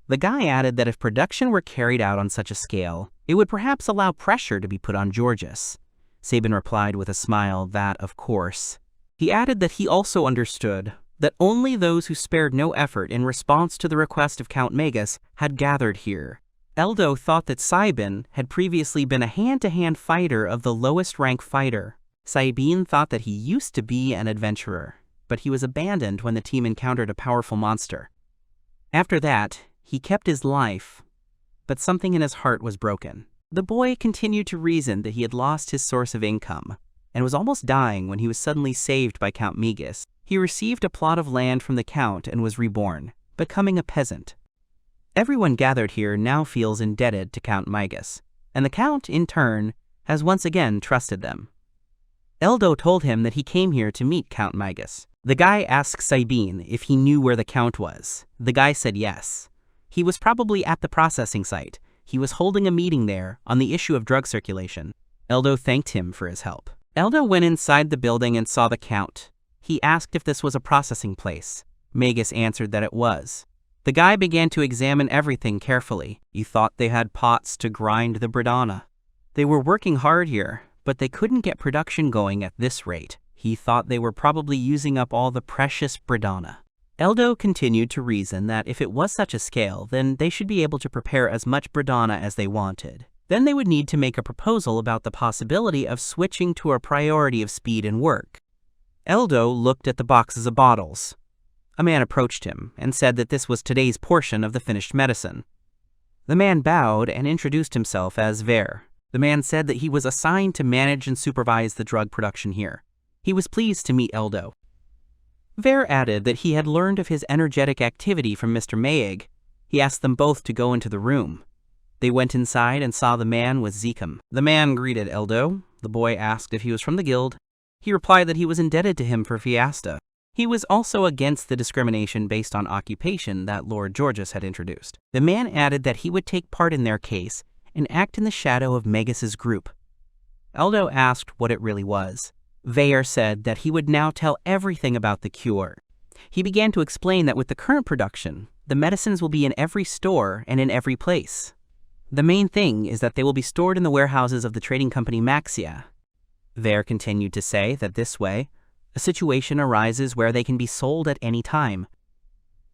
The guy added that if production were carried out on such a scale, it would perhaps allow pressure to be put on Georges. Sabin replied with a smile that, of course. He added that he also understood that only those who spared no effort in response to the request of Count Magus had gathered here. Eldo thought that Saibin had previously been a hand-to-hand fighter of the lowest rank fighter. Saibin thought that he used to be an adventurer, but he was abandoned when the team encountered a powerful monster. After that, he kept his life, but something in his heart was broken. The boy continued to reason that he had lost his source of income, and was almost dying when he was suddenly saved by Count Migas. He received a plot of land from the Count and was reborn, becoming a peasant. Everyone gathered here now feels indebted to Count Migas, and the Count, in turn, has once again trusted them. Eldo told him that he came here to meet Count Migas. The guy asked Sabine if he knew where the Count was. The guy said yes. He was probably at the processing site. He was holding a meeting there on the issue of drug circulation. Eldo thanked him for his help. Eldo went inside the building and saw the Count. He asked if this was a processing place. Magus answered that it was. The guy began to examine everything carefully. He thought they had pots to grind the Bradana. They were working hard here, but they couldn't get production going at this rate. He thought they were probably using up all the precious Bradana. Eldo continued to reason that if it was such a scale, then they should be able to prepare as much Bradana as they wanted. Then they would need to make a proposal about the possibility of switching to a priority of speed and work. Eldo looked at the boxes of bottles. A man approached him and said that this was today's portion of the finished medicine. The man bowed and introduced himself as Ver. The man said that he was assigned to manage and supervise the drug production here. He was pleased to meet Eldo. Ver added that he had learned of his energetic activity from Mr. Maeg. He asked them both to go into the room. They went inside and saw the man with Geemu. The man greeted Eldo. The boy asked if he was from the guild. He replied that he was indebted to him for Fiesta. He was also against the discrimination based on occupation that Lord Georges had introduced. The man added that he would take part in their case and act in the shadow of Magus's group. Eldo asked what it really was. Veyer said that he would now tell everything about the cure. He began to explain that with the current production, the medicines will be in every store and in every place. The main thing is that they will be stored in the warehouses of the trading company Maxia. Veyer continued to say that this way, a situation arises where they can be sold at any time.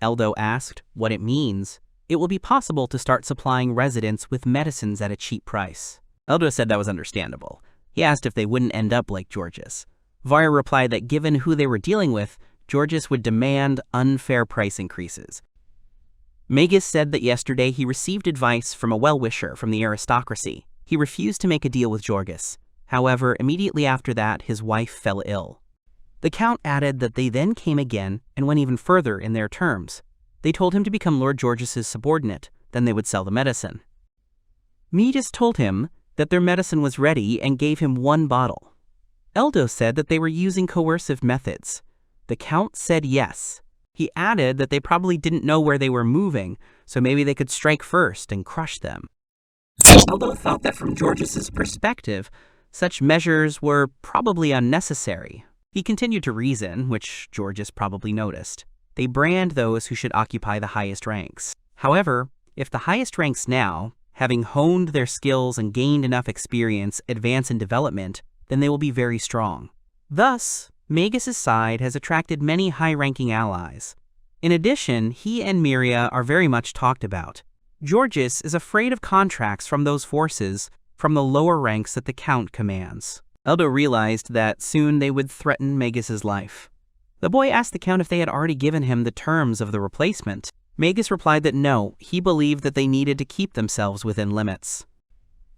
Eldo asked what it means. It will be possible to start supplying residents with medicines at a cheap price. Eldo said that was understandable. He asked if they wouldn't end up like Georges. Veyer replied that given who they were dealing with, Georges would demand unfair price increases. Magus said that yesterday he received advice from a well-wisher from the aristocracy. He refused to make a deal with Georges. However, immediately after that, his wife fell ill. The Count added that they then came again and went even further in their terms. They told him to become Lord Georges' subordinate, then they would sell the medicine. Magus told him that their medicine was ready and gave him 1 bottle. Eldo said that they were using coercive methods. The Count said yes. He added that they probably didn't know where they were moving, so maybe they could strike first and crush them. Eldo thought that from Georges' perspective, such measures were probably unnecessary. He continued to reason, which Georges probably noticed. They brand those who should occupy the highest ranks. However, if the highest ranks now, having honed their skills and gained enough experience, advance in development, then they will be very strong. Thus, Magus' side has attracted many high-ranking allies. In addition, he and Miria are very much talked about. Georges is afraid of contracts from those forces from the lower ranks that the Count commands. Eldo realized that soon they would threaten Magus' life. The boy asked the Count if they had already given him the terms of the replacement. Magus replied that no, he believed that they needed to keep themselves within limits.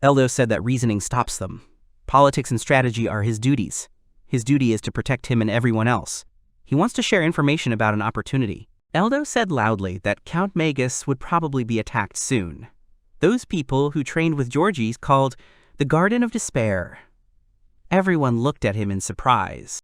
Eldo said that reasoning stops them. Politics and strategy are his duties. His duty is to protect him and everyone else. He wants to share information about an opportunity. Eldo said loudly that Count Magus would probably be attacked soon. Those people who trained with Georges called the Garden of Despair. Everyone looked at him in surprise.